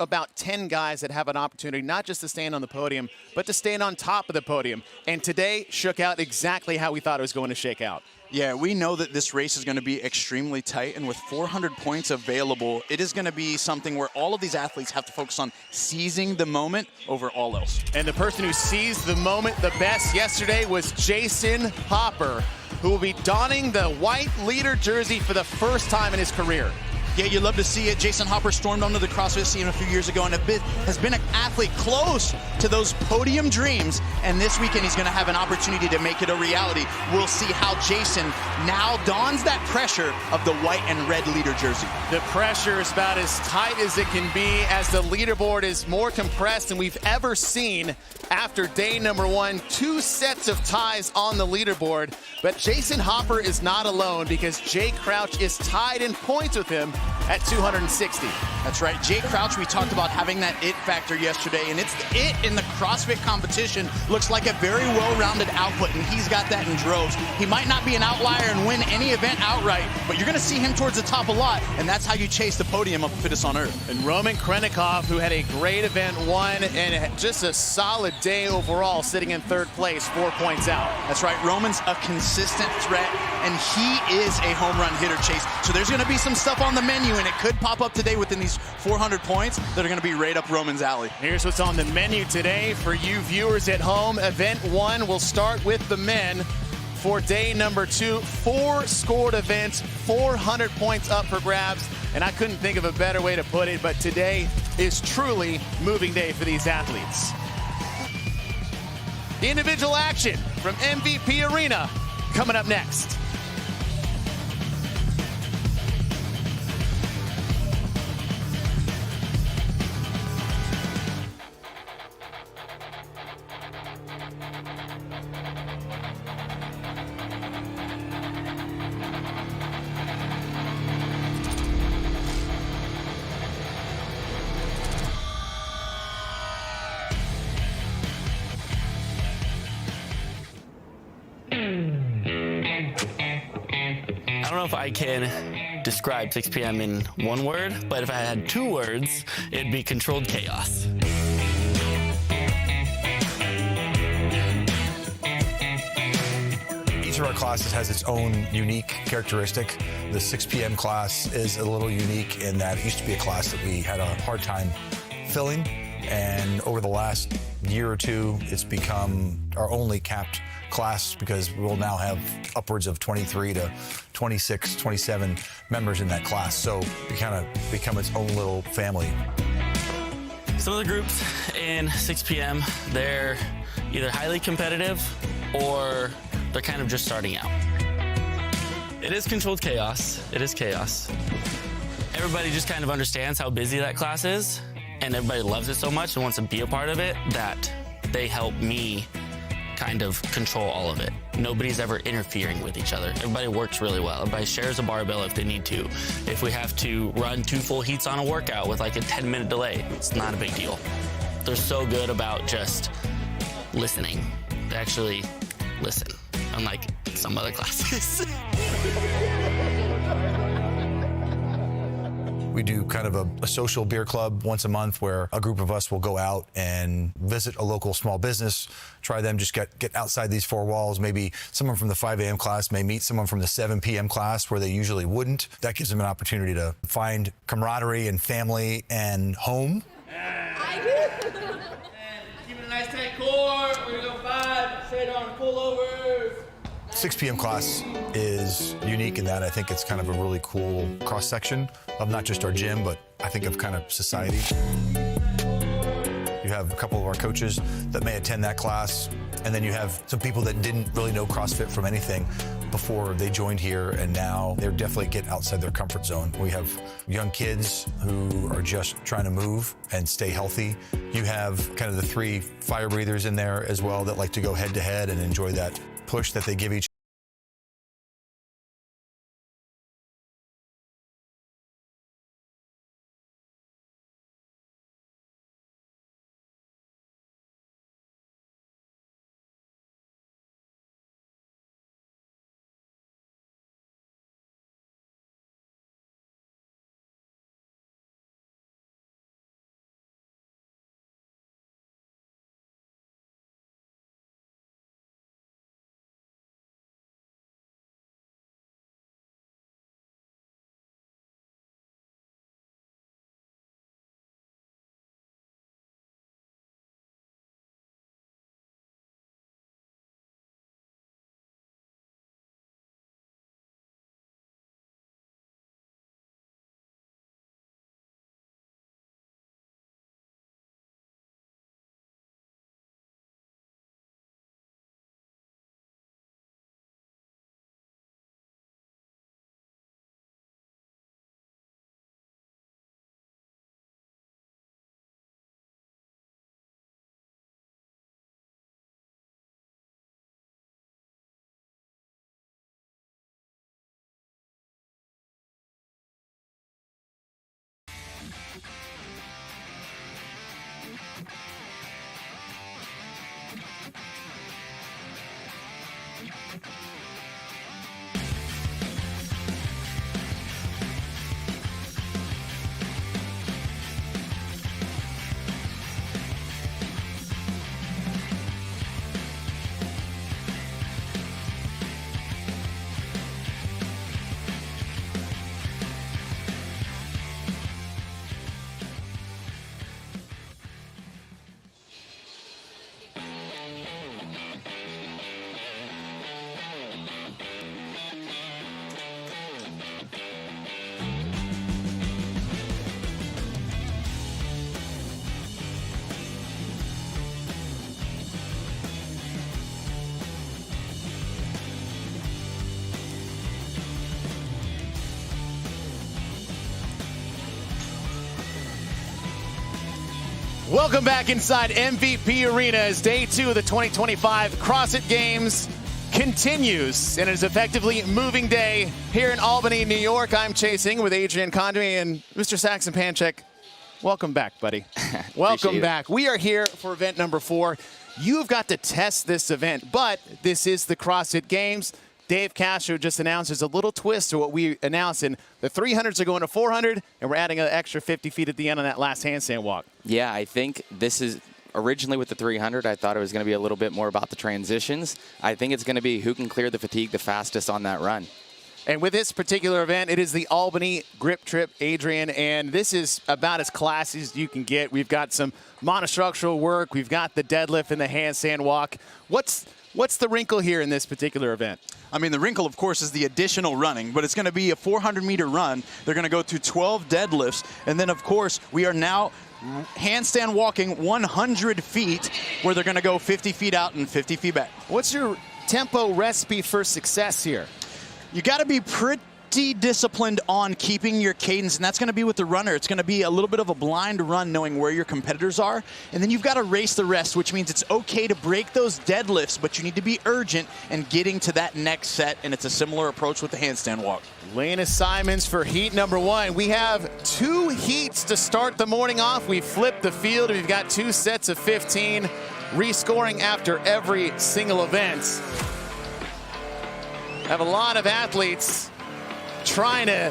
about 10 guys that have an opportunity not just to stand on the podium, but to stand on top of the podium. And today shook out exactly how we thought it was going to shake out. Yeah, we know that this race is going to be extremely tight, and with 400 points available, it is going to be something where all of these athletes have to focus on seizing the moment over all else. And the person who seized the moment the best yesterday was Jason Hopper, who will be donning the white leader jersey for the first time in his career. Yeah, you love to see it. Jason Hopper stormed onto the CrossFit scene a few years ago and has been an athlete close to those podium dreams. And this weekend, he's going to have an opportunity to make it a reality. We'll see how Jason now dons that pressure of the white and red leader jersey. The pressure is about as tight as it can be as the leaderboard is more compressed than we've ever seen after day number 1. 2 sets of ties on the leaderboard. But Jason Hopper is not alone because Jay Crouch is tied in points with him at 260. That's right. Jay Crouch, we talked about having that it factor yesterday, and it's the it in the CrossFit competition. Looks like a very well-rounded output, and he's got that in droves. He might not be an outlier and win any event outright, but you're going to see him towards the top a lot, and that's how you chase the podium of Fittest on Earth. And Roman Krennikov, who had a great event 1 and just a solid day overall, sitting in 3rd place, 4 points out. That's right. Roman's a consistent threat, and he is a home run hitter, Chase. So there's going to be some stuff on the menu, and it could pop up today within these 400 points that are going to be right up Roman's alley. Here's what's on the menu today for you viewers at home. Event 1 will start with the men for day number 2. 4 scored events, 400 points up for grabs, and I couldn't think of a better way to put it, but today is truly moving day for these athletes. Individual action from MVP Arena coming up next. I don't know if I can describe 6 p.m. in one word, but if I had 2 words, it'd be controlled chaos. Each of our classes has its own unique characteristic. The 6 p.m. class is a little unique in that it used to be a class that we had a hard time filling, and over the last year or 2, it's become our only capped class because we'll now have upwards of 23 to 26, 27 members in that class. So we kind of become its own little family. Some of the groups in 6 p.m., they're either highly competitive or they're kind of just starting out. It is controlled chaos. It is chaos. Everybody just kind of understands how busy that class is, and everybody loves it so much and wants to be a part of it that they help me kind of control all of it. Nobody's ever interfering with each other. Everybody works really well. Everybody shares a barbell if they need to. If we have to run 2 full heats on a workout with like a 10-minute delay, it's not a big deal. They're so good about just listening. They actually listen, unlike some other classes. We do kind of a social beer club once a month where a group of us will go out and visit a local small business, try them, just get outside these 4 walls. Maybe someone from the 5 a.m. class may meet someone from the 7 p.m. class where they usually wouldn't. That gives them an opportunity to find camaraderie and family and home. And keep it a nice tight core. We're gonna go 5 straight on pullovers. 6 p.m. class is unique in that I think it's kind of a really cool cross-section of not just our gym, but I think of kind of society. You have a couple of our coaches that may attend that class, and then you have some people that didn't really know CrossFit from anything before they joined here, and now they're definitely get outside their comfort zone. We have young kids who are just trying to move and stay healthy. You have kind of the 3 fire breathers in there as well that like to go head-to-head and enjoy that push that they give each Welcome back inside MVP Arena as day 2 of the 2025 CrossFit Games continues, and it is effectively moving day here in Albany, New York. I'm chasing with Adrian Conway and Mr. Saxon Panchek. Welcome back, buddy. Welcome back. We are here for event number 4. You've got to test this event, but this is the CrossFit Games. Dave Castro just announced there's a little twist to what we announced, and the 300s are going to 400, and we're adding an extra 50 feet at the end on that last handstand walk. Yeah, I think this is originally with the 300, I thought it was going to be a little bit more about the transitions. I think it's going to be who can clear the fatigue the fastest on that run. And with this particular event, it is the Albany Grip Trip, Adrian, and this is about as classy as you can get. We've got some monostructural work. We've got the deadlift and the handstand walk. What's the wrinkle here in this particular event? I mean, the wrinkle, of course, is the additional running, but it's going to be a 400-meter run. They're going to go to 12 deadlifts, and then, of course, we are now handstand walking 100 feet, where they're going to go 50 feet out and 50 feet back. What's your tempo recipe for success here? You got to be pretty disciplined on keeping your cadence, and that's going to be with the runner. It's going to be a little bit of a blind run knowing where your competitors are, and then you've got to race the rest, which means it's okay to break those deadlifts, but you need to be urgent and getting to that next set, and it's a similar approach with the handstand walk. Lena Simons for heat number 1. We have 2 heats to start the morning off. We flipped the field. We've got 2 sets of 15, rescoring after every single event. Have a lot of athletes trying to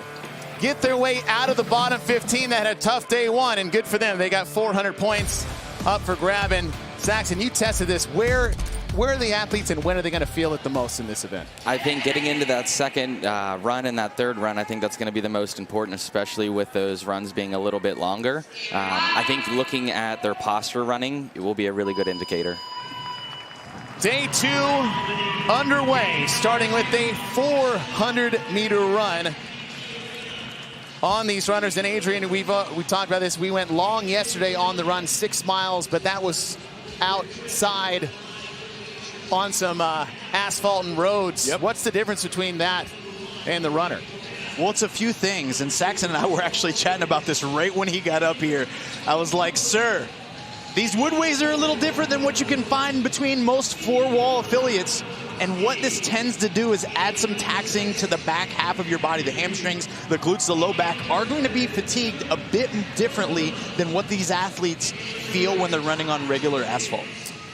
get their way out of the bottom 15 that had a tough day 1, and good for them. They got 400 points up for grabbing. Saxon, you tested this. Where are the athletes, and when are they going to feel it the most in this event? I think getting into that second run and that third run, I think that's going to be the most important, especially with those runs being a little bit longer. I think looking at their posture running, it will be a really good indicator. Day 2 underway, starting with a 400-meter run on these runners. And Adrian, we talked about this. We went long yesterday on the run, 6 miles, but that was outside on some asphalt and roads. Yep. What's the difference between that and the runner? Well, it's a few things, and Saxon and I were actually chatting about this right when he got up here. I was like, sir, these woodways are a little different than what you can find between most floor-wall affiliates, and what this tends to do is add some taxing to the back half of your body. The hamstrings, the glutes, the low back are going to be fatigued a bit differently than what these athletes feel when they're running on regular asphalt.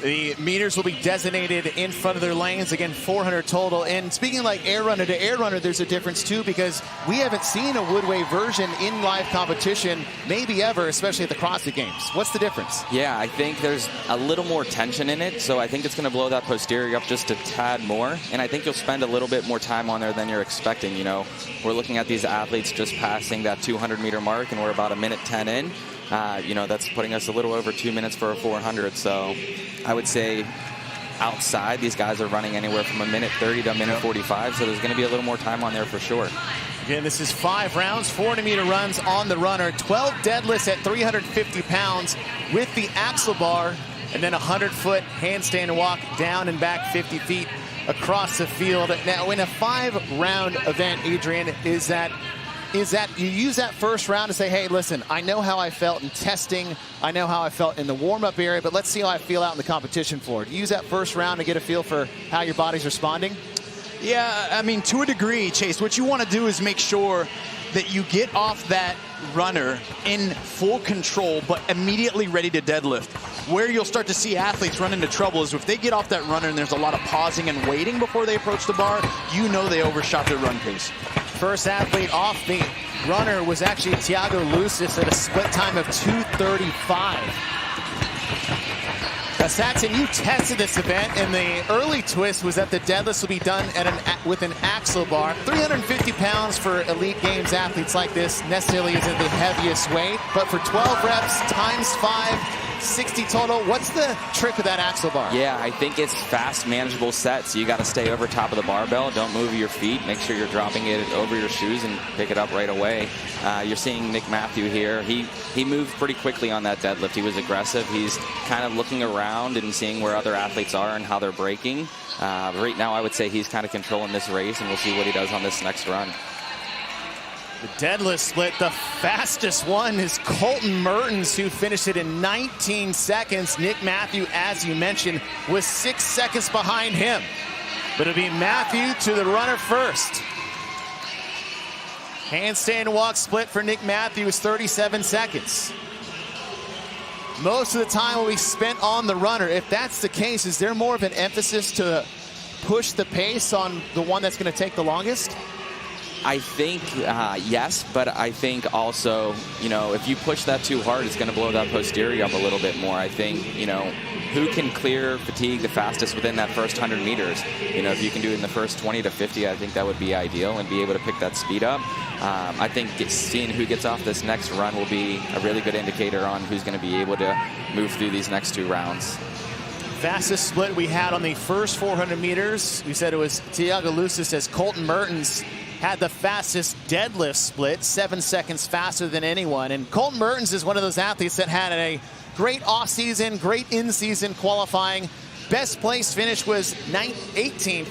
The meters will be designated in front of their lanes. Again, 400 total. And speaking like air runner to air runner, there's a difference too, because we haven't seen a woodway version in live competition, maybe ever, especially at the CrossFit Games. What's the difference? Yeah, I think there's a little more tension in it, so I think it's going to blow that posterior up just a tad more, and I think you'll spend a little bit more time on there than you're expecting. You know, we're looking at these athletes just passing that 200-meter mark, and we're about 1:10 in. You know, that's putting us a little over 2 minutes for a 400. So I would say outside, these guys are running anywhere from 1:30 to 1:45. So there's going to be a little more time on there for sure. Again, this is 5 rounds, 400-meter runs on the runner, 12 deadlifts at 350 pounds with the axle bar, and then a 100-foot handstand walk down and back 50 feet across the field. Now, in a 5-round event, Adrian, is that you use that first round to say, hey, listen, I know how I felt in testing, I know how I felt in the warm-up area, but let's see how I feel out in the competition floor. Do you use that first round to get a feel for how your body's responding? Yeah, I mean, to a degree, Chase, what you want to do is make sure that you get off that runner in full control, but immediately ready to deadlift. Where you'll start to see athletes run into trouble is if they get off that runner and there's a lot of pausing and waiting before they approach the bar, you know they overshot their run pace. First athlete off the runner was actually Thiago Lucis at a split time of 2:35. Now, Saxon, you tested this event, and the early twist was that the deadlifts will be done with an axle bar. 350 pounds for elite games athletes like this necessarily isn't the heaviest weight, but for 12 reps times 5, 60 total. What's the trick of that axle bar? Yeah, I think it's fast, manageable sets. You got to stay over top of the barbell. Don't move your feet. Make sure you're dropping it over your shoes and pick it up right away. You're seeing Nick Matthew here. He moved pretty quickly on that deadlift. He was aggressive. He's kind of looking around and seeing where other athletes are and how they're breaking. Right now, I would say he's kind of controlling this race, and we'll see what he does on this next run. The deadlift split, the fastest one is Colton Mertens, who finished it in 19 seconds. Nick Matthew, as you mentioned, was 6 seconds behind him. But it'll be Matthew to the runner first. Handstand walk split for Nick Matthew is 37 seconds. Most of the time will be spent on the runner. If that's the case, is there more of an emphasis to push the pace on the one that's going to take the longest? I think, yes, but I think also, you know, if you push that too hard, it's going to blow that posterior up a little bit more. I think, you know, who can clear fatigue the fastest within that first 100 meters? You know, if you can do it in the first 20 to 50, I think that would be ideal and be able to pick that speed up. I think seeing who gets off this next run will be a really good indicator on who's going to be able to move through these next 2 rounds. Fastest split we had on the first 400 meters. We said it was Tiago Lucis, as Colton Mertens had the fastest deadlift split, 7 seconds faster than anyone. And Colton Mertens is one of those athletes that had a great offseason, great in-season qualifying. Best place finish was 18th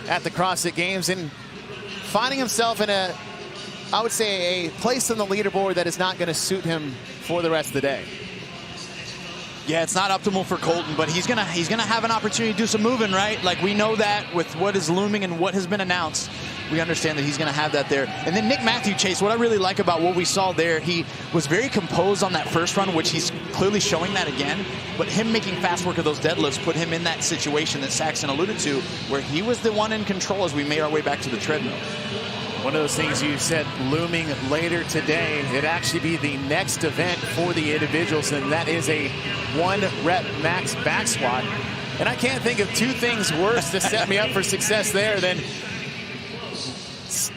at the CrossFit Games, and finding himself in a, I would say, a place on the leaderboard that is not going to suit him for the rest of the day. Yeah, it's not optimal for Colton, but he's gonna have an opportunity to do some moving, right? Like, we know that with what is looming and what has been announced, we understand that he's gonna have that there. And then Nick Matthew, Chase, what I really like about what we saw there, he was very composed on that first run, which he's clearly showing that again, but him making fast work of those deadlifts put him in that situation that Saxon alluded to, where he was the one in control as we made our way back to the treadmill. One of those things you said looming later today, it'd actually be the next event for the individuals, and that is a 1-rep max back squat. And I can't think of 2 things worse to set me up for success there than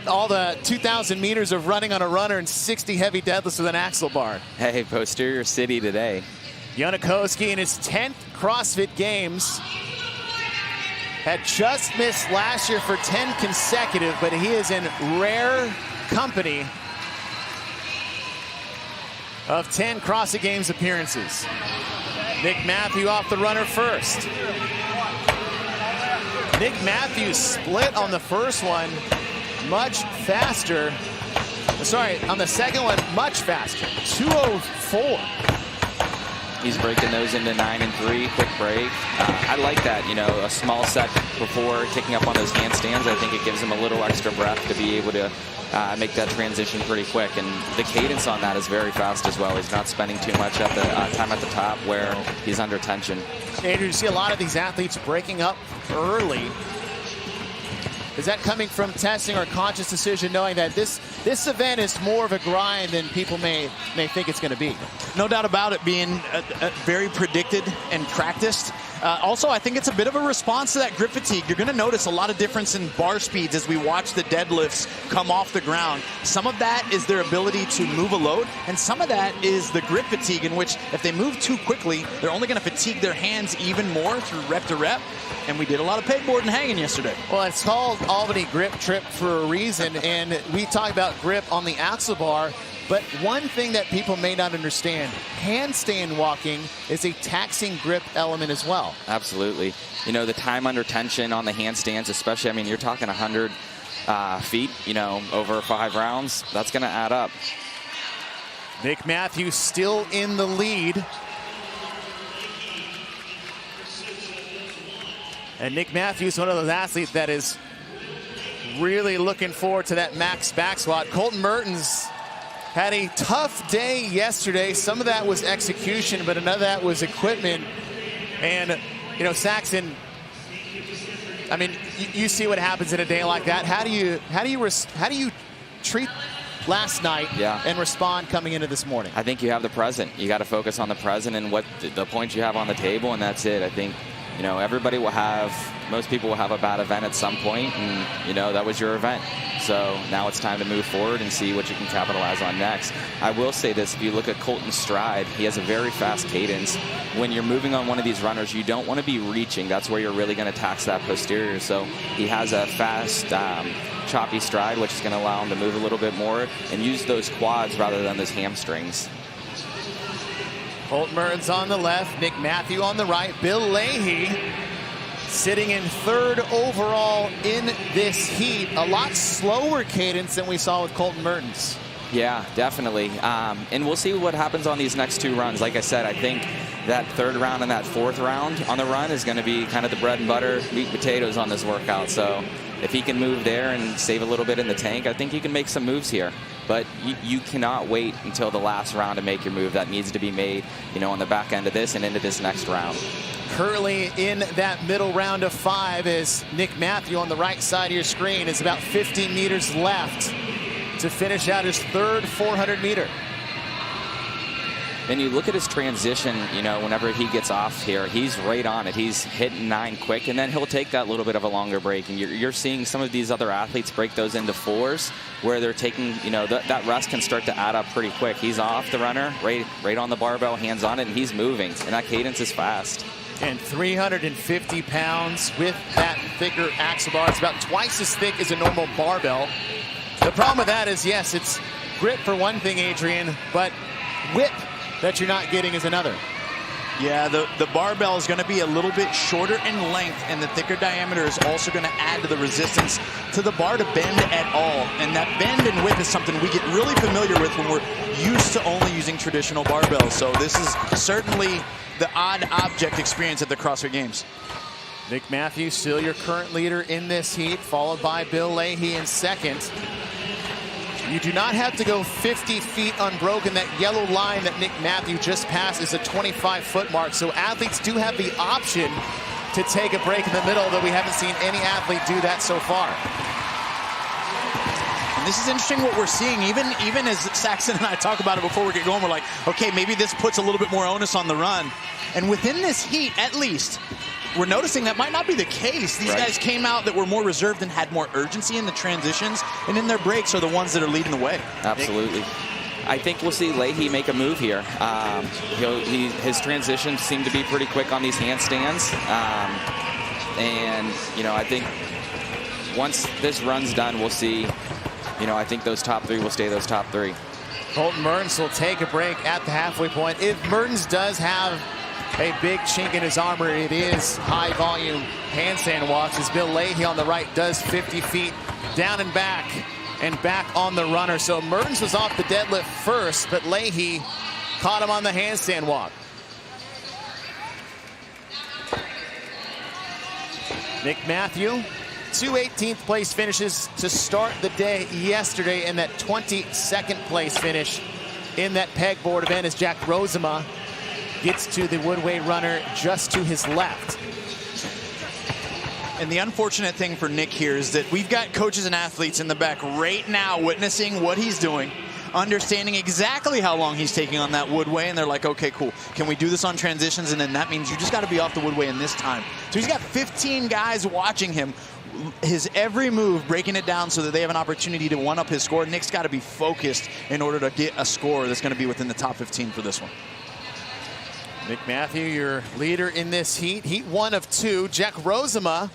all the 2,000 meters of running on a runner and 60 heavy deadlifts with an axle bar. Hey, posterior city today. Janikowski in his 10th CrossFit Games. Had just missed last year for 10 consecutive, but he is in rare company of 10 CrossFit Games appearances. Nick Matthew off the runner first. Nick Matthew split on the first one much faster. Sorry, on the second one, much faster. 2:04. He's breaking those into 9 and 3, quick break. I like that, you know, a small set before kicking up on those handstands. I think it gives him a little extra breath to be able to make that transition pretty quick. And the cadence on that is very fast as well. He's not spending too much at the time at the top where he's under tension. Andrew, you see a lot of these athletes breaking up early. Is that coming from testing or conscious decision, knowing that this event is more of a grind than people may think it's going to be? No doubt about it, being very predicted and practiced. Also, I think it's a bit of a response to that grip fatigue. You're going to notice a lot of difference in bar speeds as we watch the deadlifts come off the ground. Some of that is their ability to move a load, and some of that is the grip fatigue, in which if they move too quickly, they're only going to fatigue their hands even more through rep to rep. And we did a lot of pegboard and hanging yesterday. Well, it's called Albany Grip Trip for a reason, and we talk about grip on the axle bar. But one thing that people may not understand, handstand walking is a taxing grip element as well. Absolutely. You know, the time under tension on the handstands, especially, I mean, you're talking 100 feet, you know, over 5 rounds. That's going to add up. Nick Matthews still in the lead. And Nick Matthews, one of those athletes that is really looking forward to that max back squat. Colton Mertens had a tough day yesterday. Some of that was execution, but another that was equipment. And, you know, Saxon, I mean, you see what happens in a day like that. How do you treat last night and respond coming into this morning? I think you have the present. You got to focus on the present and what the points you have on the table, and that's it. I think, you know, everybody will have, most people will have a bad event at some point, and, you know, that was your event. So now it's time to move forward and see what you can capitalize on next. I will say this, if you look at Colton's stride, he has a very fast cadence. When you're moving on one of these runners, you don't want to be reaching. That's where you're really going to tax that posterior. So he has a fast, choppy stride, which is going to allow him to move a little bit more and use those quads rather than those hamstrings. Colton Mertens on the left, Nick Matthew on the right, Bill Leahy sitting in 3rd overall in this heat. A lot slower cadence than we saw with Colton Mertens. Yeah, definitely. And we'll see what happens on these next 2 runs. Like I said, I think that 3rd round and that 4th round on the run is going to be kind of the bread and butter, meat and potatoes on this workout. So if he can move there and save a little bit in the tank, I think he can make some moves here. But you cannot wait until the last round to make your move. That needs to be made, on the back end of this and into this next round. Currently in that middle round of 5 is Nick Matthew on the right side of your screen. Is about 50 meters left to finish out his 3rd 400 meter. And you look at his transition, whenever he gets off here, he's right on it. He's hitting 9 quick, and then he'll take that little bit of a longer break. And you're seeing some of these other athletes break those into 4s, where they're taking, that rest can start to add up pretty quick. He's off the runner, right on the barbell, hands on it, and he's moving. And that cadence is fast. And 350 pounds with that thicker axle bar. It's about twice as thick as a normal barbell. The problem with that is, yes, it's grip for one thing, Adrian, but whip that you're not getting is another. Yeah, the barbell is going to be a little bit shorter in length, and the thicker diameter is also going to add to the resistance to the bar to bend at all. And that bend and width is something we get really familiar with when we're used to only using traditional barbells. So this is certainly the odd object experience at the CrossFit Games. Nick Matthews still your current leader in this heat, followed by Bill Leahy in 2nd. You do not have to go 50 feet unbroken. That yellow line that Nick Matthews just passed is a 25-foot mark. So athletes do have the option to take a break in the middle, though we haven't seen any athlete do that so far. And this is interesting what we're seeing. Even as Saxon and I talk about it before we get going, we're like, okay, maybe this puts a little bit more onus on the run. And within this heat, at least, we're noticing that might not be the case. These guys came out that were more reserved and had more urgency in the transitions, and in their breaks are the ones that are leading the way. Absolutely. I think we'll see Leahy make a move here. His transitions seem to be pretty quick on these handstands. And, I think once this run's done, we'll see, I think those top 3 will stay those top 3. Colton Mertens will take a break at the halfway point. If Mertens does have a big chink in his armor, it is high volume handstand walks, as Bill Leahy on the right does 50 feet down and back on the runner. So Mertens was off the deadlift first, but Leahy caught him on the handstand walk. Nick Matthew, 2 18th place finishes to start the day yesterday, and that 22nd place finish in that pegboard event as Jack Rosema gets to the Woodway runner just to his left. And the unfortunate thing for Nick here is that we've got coaches and athletes in the back right now witnessing what he's doing, understanding exactly how long he's taking on that Woodway, and they're like, okay, cool. Can we do this on transitions? And then that means you just got to be off the Woodway in this time. So he's got 15 guys watching him, his every move, breaking it down so that they have an opportunity to one-up his score. Nick's got to be focused in order to get a score that's going to be within the top 15 for this one. Nick Matthew, your leader in this heat. Heat 1 of 2. Jack Rosema,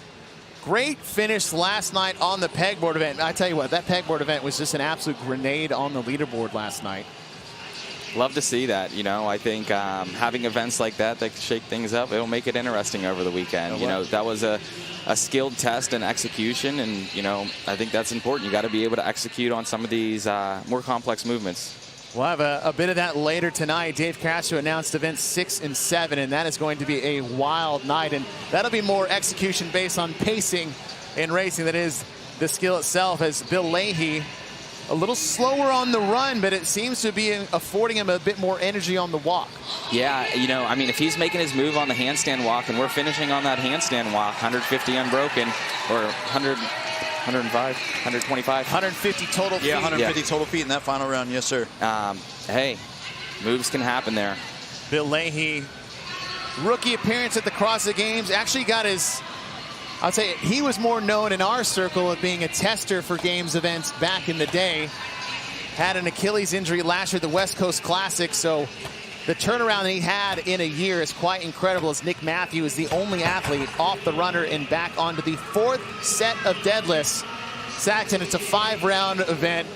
great finish last night on the pegboard event. I tell you what, that pegboard event was just an absolute grenade on the leaderboard last night. Love to see that. I think having events like that shake things up, it'll make it interesting over the weekend. That was a skilled test and execution, and I think that's important. You got to be able to execute on some of these more complex movements. We'll have a bit of that later tonight. Dave Castro announced events 6 and 7, and that is going to be a wild night, and that'll be more execution based on pacing in racing. That is the skill itself, as Bill Leahy a little slower on the run, but it seems to be affording him a bit more energy on the walk. Yeah, if he's making his move on the handstand walk and we're finishing on that handstand walk, 150 unbroken, or 100, 105, 125. 150 total feet. Yeah, 150 total feet in that final round, yes, sir. Hey, moves can happen there. Bill Leahy, rookie appearance at the CrossFit Games, actually got his, I'll say he was more known in our circle of being a tester for Games events back in the day. Had an Achilles injury last year at the West Coast Classic, so the turnaround that he had in a year is quite incredible, as Nick Matthew is the only athlete off the runner and back onto the 4th set of deadlifts. Saxon, it's a 5-round event,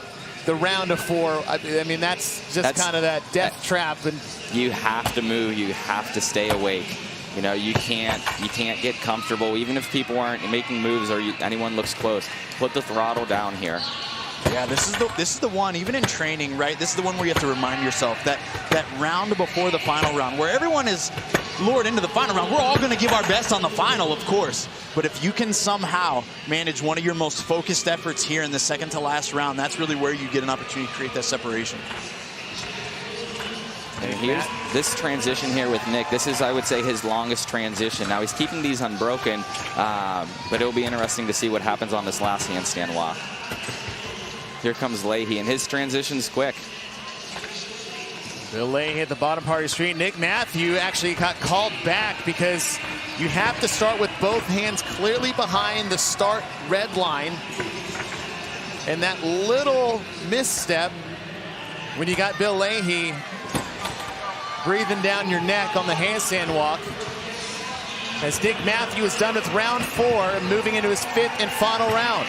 the round of 4. I mean, that's kind of that death trap. And you have to move, you have to stay awake. You can't get comfortable, even if people aren't making moves or anyone looks close. Put the throttle down here. Yeah, this is the one, even in training, right? This is the one where you have to remind yourself that round before the final round, where everyone is lured into the final round. We're all going to give our best on the final, of course. But if you can somehow manage one of your most focused efforts here in the second to last round, that's really where you get an opportunity to create that separation. And here's this transition here with Nick. This is, I would say, his longest transition. Now he's keeping these unbroken, but it'll be interesting to see what happens on this last handstand walk. Here comes Leahy, and his transition's quick. Bill Leahy at the bottom part of your screen. Nick Matthew actually got called back because you have to start with both hands clearly behind the start red line. And that little misstep when you got Bill Leahy breathing down your neck on the handstand walk. As Nick Matthew is done with round 4 and moving into his 5th and final round.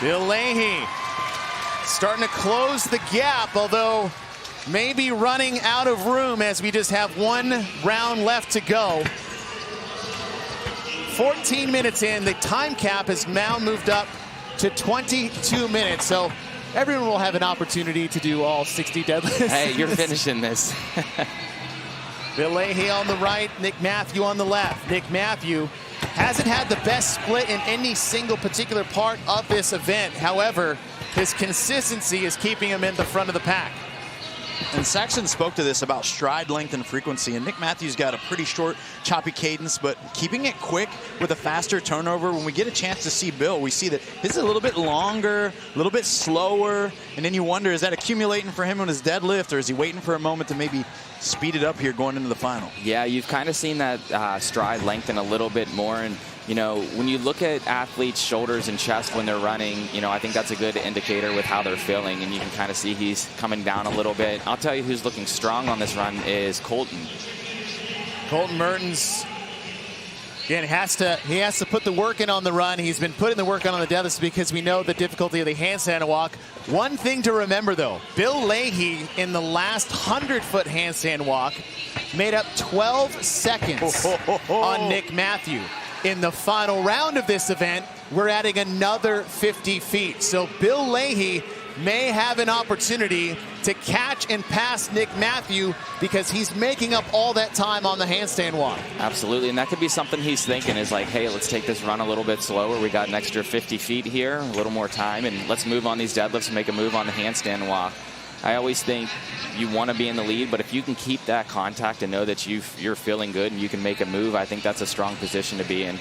Bill Leahy starting to close the gap, although maybe running out of room as we just have one round left to go. 14 minutes in, the time cap has now moved up to 22 minutes. So everyone will have an opportunity to do all 60 deadlifts. Hey, you're finishing this. Bill Leahy on the right, Nick Matthew on the left. Nick Matthew hasn't had the best split in any single particular part of this event. However, his consistency is keeping him in the front of the pack. And Saxon spoke to this about stride length and frequency, and Nick Matthews got a pretty short, choppy cadence, but keeping it quick with a faster turnover. When we get a chance to see Bill, we see that his is a little bit longer, a little bit slower, and then you wonder, is that accumulating for him on his deadlift, or is he waiting for a moment to maybe speed it up here going into the final? Yeah, you've kind of seen that stride lengthen a little bit more, and you know, when you look at athletes' shoulders and chest when they're running, you know, I think that's a good indicator with how they're feeling, and you can kind of see he's coming down a little bit. I'll tell you who's looking strong on this run is Colton. Colton Mertens, again, he has to put the work in on the run. He's been putting the work in on the deadlift because we know the difficulty of the handstand walk. One thing to remember, though, Bill Leahy in the last 100-foot handstand walk made up 12 seconds on Nick Matthew. In the final round of this event, we're adding another 50 feet. So Bill Leahy may have an opportunity to catch and pass Nick Matthew because he's making up all that time on the handstand walk. Absolutely, and that could be something he's thinking is like, hey, let's take this run a little bit slower. We got an extra 50 feet here, a little more time, and let's move on these deadlifts and make a move on the handstand walk. I always think you want to be in the lead, but if you can keep that contact and know that you're feeling good and you can make a move, I think that's a strong position to be in.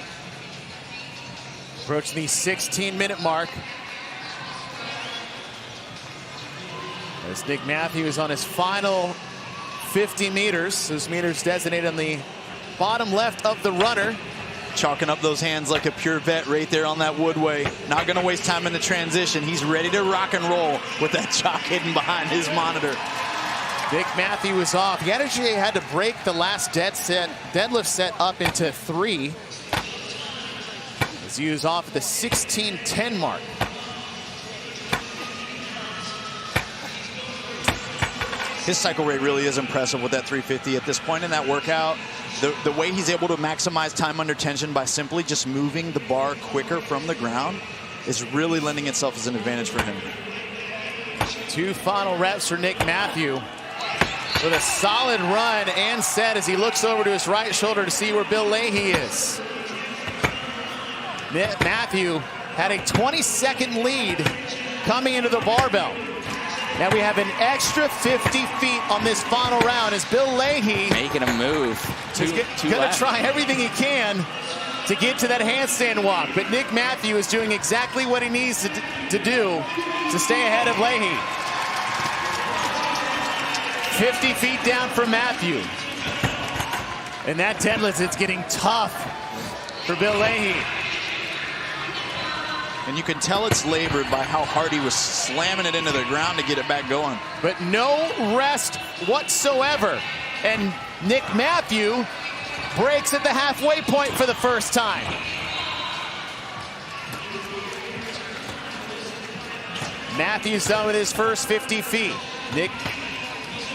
Approaching the 16-minute mark. As Nick Matthew is on his final 50 meters. Those meters designated on the bottom left of the runner. Chalking up those hands like a pure vet right there on that woodway. Not going to waste time in the transition. He's ready to rock and roll with that chalk hidden behind his monitor. Nick Matthew is off. He actually had to break the last deadlift set up into 3. As he was off at the 16:10 mark. His cycle rate really is impressive with that 350 at this point in that workout. The way he's able to maximize time under tension by simply just moving the bar quicker from the ground is really lending itself as an advantage for him. 2 final reps for Nick Matthew with a solid run and set as he looks over to his right shoulder to see where Bill Leahy is. Matthew had a 20-second lead coming into the barbell. Now we have an extra 50 feet on this final round as Bill Leahy making a move. He's going to try everything he can to get to that handstand walk. But Nick Matthew is doing exactly what he needs to do to stay ahead of Leahy. 50 feet down for Matthew. And that deadlift, it's getting tough for Bill Leahy. And you can tell it's labored by how hard he was slamming it into the ground to get it back going. But no rest whatsoever. And Nick Matthew breaks at the halfway point for the first time. Matthew's done with his first 50 feet.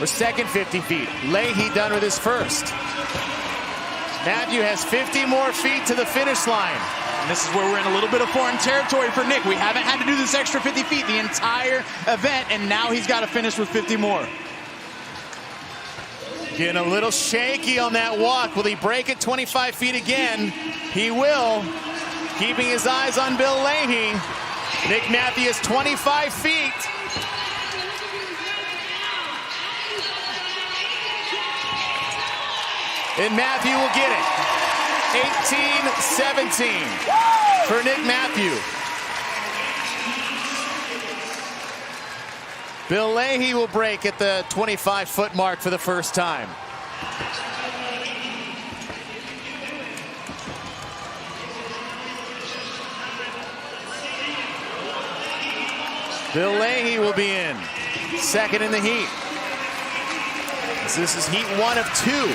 Second 50 feet. Leahy done with his first. Matthew has 50 more feet to the finish line. And this is where we're in a little bit of foreign territory for Nick. We haven't had to do this extra 50 feet the entire event, and now he's got to finish with 50 more. Getting a little shaky on that walk. Will he break it 25 feet again? He will. Keeping his eyes on Bill Leahy. Nick Matthews, 25 feet. And Matthew will get it. 18-17 for Nick Matthew. Bill Leahy will break at the 25-foot mark for the first time. Bill Leahy will be in, second in the heat. This is heat 1 of 2.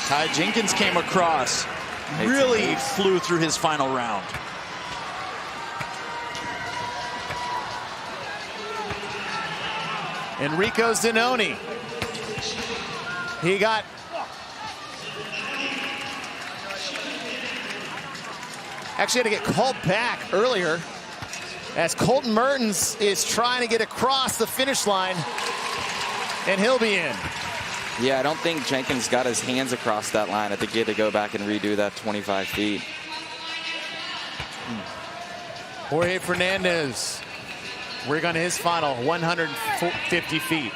Ty Jenkins came across, really flew through his final round. Enrico Zanoni. He got actually had to get called back earlier as Colton Mertens is trying to get across the finish line, and he'll be in. Yeah, I don't think Jenkins got his hands across that line. I think he had to go back and redo that 25 feet. Jorge Fernandez, we're going to his final 150 feet.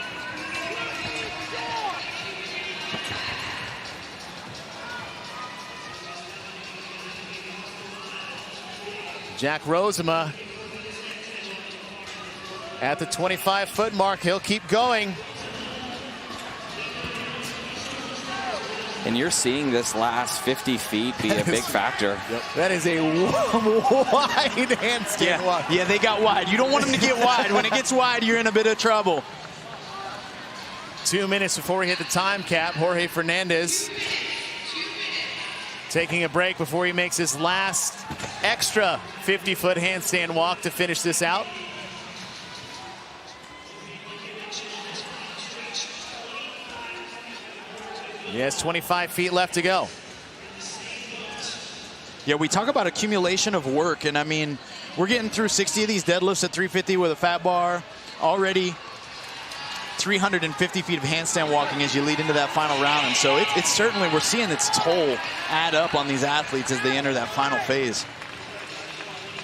Jack Rosema at the 25-foot mark. He'll keep going. And you're seeing this last 50 feet be a big factor. Yep. That is a wide handstand walk. Yeah, they got wide. You don't want them to get wide. When it gets wide, you're in a bit of trouble. 2 minutes before we hit the time cap. Jorge Fernandez taking a break before he makes his last extra 50-foot handstand walk to finish this out. Yes, 25 feet left to go. Yeah, we talk about accumulation of work, and I mean, we're getting through 60 of these deadlifts at 350 with a fat bar. Already 350 feet of handstand walking as you lead into that final round. And so it's certainly, we're seeing its toll add up on these athletes as they enter that final phase.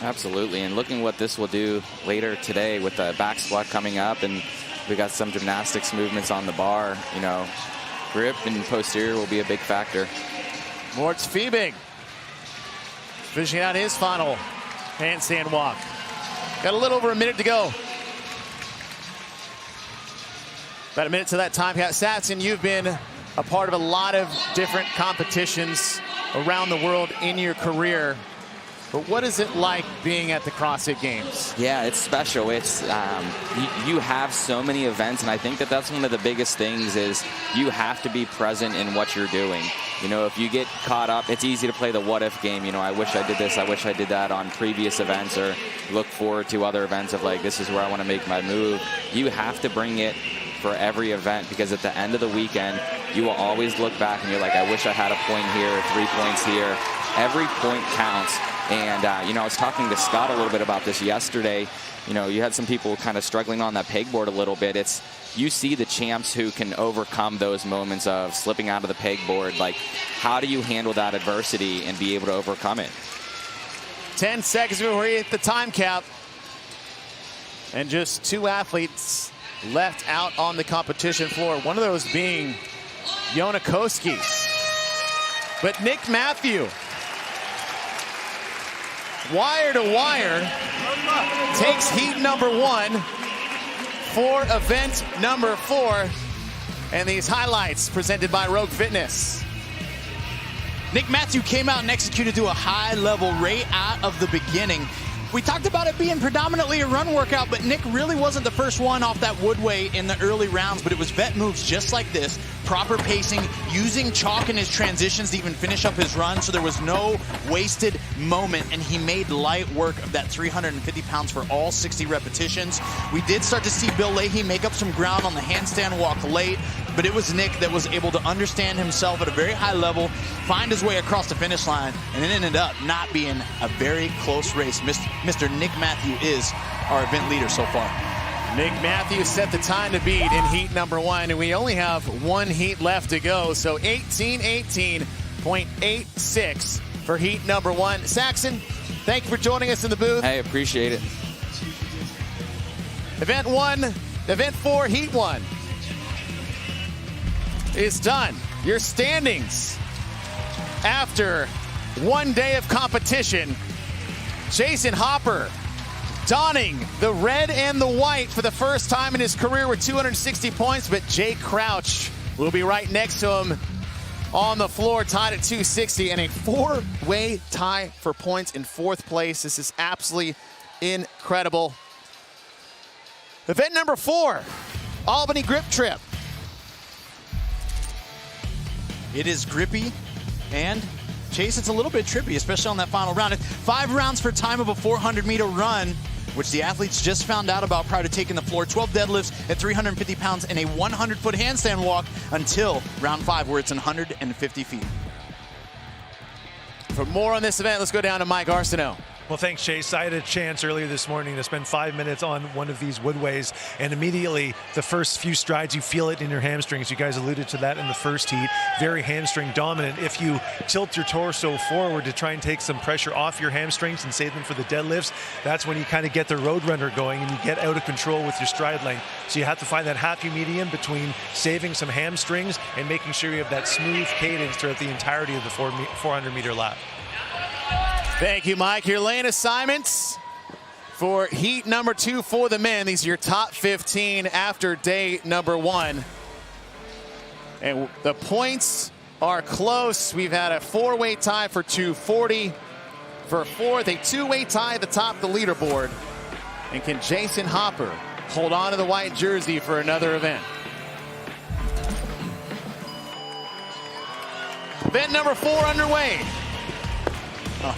Absolutely, and looking what this will do later today with the back squat coming up, and we got some gymnastics movements on the bar, you know, grip and posterior will be a big factor. Moritz Fiebig finishing out his final handstand walk. Got a little over a minute to go. About a minute to that time. Satson, you've been a part of a lot of different competitions around the world in your career. But what is it like being at the CrossFit Games? Yeah, it's special. It's you have so many events, and I think that that's one of the biggest things is you have to be present in what you're doing. You know, if you get caught up, it's easy to play the what-if game. You know, I wish I did this, I wish I did that on previous events, or look forward to other events of like, this is where I want to make my move. You have to bring it for every event, because at the end of the weekend, you will always look back and you're like, I wish I had a point here, 3 points here. Every point counts. And, you know, I was talking to Scott a little bit about this yesterday. You know, you had some people kind of struggling on that pegboard a little bit. It's, you see the champs who can overcome those moments of slipping out of the pegboard. Like, how do you handle that adversity and be able to overcome it? 10 seconds before we hit the time cap. And just 2 athletes left out on the competition floor. One of those being Yona Koski. But Nick Matthew, wire to wire, takes heat number 1 for event number 4. And these highlights presented by Rogue Fitness. Nick Matthew came out and executed to a high level right out of the beginning. We talked about it being predominantly a run workout, but Nick really wasn't the first one off that woodway in the early rounds, but it was vet moves just like this, proper pacing, using chalk in his transitions to even finish up his run, so there was no wasted moment, and he made light work of that 350 pounds for all 60 repetitions. We did start to see Bill Leahy make up some ground on the handstand walk late, but it was Nick that was able to understand himself at a very high level, find his way across the finish line, and it ended up not being a very close race. Mr. Nick Matthew is our event leader so far. Nick Matthews set the time to beat in heat number 1, and we only have one heat left to go, so 18:18.86 for heat number 1. Saxon, thank you for joining us in the booth. Hey, appreciate it. Event 4, heat 1 is done. Your standings after one day of competition: Jason Hopper donning the red and the white for the first time in his career with 260 points, but Jay Crouch will be right next to him on the floor, tied at 260, and a four-way tie for points in 4th place. This is absolutely incredible. Event number 4, Albany Grip Trip. It is grippy, and Chase, it's a little bit trippy, especially on that final round. 5 rounds for time of a 400-meter run, which the athletes just found out about prior to taking the floor. 12 deadlifts at 350 pounds and a 100-foot handstand walk until round 5, where it's 150 feet. For more on this event, let's go down to Mike Arsenault. Well, thanks, Chase. I had a chance earlier this morning to spend 5 minutes on one of these woodways, and immediately the first few strides, you feel it in your hamstrings. You guys alluded to that in the first heat. Very hamstring dominant. If you tilt your torso forward to try and take some pressure off your hamstrings and save them for the deadlifts, that's when you kind of get the roadrunner going and you get out of control with your stride length. So you have to find that happy medium between saving some hamstrings and making sure you have that smooth cadence throughout the entirety of the 400-meter lap. Thank you, Mike. Your lane assignments for heat number 2 for the men. These are your top 15 after day number 1. And the points are close. We've had a 4-way tie for 240. For 4th, a 2-way tie at the top of the leaderboard. And can Jason Hopper hold on to the white jersey for another event? Event number 4 underway.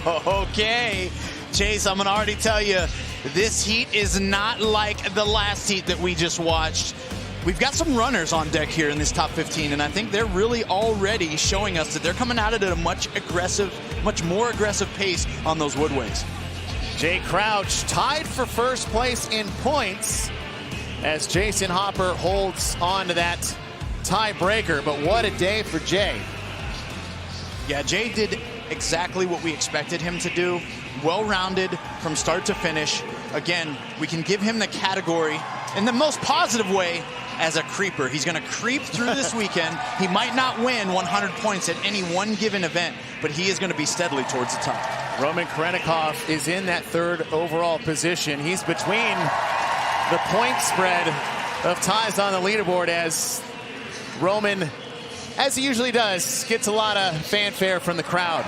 Okay, Chase, I'm gonna already tell you, this heat is not like the last heat that we just watched. We've got some runners on deck here in this top 15, and I think they're really already showing us that they're coming at it at a much more aggressive pace on those woodways. Jay Crouch tied for first place in points as Jason Hopper holds on to that tiebreaker, but what a day for Jay. Yeah, Jay did exactly what we expected him to do. Well-rounded from start to finish. Again, we can give him the category in the most positive way as a creeper. He's going to creep through this weekend. He might not win 100 points at any one given event, but he is going to be steadily towards the top. Roman Krenikov is in that 3rd overall position. He's between the point spread of ties on the leaderboard as Roman, as he usually does, gets a lot of fanfare from the crowd.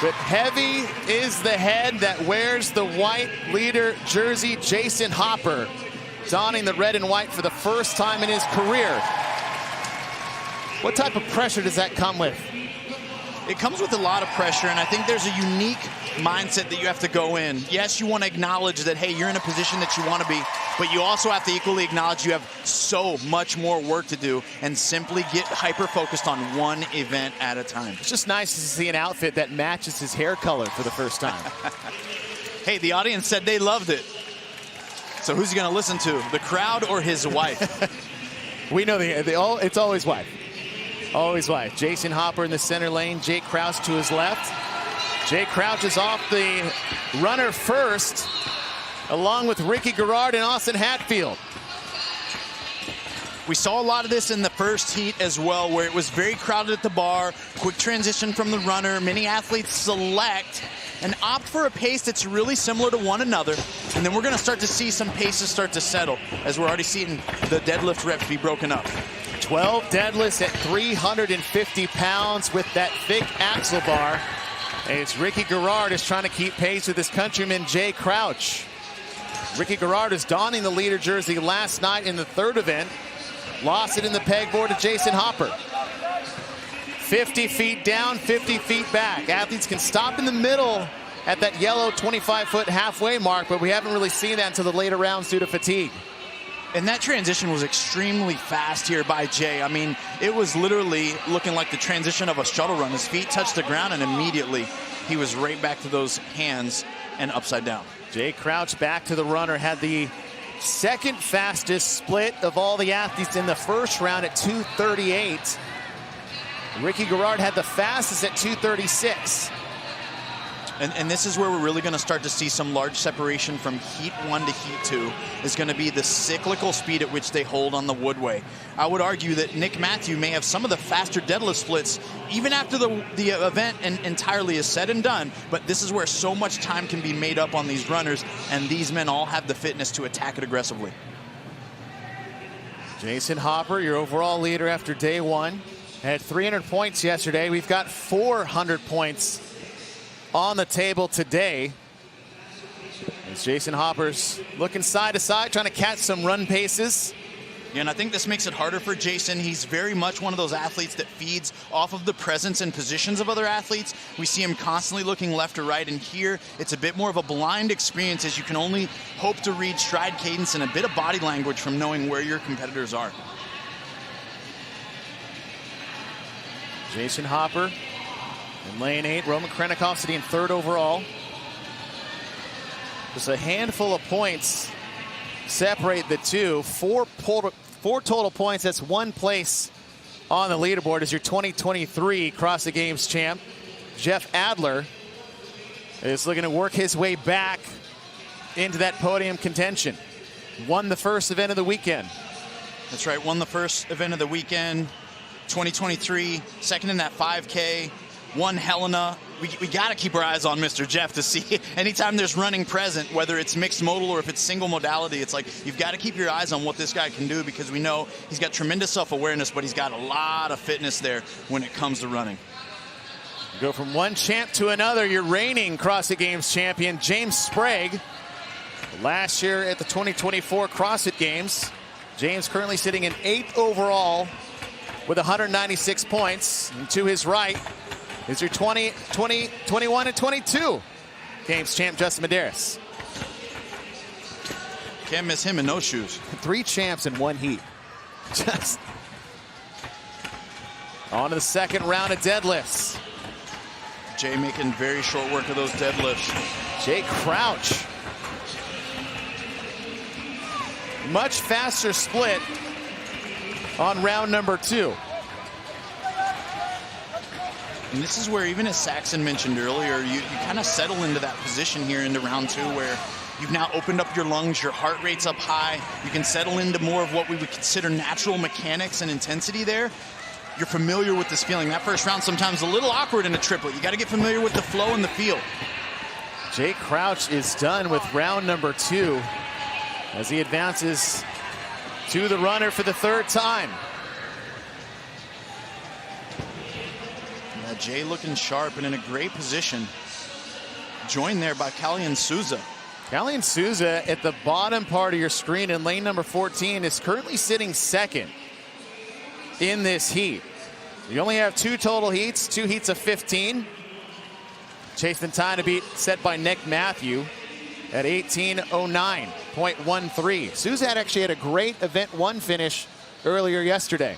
But heavy is the head that wears the white leader jersey, Jason Hopper, donning the red and white for the first time in his career. What type of pressure does that come with? It comes with a lot of pressure, and I think there's a unique mindset that you have to go in. Yes, you want to acknowledge that, hey, you're in a position that you want to be, but you also have to equally acknowledge you have so much more work to do and simply get hyper-focused on one event at a time. It's just nice to see an outfit that matches his hair color for the first time. Hey, the audience said they loved it. So who's he going to listen to, the crowd or his wife? We know it's always wife. Always wife. Jason Hopper in the center lane, Jay Crouch to his left. Jay Crouch is off the runner first, along with Ricky Garrard and Austin Hatfield. We saw a lot of this in the first heat as well, where it was very crowded at the bar, quick transition from the runner. Many athletes select and opt for a pace that's really similar to one another. And then we're going to start to see some paces start to settle, as we're already seeing the deadlift reps be broken up. 12 deadlifts at 350 pounds with that thick axle bar. As Ricky Garrard is trying to keep pace with his countryman Jay Crouch. Ricky Garrard is donning the leader jersey last night in the 3rd event. Lost it in the pegboard to Jason Hopper. 50 feet down, 50 feet back. Athletes can stop in the middle at that yellow 25-foot halfway mark, but we haven't really seen that until the later rounds due to fatigue. And that transition was extremely fast here by Jay. I mean, it was literally looking like the transition of a shuttle run. His feet touched the ground, and immediately he was right back to those hands and upside down. Jay Crouch back to the runner, had the second fastest split of all the athletes in the first round at 2:38. Ricky Garrard had the fastest at 2:36. And this is where we're really going to start to see some large separation from heat 1 to heat 2 is going to be the cyclical speed at which they hold on the woodway. I would argue that Nick Matthew may have some of the faster deadlift splits even after the event entirely is said and done, but this is where so much time can be made up on these runners, and these men all have the fitness to attack it aggressively. Jason Hopper, your overall leader after day one, had 300 points yesterday. We've got 400 points on the table today. As Jason Hopper's looking side to side, trying to catch some run paces. Yeah, and I think this makes it harder for Jason. He's very much one of those athletes that feeds off of the presence and positions of other athletes. We see him constantly looking left or right, and here it's a bit more of a blind experience as you can only hope to read stride cadence and a bit of body language from knowing where your competitors are. Jason Hopper in lane 8, Roman Krennikov sitting in 3rd overall. Just a handful of points separate the two. Four total points. That's 1 place on the leaderboard as your 2023 CrossFit Games champ. Jeff Adler is looking to work his way back into that podium contention. Won the first event of the weekend. That's right, won the first event of the weekend. 2023, second in that 5K. Won Helena. We got to keep our eyes on Mr. Jeff to see anytime there's running present, whether it's mixed modal or if it's single modality. It's like you've got to keep your eyes on what this guy can do because we know he's got tremendous self-awareness, but he's got a lot of fitness there when it comes to running. Go from one champ to another. Your reigning CrossFit Games champion, James Sprague. Last year at the 2024 CrossFit Games, James currently sitting in 8th overall with 196 points. And to his right is your 20, 21, and 22 Games champ, Justin Medeiros. Can't miss him in no shoes. 3 champs in 1 heat. Just on to the second round of deadlifts. Jay making very short work of those deadlifts. Jay Crouch. Much faster split on round number 2. And this is where, even as Saxon mentioned earlier, you kind of settle into that position here into round 2 where you've now opened up your lungs, your heart rate's up high. You can settle into more of what we would consider natural mechanics and intensity there. You're familiar with this feeling. That first round sometimes a little awkward in a triplet. You got to get familiar with the flow and the feel. Jay Crouch is done with round number 2 as he advances to the runner for the 3rd time. Yeah, Jay looking sharp and in a great position. Joined there by Callian Souza. Callian Souza at the bottom part of your screen in lane number 14 is currently sitting 2nd in this heat. You only have 2 total heats, 2 heats of 15. Chasing time to beat set by Nick Matthew at 18:09.13. Souza actually had a great event 1 finish earlier yesterday.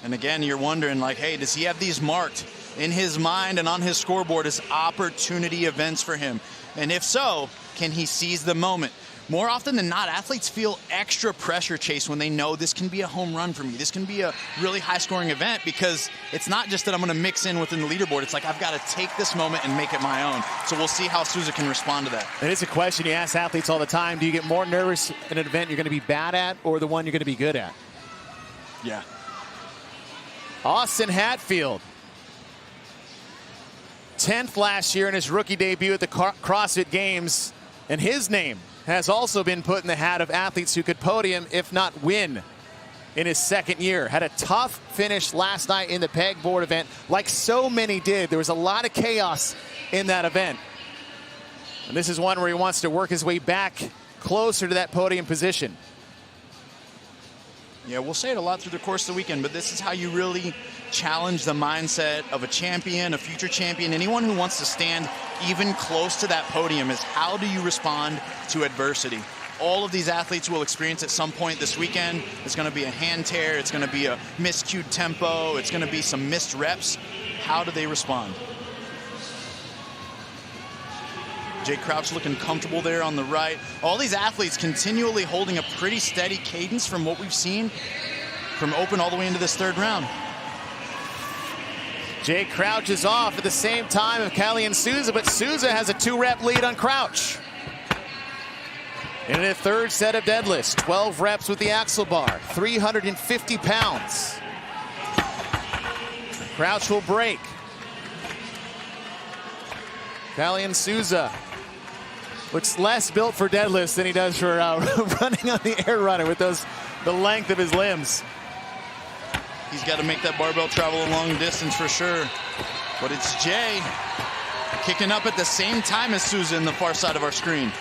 And again, you're wondering, like, hey, does he have these marked in his mind and on his scoreboard as opportunity events for him? And if so, can he seize the moment? More often than not, athletes feel extra pressure, Chase, when they know this can be a home run for me. This can be a really high-scoring event because it's not just that I'm going to mix in within the leaderboard. It's like I've got to take this moment and make it my own. So we'll see how Souza can respond to that. It is a question you ask athletes all the time. Do you get more nervous in an event you're going to be bad at or the one you're going to be good at? Yeah. Austin Hatfield, 10th last year in his rookie debut at the CrossFit Games, and his name has also been put in the hat of athletes who could podium, if not win, in his 2nd year. Had a tough finish last night in the pegboard event, like so many did. There was a lot of chaos in that event. And this is one where he wants to work his way back closer to that podium position. Yeah, we'll say it a lot through the course of the weekend, but this is how you really challenge the mindset of a champion, a future champion, anyone who wants to stand even close to that podium is how do you respond to adversity? All of these athletes will experience at some point this weekend. It's going to be a hand tear. It's going to be a miscued tempo. It's going to be some missed reps. How do they respond? Jay Crouch looking comfortable there on the right. All these athletes continually holding a pretty steady cadence from what we've seen from open all the way into this third round. Jay Crouch is off at the same time of Callie and Souza, but Souza has a 2-rep lead on Crouch. In a third set of deadlifts, 12 reps with the axle bar, 350 pounds. Crouch will break. Callie and Souza looks less built for deadlifts than he does for running on the air runner with the length of his limbs. He's got to make that barbell travel a long distance for sure. But it's Jay kicking up at the same time as Souza in the far side of our screen.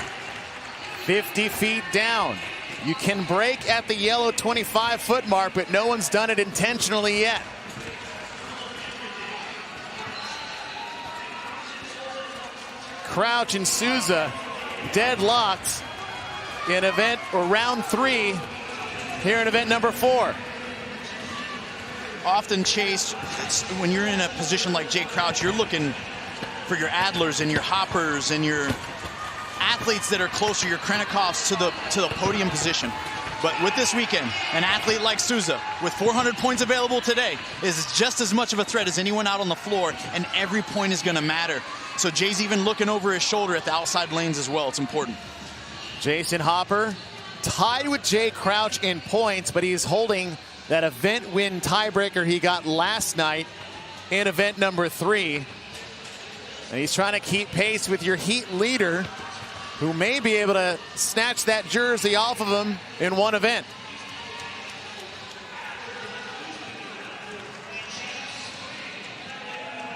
50 feet down. You can break at the yellow 25-foot mark, but no one's done it intentionally yet. Crouch and Souza deadlocked in event or round 3 here in event number 4. Often, Chase, when you're in a position like Jay Crouch, you're looking for your Adlers and your Hoppers and your athletes that are closer, your Krenikovs to the podium position. But with this weekend, an athlete like Souza with 400 points available today is just as much of a threat as anyone out on the floor, and every point is going to matter. So Jay's even looking over his shoulder at the outside lanes as well. It's important. Jason Hopper tied with Jay Crouch in points, but he's holding that event win tiebreaker he got last night in event number 3. And he's trying to keep pace with your heat leader, who may be able to snatch that jersey off of him in one event.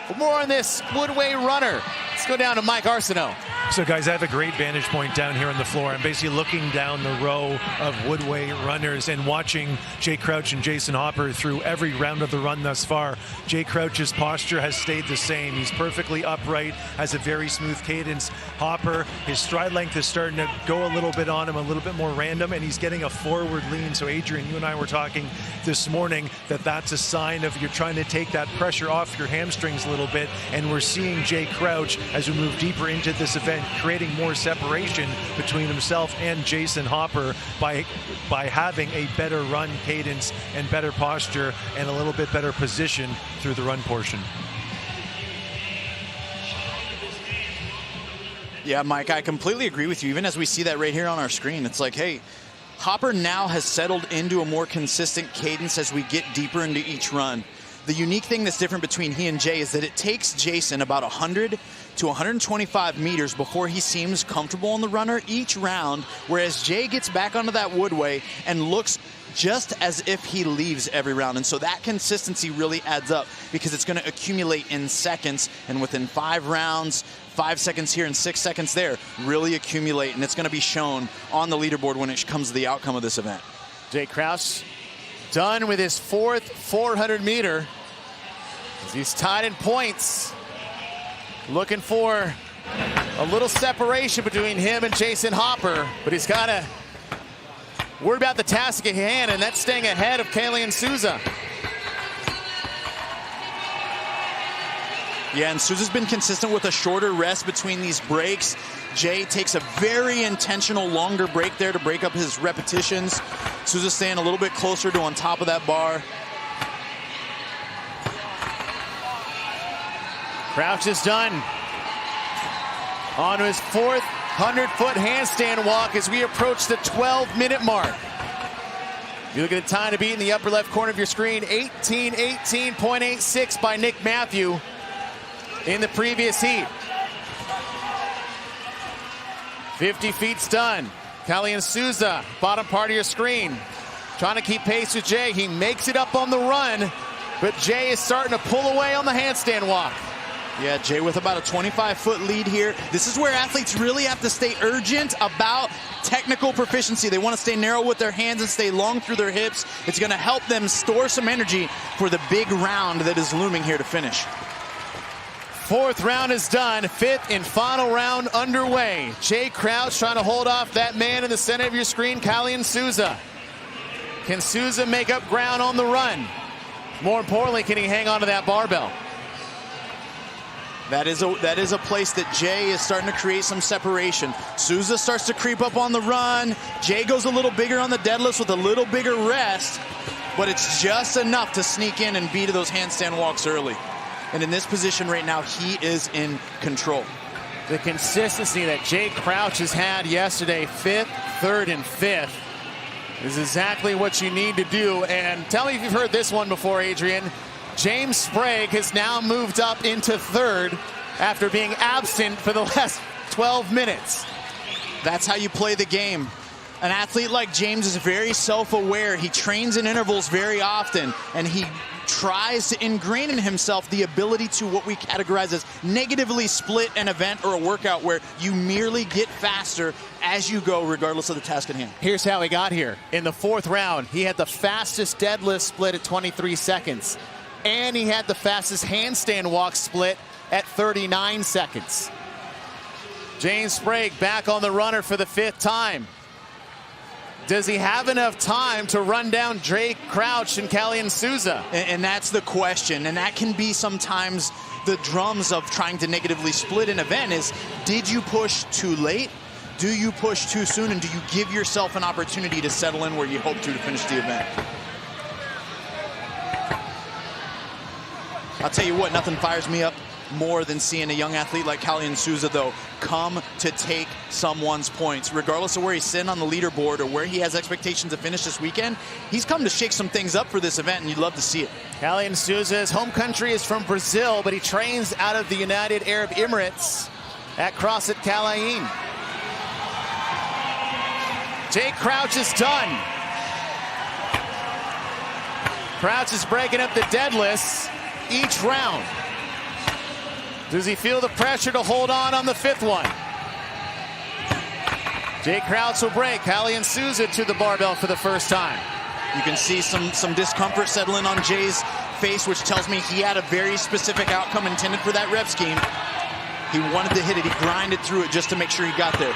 For more on this Woodway runner, let's go down to Mike Arsenault. So guys, I have a great vantage point down here on the floor. I'm basically looking down the row of Woodway runners and watching Jay Crouch and Jason Hopper through every round of the run thus far. Jay Crouch's posture has stayed the same. He's perfectly upright, has a very smooth cadence. Hopper, his stride length is starting to go a little bit on him, a little bit more random, and he's getting a forward lean. So Adrian, you and I were talking this morning that that's a sign of you're trying to take that pressure off your hamstrings a little bit, and we're seeing Jay Crouch, as we move deeper into this event, creating more separation between himself and Jason Hopper by having a better run cadence and better posture and a little bit better position through the run portion. Yeah, Mike, I completely agree with you. Even as we see that right here on our screen, it's like, hey, Hopper now has settled into a more consistent cadence as we get deeper into each run. The unique thing that's different between he and Jay is that it takes Jason about 100 to 125 meters before he seems comfortable on the runner each round, whereas Jay gets back onto that Woodway and looks just as if he leaves every round. And so that consistency really adds up because it's going to accumulate in seconds, and within 5 rounds, 5 seconds here and 6 seconds there, really accumulate, and it's going to be shown on the leaderboard when it comes to the outcome of this event. Jay Crouch done with his 4th 400 meter. He's tied in points. Looking for a little separation between him and Jason Hopper, but he's got to worry about the task at hand, and that's staying ahead of Callie and Souza. Yeah, and Souza's been consistent with a shorter rest between these breaks. Jay takes a very intentional longer break there to break up his repetitions. Souza staying a little bit closer to on top of that bar. Crouch is done. On to his 4th 100-foot handstand walk as we approach the 12-minute mark. You look at the time to beat in the upper left corner of your screen, 18:18.86 by Nick Matthew in the previous heat. 50 feet's done. Callie and Souza, bottom part of your screen, trying to keep pace with Jay. He makes it up on the run, but Jay is starting to pull away on the handstand walk. Yeah, Jay with about a 25-foot lead here. This is where athletes really have to stay urgent about technical proficiency. They want to stay narrow with their hands and stay long through their hips. It's going to help them store some energy for the big round that is looming here to finish. Fourth round is done. Fifth and final round underway. Jay Crouch trying to hold off that man in the center of your screen, Kalian Souza. Can Souza make up ground on the run? More importantly, can he hang on to that barbell? That is a place that Jay is starting to create some separation. Souza starts to creep up on the run. Jay goes a little bigger on the deadlifts with a little bigger rest, but it's just enough to sneak in and beat those handstand walks early. And in this position right now, he is in control. The consistency that Jay Crouch has had yesterday, 5th, 3rd, and 5th, is exactly what you need to do. And tell me if you've heard this one before, Adrian. James Sprague has now moved up into 3rd after being absent for the last 12 minutes. That's how you play the game. An athlete like James is very self-aware. He trains in intervals very often, and he tries to ingrain in himself the ability to what we categorize as negatively split an event or a workout, where you merely get faster as you go regardless of the task at hand. Here's how he got here. In the 4th round, he had the fastest deadlift split at 23 seconds. And he had the fastest handstand walk split at 39 seconds. James Sprague back on the runner for the 5th time. Does he have enough time to run down Jay Crouch and Kalian Souza? And that's the question. And that can be sometimes the drums of trying to negatively split an event is, did you push too late? Do you push too soon? And do you give yourself an opportunity to settle in where you hope to finish the event? I'll tell you what, nothing fires me up more than seeing a young athlete like Kalian Souza, though, come to take someone's points. Regardless of where he's sitting on the leaderboard or where he has expectations to finish this weekend, he's come to shake some things up for this event, and you'd love to see it. Kalian Souza's home country is from Brazil, but he trains out of the United Arab Emirates at CrossFit Calain. Jay Crouch is done. Crouch is breaking up the deadlifts each round. Does he feel the pressure to hold on the 5th one? Jay Crouch will break. Kalian Souza to the barbell for the first time. You can see some discomfort settling on Jay's face, which tells me he had a very specific outcome intended for that rep scheme. He wanted to hit it. He grinded through it just to make sure he got there.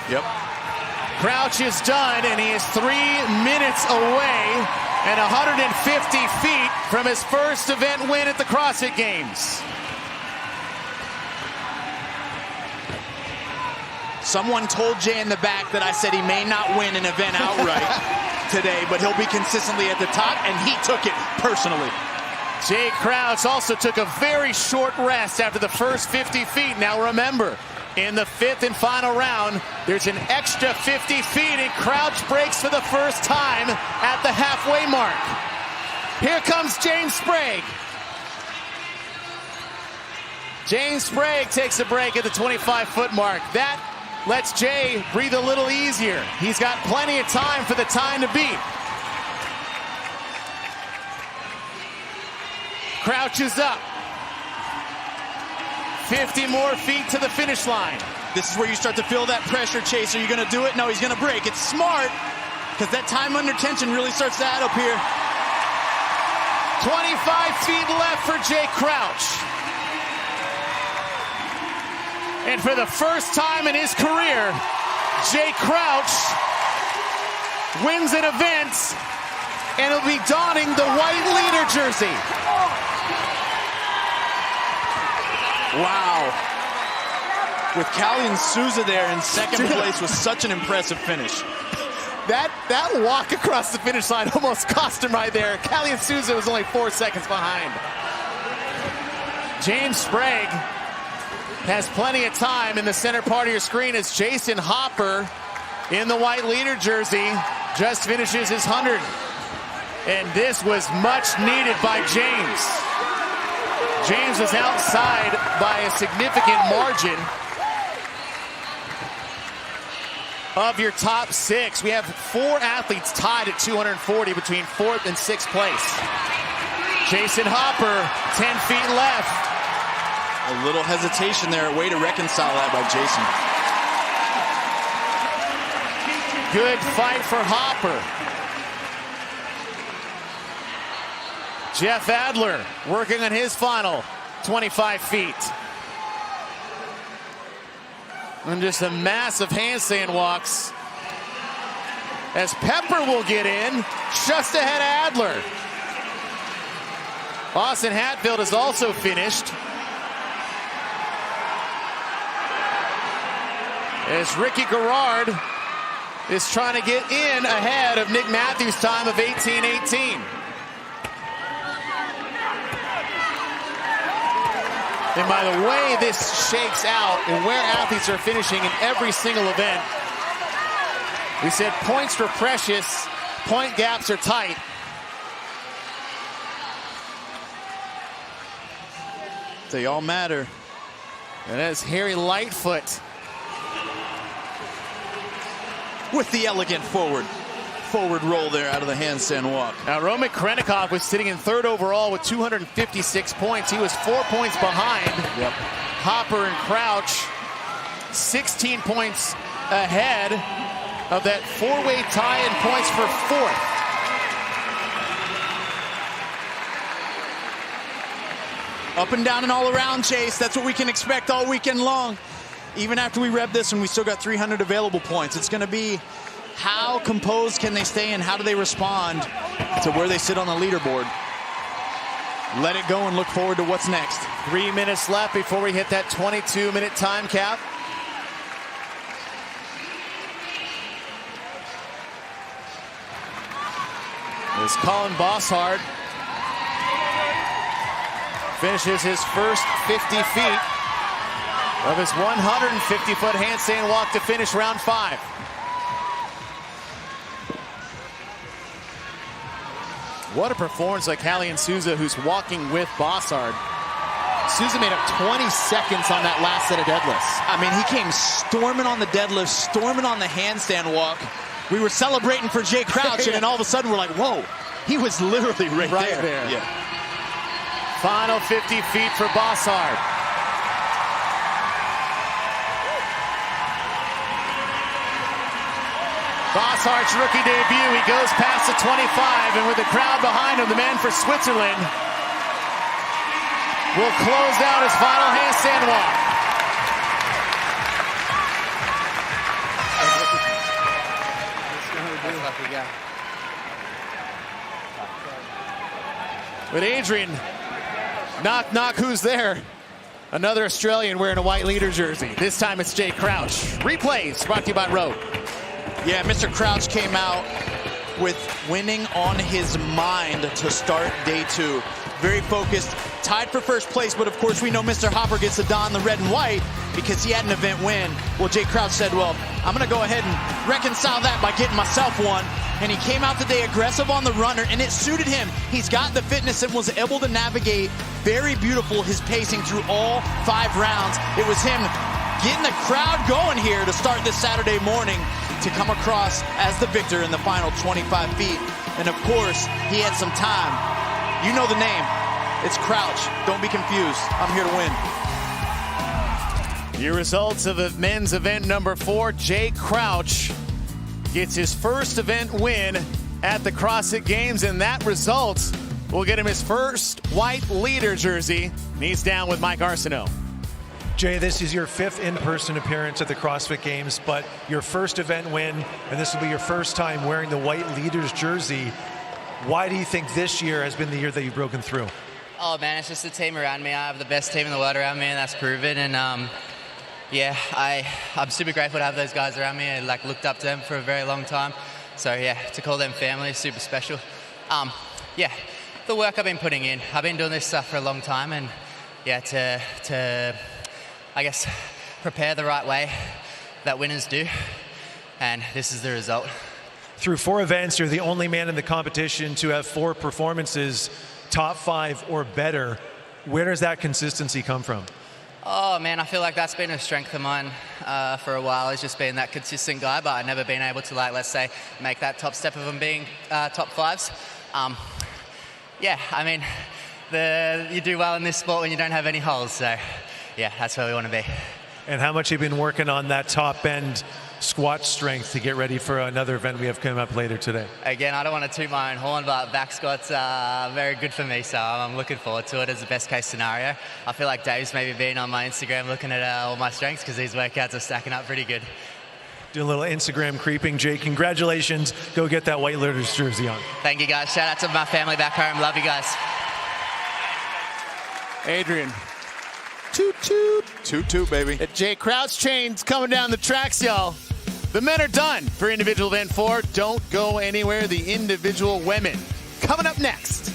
Yep. Crouch is done, and he is 3 minutes away and 150 feet from his first event win at the CrossFit Games. Someone told Jay in the back that I said he may not win an event outright today, but he'll be consistently at the top, and he took it personally. Jay Crouch also took a very short rest after the first 50 feet. Now remember, in the 5th and final round, there's an extra 50 feet, and Crouch breaks for the first time at the halfway mark. Here comes James Sprague. James Sprague takes a break at the 25-foot mark. That lets Jay breathe a little easier. He's got plenty of time for the time to beat. Crouch is up. 50 more feet to the finish line. This is where you start to feel that pressure, Chase. Are you going to do it? No, he's going to break. It's smart, because that time under tension really starts to add up here. 25 feet left for Jay Crouch. And for the first time in his career, Jay Crouch wins an event, and will be donning the white leader jersey. Wow. With Kalian Souza there in second place was such an impressive finish. That walk across the finish line almost cost him right there. Kalian Souza was only 4 seconds behind. James Sprague has plenty of time in the center part of your screen as Jason Hopper in the white leader jersey just finishes his 100. And this was much needed by James. James was outside by a significant margin of your top 6. We have 4 athletes tied at 240 between 4th and 6th place. Jason Hopper, 10 feet left. A little hesitation there, a way to reconcile that by Jason. Good fight for Hopper. Jeff Adler working on his final 25 feet. And just a massive handstand walks as Pepper will get in just ahead of Adler. Austin Hatfield is also finished. As Ricky Garrard is trying to get in ahead of Nick Matthews' time of 18:18. And by the way this shakes out and where athletes are finishing in every single event, we said points were precious, point gaps are tight. They all matter. And that's Harry Lightfoot with the elegant forward roll there out of the handstand walk. Now Roman Krennikov was sitting in third overall with 256 points. He was 4 points behind Hopper and Crouch, 16 points ahead of that four-way tie in points for fourth. Up and down and all around, Chase. That's what we can expect all weekend long. Even after we rev this and we still got 300 available points, it's going to be how composed can they stay and how do they respond to where they sit on the leaderboard. Let it go and look forward to what's next. 3 minutes left before we hit that 22-minute time cap. As Colin Bossard finishes his first 50 feet of his 150-foot handstand walk to finish round 5. What a performance by Callie Souza, who's walking with Bossard. Souza made up 20 seconds on that last set of deadlifts. I mean, he came storming on the deadlift, storming on the handstand walk. We were celebrating for Jay Crouch, and then all of a sudden we're like, whoa, he was literally right there. Yeah. Final 50 feet for Bossard. Bossard's rookie debut, he goes past the 25, and with the crowd behind him, the man for Switzerland will close out his final handstand walk. With Adrian, knock, knock, who's there? Another Australian wearing a white leader jersey. This time it's Jay Crouch. Replays brought to you by Rowe. Yeah, Mr. Crouch came out with winning on his mind to start day 2. Very focused, tied for first place, but of course we know Mr. Hopper gets to don the red and white because he had an event win. Well, Jay Crouch said, well, I'm gonna go ahead and reconcile that by getting myself one. And he came out today aggressive on the runner, and it suited him. He's got the fitness and was able to navigate very beautiful his pacing through all 5 rounds. It was him getting the crowd going here to start this Saturday morning to come across as the victor in the final 25 feet. And of course, he had some time. You know the name. It's Crouch. Don't be confused. I'm here to win. Your results of the men's event number 4, Jay Crouch gets his first event win at the CrossFit Games, and that result will get him his first white leader jersey. And he's down with Mike Arsenault. Jay, this is your 5th in-person appearance at the CrossFit Games, but your first event win, and this will be your first time wearing the white leaders jersey. Why do you think this year has been the year that you've broken through? Oh man, it's just the team around me. I have the best team in the world around me, and that's proven. And yeah, I'm super grateful to have those guys around me. I looked up to them for a very long time. So yeah, to call them family is super special. Yeah, the work I've been putting in. I've been doing this stuff for a long time, and yeah, to I guess prepare the right way that winners do, and this is the result. Through 4 events, you're the only man in the competition to have 4 performances, top 5 or better. Where does that consistency come from? Oh man, I feel like that's been a strength of mine for a while. It's just been that consistent guy, but I've never been able to, let's say, make that top step of them being top 5s. Yeah, I mean, you do well in this sport when you don't have any holes, so yeah, that's where we want to be. And how much have you been working on that top end squat strength to get ready for another event we have coming up later today? Again, I don't want to toot my own horn, but back squats are very good for me, so I'm looking forward to it as the best case scenario. I feel like Dave's maybe been on my Instagram looking at all my strengths because these workouts are stacking up pretty good. Doing a little Instagram creeping. Jay, congratulations. Go get that White Lotus jersey on. Thank you, guys. Shout out to my family back home. Love you guys. Adrian. Toot toot. Toot toot, baby. At Jay Crouch chains coming down the tracks, y'all. The men are done for individual event 4. Don't go anywhere. The individual women coming up next.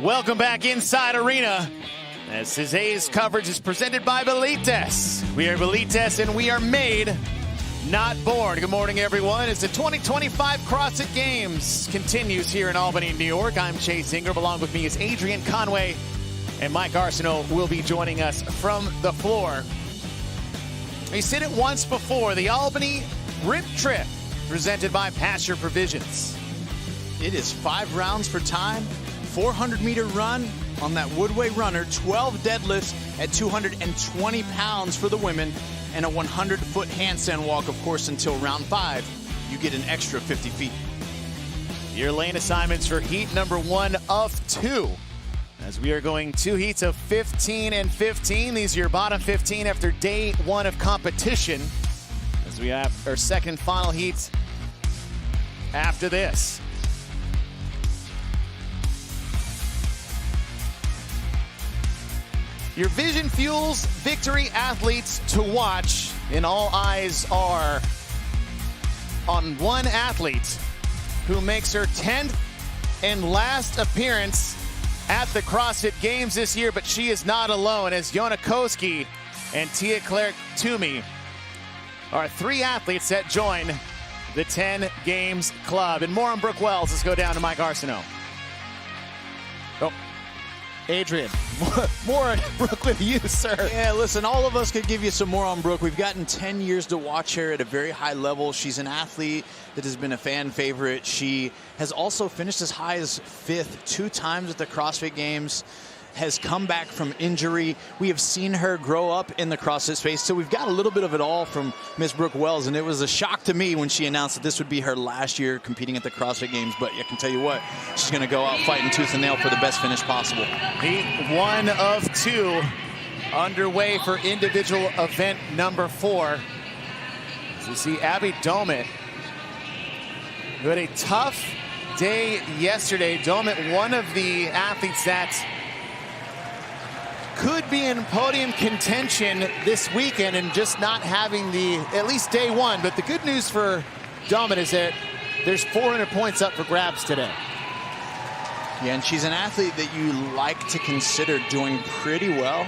Welcome back inside Arena. As today's coverage is presented by Velites. We are Velites and we are made, not born. Good morning, everyone. As the 2025 CrossFit Games continues here in Albany, New York, I'm Chase Ingram. Along with me is Adrian Conway, and Mike Arsenault will be joining us from the floor. We said it once before, the Albany Rip Trip, presented by Pasture Provisions. It is 5 rounds for time, 400-meter run on that Woodway runner, 12 deadlifts at 220 pounds for the women, and a 100-foot handstand walk, of course, until round 5. You get an extra 50 feet. Your lane assignments for heat number 1 of 2. As we are going 2 heats of 15 and 15. These are your bottom 15 after day 1 of competition. As we have our second final heat after this. Your Vision Fuels Victory athletes to watch, and all eyes are on one athlete who makes her 10th and last appearance at the CrossFit Games this year, but she is not alone, as Yona Koski and Tia Claire Toomey are 3 athletes that join the 10 Games Club. And more on Brooke Wells. Let's go down to Mike Arsenault. Oh. Adrian, more on Brooke with you, sir. Yeah, listen, all of us could give you some more on Brooke. We've gotten 10 years to watch her at a very high level. She's an athlete that has been a fan favorite. She has also finished as high as 5th 2 times at the CrossFit Games, has come back from injury. We have seen her grow up in the CrossFit space, so we've got a little bit of it all from Miss Brooke Wells, and it was a shock to me when she announced that this would be her last year competing at the CrossFit Games, but I can tell you what, she's going to go out fighting tooth and nail for the best finish possible. Heat 1 of 2 underway for individual event number 4. As you see Abby Domit, who had a tough day yesterday. Domit, one of the athletes that could be in podium contention this weekend and just not having the, at least day 1. But the good news for Domit is that there's 400 points up for grabs today. Yeah, and she's an athlete that you like to consider doing pretty well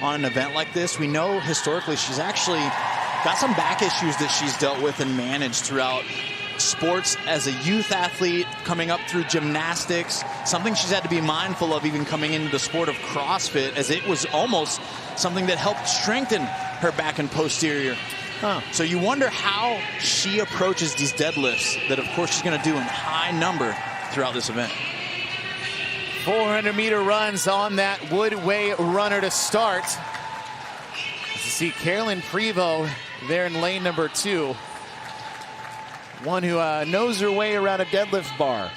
on an event like this. We know historically she's actually got some back issues that she's dealt with and managed throughout sports as a youth athlete, coming up through gymnastics, something she's had to be mindful of even coming into the sport of CrossFit, as it was almost something that helped strengthen her back and posterior. So you wonder how she approaches these deadlifts that, of course, she's going to do in high number throughout this event. 400-meter runs on that Woodway runner to start. As you see Carolyn Prevost there in lane number 2. One who knows her way around a deadlift bar.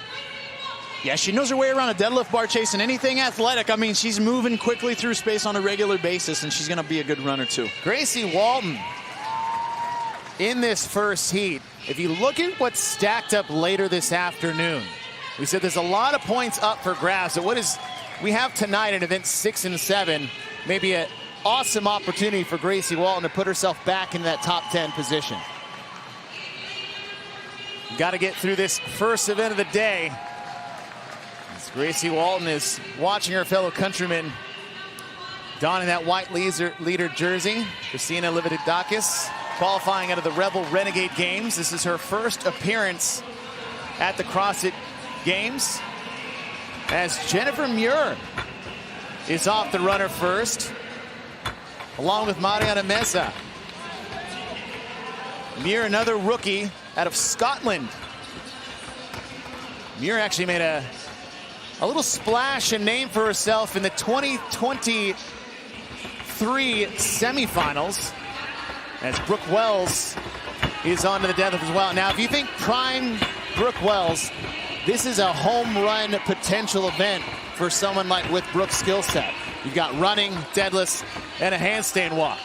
Yeah, she knows her way around a deadlift bar, chasing anything athletic. I mean, she's moving quickly through space on a regular basis, and she's going to be a good runner, too. Gracie Walton in this first heat. If you look at what's stacked up later this afternoon, we said there's a lot of points up for grabs. So we have tonight in event 6 and 7, maybe an awesome opportunity for Gracie Walton to put herself back in that top 10 position. Got to get through this first event of the day. As Gracie Walton is watching her fellow countrymen donning that white leader jersey. Christina Lividakis qualifying out of the Rebel Renegade Games. This is her first appearance at the CrossFit Games, as Jennifer Muir is off the runner first, along with Mariana Mesa. Muir, another rookie out of Scotland. Muir actually made a little splash and name for herself in the 2023 semifinals, as Brooke Wells is onto the deadlift as well. Now, if you think prime Brooke Wells, this is a home run potential event for someone like with Brooke's skill set. You've got running, deadlifts, and a handstand walk.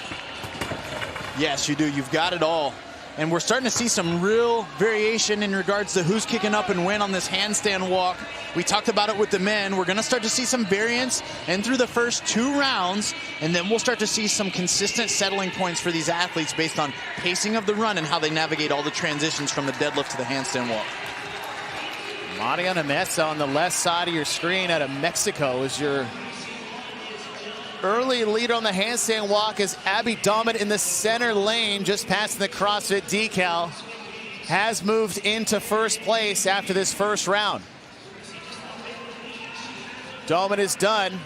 Yes, you do. You've got it all. And we're starting to see some real variation in regards to who's kicking up and when on this handstand walk. We talked about it with the men. We're going to start to see some variance and through the first 2 rounds, and then we'll start to see some consistent settling points for these athletes based on pacing of the run and how they navigate all the transitions from the deadlift to the handstand walk. Mariana Mesa on the left side of your screen out of Mexico is your early leader on the handstand walk, as Abby Domin in the center lane, just past the CrossFit decal, has moved into first place after this first round. Domin is done.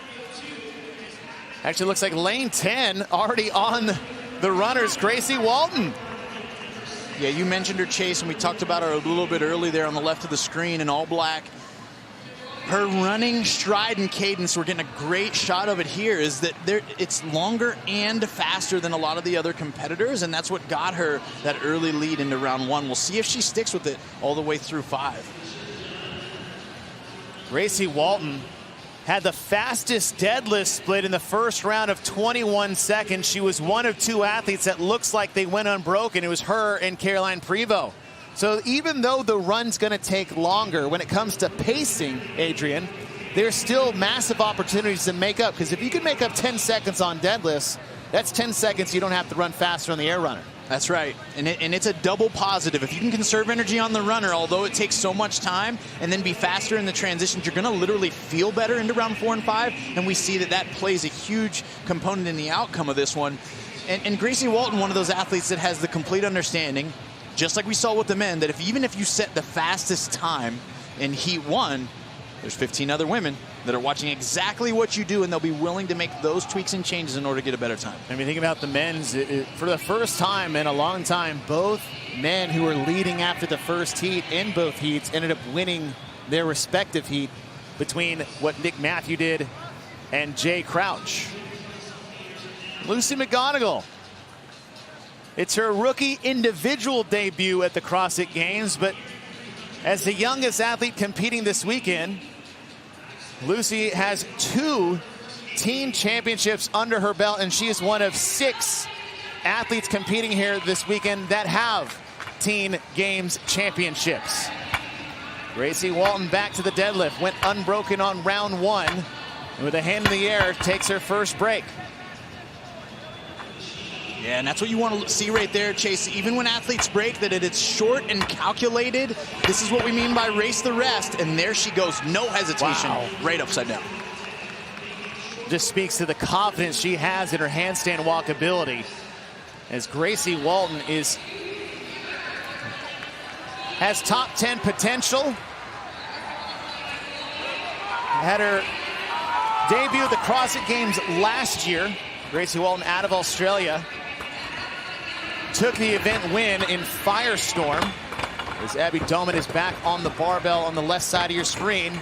Actually looks like lane 10 already on the runners. Gracie Walton. Yeah, you mentioned her, Chase, and we talked about her a little bit early there on the left of the screen in all black. Her running stride and cadence, we're getting a great shot of it here, is that it's longer and faster than a lot of the other competitors, and that's what got her that early lead into round 1. We'll see if she sticks with it all the way through 5. Gracie Walton had the fastest deadlift split in the first round of 21 seconds. She was one of 2 athletes that looks like they went unbroken. It was her and Caroline Prevost. So even though the run's going to take longer, when it comes to pacing, Adrian, there's still massive opportunities to make up. Because if you can make up 10 seconds on deadlifts, that's 10 seconds you don't have to run faster on the air runner. That's right, and it's a double positive. If you can conserve energy on the runner, although it takes so much time, and then be faster in the transitions, you're gonna literally feel better into round 4 and 5, and we see that plays a huge component in the outcome of this one. And Gracie Walton, one of those athletes that has the complete understanding, just like we saw with the men, that even if you set the fastest time in Heat 1, there's 15 other women that are watching exactly what you do, and they'll be willing to make those tweaks and changes in order to get a better time. I mean, think about the men's. For the first time in a long time, both men who were leading after the first heat in both heats ended up winning their respective heat, between what Nick Matthew did and Jay Crouch. Lucy McGonigal. It's her rookie individual debut at the CrossFit Games, but as the youngest athlete competing this weekend, Lucy has 2 team championships under her belt, and she is one of 6 athletes competing here this weekend that have teen games championships. Gracie Walton back to the deadlift, went unbroken on round 1, and with a hand in the air, takes her first break. Yeah, and that's what you want to see right there, Chase. Even when athletes break, that it's short and calculated. This is what we mean by race the rest. And there she goes, no hesitation, wow. Right upside down. Just speaks to the confidence she has in her handstand walk ability, as Gracie Walton has top 10 potential. Had her debut at the CrossFit Games last year. Gracie Walton out of Australia took the event win in Firestorm, as Abby Domin is back on the barbell on the left side of your screen.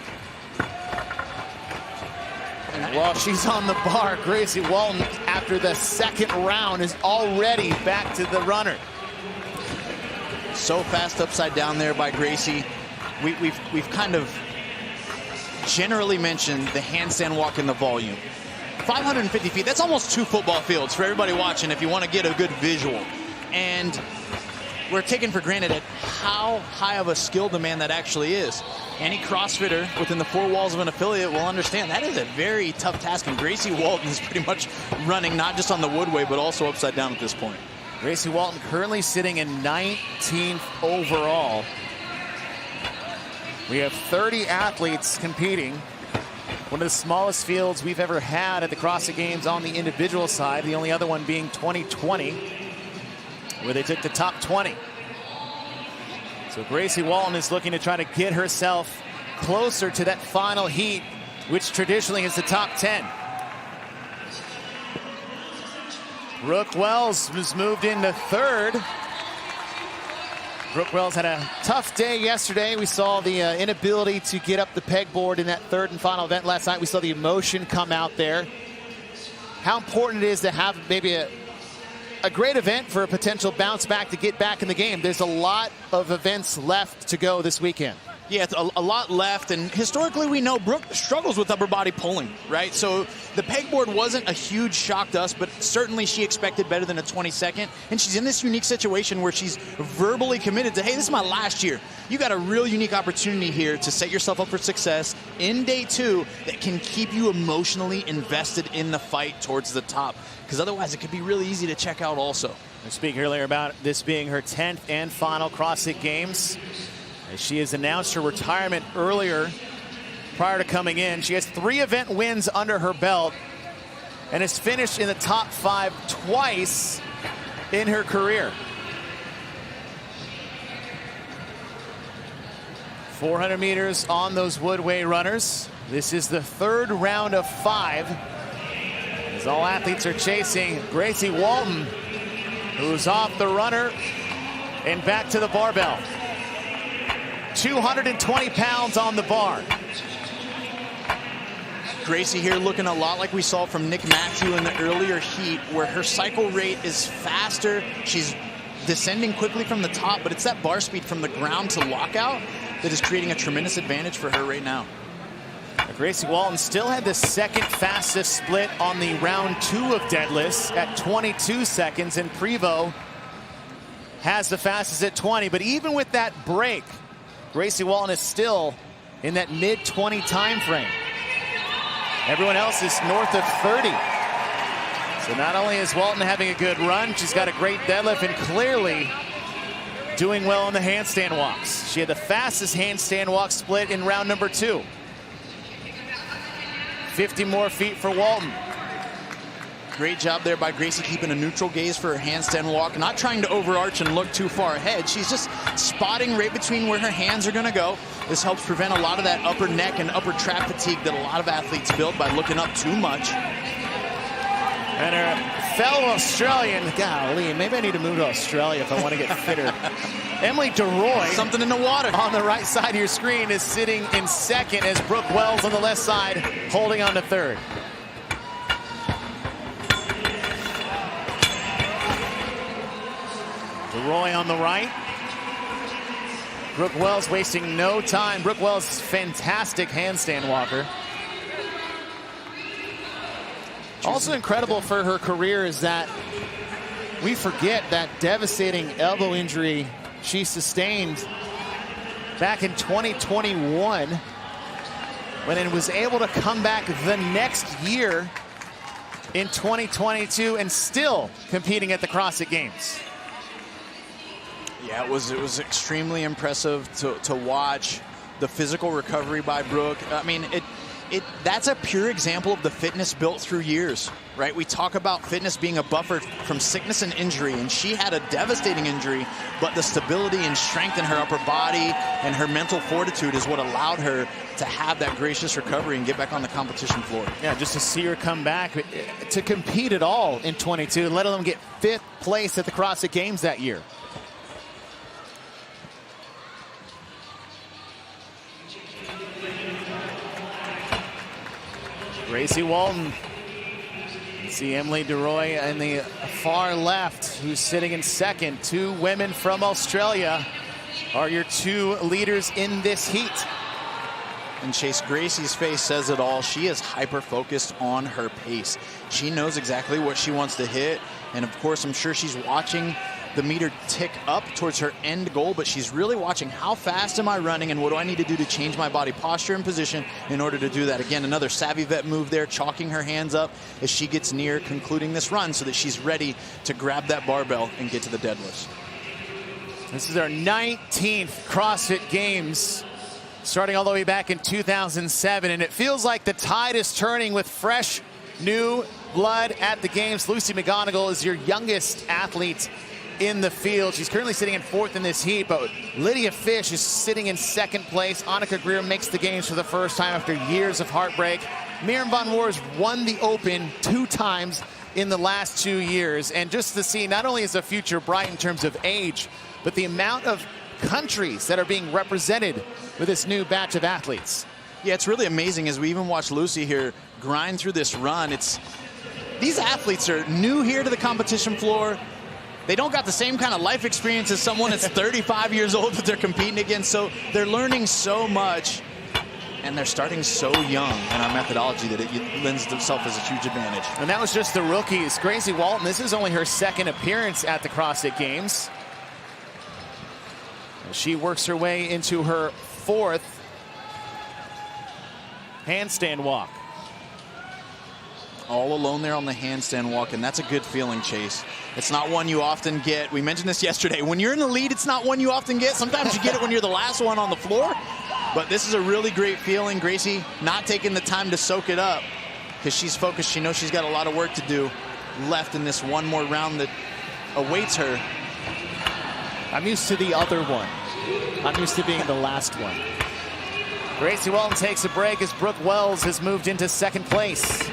And while she's on the bar, Gracie Walton, after the second round, is already back to the runner. So fast upside down there by Gracie. We've kind of generally mentioned the handstand walk and the volume. 550 feet, that's almost 2 football fields for everybody watching if you want to get a good visual. And we're taking for granted at how high of a skill demand that actually is. Any CrossFitter within the 4 walls of an affiliate will understand that is a very tough task, and Gracie Walton is pretty much running not just on the woodway, but also upside down at this point. Gracie Walton currently sitting in 19th overall. We have 30 athletes competing. One of the smallest fields we've ever had at the CrossFit Games on the individual side, the only other one being 2020, where they took the top 20. So Gracie Walton is looking to try to get herself closer to that final heat, which traditionally is the top 10. Brooke Wells was moved into 3rd. Brooke Wells had a tough day yesterday. We saw the inability to get up the pegboard in that 3rd and final event last night. We saw the emotion come out there. How important it is to have maybe a great event for a potential bounce back to get back in the game. There's a lot of events left to go this weekend. Yeah, it's a lot left, and historically we know Brooke struggles with upper body pulling, right? So the pegboard wasn't a huge shock to us, but certainly she expected better than a 22nd, and she's in this unique situation where she's verbally committed to, hey, this is my last year. You got a real unique opportunity here to set yourself up for success in day 2 that can keep you emotionally invested in the fight towards the top, because otherwise it could be really easy to check out also. I was speaking earlier about this being her 10th and final CrossFit Games. As she has announced her retirement earlier prior to coming in. She has 3 event wins under her belt and has finished in the top 5 twice in her career. 400 meters on those Woodway runners. This is the 3rd round of 5. As all athletes are chasing Gracie Walton, who's off the runner and back to the barbell. 220 pounds on the bar. Gracie here looking a lot like we saw from Nick Matthew in the earlier heat, where her cycle rate is faster. She's descending quickly from the top, but it's that bar speed from the ground to lockout that is creating a tremendous advantage for her right now. Gracie Walton still had the 2nd fastest split on the round 2 of deadlifts at 22 seconds, and Prevost has the fastest at 20. But even with that break, Gracie Walton is still in that mid-20 time frame. Everyone else is north of 30. So not only is Walton having a good run, she's got a great deadlift and clearly doing well on the handstand walks. She had the fastest handstand walk split in round number 2. 50 more feet for Walton. Great job there by Gracie, keeping a neutral gaze for her handstand walk, not trying to overarch and look too far ahead. She's just spotting right between where her hands are going to go. This helps prevent a lot of that upper neck and upper trap fatigue that a lot of athletes build by looking up too much. And her fellow Australian, golly, maybe I need to move to Australia if I want to get fitter. Emily DeRoy, something in the water on the right side of your screen, is sitting in 2nd as Brooke Wells on the left side holding on to 3rd. DeRoy on the right. Brooke Wells wasting no time. Brooke Wells, fantastic handstand walker. Also incredible for her career is that we forget that devastating elbow injury she sustained back in 2021 when it was able to come back the next year in 2022 and still competing at the CrossFit Games. Yeah, it was extremely impressive to watch the physical recovery by Brooke. I mean, that's a pure example of the fitness built through years, right? We talk about fitness being a buffer from sickness and injury, and she had a devastating injury, but the stability and strength in her upper body and her mental fortitude is what allowed her to have that gracious recovery and get back on the competition floor. Yeah, just to see her come back to compete at all in 22, let alone get 5th place at the CrossFit Games that year. Gracie Walton. You see Emily DeRoy in the far left, who's sitting in 2nd. 2 women from Australia are your 2 leaders in this heat. And Chase, Gracie's face says it all. She is hyper-focused on her pace. She knows exactly what she wants to hit. And of course, I'm sure she's watching the meter tick up towards her end goal, but she's really watching how fast am I running and what do I need to do to change my body posture and position in order to do that. Again, another savvy vet move there, chalking her hands up as she gets near concluding this run so that she's ready to grab that barbell and get to the deadlifts. This is our 19th CrossFit Games, starting all the way back in 2007, and it feels like the tide is turning with fresh new blood at the Games. Lucy McGonigal is your youngest athlete in the field. She's currently sitting in 4th in this heat, but Lydia Fish is sitting in 2nd place. Annika Greer makes the Games for the first time after years of heartbreak. Miriam Von Moors won the Open 2 times in the last 2 years. And just to see, not only is the future bright in terms of age, but the amount of countries that are being represented with this new batch of athletes. Yeah, it's really amazing as we even watch Lucy here grind through this run. These athletes are new here to the competition floor. They don't got the same kind of life experience as someone that's 35 years old that they're competing against, so they're learning so much, and they're starting so young in our methodology that it lends itself as a huge advantage. And that was just the rookies. Gracie Walton, this is only her 2nd appearance at the CrossFit Games. She works her way into her 4th handstand walk. all alone there on the handstand walk, and that's a good feeling, Chase. It's not one you often get. We mentioned this yesterday. When you're in the lead, it's not one you often get. Sometimes you get it when you're the last one on the floor, but this is a really great feeling. Gracie not taking the time to soak it up because she's focused. She knows she's got a lot of work to do left in this one more round that awaits her. I'm used to the other one. I'm used to being the last one. Gracie Walton takes a break as Brooke Wells has moved into second place.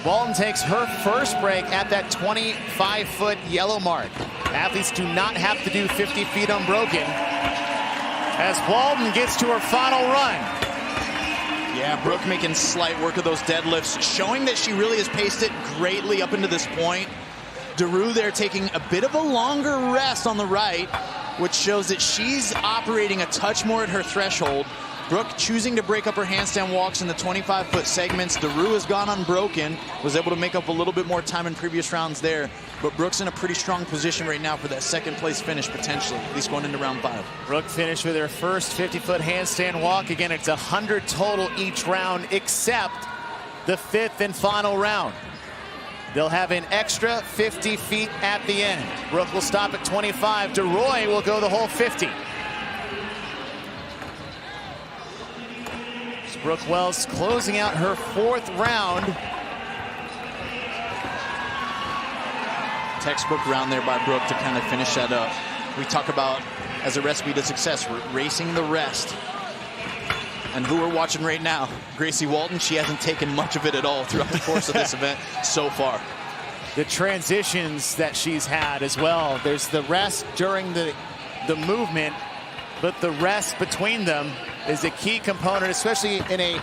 Walton takes her first break at that 25-foot yellow mark. Athletes do not have to do 50 feet unbroken as Walton gets to her final run. Yeah, Brooke making slight work of those deadlifts, showing that she really has paced it greatly up into this point. Daru there taking a bit of a longer rest on the right, which shows that she's operating a touch more at her threshold. Brooke choosing to break up her handstand walks in the 25-foot segments. Daru has gone unbroken, was able to make up a little bit more time in previous rounds there, but Brooke's in a pretty strong position right now for that second place finish potentially, at least going into round 5. Brooke finished with her first 50-foot handstand walk. Again, it's 100 total each round except the 5th and final round. They'll have an extra 50 feet at the end. Brooke will stop at 25. DeRoy will go the whole 50. It's Brooke Wells closing out her 4th round. Textbook round there by Brooke to kind of finish that up. We talk about as a recipe to success, racing the rest. And who we're watching right now, Gracie Walton, she hasn't taken much of it at all throughout the course of this event so far. The transitions that she's had as well. There's the rest during the movement, but the rest between them is a key component, especially in a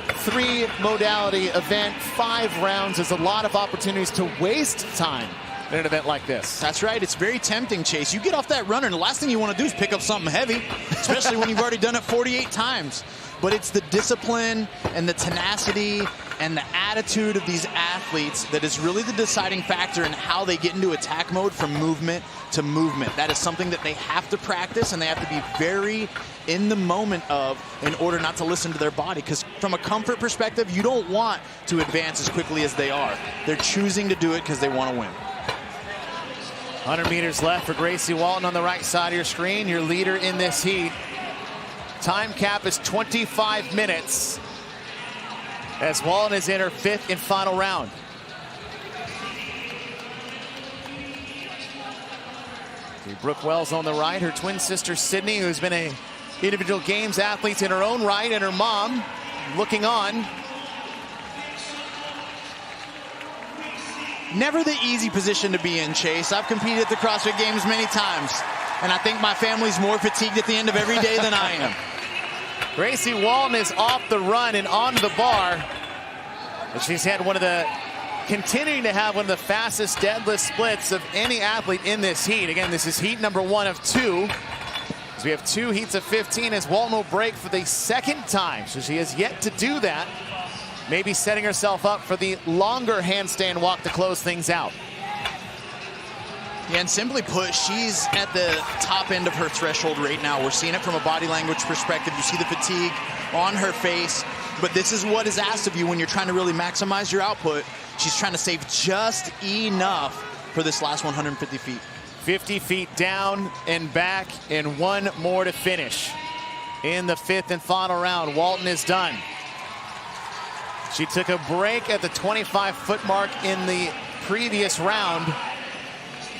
3-modality event. 5 rounds is a lot of opportunities to waste time in an event like this. That's right. It's very tempting, Chase. You get off that runner, and the last thing you want to do is pick up something heavy, especially when you've already done it 48 times. But it's the discipline and the tenacity and the attitude of these athletes that is really the deciding factor in how they get into attack mode from movement to movement. That is something that they have to practice and they have to be very in the moment of in order not to listen to their body. Because from a comfort perspective, you don't want to advance as quickly as they are. They're choosing to do it because they want to win. 100 meters left for Gracie Walton on the right side of your screen, your leader in this heat. Time cap is 25 minutes as Walton is in her 5th and final round. Brooke Wells on the right, her twin sister Sydney, who's been a individual games athlete in her own right, and her mom looking on. Never the easy position to be in, Chase. I've competed at the CrossFit Games many times, and I think my family's more fatigued at the end of every day than I am. Gracie Walton is off the run and onto the bar. And she's had continuing to have one of the fastest deadlift splits of any athlete in this heat. Again, this is heat number 1 of 2. So we have 2 heats of 15 as Walton will break for the 2nd time. So she has yet to do that. Maybe setting herself up for the longer handstand walk to close things out. Yeah, and simply put, she's at the top end of her threshold right now. We're seeing it from a body language perspective. You see the fatigue on her face, but this is what is asked of you when you're trying to really maximize your output. She's trying to save just enough for this last 150 feet. 50 feet down and back, and 1 more to finish. In the 5th and final round, Walton is done. She took a break at the 25-foot mark in the previous round.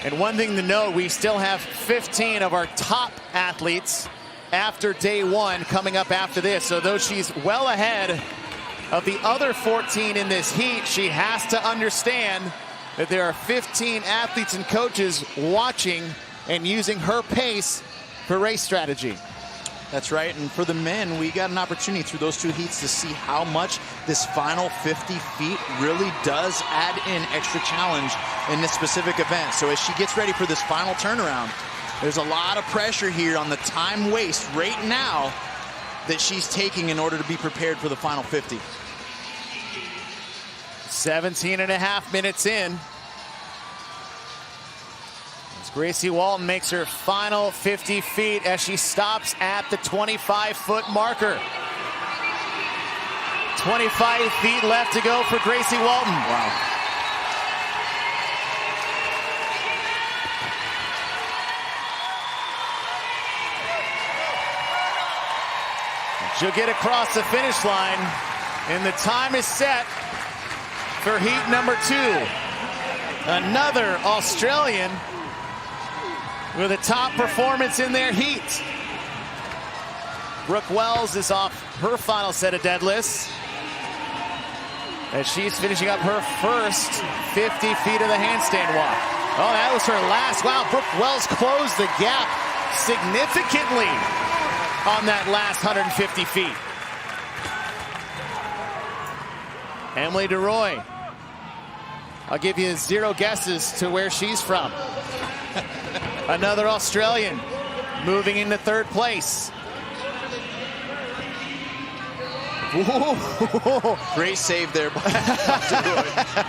And one thing to note, we still have 15 of our top athletes after day 1 coming up after this. So though she's well ahead of the other 14 in this heat, she has to understand that there are 15 athletes and coaches watching and using her pace for race strategy. That's right, and for the men, we got an opportunity through those 2 heats to see how much this final 50 feet really does add in extra challenge in this specific event. So as she gets ready for this final turnaround, there's a lot of pressure here on the time waste right now that she's taking in order to be prepared for the final 50. 17.5 minutes in. Gracie Walton makes her final 50 feet as she stops at the 25-foot marker. 25 feet left to go for Gracie Walton. Wow. She'll get across the finish line, and the time is set for heat number 2. Another Australian with a top performance in their heat. Brooke Wells is off her final set of deadlifts as she's finishing up her first 50 feet of the handstand walk. Oh, that was her last. Wow, Brooke Wells closed the gap significantly on that last 150 feet. Emily DeRoy. I'll give you 0 guesses to where she's from. Another Australian moving into 3rd place. Great save there by DeRoy.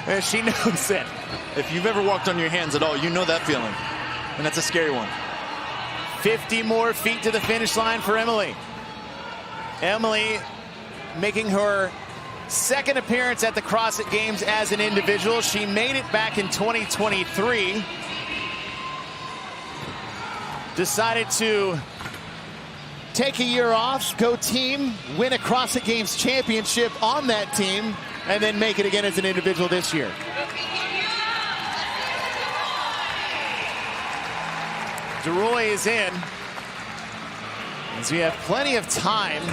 And she knows it. If you've ever walked on your hands at all, you know that feeling. And that's a scary one. 50 more feet to the finish line for Emily. Emily making her 2nd appearance at the CrossFit Games as an individual. She made it back in 2023. Decided to take a year off, go team, win a CrossFit Games championship on that team, and then make it again as an individual this year. DeRoy is in, as we have plenty of time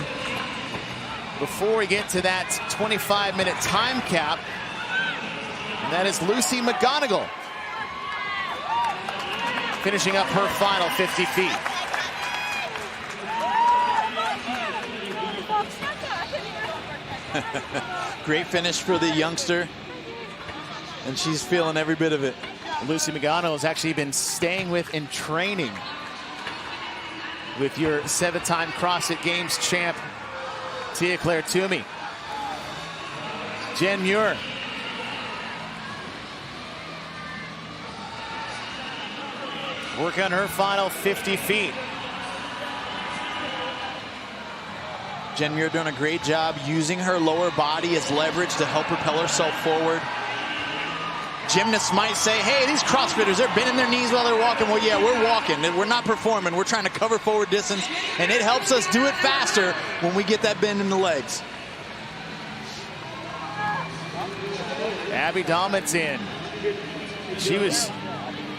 before we get to that 25-minute time cap. And that is Lucy McGonigal finishing up her final 50 feet. Great finish for the youngster, and she's feeling every bit of it. Lucy McGonigal has actually been staying with and training with your 7-time CrossFit Games champ, Tia Claire Toomey. Jen Muir. Working on her final 50 feet. Jen Muir doing a great job using her lower body as leverage to help propel herself forward. Gymnasts might say, hey, these CrossFitters, they're bending their knees while they're walking. Well, yeah, we're walking. We're not performing. We're trying to cover forward distance, and it helps us do it faster when we get that bend in the legs. Abby Dahlman's in. She was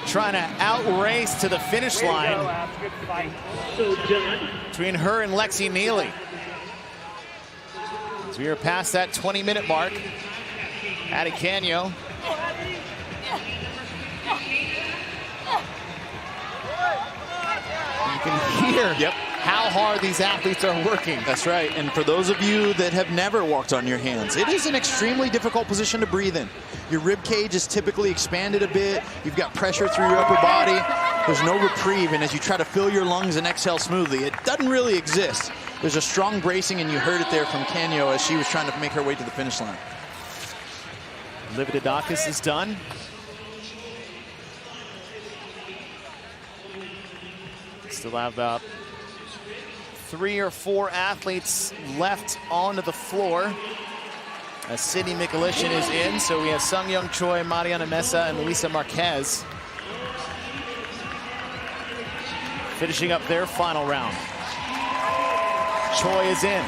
trying to outrace to the finish line between her and Lexi Neely. As we are past that 20-minute mark, Addie Canio. You can hear how hard these athletes are working. That's right. And for those of you that have never walked on your hands, it is an extremely difficult position to breathe in. Your rib cage is typically expanded a bit. You've got pressure through your upper body. There's no reprieve. And as you try to fill your lungs and exhale smoothly, it doesn't really exist. There's a strong bracing, and you heard it there from Canio as she was trying to make her way to the finish line. Olivia Dodakis is done. Still have about 3 or 4 athletes left onto the floor. As Sydney Mikulishin is in, so we have Sung Young Choi, Mariana Mesa, and Luisa Marquez finishing up their final round. Choi is in.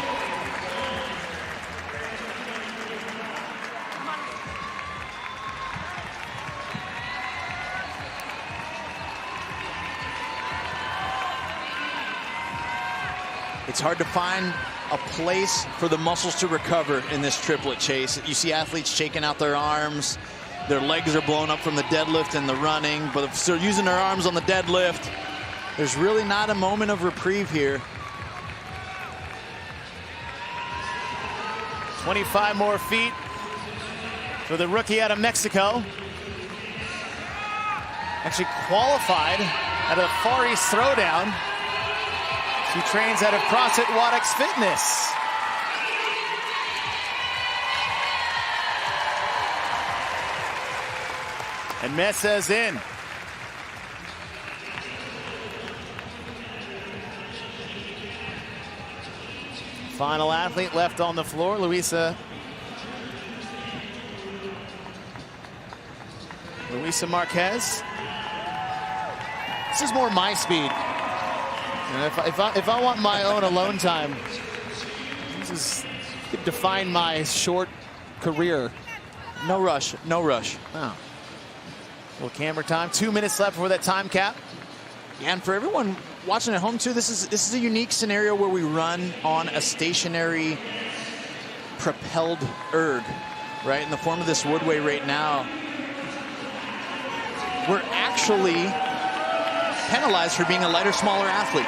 It's hard to find a place for the muscles to recover in this triplet chase. You see athletes shaking out their arms. Their legs are blown up from the deadlift and the running, but if they're using their arms on the deadlift, there's really not a moment of reprieve here. 25 more feet for the rookie out of Mexico. Actually qualified out of the Far East Throwdown. She trains out of CrossFit Wadex Fitness. And Mesa's in. Final athlete left on the floor, Luisa Marquez. This is more my speed. And if I want my own alone time, this could define my short career. No rush, no rush. Oh. Little camera time. 2 minutes left before that time cap. Yeah, and for everyone watching at home too, this is a unique scenario where we run on a stationary propelled erg, right? In the form of this woodway right now. We're actually penalized for being a lighter, smaller athlete.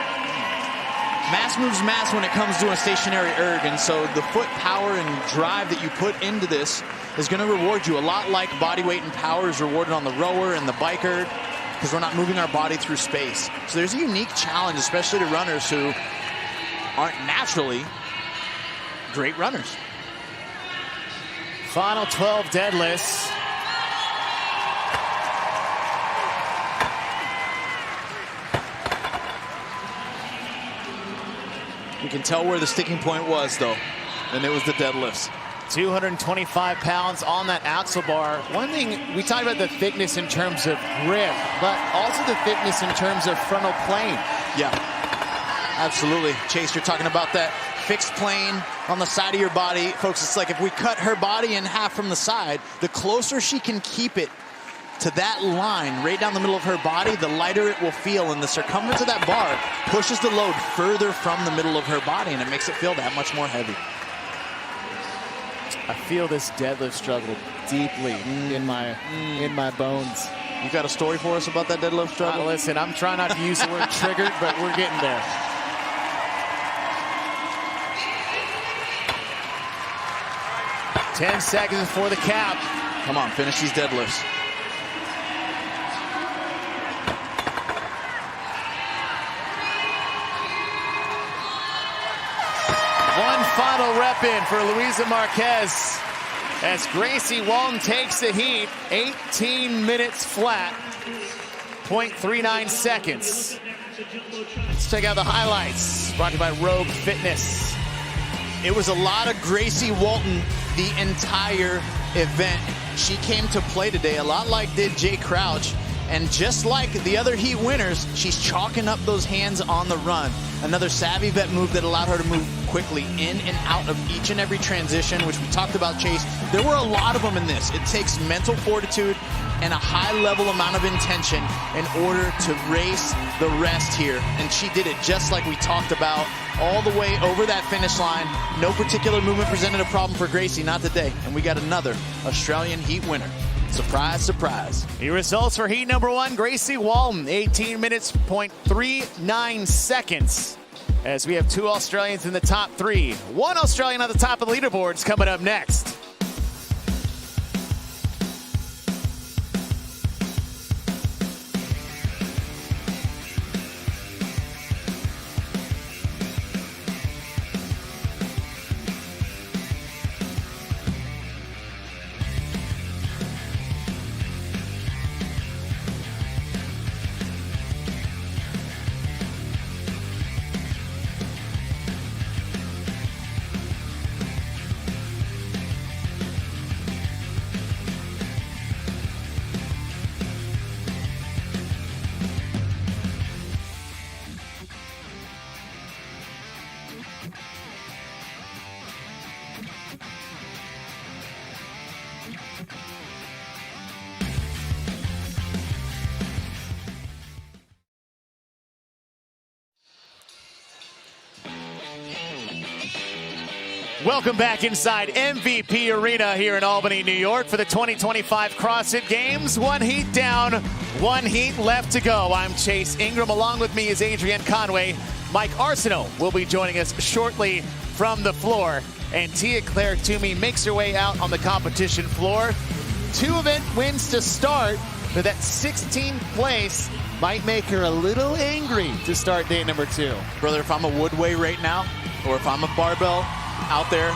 Mass moves mass when it comes to a stationary erg, and so the foot power and drive that you put into this is going to reward you a lot like body weight and power is rewarded on the rower and the bike erg, because we're not moving our body through space. So there's a unique challenge, especially to runners who aren't naturally great runners. Final 12 deadlifts. You can tell where the sticking point was, though, and it was the deadlifts. 225 pounds on that axle bar. One thing, we talked about the thickness in terms of grip, but also the thickness in terms of frontal plane. Yeah, absolutely. Chase, you're talking about that fixed plane on the side of your body. Folks, it's like if we cut her body in half from the side, the closer she can keep it to that line right down the middle of her body, the lighter it will feel, and the circumference of that bar pushes the load further from the middle of her body, and it makes it feel that much more heavy. I feel this deadlift struggle deeply in my bones. You got a story for us about that deadlift struggle? Listen, I'm trying not to use the word triggered, but we're getting there. Ten seconds before the cap. Come on, finish these deadlifts. One final rep in for Luisa Marquez as Gracie Walton takes the heat. 18 minutes flat, 0.39 seconds. Let's check out the highlights brought to you by Rogue Fitness. It was a lot of Gracie Walton the entire event. She came to play today, a lot like did Jay Crouch. And just like the other heat winners, she's chalking up those hands on the run. Another savvy vet move that allowed her to move quickly in and out of each and every transition, which we talked about, Chase. There were a lot of them in this. It takes mental fortitude and a high level amount of intention in order to race the rest here. And she did it just like we talked about, all the way over that finish line. No particular movement presented a problem for Gracie, not today. And we got another Australian heat winner. Surprise, surprise. The results for heat number one, Gracie Walton, 18 minutes, 0.39 seconds. As we have two Australians in the top three. One Australian on the top of the leaderboards coming up next. Welcome back inside MVP Arena here in Albany, New York for the 2025 CrossFit Games. One heat down, one heat left to go. I'm Chase Ingram. Along with me is Adrienne Conway. Mike Arsenault will be joining us shortly from the floor. And Tia-Clair Toomey makes her way out on the competition floor. 2 event wins to start, but that 16th place might make her a little angry to start day number 2. Brother, if I'm a woodway right now, or if I'm a barbell out there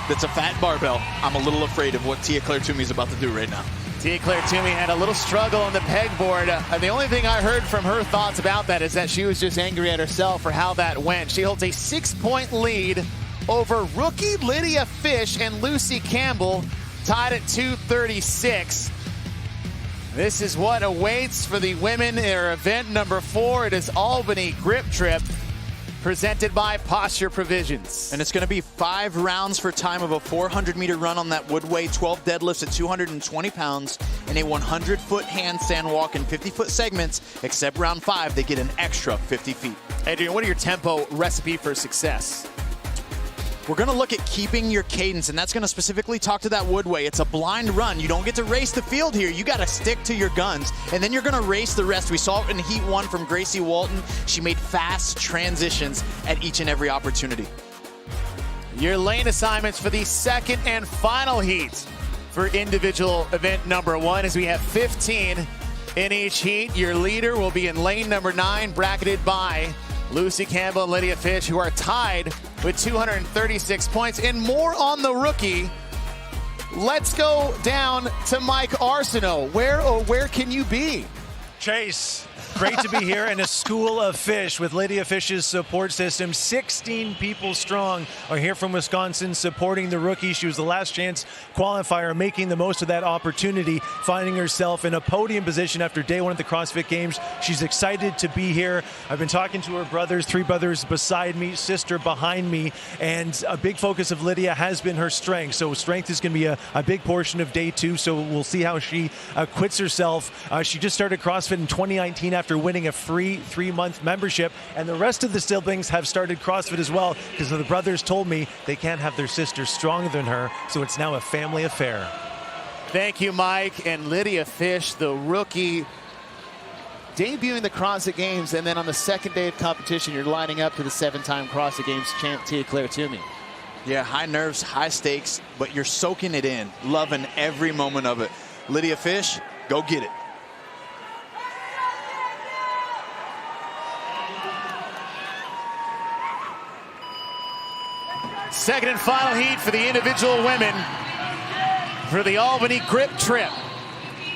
that's a fat barbell, I'm a little afraid of what Tia-Clair Toomey is about to do right now. Tia-Clair Toomey had a little struggle on the pegboard. The only thing I heard from her thoughts about that is that she was just angry at herself for how that went. She holds a 6-point lead over rookie Lydia Fish and Lucy Campbell, tied at 2:36. This is what awaits for the women in our event number 4. It is Albany Grip Trip, presented by Posture Provisions. And it's going to be 5 rounds for time of a 400-meter run on that woodway, 12 deadlifts at 220 pounds, and a 100-foot handstand walk in 50-foot segments. Except round 5, they get an extra 50 feet. Adrian, what are your tempo recipe for success? We're going to look at keeping your cadence, and that's going to specifically talk to that woodway. It's a blind run. You don't get to race the field here. You got to stick to your guns, and then you're going to race the rest. We saw it in Heat 1 from Gracie Walton. She made fast transitions at each and every opportunity. Your lane assignments for the second and final heat for individual event number 1, as we have 15 in each heat. Your leader will be in lane number 9, bracketed by Lucy Campbell and Lydia Fish, who are tied with 236 points. And more on the rookie. Let's go down to Mike Arsenault. Where can you be? Chase, great to be here in a school of fish with Lydia Fish's support system. 16 people strong are here from Wisconsin supporting the rookie. She was the last chance qualifier, making the most of that opportunity, finding herself in a podium position after day 1 at the CrossFit Games. She's excited to be here. I've been talking to her brothers, 3 brothers beside me, sister behind me, and a big focus of Lydia has been her strength. So strength is going to be a big portion of day 2, so we'll see how she quits herself. She just started CrossFit in 2019 after winning a free 3-month membership, and the rest of the siblings have started CrossFit as well, because the brothers told me they can't have their sister stronger than her, so it's now a family affair. Thank you, Mike. And Lydia Fish, the rookie, debuting the CrossFit Games, and then on the second day of competition, you're lining up to the 7-time CrossFit Games champ, Tia-Clair Toomey. Yeah, high nerves, high stakes, but you're soaking it in, loving every moment of it. Lydia Fish, go get it. Second and final heat for the individual women for the Albany Grip Trip.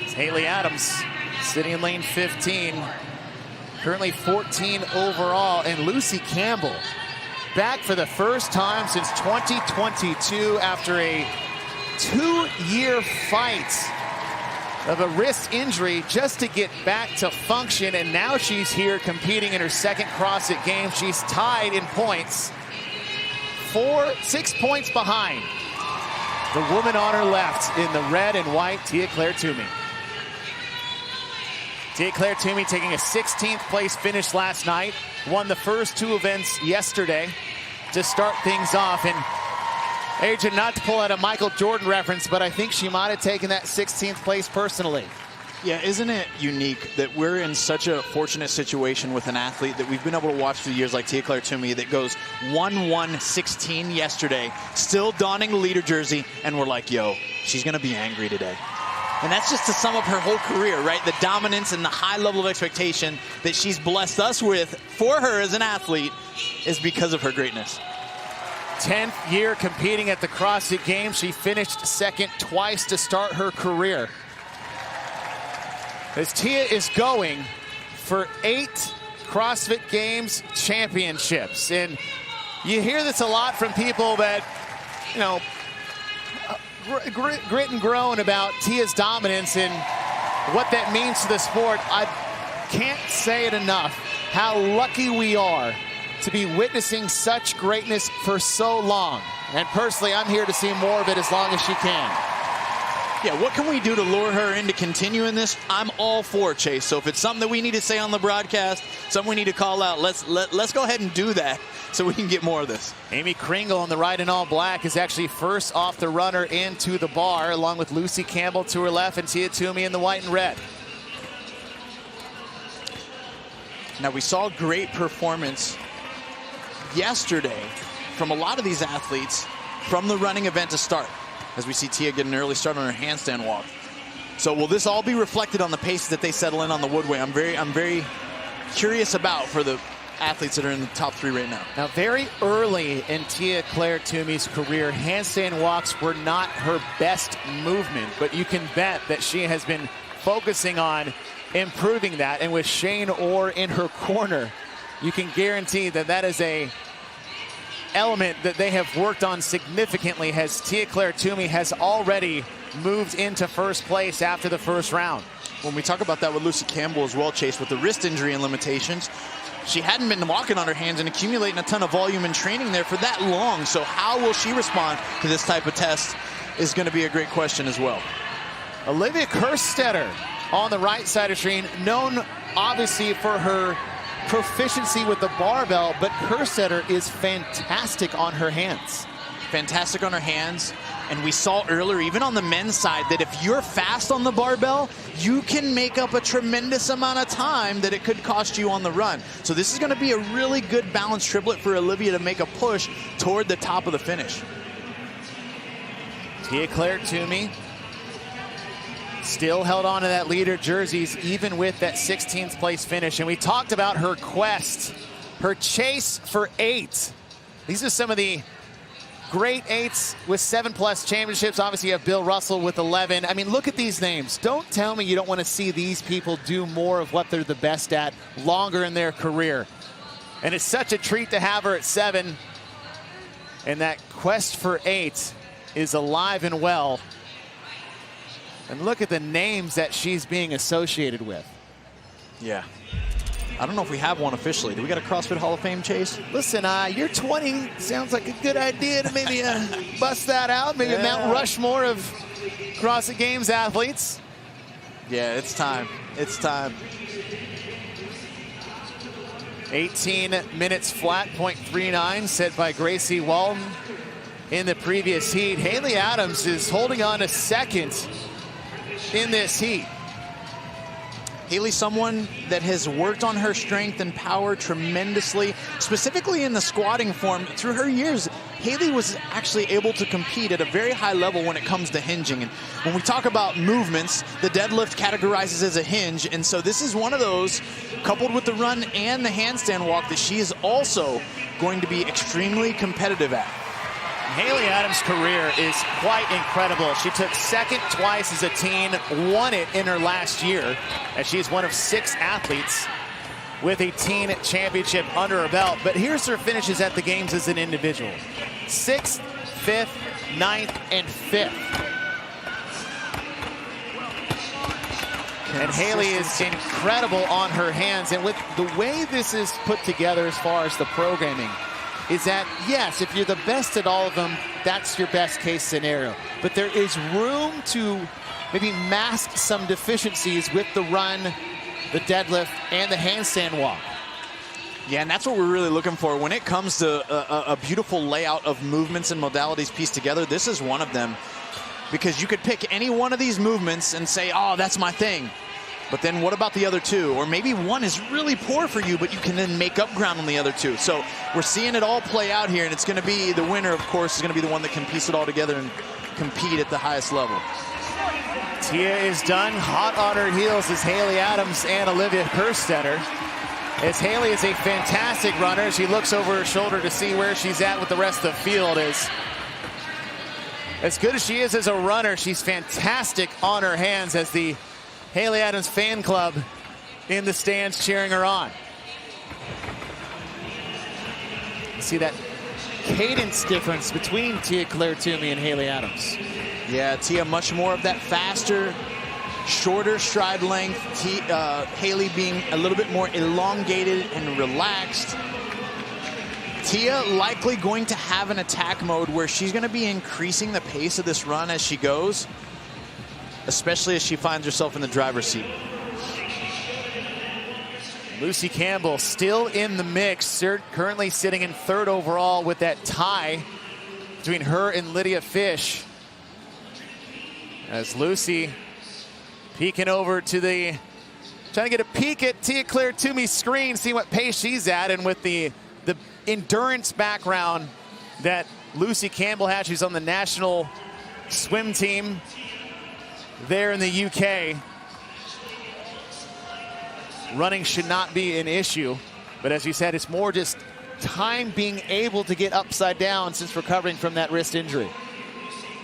It's Haley Adams sitting in lane 15, currently 14 overall, and Lucy Campbell back for the first time since 2022 after a 2-year fight of a wrist injury just to get back to function, and now she's here competing in her second CrossFit Games. She's tied in points, 6 points behind the woman on her left in the red and white, Tia-Clair Toomey. Tia-Clair Toomey taking a 16th place finish last night, won the first 2 events yesterday to start things off. And Adrian, not to pull out a Michael Jordan reference, but I think she might have taken that 16th place personally. Yeah, isn't it unique that we're in such a fortunate situation with an athlete that we've been able to watch for years, like Tia-Clair Toomey, that goes 1-1-16 yesterday, still donning the leader jersey, and we're like, yo, she's going to be angry today. And that's just to sum up her whole career, right? The dominance and the high level of expectation that she's blessed us with for her as an athlete is because of her greatness. 10th year competing at the CrossFit Games. She finished second twice to start her career, as Tia is going for 8 CrossFit Games championships. And you hear this a lot from people that, you know, grit and groan about Tia's dominance and what that means to the sport. I can't say it enough how lucky we are to be witnessing such greatness for so long. And personally, I'm here to see more of it as long as she can. Yeah, what can we do to lure her into continuing this? I'm all for it, Chase. So if it's something that we need to say on the broadcast, something we need to call out, let's go ahead and do that so we can get more of this. Amy Kringle in the right in all black is actually first off the runner into the bar, along with Lucy Campbell to her left and Tia Toomey in the white and red. Now, we saw great performance yesterday from a lot of these athletes from the running event to start, as we see Tia get an early start on her handstand walk. So will this all be reflected on the pace that they settle in on the woodway? I'm very curious about for the athletes that are in the top 3 right now. Now, very early in Tia-Clair Toomey's career, handstand walks were not her best movement, but you can bet that she has been focusing on improving that. And with Shane Orr in her corner, you can guarantee that that is a element that they have worked on significantly as Tia-Clair Toomey has already moved into first place after the first round. When we talk about that with Lucy Campbell as well, Chase, with the wrist injury and limitations, she hadn't been walking on her hands and accumulating a ton of volume and training there for that long. So how will she respond to this type of test is going to be a great question as well. Olivia Kerstetter on the right side of screen, known obviously for her proficiency with the barbell, but Kerstetter is fantastic on her hands. Fantastic on her hands. And we saw earlier, even on the men's side, that if you're fast on the barbell, you can make up a tremendous amount of time that it could cost you on the run. So this is going to be a really good balanced triplet for Olivia to make a push toward the top of the finish. Tia-Clair Toomey still held on to that leader jerseys, even with that 16th place finish. And we talked about her quest, her chase for 8. These are some of the great 8s with 7+ championships. Obviously, you have Bill Russell with 11. I mean, look at these names. Don't tell me you don't want to see these people do more of what they're the best at longer in their career. And it's such a treat to have her at 7. And that quest for 8 is alive and well. And look at the names that she's being associated with. Yeah. I don't know if we have one officially. Do we got a CrossFit Hall of Fame, Chase? Listen, you're 20. Sounds like a good idea to maybe bust that out. Maybe Mount Rushmore of CrossFit Games athletes. Yeah, it's time. It's time. 18 minutes flat, 0.39 set by Gracie Walton in the previous heat. Haley Adams is holding on to second in this heat. Haley, someone that has worked on her strength and power tremendously, specifically in the squatting form. Through her years, Haley was actually able to compete at a very high level when it comes to hinging. And when we talk about movements, the deadlift categorizes as a hinge. And so this is one of those, coupled with the run and the handstand walk, that she is also going to be extremely competitive at. Haley Adams' career is quite incredible. She took second twice as a teen, won it in her last year, as she is one of 6 athletes with a teen championship under her belt. But here's her finishes at the games as an individual. 6th, 5th, 9th, and 5th. And Haley is incredible on her hands. And with the way this is put together as far as the programming, is that, yes, if you're the best at all of them, that's your best case scenario. But there is room to maybe mask some deficiencies with the run, the deadlift, and the handstand walk. Yeah, and that's what we're really looking for. When it comes to a beautiful layout of movements and modalities pieced together, this is one of them. Because you could pick any one of these movements and say, oh, that's my thing. But then what about the other 2? Or maybe one is really poor for you, but you can then make up ground on the other 2. So we're seeing it all play out here, and it's going to be the winner, of course, is going to be the one that can piece it all together and compete at the highest level. Tia is done. Hot on her heels is Haley Adams and Olivia Kerstetter. As Haley is a fantastic runner, she looks over her shoulder to see where she's at with the rest of the field. As good as she is as a runner, she's fantastic on her hands as the Haley Adams fan club in the stands cheering her on. You see that cadence difference between Tia-Clair Toomey and Haley Adams. Yeah, Tia much more of that faster, shorter stride length. Haley being a little bit more elongated and relaxed. Tia likely going to have an attack mode where she's going to be increasing the pace of this run as she goes, especially as she finds herself in the driver's seat. Lucy Campbell still in the mix, currently sitting in 3rd overall with that tie between her and Lydia Fish. As Lucy peeking over to trying to get a peek at Tia-Clair Toomey's screen, see what pace she's at, and with the endurance background that Lucy Campbell has. She's on the national swim team there in the UK. Running should not be an issue, but as you said, it's more just time being able to get upside down since recovering from that wrist injury.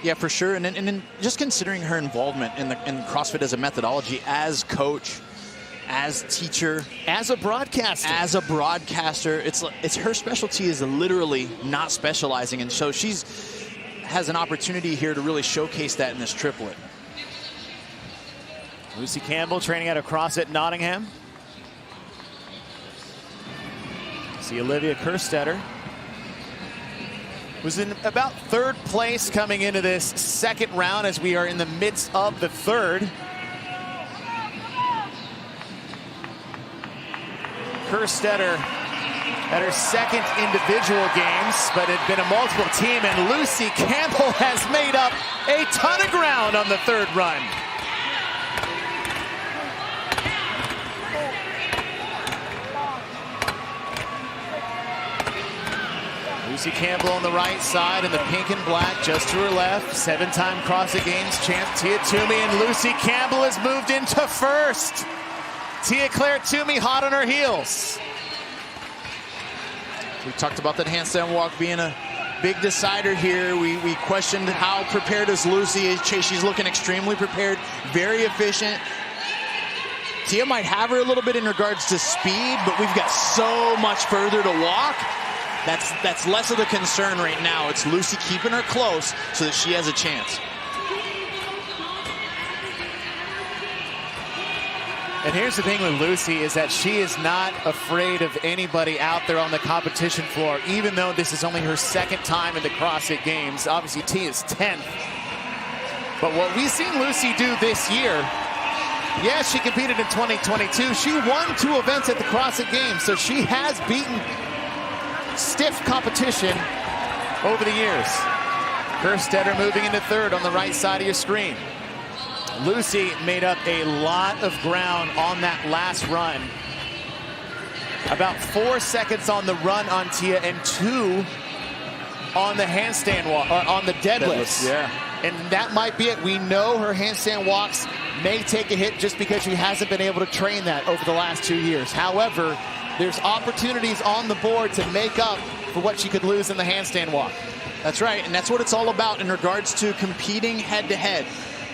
Yeah, for sure. And just considering her involvement in CrossFit as a methodology, as coach, as teacher, as a broadcaster. It's her specialty is literally not specializing, and so has an opportunity here to really showcase that in this triplet. Lucy Campbell training out of CrossFit Nottingham. See Olivia Kerstetter was in about third place coming into this second round as we are in the midst of the third. Kerstetter at her second individual games, but had been a multiple team, and Lucy Campbell has made up a ton of ground on the third run. Lucy Campbell on the right side in the pink and black, just to her left. Seven-time CrossFit Games champ Tia Toomey, and Lucy Campbell has moved into first. Tia Claire Toomey hot on her heels. We talked about that handstand walk being a big decider here. We questioned how prepared is Lucy. She's looking extremely prepared, very efficient. Tia might have her a little bit in regards to speed, but we've got so much further to walk. That's less of the concern right now. It's Lucy keeping her close so that she has a chance. And here's the thing with Lucy is that she is not afraid of anybody out there on the competition floor, even though this is only her second time in the CrossFit Games. Obviously, Tia's 10th. But what we've seen Lucy do this year, yes, she competed in 2022. She won 2 events at the CrossFit Games, so she has beaten stiff competition over the years. Kerstetter moving into third on the right side of your screen. Lucy made up a lot of ground on that last run. About 4 seconds on the run on Tia and 2 on the handstand walk, or on the deadlifts. Yeah. And that might be it. We know her handstand walks may take a hit just because she hasn't been able to train that over the last 2 years. However, there's opportunities on the board to make up for what she could lose in the handstand walk. That's right, and that's what it's all about in regards to competing head-to-head.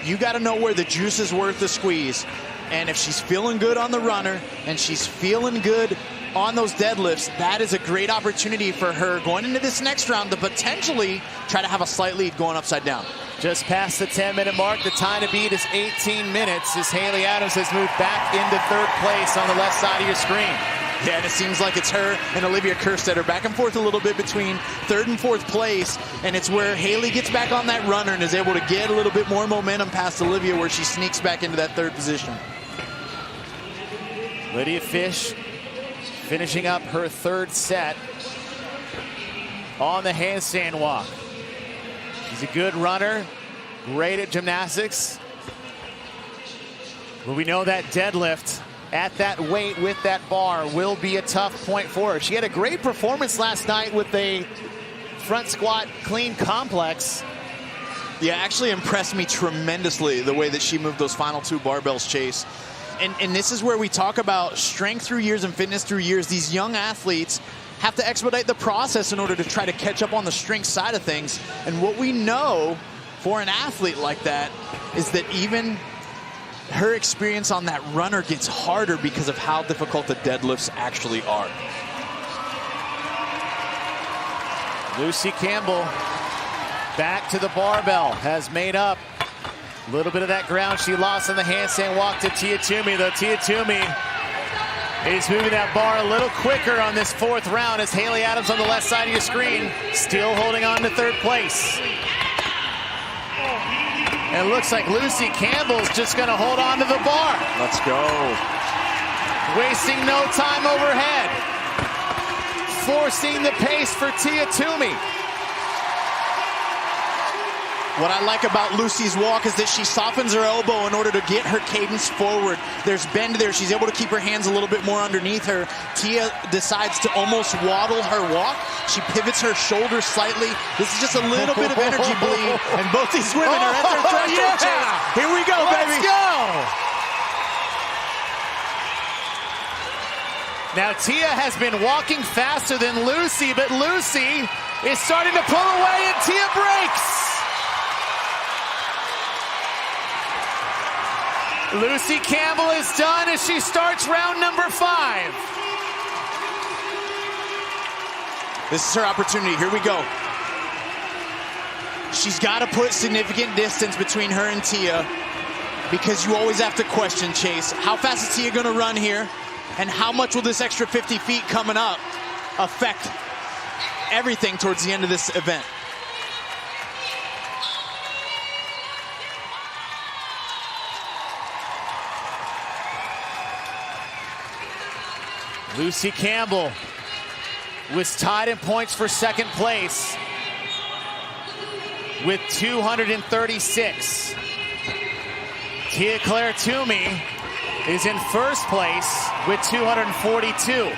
You got to know where the juice is worth the squeeze. And if she's feeling good on the runner and she's feeling good on those deadlifts, that is a great opportunity for her going into this next round to potentially try to have a slight lead going upside down. Just past the 10-minute mark, the time to beat is 18 minutes as Haley Adams has moved back into third place on the left side of your screen. Yeah, and it seems like it's her and Olivia Kerstetter back and forth a little bit between third and fourth place, and it's where Haley gets back on that runner and is able to get a little bit more momentum past Olivia, where she sneaks back into that third position. Lydia Fish finishing up her third set on the handstand walk. She's a good runner, great at gymnastics. But we know that deadlift at that weight with that bar will be a tough point for her. She had a great performance last night with a front squat clean complex. Yeah, actually impressed me tremendously the way that she moved those final 2 barbells, Chase. And this is where we talk about strength through years and fitness through years. These young athletes have to expedite the process in order to try to catch up on the strength side of things. And what we know for an athlete like that is that even her experience on that runner gets harder because of how difficult the deadlifts actually are. Lucy Campbell back to the barbell, has made up a little bit of that ground she lost in the handstand walk to Tia Toomey, though Tia Toomey is moving that bar a little quicker on this 4th round as Haley Adams on the left side of your screen still holding on to third place. And it looks like Lucy Campbell's just going to hold on to the bar. Let's go. Wasting no time overhead. Forcing the pace for Tia Toomey. What I like about Lucy's walk is that she softens her elbow in order to get her cadence forward. There's bend there. She's able to keep her hands a little bit more underneath her. Tia decides to almost waddle her walk. She pivots her shoulders slightly. This is just a little bit of energy bleed, and both these women are at their threshold. Yeah. Here we go, baby. Let's go. Now Tia has been walking faster than Lucy, but Lucy is starting to pull away and Tia breaks. Lucy Campbell is done as she starts round number 5. This is her opportunity. Here we go. She's got to put significant distance between her and Tia, because you always have to question, Chase, how fast is Tia going to run here, and how much will this extra 50 feet coming up affect everything towards the end of this event? Lucy Campbell was tied in points for second place with 236. Tia-Clair Toomey is in first place with 242.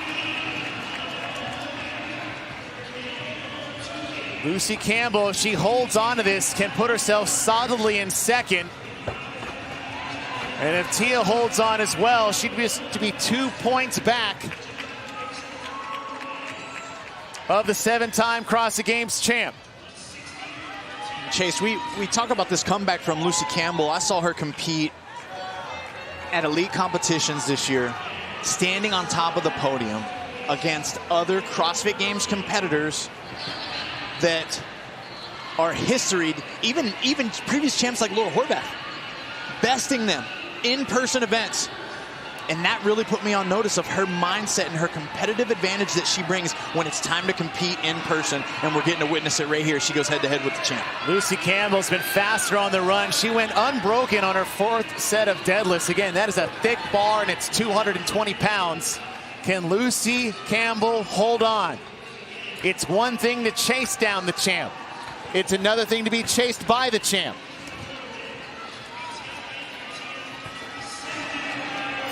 Lucy Campbell, if she holds on to this, can put herself solidly in second. And if Tia holds on as well, she'd be to be 2 points back of the 7-time CrossFit Games champ. Chase, we talk about this comeback from Lucy Campbell. I saw her compete at elite competitions this year, standing on top of the podium against other CrossFit Games competitors that are historied, even previous champs like Laura Horvath, besting them in-person events. And that really put me on notice of her mindset and her competitive advantage that she brings when it's time to compete in person. And we're getting to witness it right here. She goes head-to-head with the champ. Lucy Campbell's been faster on the run. She went unbroken on her 4th set of deadlifts. Again, that is a thick bar, and it's 220 pounds. Can Lucy Campbell hold on? It's one thing to chase down the champ. It's another thing to be chased by the champ.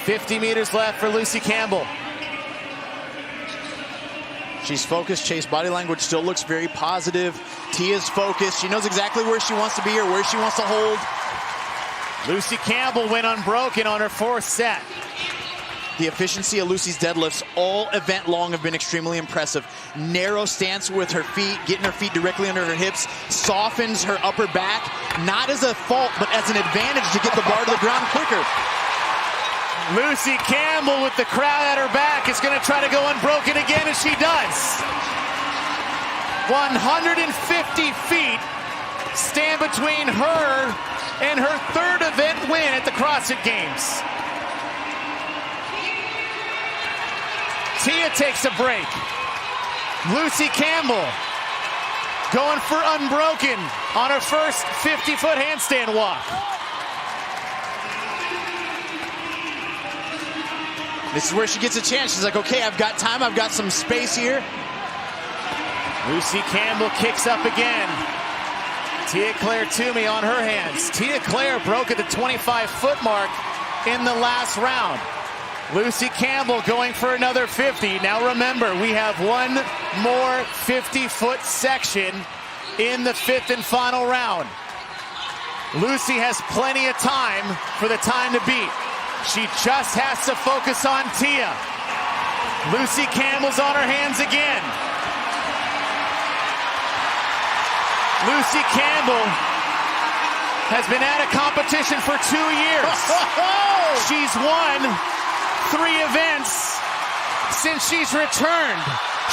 50 meters left for Lucy Campbell. She's focused. Chase, body language still looks very positive. Tia's focused. She knows exactly where she wants to be or where she wants to hold. Lucy Campbell went unbroken on her 4th set. The efficiency of Lucy's deadlifts all event long have been extremely impressive. Narrow stance with her feet, getting her feet directly under her hips, softens her upper back, not as a fault, but as an advantage to get the bar to the ground quicker. Lucy Campbell with the crowd at her back is going to try to go unbroken again, and she does. 150 feet stand between her and her 3rd event win at the CrossFit Games. Tia takes a break. Lucy Campbell going for unbroken on her first 50-foot handstand walk. This is where she gets a chance. She's like, okay, I've got time. I've got some space here. Lucy Campbell kicks up again. Tia-Clair Toomey on her hands. Tia-Clair broke at the 25-foot mark in the last round. Lucy Campbell going for another 50. Now remember, we have one more 50-foot section in the 5th and final round. Lucy has plenty of time for the time to beat. She just has to focus on Tia. Lucy Campbell's on her hands again. Lucy Campbell has been at a competition for 2 years. She's won 3 events since she's returned.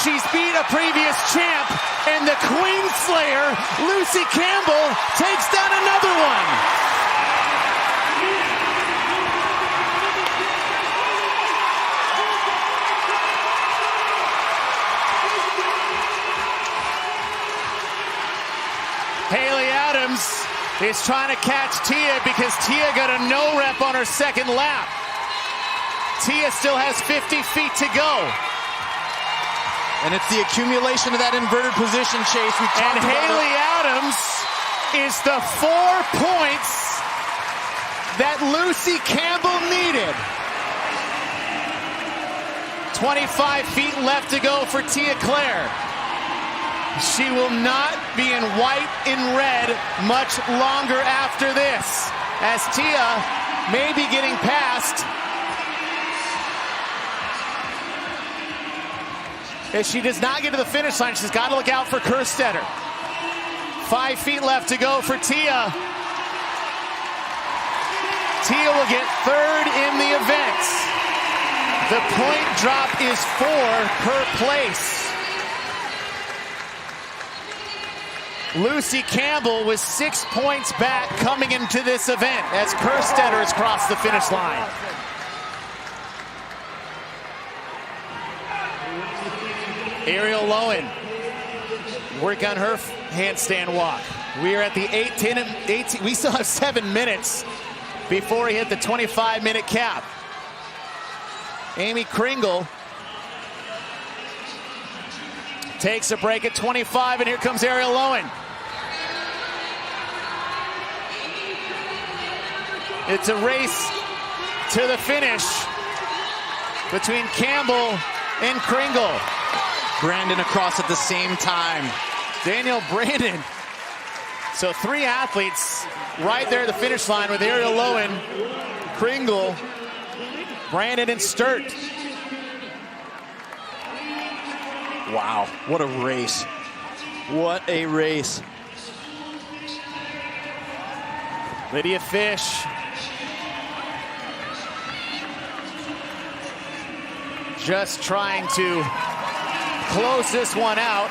She's beat a previous champ, and the Queen Slayer, Lucy Campbell, takes down another one. is trying to catch Tia because Tia got a no rep on her second lap. Tia still has 50 feet to go. And it's the accumulation of that inverted position, Chase. And Haley Adams is the 4 points that Lucy Campbell needed. 25 feet left to go for Tia-Clair. She will not be in white and red much longer after this, as Tia may be getting past. If she does not get to the finish line, she's got to look out for Kerstetter. 5 feet left to go for Tia. Tia will get third in the event. The point drop is 4 per place. Lucy Campbell was 6 points back coming into this event as Kerstetter has crossed the finish line. Ariel Lowen work on her handstand walk. We are at the 18. We still have 7 minutes before we hit the 25-minute cap. Amy Kringle takes a break at 25, and here comes Ariel Lowen. It's a race to the finish between Campbell and Kringle. Brandon across at the same time. Daniel Brandon. So 3 athletes right there at the finish line with Ariel Lowen, Kringle, Brandon, and Sturt. Wow, what a race. What a race. Lydia Fish. Just trying to close this one out.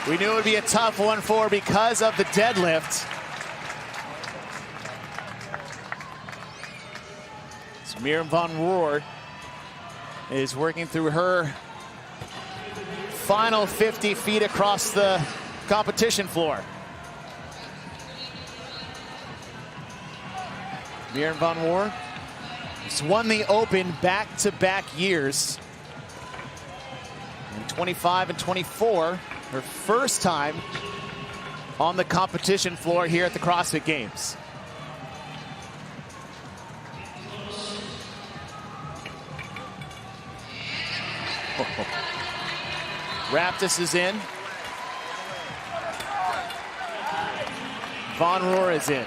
We knew it would be a tough one for her because of the deadlift. So Miriam Von Rohr is working through her final 50 feet across the competition floor. Miriam Von Rohr has won the Open back-to-back years. In 25 and 24, her first time on the competition floor here at the CrossFit Games. Raptis is in. Von Rohr is in.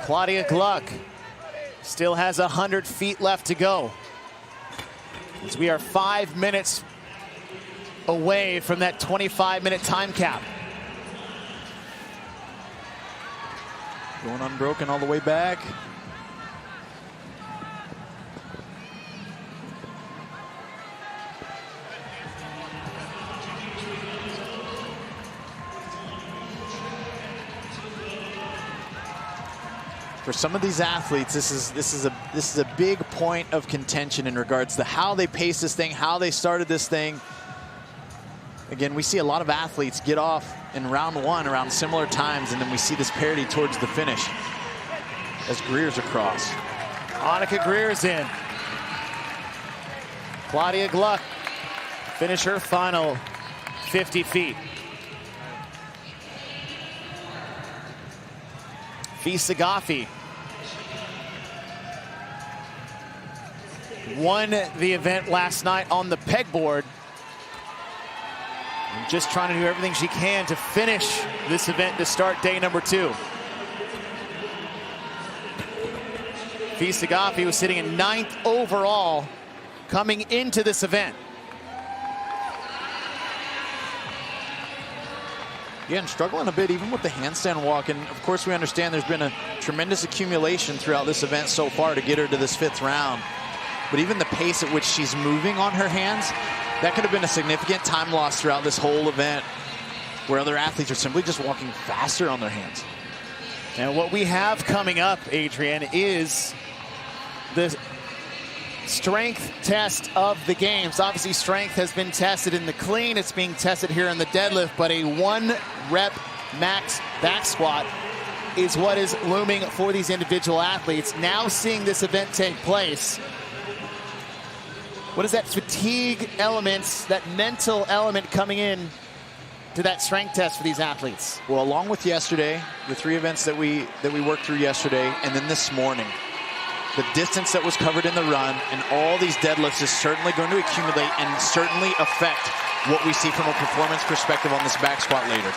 Claudia Gluck still has 100 feet left to go, as we are 5 minutes away from that 25-minute time cap. Going unbroken all the way back. For some of these athletes, this is a big point of contention in regards to how they pace this thing, how they started this thing. Again, we see a lot of athletes get off in round 1 around similar times, and then we see this parity towards the finish as Greer's across. Annika Greer's in. Claudia Gluck finish her final 50 feet. Visa Goffi won the event last night on the pegboard. And just trying to do everything she can to finish this event to start day number 2. Visa Goffi was sitting in 9th overall coming into this event. Again, struggling a bit even with the handstand walk, and of course we understand there's been a tremendous accumulation throughout this event so far to get her to this 5th round. But even the pace at which she's moving on her hands, that could have been a significant time loss throughout this whole event, where other athletes are simply just walking faster on their hands. And what we have coming up, Adrian, is the strength test of the games. Obviously, strength has been tested in the clean. It's being tested here in the deadlift, but a 1-rep max back squat is what is looming for these individual athletes. Now seeing this event take place, what is that fatigue element, that mental element coming in to that strength test for these athletes? Well, along with yesterday, the 3 events that we worked through yesterday, and then this morning, the distance that was covered in the run and all these deadlifts is certainly going to accumulate and certainly affect what we see from a performance perspective on this back squat later.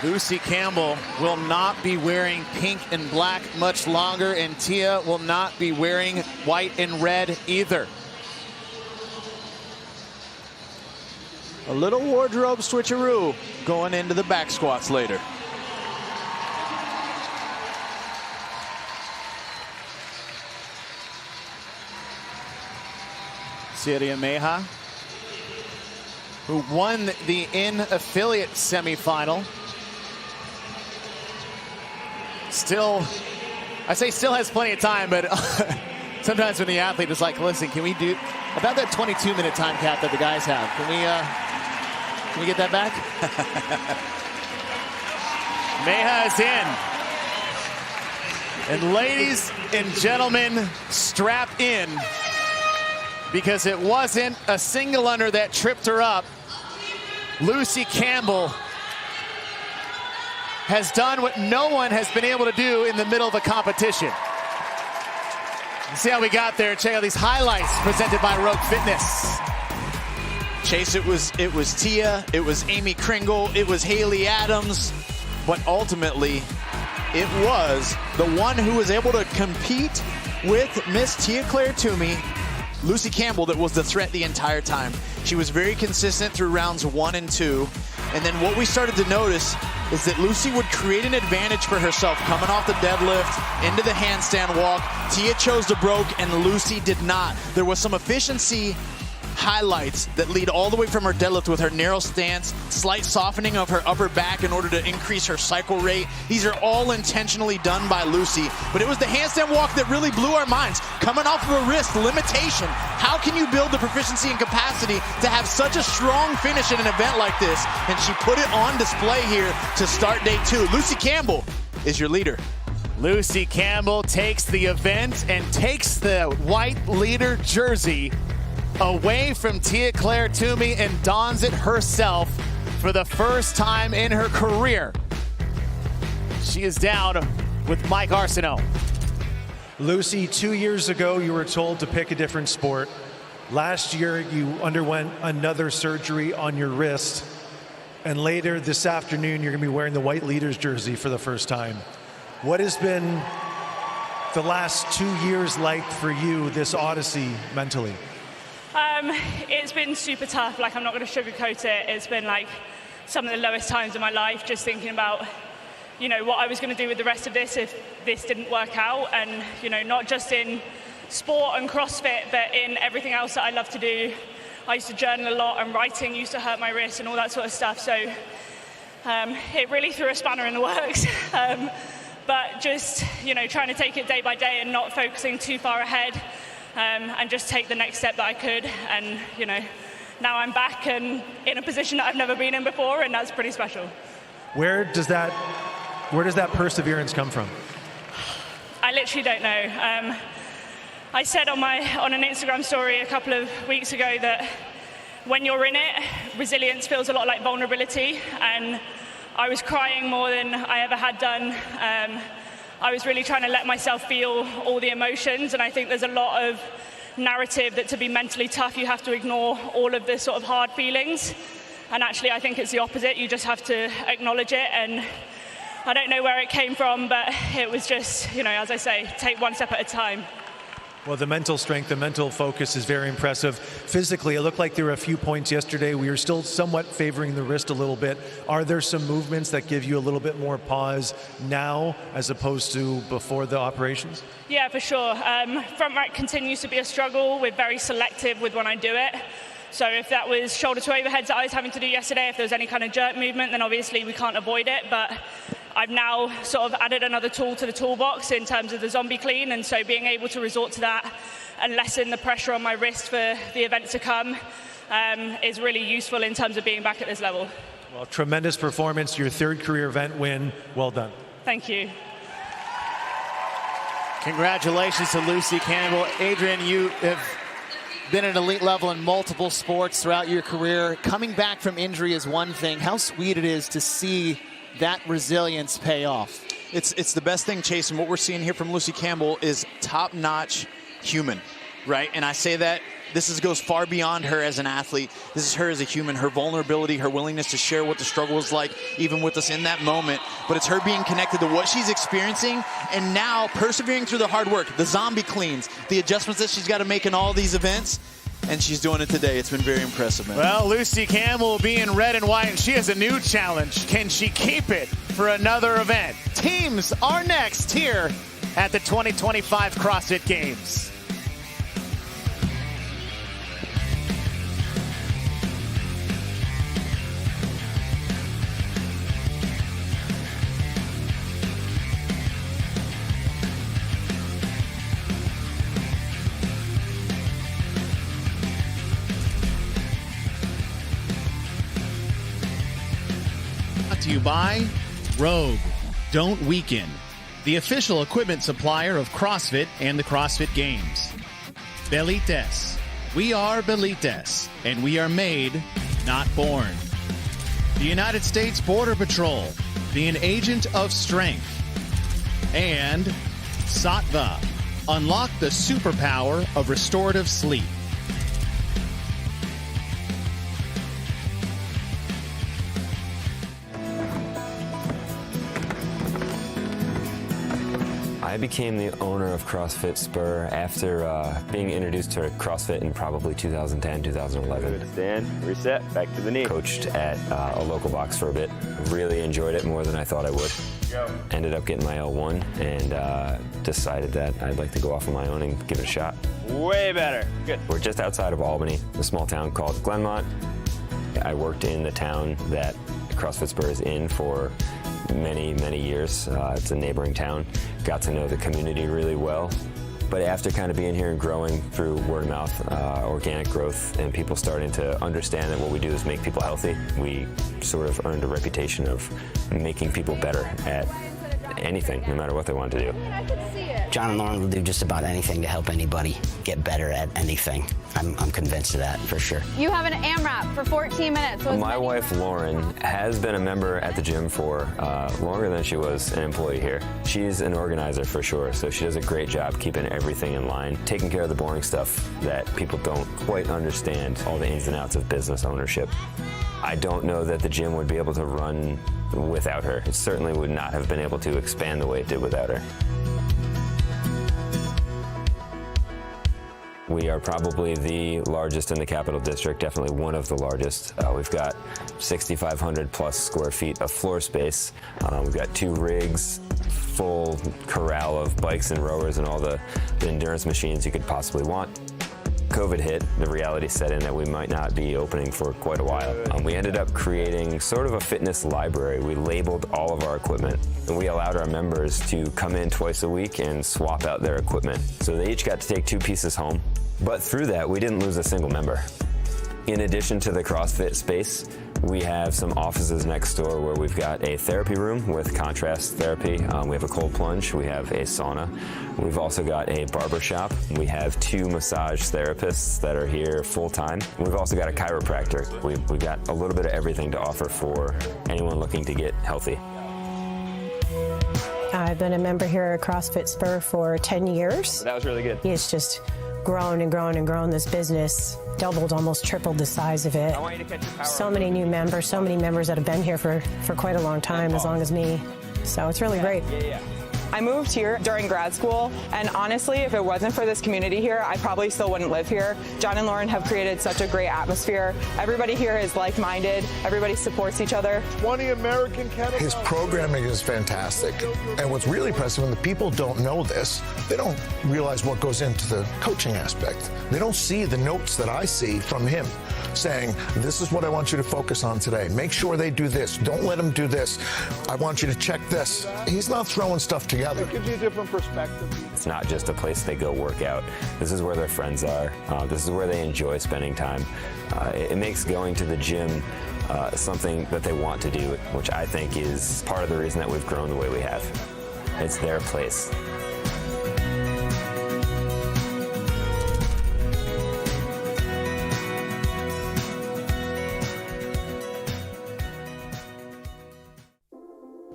Lucy Campbell will not be wearing pink and black much longer, and Tia will not be wearing white and red either. A little wardrobe switcheroo going into the back squats later. Syria Meha, who won the in-affiliate semifinal. Still, I say still has plenty of time, but sometimes when the athlete is like, listen, can we do about that 22-minute time cap that the guys have? Can we get that back? Meha is in. And ladies and gentlemen, strap in, because it wasn't a single under that tripped her up. Lucy Campbell has done what no one has been able to do in the middle of a competition. See how we got there. Check out these highlights presented by Rogue Fitness. Chase, it was Tia, it was Amy Kringle, it was Haley Adams, but ultimately it was the one who was able to compete with Miss Tia Claire Toomey, Lucy Campbell, that was the threat the entire time. She was very consistent through rounds 1 and 2. And then what we started to notice is that Lucy would create an advantage for herself coming off the deadlift into the handstand walk. Tia chose the broke and Lucy did not. There was some efficiency highlights that lead all the way from her deadlift with her narrow stance, slight softening of her upper back in order to increase her cycle rate. These are all intentionally done by Lucy, but it was the handstand walk that really blew our minds. Coming off of a wrist limitation, how can you build the proficiency and capacity to have such a strong finish in an event like this? And she put it on display here to start day 2. Lucy Campbell is your leader. Lucy Campbell takes the event and takes the white leader jersey away from Tia Claire Toomey and dons it herself for the first time in her career. She is down with Mike Arsenault. Lucy, 2 years ago, you were told to pick a different sport. Last year, you underwent another surgery on your wrist. And later this afternoon, you're going to be wearing the white leaders jersey for the first time. What has been the last 2 years like for you, this odyssey mentally? It's been super tough. Like, I'm not going to sugarcoat it. It's been like some of the lowest times of my life, just thinking about, you know, what I was going to do with the rest of this if this didn't work out. And, you know, not just in sport and CrossFit, but in everything else that I love to do. I used to journal a lot, and writing used to hurt my wrist and all that sort of stuff. So it really threw a spanner in the works. But just, you know, trying to take it day by day and not focusing too far ahead. And just take the next step that I could. And, you know, now I'm back and in a position that I've never been in before, and that's pretty special. Where does that perseverance come from? I literally don't know. I said on an Instagram story a couple of weeks ago that when you're in it, resilience feels a lot like vulnerability. And I was crying more than I ever had done. I was really trying to let myself feel all the emotions, and I think there's a lot of narrative that to be mentally tough, you have to ignore all of the sort of hard feelings. And actually, I think it's the opposite. You just have to acknowledge it, and I don't know where it came from, but it was just, you know, as I say, take one step at a time. Well, the mental strength, the mental focus is very impressive. Physically, it looked like there were a few points yesterday. We were still somewhat favoring the wrist a little bit. Are there some movements that give you a little bit more pause now as opposed to before the operations? Yeah, for sure. Front rack continues to be a struggle. We're very selective with when I do it. So if that was shoulder to overheads that I was having to do yesterday, if there was any kind of jerk movement, then obviously we can't avoid it. But I've now sort of added another tool to the toolbox in terms of the zombie clean, and so being able to resort to that and lessen the pressure on my wrist for the event to come is really useful in terms of being back at this level. Well, tremendous performance, your third career event win. Well done. Thank you. Congratulations to Lucy Campbell. Adrian, you have been at elite level in multiple sports throughout your career. Coming back from injury is one thing. How sweet it is to see that resilience pay off. It's the best thing, Chase, and what we're seeing here from Lucy Campbell is top-notch human, right? And I say that this goes far beyond her as an athlete. This is her as a human, her vulnerability, her willingness to share what the struggle is like, even with us in that moment. But it's her being connected to what she's experiencing and now persevering through the hard work, the zombie cleans, the adjustments that she's got to make in all these events. and she's doing it today. It's been very impressive, man. Well, Lucy Campbell will be in red and white, and she has a new challenge. Can she keep it for another event? Teams are next here at the 2025 CrossFit Games. Brought to you by Rogue. Don't weaken. The official equipment supplier of CrossFit and the CrossFit Games. Velites. We are Velites, and we are made, not born. The United States Border Patrol. Be an agent of strength. And Sattva. Unlock the superpower of restorative sleep. I became the owner of CrossFit Spur after being introduced to CrossFit in probably 2010, 2011. Stand, reset, back to the knee. Coached at a local box for a bit. Really enjoyed it more than I thought I would. Go. Ended up getting my L1 and decided that I'd like to go off on my own and give it a shot. Way better. Good. We're just outside of Albany, a small town called Glenmont. I worked in the town that CrossFit Spur is in for many, many years. It's a neighboring town. Got to know the community really well. But after kind of being here and growing through word of mouth, organic growth, and people starting to understand that what we do is make people healthy, we sort of earned a reputation of making people better at anything, no matter what they want to do. John and Lauren will do just about anything to help anybody get better at anything. I'm convinced of that, for sure. You have an AMRAP for 14 minutes. So my wife, Lauren, has been a member at the gym for longer than she was an employee here. She's an organizer for sure, so she does a great job keeping everything in line, taking care of the boring stuff that people don't quite understand, all the ins and outs of business ownership. I don't know that the gym would be able to run without her. It certainly would not have been able to expand the way it did without her. We are probably the largest in the Capital District, definitely one of the largest. We've got 6,500 plus square feet of floor space. We've got 2 rigs, full corral of bikes and rowers and all the endurance machines you could possibly want. COVID hit, the reality set in that we might not be opening for quite a while. We ended up creating sort of a fitness library. We labeled all of our equipment, and we allowed our members to come in twice a week and swap out their equipment. So they each got to take 2 pieces home. But through that, we didn't lose a single member. In addition to the CrossFit space, we have some offices next door where we've got a therapy room with contrast therapy. We have a cold plunge. We have a sauna. We've also got a barber shop. We have 2 massage therapists that are here full time. We've also got a chiropractor. We've got a little bit of everything to offer for anyone looking to get healthy. I've been a member here at CrossFit Spur for 10 years. That was really good. It's just grown and grown and grown. This business doubled, almost tripled the size of it. I want you to catch your power. So many new members, so many members that have been here for quite a long time, as long as me. So it's really great. Yeah. I moved here during grad school, and honestly, if it wasn't for this community here, I probably still wouldn't live here. John and Lauren have created such a great atmosphere. Everybody here is like-minded. Everybody supports each other. 20 American kettlebells. His programming is fantastic. And what's really impressive, when the people don't know this, they don't realize what goes into the coaching aspect. They don't see the notes that I see from him saying, this is what I want you to focus on today. Make sure they do this. Don't let them do this. I want you to check this. He's not throwing stuff together. It gives you a different perspective. It's not just a place they go work out. This is where their friends are. This is where they enjoy spending time. It makes going to the gym something that they want to do, which I think is part of the reason that we've grown the way we have. It's their place.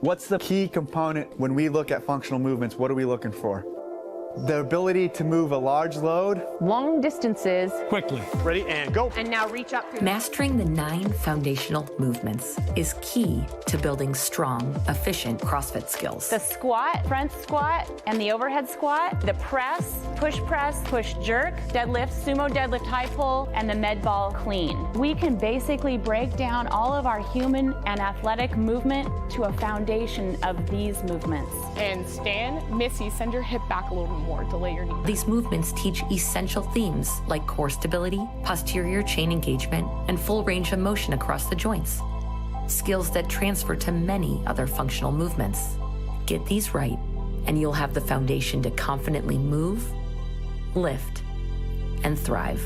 What's the key component when we look at functional movements? What are we looking for? the ability to move a large load. Long distances. Quickly. Ready, and go. And now reach up. Mastering the 9 foundational movements is key to building strong, efficient CrossFit skills. The squat, front squat, and the overhead squat, the press, push, jerk, deadlift, sumo deadlift, high pull, and the med ball clean. We can basically break down all of our human and athletic movement to a foundation of these movements. And Stan, Missy, send your hip back a little more, delay your knee. These movements teach essential themes like core stability, posterior chain engagement, and full range of motion across the joints. Skills that transfer to many other functional movements. Get these right, and you'll have the foundation to confidently move, lift, and thrive.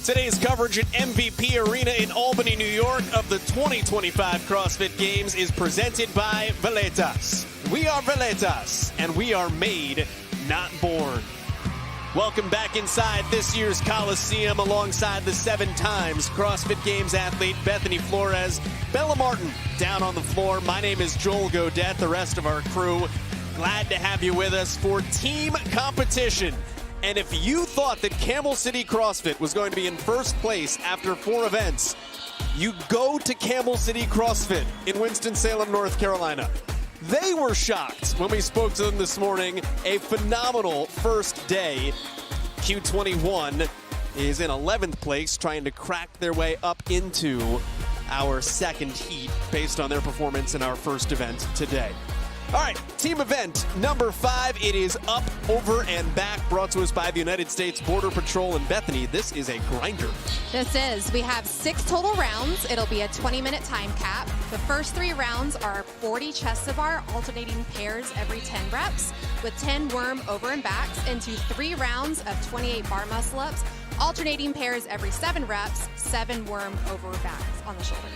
Today's coverage at MVP Arena in Albany, New York of the 2025 CrossFit Games is presented by Velites. We are Velites, and we are made, not born. Welcome back inside this year's Coliseum alongside the 7 times CrossFit Games athlete Bethany Flores. Bella Martin down on the floor. My name is Joel Godet, the rest of our crew. Glad to have you with us for team competition. And if you thought that Camel City CrossFit was going to be in first place after 4 events, you go to Camel City CrossFit in Winston-Salem, North Carolina. They were shocked when we spoke to them this morning. A phenomenal first day. Q21 is in 11th place, trying to crack their way up into our second heat based on their performance in our first event today. All right, team event number 5. It is up, over, and back, brought to us by the United States Border Patrol. And Bethany, this is a grinder. This is. We have 6 total rounds. It'll be a 20-minute time cap. The first 3 rounds are 40 chest to bar, alternating pairs every 10 reps, with 10 worm over and backs, into 3 rounds of 28 bar muscle ups, alternating pairs every 7 reps, 7 worm over backs on the shoulder.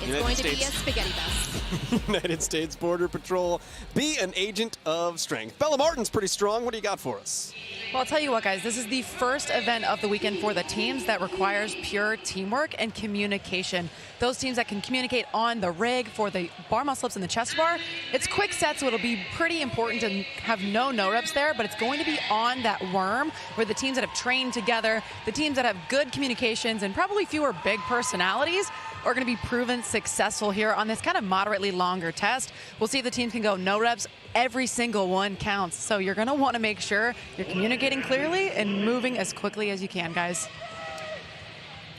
It's going to be a spaghetti fest. United States Border Patrol. Be an agent of strength. Bella Martin's pretty strong. What do you got for us? Well, I'll tell you what, guys. This is the first event of the weekend for the teams that requires pure teamwork and communication. Those teams that can communicate on the rig for the bar muscle ups and the chest bar. It's quick sets, so it'll be pretty important to have no reps there, but it's going to be on that worm where the teams that have trained together, the teams that have good communications and probably fewer big personalities are going to be proven successful here on this kind of moderately longer test. We'll see if the teams can go no reps. Every single one counts. So you're going to want to make sure you're communicating clearly and moving as quickly as you can, guys.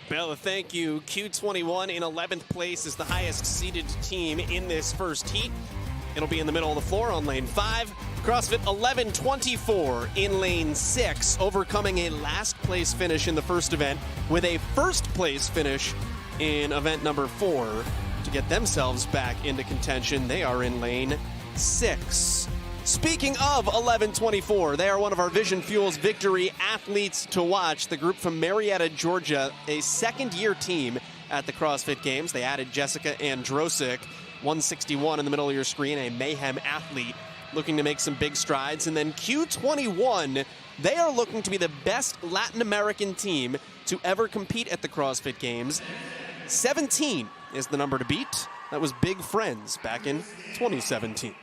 Bella, thank you. Q21 in 11th place is the highest seeded team in this first heat. It'll be in the middle of the floor on lane 5. CrossFit 1124 in lane 6, overcoming a last place finish in the first event with a first place finish in event number 4 to get themselves back into contention. They are in lane 6. Speaking of 1124, they are one of our Vision Fuel's victory athletes to watch. The group from Marietta, Georgia, a second-year team at the CrossFit Games. They added Jessica Androsik, 161 in the middle of your screen, a Mayhem athlete looking to make some big strides. And then Q21, they are looking to be the best Latin American team to ever compete at the CrossFit Games. 17 is the number to beat. That was Big Friends back in 2017.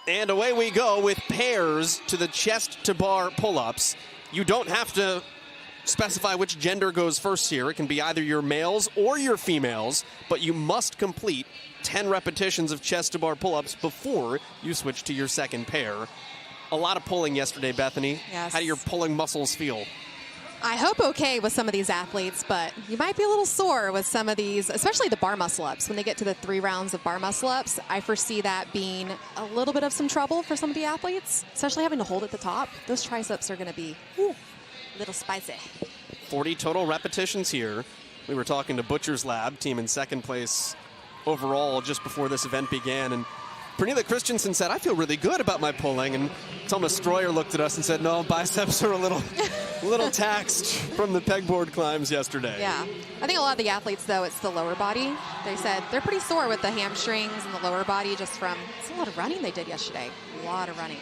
And away we go with pairs to the chest to bar pull-ups. You don't have to specify which gender goes first here. It can be either your males or your females, but you must complete 10 repetitions of chest to bar pull-ups before you switch to your second pair. A lot of pulling yesterday, Bethany. Yes. How do your pulling muscles feel? I hope okay with some of these athletes, but you might be a little sore with some of these, especially the bar muscle ups. When they get to the 3 rounds of bar muscle ups, I foresee that being a little bit of some trouble for some of the athletes, especially having to hold at the top. Those triceps are going to be a little spicy. 40 total repetitions here. We were talking to Butcher's Lab, team in second place overall just before this event began, and Pernilla Christensen said, I feel really good about my pulling, and Thomas Stroyer looked at us and said, no, biceps are a little taxed from the pegboard climbs yesterday. Yeah. I think a lot of the athletes, though, it's the lower body. They said they're pretty sore with the hamstrings and the lower body just from, it's a lot of running they did yesterday. A lot of running.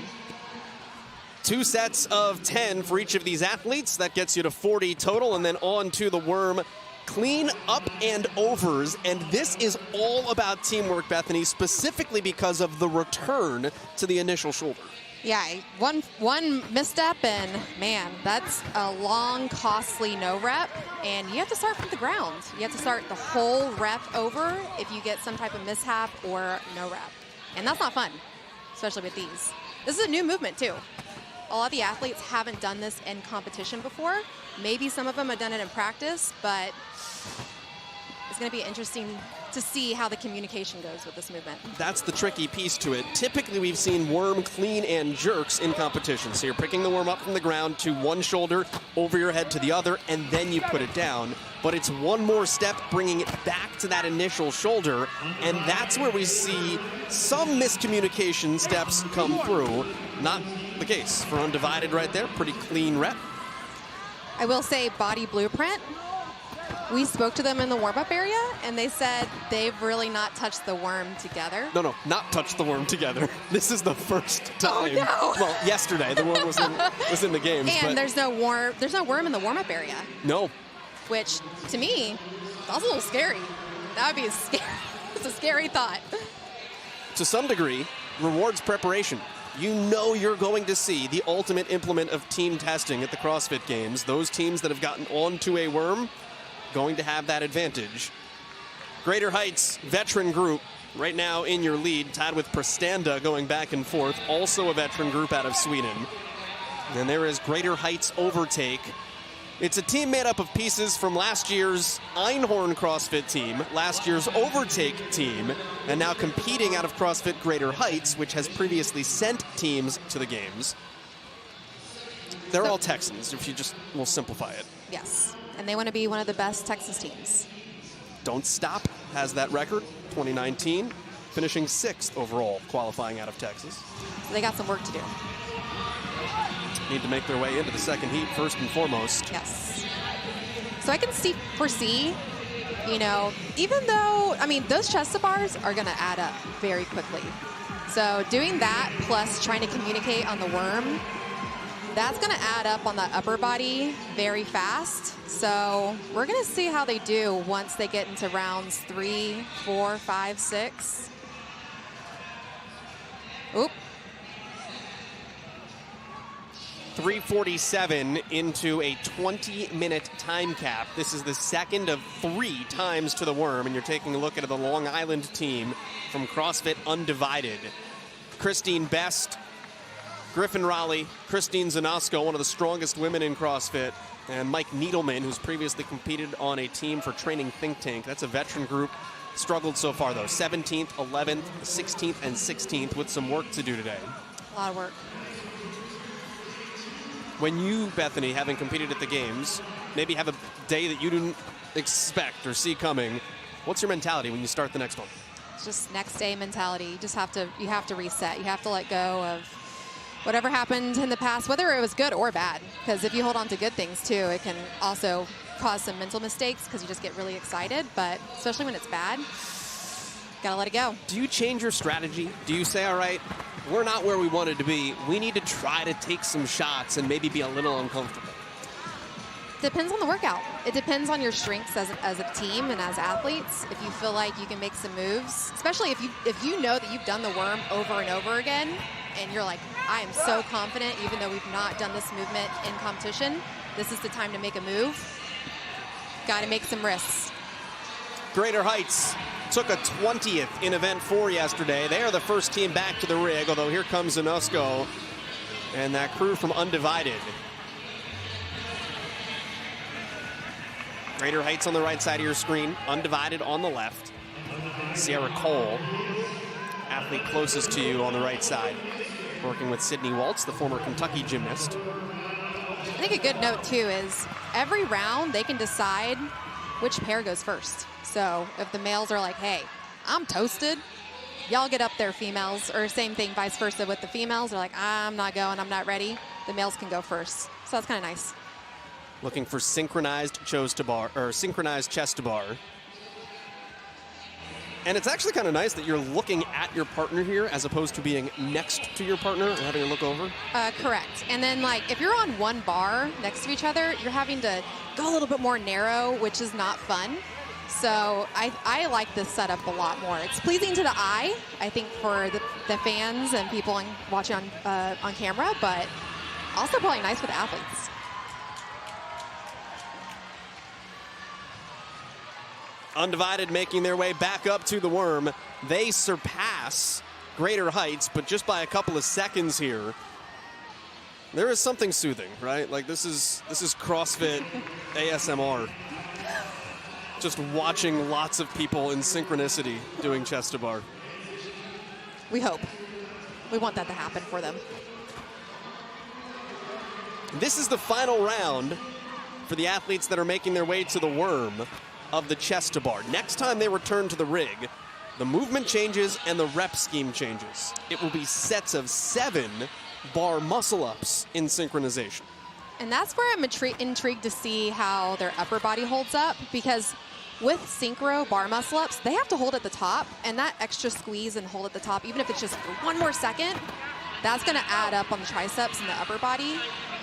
2 sets of 10 for each of these athletes. That gets you to 40 total, and then on to the worm. Clean up and overs, and this is all about teamwork, Bethany, specifically because of the return to the initial shoulder. Yeah, one misstep, and man, that's a long, costly no rep, and you have to start from the ground. You have to start the whole rep over if you get some type of mishap or no rep, and that's not fun, especially with these. This is a new movement, too. A lot of the athletes haven't done this in competition before. Maybe some of them have done it in practice, but it's going to be interesting to see how the communication goes with this movement. That's the tricky piece to it. Typically, we've seen worm, clean, and jerks in competition. So you're picking the worm up from the ground to one shoulder, over your head to the other, and then you put it down. But it's one more step, bringing it back to that initial shoulder, and that's where we see some miscommunication steps come through. Not the case for Undivided right there. Pretty clean rep. I will say Body Blueprint, we spoke to them in the warm-up area, and they said they've really not touched the worm together. No, not touch the worm together. This is the first time. Oh, no. Well, yesterday the worm was in the games. And but there's no worm in the warm-up area. No. Which, to me, that's a little scary. That would be it's a scary thought. To some degree, rewards preparation. You know you're going to see the ultimate implement of team testing at the CrossFit Games. Those teams that have gotten onto a worm going to have that advantage. Greater Heights veteran group right now in your lead, tied with Prestanda going back and forth, also a veteran group out of Sweden. And there is Greater Heights Overtake. It's a team made up of pieces from last year's Einhorn CrossFit team, last year's Overtake team, and now competing out of CrossFit Greater Heights, which has previously sent teams to the games. They're all Texans, if you just will simplify it. Yes, and they want to be one of the best Texas teams. Don't Stop has that record, 2019, finishing 6th overall, qualifying out of Texas. So they got some work to do. Need to make their way into the second heat first and foremost. Yes. So I can foresee, you know, even though, I mean, those chest to bars are going to add up very quickly. So doing that plus trying to communicate on the worm, that's going to add up on the upper body very fast. So we're going to see how they do once they get into rounds 3, 4, 5, 6. Oop. 3:47 into a 20-minute time cap. This is the second of 3 times to the worm, and you're taking a look at the Long Island team from CrossFit Undivided. Christine Best, Griffin Raleigh, Christine Zanosko, one of the strongest women in CrossFit, and Mike Needleman, who's previously competed on a team for Training Think Tank. That's a veteran group. Struggled so far, though. 17th, 11th, 16th, and 16th with some work to do today. A lot of work. When you, Bethany, having competed at the games, maybe have a day that you didn't expect or see coming, what's your mentality when you start the next one? It's just next day mentality. You have to reset. You have to let go of whatever happened in the past, whether it was good or bad. Because if you hold on to good things too, it can also cause some mental mistakes because you just get really excited. But especially when it's bad, gotta let it go. Do you change your strategy? Do you say, all right, we're not where we wanted to be. We need to try to take some shots and maybe be a little uncomfortable? Depends on the workout. It depends on your strengths as a team and as athletes. If you feel like you can make some moves, especially if you know that you've done the worm over and over again, and you're like, I am so confident, even though we've not done this movement in competition, this is the time to make a move. Got to make some risks. Greater Heights took a 20th in event 4 yesterday. They are the first team back to the rig, although here comes Zanosko and that crew from Undivided. Greater Heights on the right side of your screen, Undivided on the left. Sierra Cole, athlete closest to you on the right side, working with Sydney Waltz, the former Kentucky gymnast. I think a good note too is every round they can decide which pair goes first. So if the males are like, hey, I'm toasted, y'all get up there, females, or same thing, vice versa with the females. They're like, I'm not going, I'm not ready. The males can go first. So that's kind of nice. Looking for synchronized chest to bar. And it's actually kind of nice that you're looking at your partner here as opposed to being next to your partner and having to look over. Correct. And then like if you're on one bar next to each other, you're having to go a little bit more narrow, which is not fun. So I like this setup a lot more. It's pleasing to the eye, I think, for the fans and people watching on camera, but also probably nice for the athletes. Undivided making their way back up to the worm. They surpass Greater Heights, but just by a couple of seconds here. There is something soothing, right? Like this is CrossFit ASMR. just watching lots of people in synchronicity doing chest to bar. We hope. We want that to happen for them. This is the final round for the athletes that are making their way to the worm of the chest to bar. Next time they return to the rig, the movement changes and the rep scheme changes. It will be sets of 7 bar muscle-ups in synchronization. And that's where I'm intrigued to see how their upper body holds up, because with synchro bar muscle-ups, they have to hold at the top, and that extra squeeze and hold at the top, even if it's just for 1 more second, that's going to add up on the triceps and the upper body,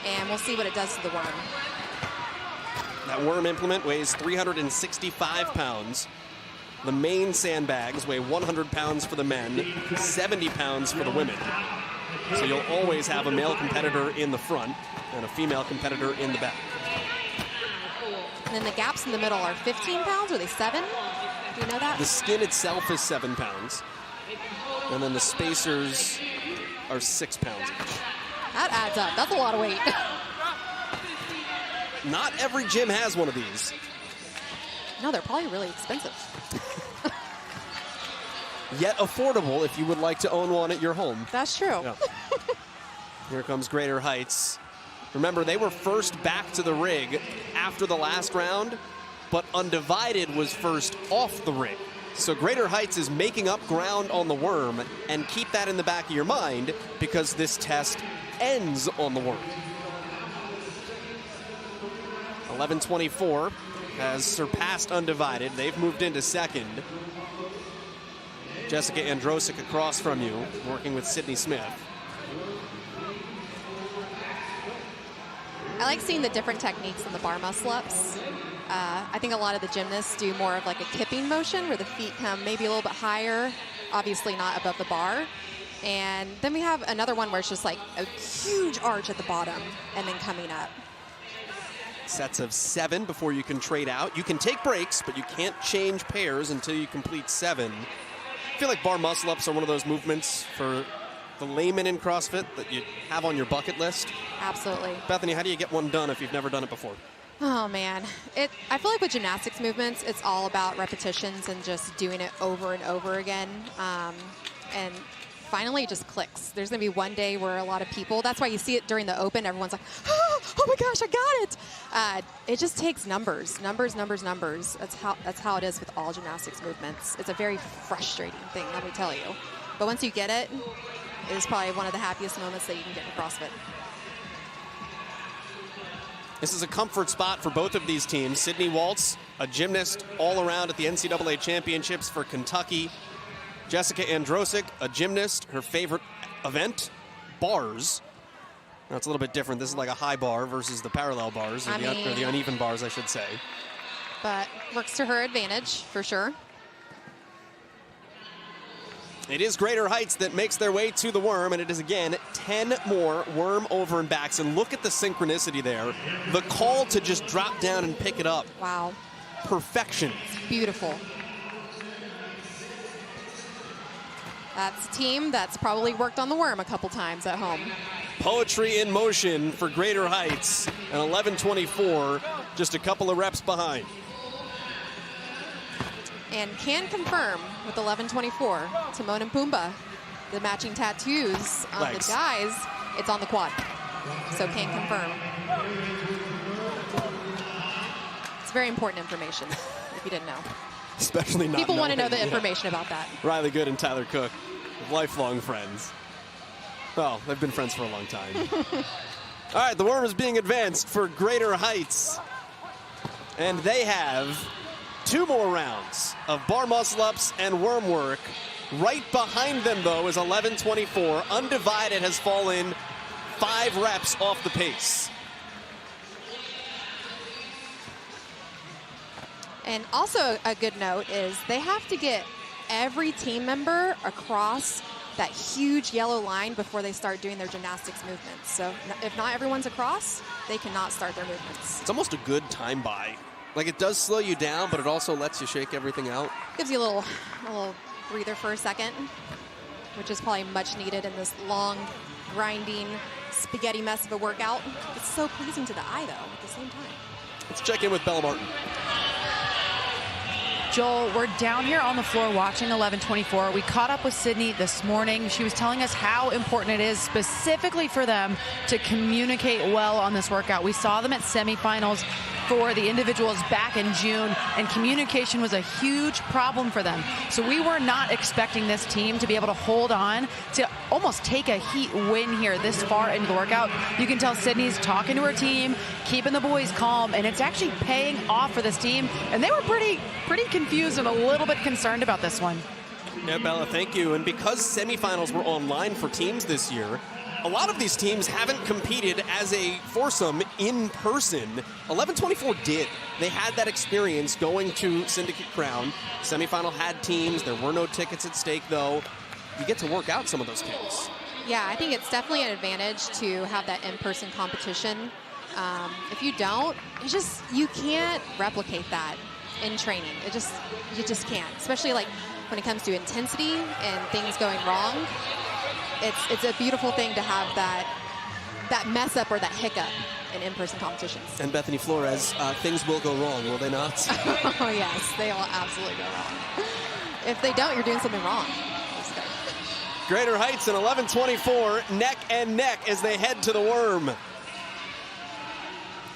and we'll see what it does to the worm. That worm implement weighs 365 pounds. The main sandbags weigh 100 pounds for the men, 70 pounds for the women. So you'll always have a male competitor in the front and a female competitor in the back. And then the gaps in the middle are 15 pounds, or are they 7? Do you know that? The skin itself is 7 pounds. And then the spacers are 6 pounds each. That adds up. That's a lot of weight. Not every gym has one of these. No, they're probably really expensive. Yet affordable if you would like to own one at your home. That's true. Yeah. Here comes Greater Heights. Remember, they were first back to the rig after the last round, but Undivided was first off the rig. So Greater Heights is making up ground on the worm, and keep that in the back of your mind because this test ends on the worm. 11:24 has surpassed Undivided. They've moved into second. Jessica Androsik across from you, working with Sydney Smith. I like seeing the different techniques in the bar muscle-ups. I think a lot of the gymnasts do more of like a kipping motion where the feet come maybe a little bit higher, obviously not above the bar. And then we have another one where it's just like a huge arch at the bottom and then coming up. Sets of 7 before you can trade out. You can take breaks, but you can't change pairs until you complete 7. I feel like bar muscle-ups are one of those movements for the layman in CrossFit that you have on your bucket list. Absolutely. Bethany, how do you get one done if you've never done it before? Oh, man. I feel like with gymnastics movements, it's all about repetitions and just doing it over and over again. And finally, it just clicks. There's going to be one day where a lot of people, that's why you see it during the open, everyone's like, oh my gosh, I got it. It just takes numbers. That's how it is with all gymnastics movements. It's a very frustrating thing, let me tell you. But once you get it, it is probably one of the happiest moments that you can get in CrossFit. This is a comfort spot for both of these teams. Sydney Waltz, a gymnast all around at the NCAA Championships for Kentucky. Jessica Androsik, a gymnast, her favorite event, bars. Now it's a little bit different. This is like a high bar versus the parallel bars, or the uneven bars, I should say. But works to her advantage, for sure. It is Greater Heights that makes their way to the worm, and it is, again, 10 more worm over and backs. And look at the synchronicity there. The call to just drop down and pick it up. Wow. Perfection. It's beautiful. That's a team that's probably worked on the worm a couple times at home. Poetry in motion for Greater Heights, and 11:24, just a couple of reps behind. And can confirm with 11:24, Timon and Pumbaa, the matching tattoos on the guys, it's on the quad. So can confirm. It's very important information, if you didn't know. Especially not people want to know the yeah. information about that. Riley Good and Tyler Cook, lifelong friends. Well, they've been friends for a long time. All right, the worm is being advanced for Greater Heights. And they have 2 more rounds of bar muscle-ups and worm work. Right behind them, though, is 11:24. Undivided has fallen 5 reps off the pace. And also a good note is they have to get every team member across that huge yellow line before they start doing their gymnastics movements. So if not everyone's across, they cannot start their movements. It's almost a good time buy. Like, it does slow you down, but it also lets you shake everything out. Gives you a little breather for a second, which is probably much needed in this long, grinding, spaghetti mess of a workout. It's so pleasing to the eye, though, at the same time. Let's check in with Bella Martin. Joel, we're down here on the floor watching 11:24. We caught up with Sydney this morning. She was telling us how important it is specifically for them to communicate well on this workout. We saw them at semifinals for the individuals back in June, and communication was a huge problem for them. So we were not expecting this team to be able to hold on to almost take a heat win here this far into the workout. You can tell Sydney's talking to her team, keeping the boys calm, and it's actually paying off for this team. And they were pretty confused and a little bit concerned about this one. Yeah, Bella, thank you. And because semifinals were online for teams this year, a lot of these teams haven't competed as a foursome in person. 11:24 did. They had that experience going to Syndicate Crown. Semifinal had teams. There were no tickets at stake, though. You get to work out some of those kinks. Yeah, I think it's definitely an advantage to have that in-person competition. If you don't, you can't replicate that in training. You just can't, especially like when it comes to intensity and things going wrong. It's a beautiful thing to have that mess up or that hiccup in in-person competitions. And Bethany Flores, things will go wrong, will they not? Oh yes, they will absolutely go wrong. If they don't, you're doing something wrong. Greater Heights in 11:24, neck and neck as they head to the worm.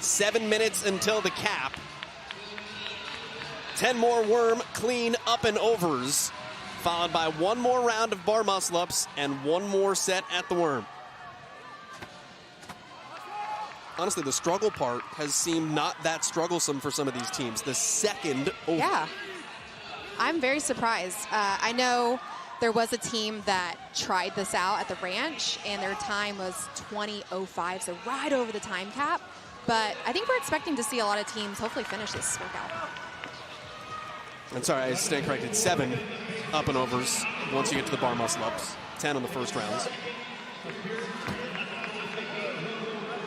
7 minutes until the cap. 10 more worm clean up and overs, followed by one more round of bar muscle-ups and one more set at the worm. Honestly, the struggle part has seemed not that strugglesome for some of these teams. The second over. Yeah, I'm very surprised. I know there was a team that tried this out at the ranch, and their time was 20:05, so right over the time cap. But I think we're expecting to see a lot of teams hopefully finish this workout. I'm sorry, I stand corrected. 7 up and overs once you get to the bar muscle-ups. 10 on the first rounds.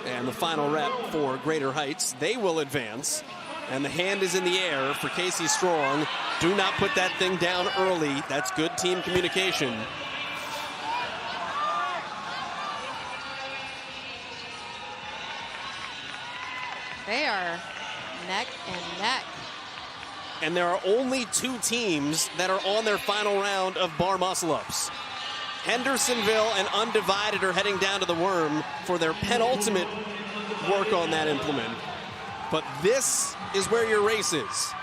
And the final rep for Greater Heights. They will advance. And the hand is in the air for Casey Strong. Do not put that thing down early. That's good team communication. They are neck and neck. And there are only 2 teams that are on their final round of bar muscle-ups. Hendersonville and Undivided are heading down to the worm for their penultimate work on that implement. But this is where your race is.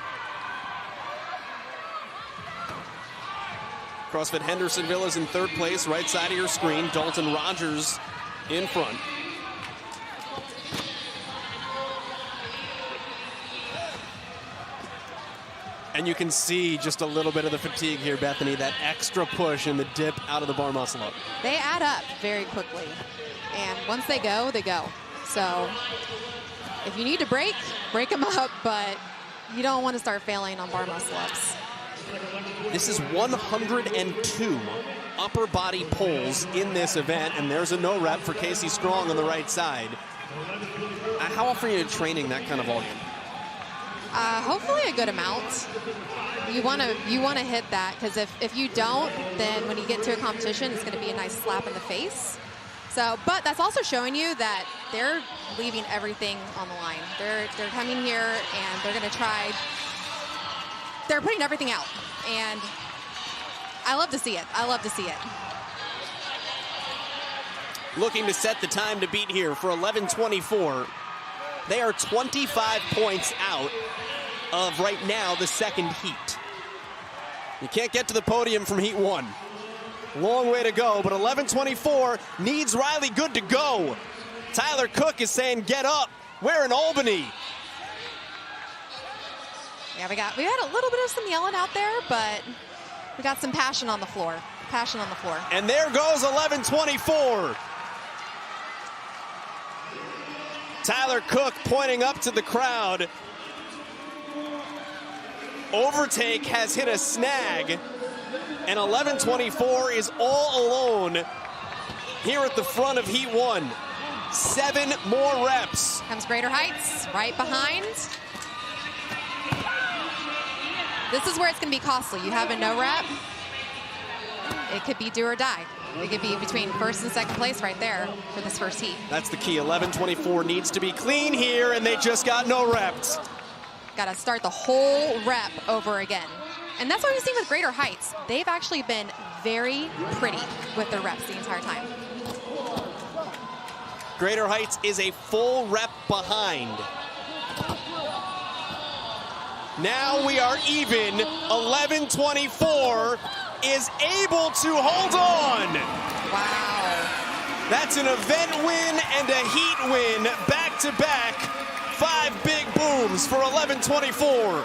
CrossFit Hendersonville is in 3rd place, right side of your screen. Dalton Rogers in front. And you can see just a little bit of the fatigue here, Bethany, that extra push and the dip out of the bar muscle up. They add up very quickly. And once they go, they go. So if you need to break them up, but you don't want to start failing on bar muscle ups. This is 102 upper body pulls in this event, and there's a no rep for Casey Strong on the right side. How often are you training that kind of volume? Hopefully a good amount. You want to hit that, because if you don't, then when you get to a competition, it's going to be a nice slap in the face. So, but that's also showing you that they're leaving everything on the line. They're coming here and they're going to try. They're putting everything out, and I love to see it. I love to see it. Looking to set the time to beat here for 11:24. They are 25 points out of right now the second heat. You can't get to the podium from heat 1. Long way to go, but 11:24 needs Riley good to go. Tyler Cook is saying, get up. We're in Albany. Yeah, we had a little bit of some yelling out there, but we got some passion on the floor. Passion on the floor. And there goes 11:24. Tyler Cook pointing up to the crowd. Overtake has hit a snag, and 11:24 is all alone here at the front of heat 1. 7 more reps. Comes Greater Heights right behind. This is where it's going to be costly. You have a no rep. It could be do or die. It could be between first and second place right there for this first heat. That's the key. 11:24 needs to be clean here, and they just got no reps. Got to start the whole rep over again. And that's what we've seen with Greater Heights. They've actually been very pretty with their reps the entire time. Greater Heights is a full rep behind. Now we are even. 11:24 is able to hold on. Wow. That's an event win and a heat win back to back. 5 big booms for 11:24.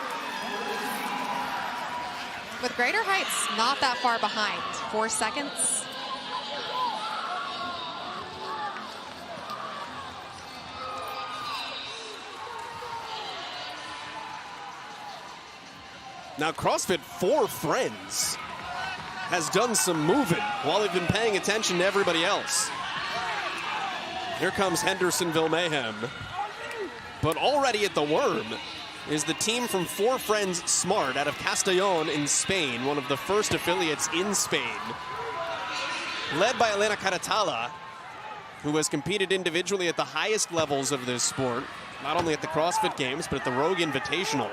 With Greater Heights not that far behind, 4 seconds. Now CrossFit For Friends has done some moving while they've been paying attention to everybody else. Here comes Hendersonville Mayhem. But already at the worm is the team from For Friends Smart out of Castellón in Spain, one of the first affiliates in Spain. Led by Elena Caratala, who has competed individually at the highest levels of this sport, not only at the CrossFit Games, but at the Rogue Invitational.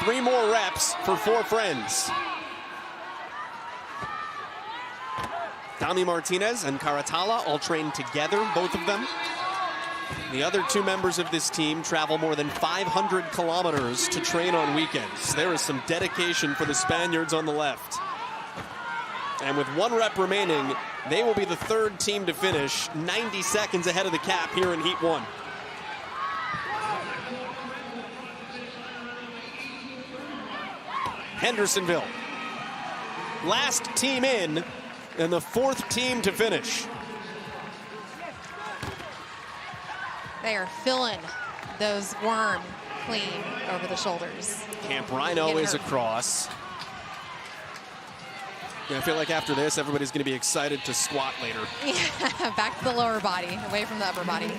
Three more reps for For Friends. Dami Martinez and Caratala all train together, both of them. The other two members of this team travel more than 500 kilometers to train on weekends. There is some dedication for the Spaniards on the left. And with 1 rep remaining, they will be the third team to finish 90 seconds ahead of the cap here in Heat 1. Hendersonville, last team in and the 4th team to finish. They are filling those worm clean over the shoulders. Camp Rhino is across. Yeah, I feel like after this, everybody's going to be excited to squat later. Yeah, back to the lower body, away from the upper body.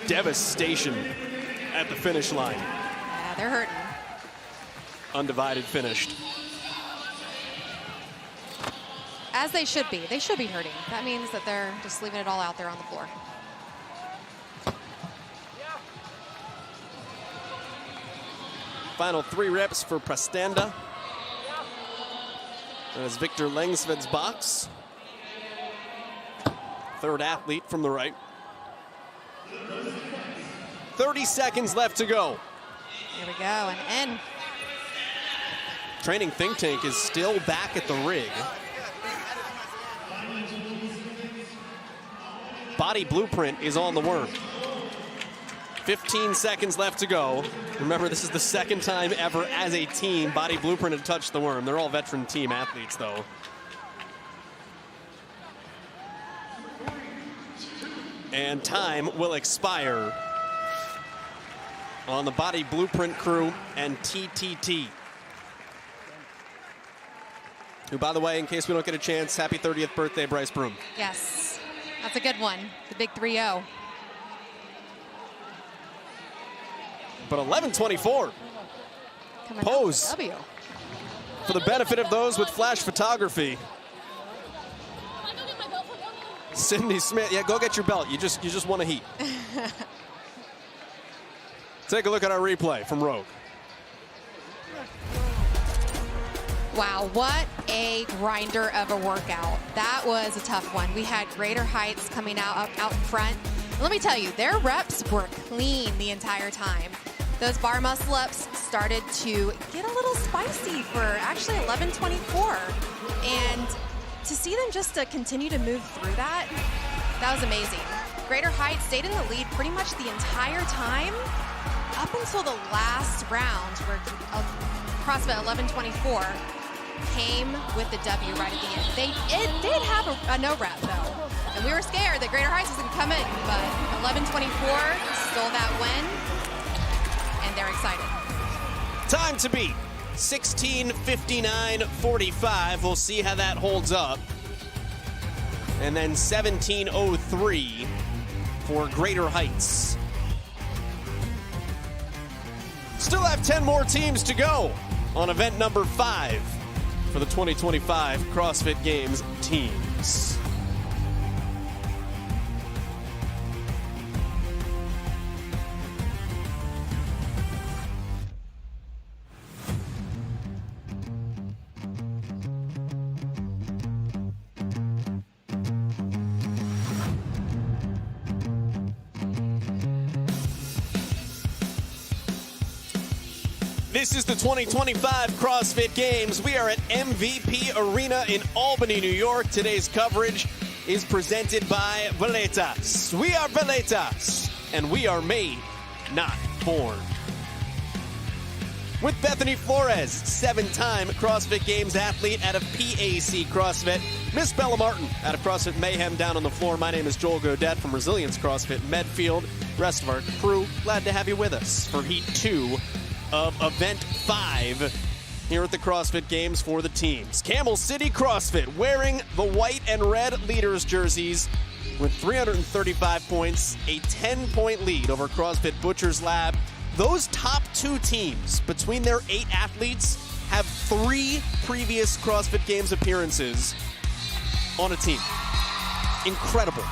Devastation at the finish line. Yeah, they're hurting. Undivided finished. As they should be. They should be hurting. That means that they're just leaving it all out there on the floor. Final 3 reps for Prastanda. As Victor Lengsved's box. 3rd athlete from the right. 30 seconds left to go. Here we go, and in. Training Think Tank is still back at the rig. Body Blueprint is on the worm. 15 seconds left to go. Remember, this is the 2nd time ever as a team Body Blueprint had touched the worm. They're all veteran team athletes, though. And time will expire on the Body Blueprint crew and TTT. Who, by the way, in case we don't get a chance, happy 30th birthday, Bryce Broom. Yes, that's a good one. The big 3-0. But 11:24. Pose. W. For the benefit of those with flash photography. Cindy Smith, yeah, go get your belt. You just won a heat. Take a look at our replay from Rogue. Wow, what a grinder of a workout. That was a tough one. We had Greater Heights coming out in front. And let me tell you, their reps were clean the entire time. Those bar muscle ups started to get a little spicy for actually 11:24. And to see them just to continue to move through that was amazing. Greater Heights stayed in the lead pretty much the entire time up until the last round where CrossFit 11:24 came with the W right at the end. They did have a no rep though. And we were scared that Greater Heights was gonna come in, but 11:24 stole that win, and they're excited. Time to beat 16:59.45. We'll see how that holds up. And then 17:03 for Greater Heights. Still have 10 more teams to go. on event number 5 for the 2025 CrossFit Games teams. This is the 2025 CrossFit Games. We are at MVP Arena in Albany, New York. Today's coverage is presented by Velites. We are Velites, and we are made, not born. With Bethany Flores, 7-time CrossFit Games athlete out of PAC CrossFit. Miss Bella Martin out of CrossFit Mayhem down on the floor. My name is Joel Godet from Resilience CrossFit Medfield. Rest of our crew, glad to have you with us for Heat 2 of Event 5 here at the CrossFit Games for the teams. Camel City CrossFit wearing the white and red leaders jerseys with 335 points, a 10-point lead over CrossFit Butcher's Lab. Those top 2 teams, between their 8 athletes, have 3 previous CrossFit Games appearances on a team. Incredible.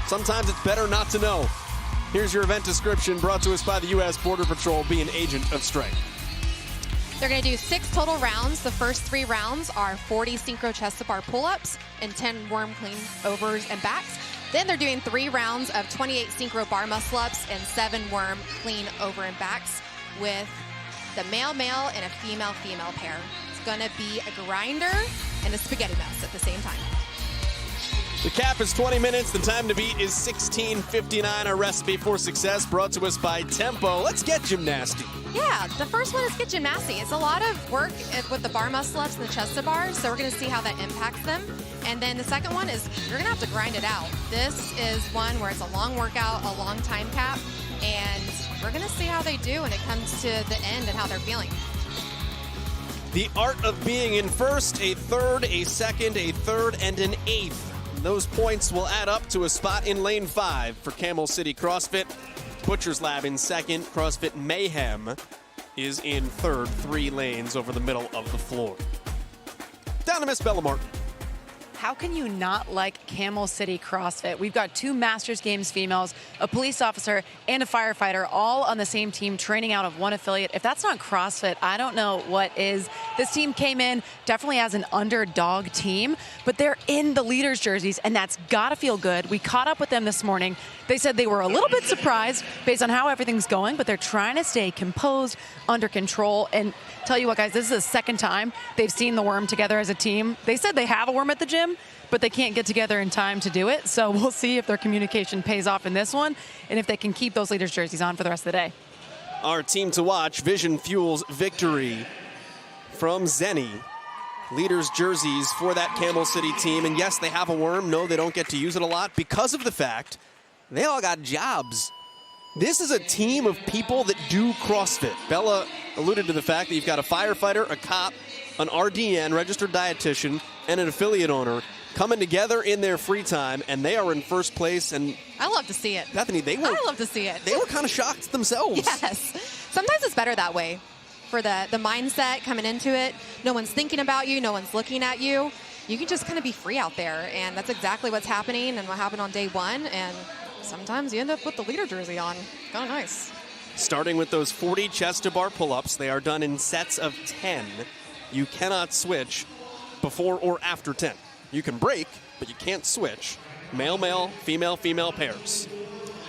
Sometimes it's better not to know. Here's your event description brought to us by the U.S. Border Patrol. Be an agent of strength. They're going to do 6 total rounds. The first 3 rounds are 40 synchro chest-to-bar pull-ups and 10 worm clean overs and backs. Then they're doing 3 rounds of 28 synchro bar muscle-ups and 7 worm clean over and backs with the male-male and a female-female pair. It's going to be a grinder and a spaghetti mess at the same time. The cap is 20 minutes. The time to beat is 16:59. Our recipe for success brought to us by Tempo. Let's get gymnastic. Yeah, the first one is get gymnastic. It's a lot of work with the bar muscle-ups and the chest-to-bars, so we're going to see how that impacts them. And then the second one is you're going to have to grind it out. This is one where it's a long workout, a long time cap, and we're going to see how they do when it comes to the end and how they're feeling. The art of being in first, a third, a second, a third, and an 8th. Those points will add up to a spot in lane 5 for Camel City CrossFit. Butcher's Lab in second. CrossFit Mayhem is in third, 3 lanes over the middle of the floor. Down to Miss Bella Martin. How can you not like Camel City CrossFit? We've got 2 Masters Games females, a police officer, and a firefighter all on the same team training out of one affiliate. If that's not CrossFit, I don't know what is. This team came in definitely as an underdog team, but they're in the leaders' jerseys, and that's got to feel good. We caught up with them this morning. They said they were a little bit surprised based on how everything's going, but they're trying to stay composed, under control, and tell you what, guys, this is the second time they've seen the worm together as a team. They said they have a worm at the gym, but they can't get together in time to do it. So we'll see if their communication pays off in this one and if they can keep those leaders' jerseys on for the rest of the day. Our team to watch, Vision Fuels victory from Zenny. Leaders' jerseys for that Camel City team. And yes, they have a worm. No, they don't get to use it a lot because of the fact they all got jobs. This is a team of people that do CrossFit. Bella alluded to the fact that you've got a firefighter, a cop, an RDN, registered dietitian, and an affiliate owner coming together in their free time, and they are in first place. And I love to see it. Bethany, I love to see it. They were kind of shocked themselves. Yes. Sometimes it's better that way for the mindset coming into it. No one's thinking about you. No one's looking at you. You can just kind of be free out there, and that's exactly what's happening and what happened on day 1. And sometimes you end up with the leader jersey on. Kind of nice. Starting with those 40 chest-to-bar pull-ups. They are done in sets of 10. You cannot switch before or after 10. You can break, but you can't switch. Male-male, female-female pairs.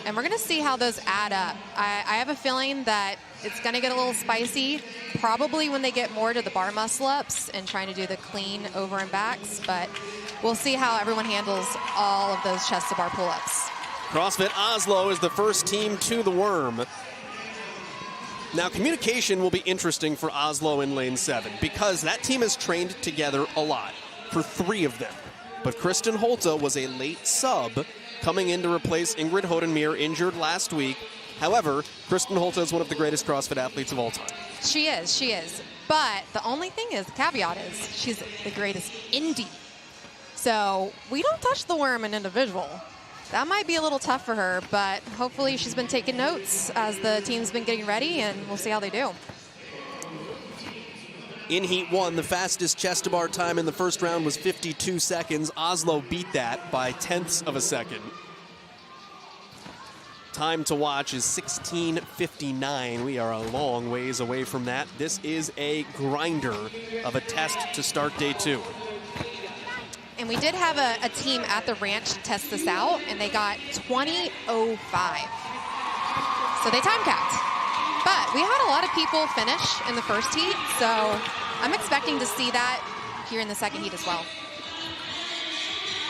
And we're going to see how those add up. I have a feeling that it's going to get a little spicy, probably when they get more to the bar muscle-ups and trying to do the clean over and backs, but we'll see how everyone handles all of those chest-to-bar pull-ups. CrossFit Oslo is the first team to the worm. Now, communication will be interesting for Oslo in lane 7 because that team has trained together a lot for 3 of them. But Kristen Holta was a late sub coming in to replace Ingrid Hodenmere, injured last week. However, Kristen Holta is one of the greatest CrossFit athletes of all time. She is. But the only thing is, the caveat is, she's the greatest indie. So we don't touch the worm in individual. That might be a little tough for her, but hopefully she's been taking notes as the team's been getting ready, and we'll see how they do. In Heat 1, the fastest chest to bar time in the first round was 52 seconds. Oslo beat that by tenths of a second. Time to watch is 16:59. We are a long ways away from that. This is a grinder of a test to start day 2. And we did have a team at the ranch test this out, and they got 20:05. So they time capped. But we had a lot of people finish in the first heat, so I'm expecting to see that here in the second heat as well.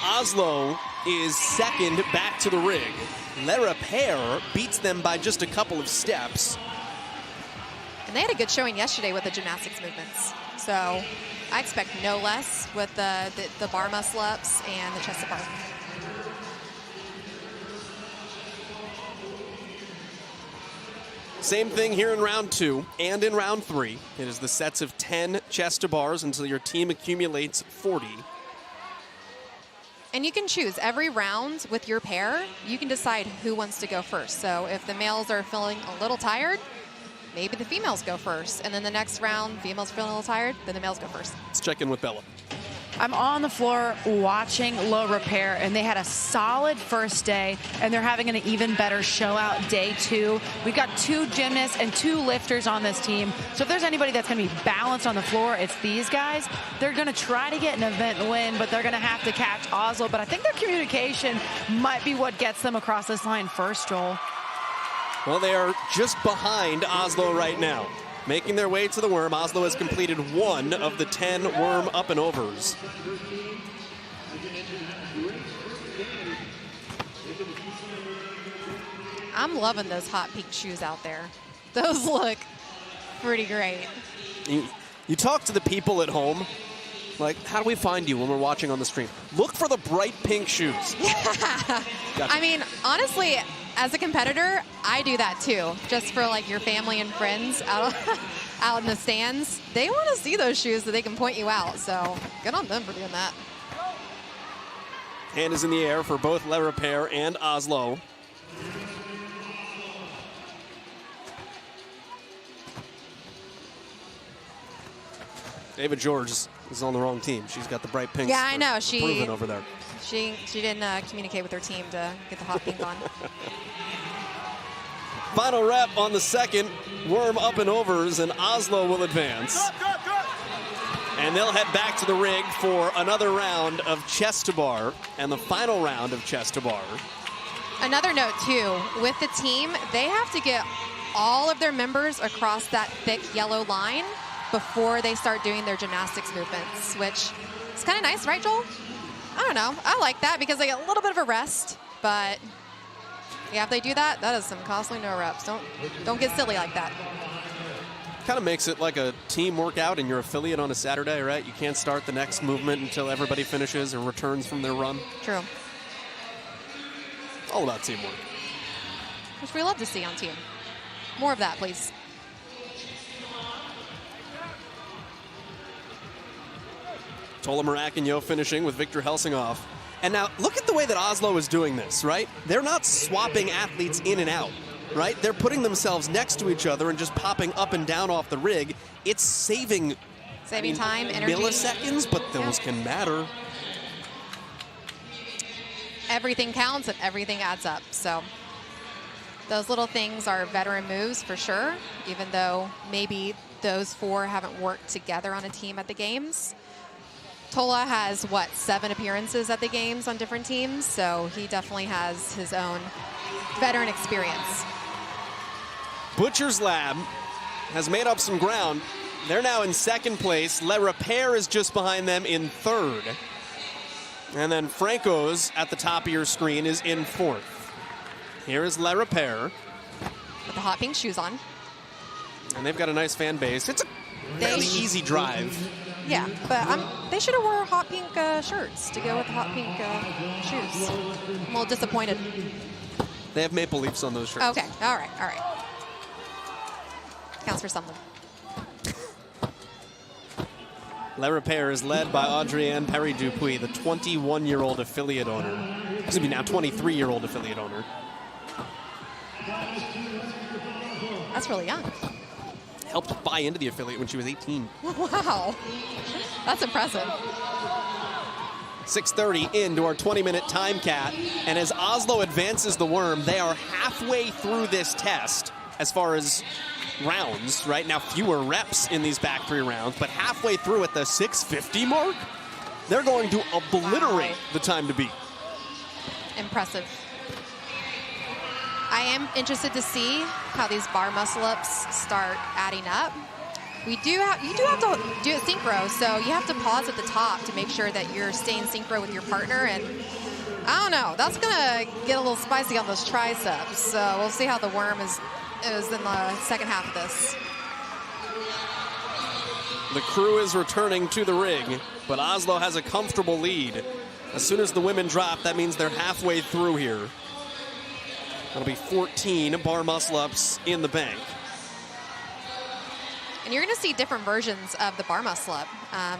Oslo is second back to the rig. Le Repair beats them by just a couple of steps. And they had a good showing yesterday with the gymnastics movements. So I expect no less with the bar muscle-ups and the chest to bar. Same thing here in round 2 and in round 3. It is the sets of 10 chest to bars until your team accumulates 40. And you can choose every round with your pair. You can decide who wants to go first. So if the males are feeling a little tired, maybe the females go first. And then the next round, females feeling a little tired, then the males go first. Let's check in with Bella. I'm on the floor watching Le Repair, and they had a solid first day, and they're having an even better show out day 2. We've got 2 gymnasts and 2 lifters on this team. So if there's anybody that's going to be balanced on the floor, it's these guys. They're going to try to get an event win, but they're going to have to catch Oslo. But I think their communication might be what gets them across this line first, Joel. Well, they are just behind Oslo right now. Making their way to the worm, Oslo has completed 1 of the 10 worm up and overs. I'm loving those hot pink shoes out there. Those look pretty great. You talk to the people at home, like, how do we find you when we're watching on the stream? Look for the bright pink shoes. Gotcha. I mean, honestly, as a competitor, I do that too. Just for like your family and friends out in the stands. They want to see those shoes so they can point you out. So good on them for doing that. Hand is in the air for both Le Repair and Oslo. Ava George is on the wrong team. She's got the bright pinks. Yeah, I know. Proven over there. She didn't communicate with her team to get the hot pink on. Final rep on the second worm up and overs, and Oslo will advance. And they'll head back to the rig for another round of chest to bar, and the final round of chest to bar. Another note too, with the team, they have to get all of their members across that thick yellow line before they start doing their gymnastics movements, which is kind of nice, right, Joel? I don't know. I like that because they get a little bit of a rest, but yeah, if they do that, that is some costly no reps. Don't get silly like that. Kind of makes it like a team workout in your affiliate on a Saturday, right? You can't start the next movement until everybody finishes or returns from their run. True. All about teamwork. Which we love to see on team. More of that, please. Tola Maracanyo finishing with Victor Helsinghoff. And now look at the way that Oslo is doing this, right? They're not swapping athletes in and out, right? They're putting themselves next to each other and just popping up and down off the rig. It's saving time, energy. Milliseconds, but those can matter. Everything counts and everything adds up. So those little things are veteran moves for sure, even though maybe those 4 haven't worked together on a team at the games. Tola has, 7 appearances at the games on different teams, so he definitely has his own veteran experience. Butcher's Lab has made up some ground. They're now in second place. Le Repair is just behind them in third. And then Franco's at the top of your screen is in fourth. Here is Le Repair. With the hot pink shoes on. And they've got a nice fan base. It's a fairly easy drive. Yeah, but they should have wore hot pink shirts to go with the hot pink shoes. I'm a little disappointed. They have maple leafs on those shirts. Okay, all right. Counts for something. Le Repair is led by Adrienne Perry-Dupuis, the 21-year-old affiliate owner. Excuse me, now 23-year-old affiliate owner. That's really young. helped buy into the affiliate when she was 18. Wow. That's impressive. 6:30 into our 20-minute time cap. And as Oslo advances the worm, they are halfway through this test as far as rounds. Right now, fewer reps in these back 3 rounds, but halfway through at the 6:50 mark, they're going to obliterate the time to beat. Impressive. I am interested to see how these bar muscle-ups start adding up. You do have to do it synchro, so you have to pause at the top to make sure that you're staying synchro with your partner. And I don't know, that's gonna get a little spicy on those triceps. So we'll see how the worm is in the second half of this. The crew is returning to the ring, but Oslo has a comfortable lead. As soon as the women drop, that means they're halfway through here. That'll be 14 bar muscle-ups in the bank. And you're going to see different versions of the bar muscle-up.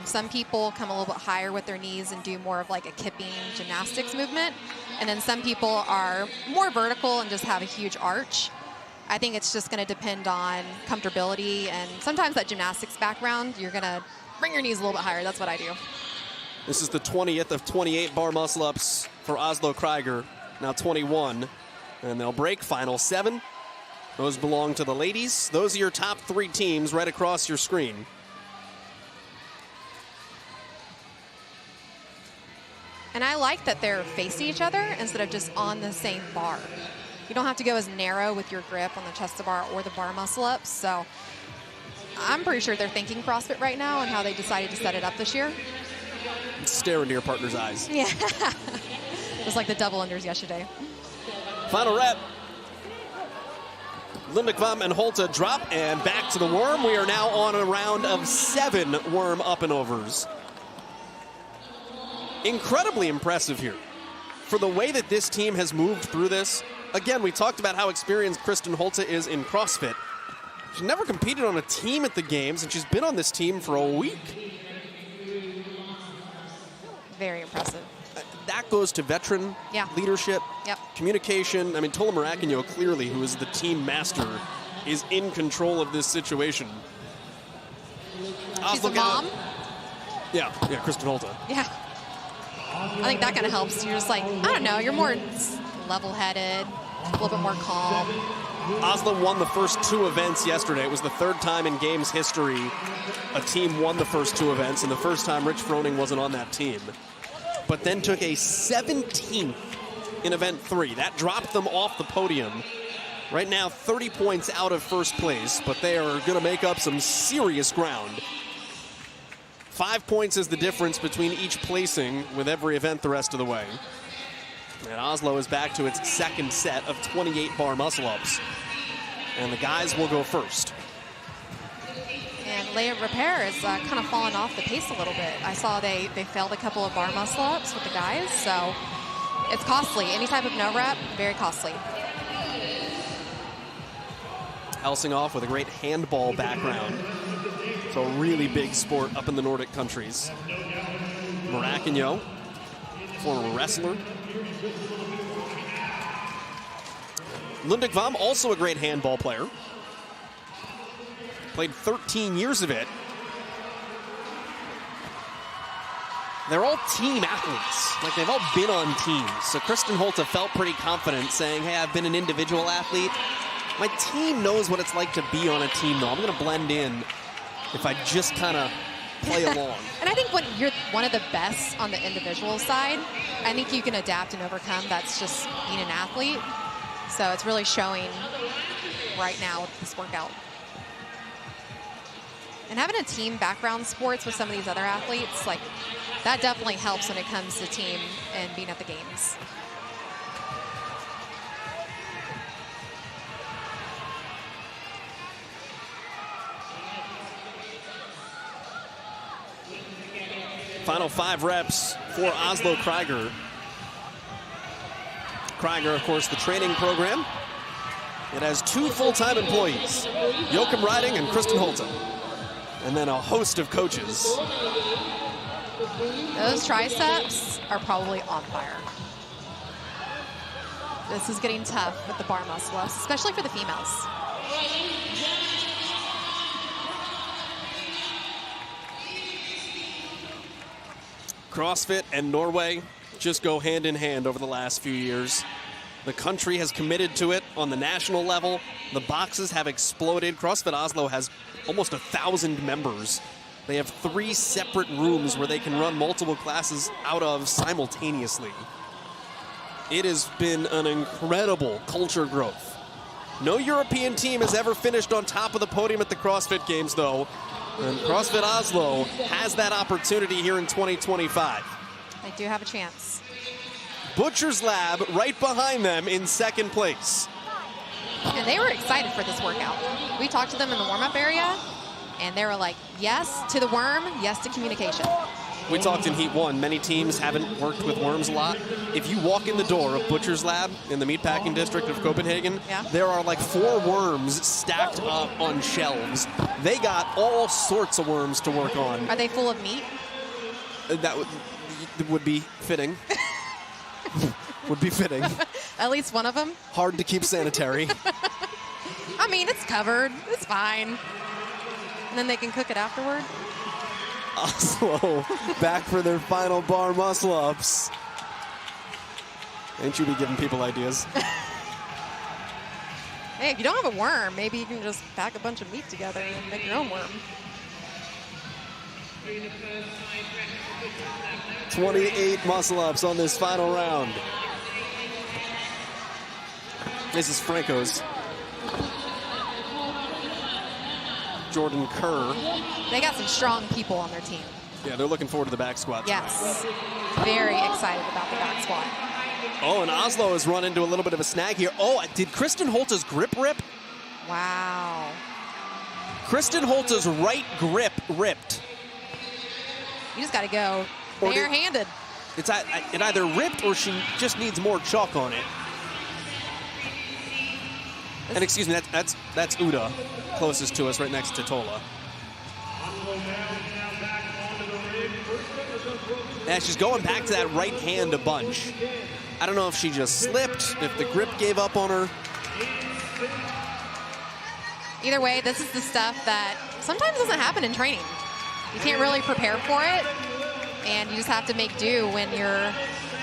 Some people come a little bit higher with their knees and do more of like a kipping gymnastics movement. And then some people are more vertical and just have a huge arch. I think it's just going to depend on comfortability. And sometimes that gymnastics background, you're going to bring your knees a little bit higher. That's what I do. This is the 20th of 28 bar muscle-ups for Oslo Krieger. Now 21. And they'll break final 7. Those belong to the ladies. Those are your top 3 teams right across your screen. And I like that they're facing each other instead of just on the same bar. You don't have to go as narrow with your grip on the chest to bar or the bar muscle ups. So I'm pretty sure they're thinking CrossFit right now and how they decided to set it up this year. Stare into your partner's eyes. Yeah. It was like the double unders yesterday. Final rep. Lundekvam and Holte drop and back to the worm. We are now on a round of 7 worm up and overs. Incredibly impressive here. For the way that this team has moved through this, again, we talked about how experienced Kristen Holte is in CrossFit. She's never competed on a team at the games, and she's been on this team for a week. Very impressive. That goes to veteran leadership, communication. I mean, Tola Maracanio, clearly, who is the team master, is in control of this situation. She's a mom? Yeah, Kristen Holte. Yeah. I think that kind of helps. You're just like, I don't know, you're more level-headed, a little bit more calm. Oslo won the first 2 events yesterday. It was the 3rd time in games history a team won the first 2 events, and the first time Rich Froning wasn't on that team. But then took a 17th in event 3. That dropped them off the podium. Right now, 30 points out of first place, but they are going to make up some serious ground. 5 points is the difference between each placing with every event the rest of the way. And Oslo is back to its second set of 28 bar muscle-ups. And the guys will go first. And Leia Repair is kind of fallen off the pace a little bit. I saw they failed a couple of bar muscle-ups with the guys, so it's costly. Any type of no rep, very costly. Helsinghoff with a great handball background. It's a really big sport up in the Nordic countries. Maracanio, former wrestler. Lundekvam, also a great handball player. Played 13 years of it. They're all team athletes. Like, they've all been on teams. So Kristen Holte felt pretty confident saying, hey, I've been an individual athlete. My team knows what it's like to be on a team, though. I'm going to blend in if I just kind of play along. And I think when you're one of the best on the individual side, I think you can adapt and overcome. That's just being an athlete. So it's really showing right now with this workout. And having a team background sports with some of these other athletes, like, that definitely helps when it comes to team and being at the games. Final 5 reps for Oslo Krieger. Krieger, of course, the training program. It has 2 full-time employees, Joachim Riding and Kristen Holte, and then a host of coaches. Those triceps are probably on fire. This is getting tough with the bar muscle-ups, especially for the females. CrossFit and Norway just go hand in hand over the last few years. The country has committed to it on the national level. The boxes have exploded. CrossFit Oslo has almost 1,000 members. They have 3 separate rooms where they can run multiple classes out of simultaneously. It has been an incredible culture growth. No European team has ever finished on top of the podium at the CrossFit Games, though. And CrossFit Oslo has that opportunity here in 2025. They do have a chance. Butcher's Lab right behind them in second place. And they were excited for this workout. We talked to them in the warm-up area, and they were like, yes to the worm, yes to communication. We talked in Heat 1. Many teams haven't worked with worms a lot. If you walk in the door of Butcher's Lab in the meatpacking district of Copenhagen, there are like 4 worms stacked up on shelves. They got all sorts of worms to work on. Are they full of meat? That would be fitting. Would be fitting. At least one of them. Hard to keep sanitary. I mean, it's covered. It's fine. And then they can cook it afterward. Oslo back for their final bar muscle-ups. Ain't you be giving people ideas? Hey, if you don't have a worm, maybe you can just pack a bunch of meat together and make your own worm. 28 muscle-ups on this final round. This is Franco's. Jordan Kerr. They got some strong people on their team. Yeah, they're looking forward to the back squat. Yes. Very excited about the back squat. Oh, and Oslo has run into a little bit of a snag here. Oh, did Kristen Holta's grip rip? Wow. Kristen Holta's right grip ripped. You just got to go bare-handed. It either ripped or she just needs more chalk on it. And excuse me, that's Uda, closest to us, right next to Tola. And she's going back to that right hand a bunch. I don't know if she just slipped, if the grip gave up on her. Either way, this is the stuff that sometimes doesn't happen in training. You can't really prepare for it, and you just have to make do when you're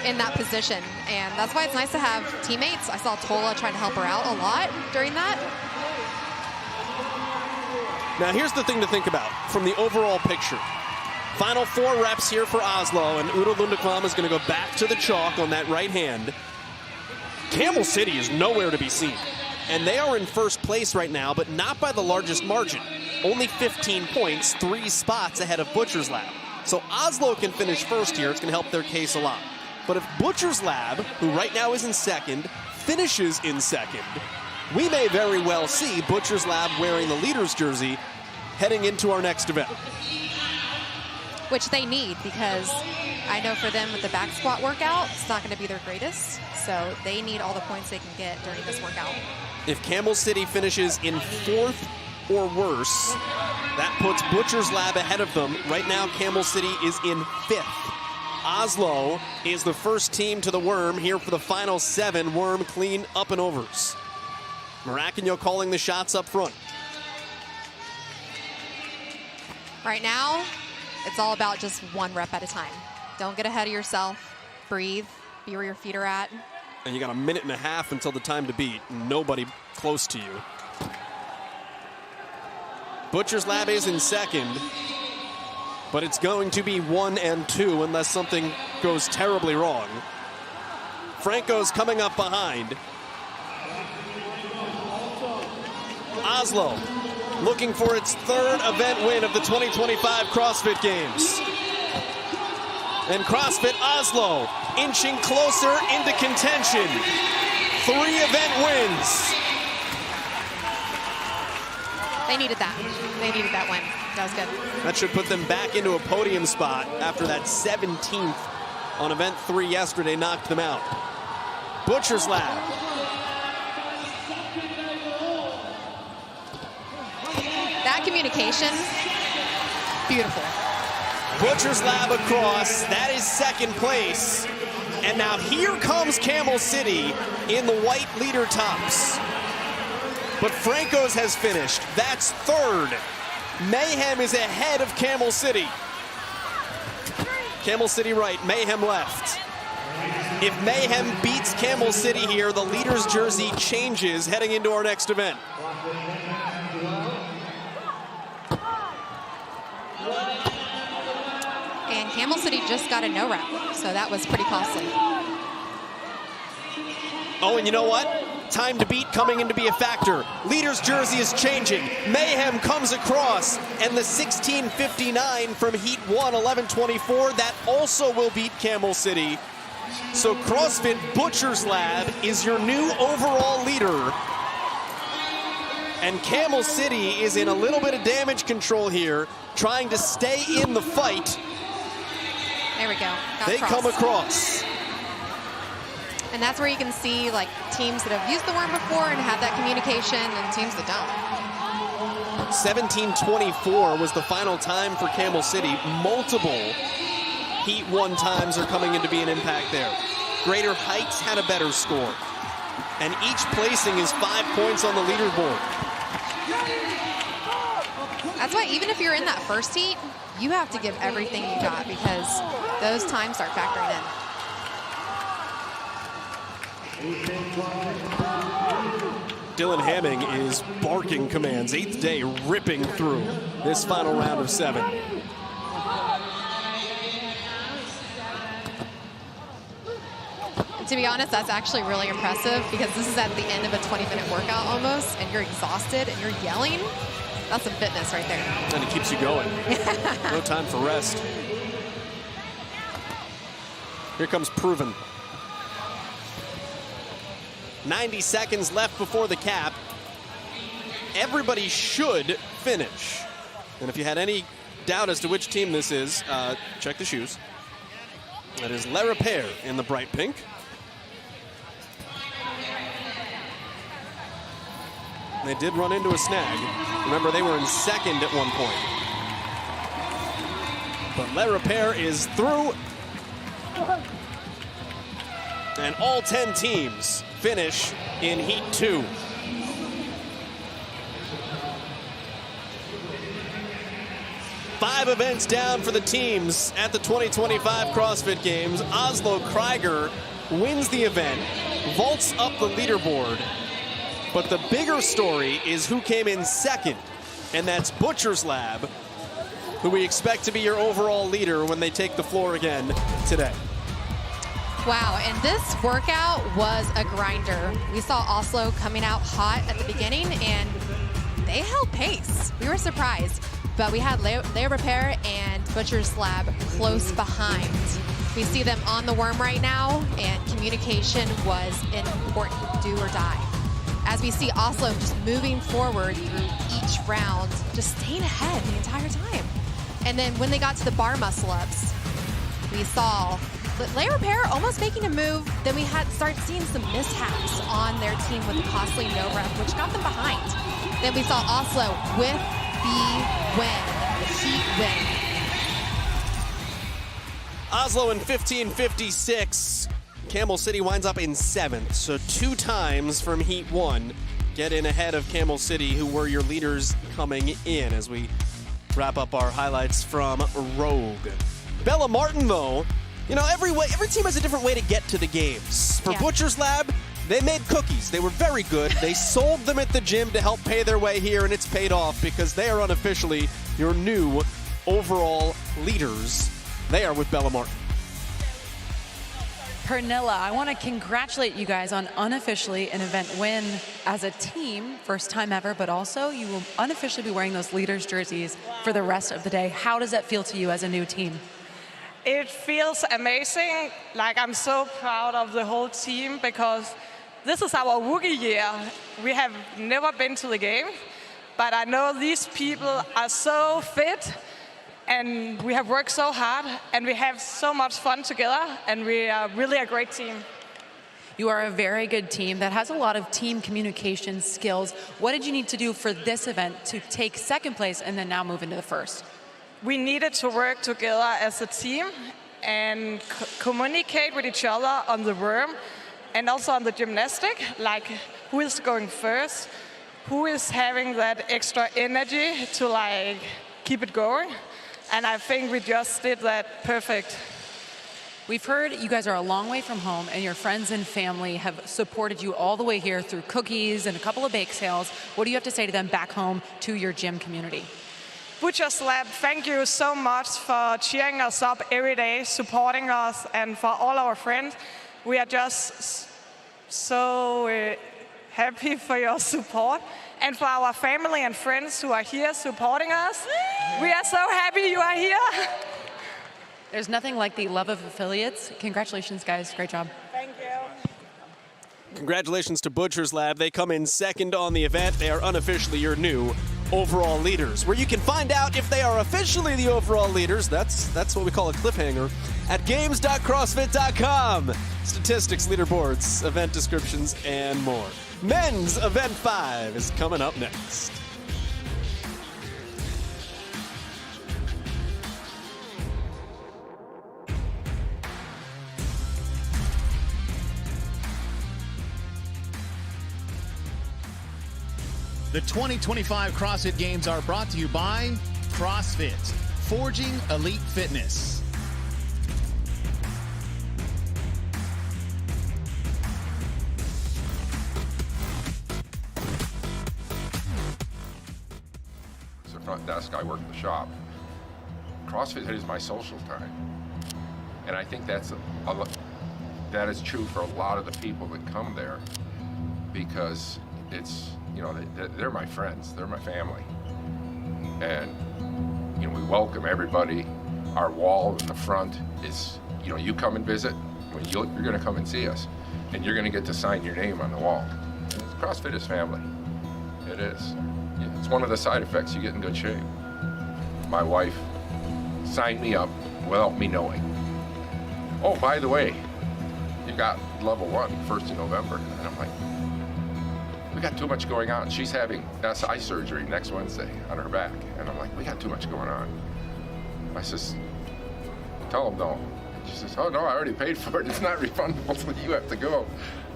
in that position. And that's why it's nice to have teammates. I saw Tola trying to help her out a lot during that. Now here's the thing to think about from the overall picture. Final 4 reps here for Oslo, and Udo Lundekvam is going to go back to the chalk on that right hand. Camel City is nowhere to be seen. And they are in first place right now, but not by the largest margin. Only 15 points, 3 spots ahead of Butcher's Lab. So Oslo can finish first here. It's going to help their case a lot. But if Butcher's Lab, who right now is in second, finishes in second, we may very well see Butcher's Lab wearing the leader's jersey heading into our next event. Which they need, because I know for them with the back squat workout, it's not going to be their greatest. So they need all the points they can get during this workout. If Camel City finishes in 4th or worse, that puts Butcher's Lab ahead of them. Right now, Camel City is in 5th. Oslo is the first team to the worm here for the final 7 worm clean up and overs. Maracanio calling the shots up front. Right now, it's all about just 1 rep at a time. Don't get ahead of yourself. Breathe. Be where your feet are at. And you got a minute and a half until the time to beat. Nobody close to you. Butcher's Lab is in second, but it's going to be 1 and 2 unless something goes terribly wrong. Franco's coming up behind. Oslo looking for its 3rd event win of the 2025 CrossFit Games. And CrossFit Oslo inching closer into contention. 3 event wins. They needed that. They needed that win. That was good. That should put them back into a podium spot after that 17th on event 3 yesterday knocked them out. Butcher's Lab. That communication, beautiful. Butcher's Lab across. That is second place. And now here comes Camel City in the white leader tops. But Franco's has finished. That's 3rd. Mayhem is ahead of Camel City. Camel City right, Mayhem left. If Mayhem beats Camel City here, the leader's jersey changes heading into our next event. And Camel City just got a no rep, so that was pretty costly. Oh, and you know what? Time to beat coming in to be a factor. Leader's jersey is changing. Mayhem comes across, and the 16:59 from Heat 1, 11:24, that also will beat Camel City. So CrossFit Butcher's Lab is your new overall leader. And Camel City is in a little bit of damage control here, trying to stay in the fight. There we go. They come across. And that's where you can see like teams that have used the worm before and have that communication and teams that don't. 17:24 was the final time for Camel City. Multiple Heat 1 times are coming in to be an impact there. Greater Heights had a better score. And each placing is 5 points on the leaderboard. That's why even if you're in that first heat, you have to give everything you got because those times start factoring in. Dylan Hamming is barking commands. 8th day ripping through this final round of 7. To be honest, that's actually really impressive because this is at the end of a 20-minute workout almost, and you're exhausted and you're yelling. That's some fitness right there. And it keeps you going. No time for rest. Here comes Proven. 90 seconds left before the cap. Everybody should finish. And if you had any doubt as to which team this is, check the shoes. That is Le Repair in the bright pink. They did run into a snag. Remember, they were in second at one point. But Le Repair is through. And all 10 teams finish in Heat 2. Five events down for the teams at the 2025 CrossFit Games. Oslo Krieger wins the event, vaults up the leaderboard. But the bigger story is who came in second, and that's Butcher's Lab, who we expect to be your overall leader when they take the floor again today. Wow, and this workout was a grinder. We saw Oslo coming out hot at the beginning, and they held pace. We were surprised, but we had Le Repair and Butcher's Lab close behind. We see them on the worm right now, and communication was an important do or die. As we see Oslo just moving forward through each round, just staying ahead the entire time. And then when they got to the bar muscle-ups, we saw Le Repair almost making a move. Then we started seeing some mishaps on their team with the costly no rep, which got them behind. Then we saw Oslo with the win, the Heat win. Oslo in 15:56. Camel City winds up in 7th, so 2 times from Heat 1 get in ahead of Camel City, who were your leaders coming in, as we wrap up our highlights from Rogue. Bella Martin, though, you know, every team has a different way to get to the games. For Butcher's Lab, they made cookies. They were very good. They sold them at the gym to help pay their way here, and it's paid off because they are unofficially your new overall leaders. They are with Bella Martin. Pernilla, I want to congratulate you guys on unofficially an event win as a team, first time ever, but also you will unofficially be wearing those leaders jerseys for the rest of the day. How does that feel to you as a new team? It feels amazing. Like, I'm so proud of the whole team because this is our rookie year. We have never been to the game, but I know these people are so fit. And we have worked so hard, and we have so much fun together, and we are really a great team. You are a very good team that has a lot of team communication skills. What did you need to do for this event to take second place and then now move into the first? We needed to work together as a team and communicate with each other on the worm and also on the gymnastic, like who is going first, who is having that extra energy to like keep it going. And I think we just did that perfect. We've heard you guys are a long way from home, and your friends and family have supported you all the way here through cookies and a couple of bake sales. What do you have to say to them back home, to your gym community? Butcher's Lab, thank you so much for cheering us up every day, supporting us, and for all our friends. We are just so happy for your support. And for our family and friends who are here supporting us, we are so happy you are here. There's nothing like the love of affiliates. Congratulations, guys. Great job. Thank you. Congratulations to Butcher's Lab. They come in second on the event. They are unofficially your new overall leaders. Where you can find out if they are officially the overall leaders, that's what we call a cliffhanger, at games.crossfit.com. Statistics, leaderboards, event descriptions, and more. Men's Event 5 is coming up next. The 2025 CrossFit Games are brought to you by CrossFit, forging elite fitness. As a front desk, I work the shop. CrossFit is my social time. And I think that is true for a lot of the people that come there, because it's, you know, they're my friends, they're my family. And, you know, we welcome everybody. Our wall in the front is, you know, you come and visit, you're gonna come and see us, and you're gonna get to sign your name on the wall. CrossFit is family, it is. It's one of the side effects, you get in good shape. My wife signed me up without me knowing. Oh, by the way, you got level 1, 1st of November. And I'm like, we got too much going on. She's having SI surgery next Wednesday on her back. And I'm like, we got too much going on. I says, tell them no. And she says, oh no, I already paid for it. It's not refundable, so you have to go.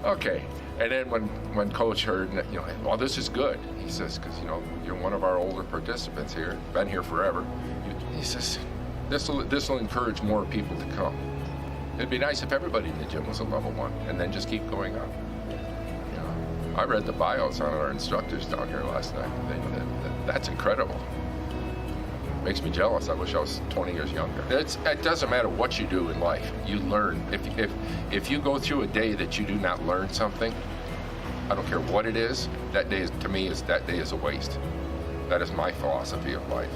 Okay. And then when Coach heard, you know, well, this is good. He says, because, you know, you're one of our older participants here, been here forever. He says, this will encourage more people to come. It'd be nice if everybody in the gym was a level 1, and then just keep going up. I read the bios on our instructors down here last night. That's incredible. Makes me jealous. I wish I was 20 years younger. It doesn't matter what you do in life. You learn. If you go through a day that you do not learn something, I don't care what it is, that day to me is a waste. That is my philosophy of life.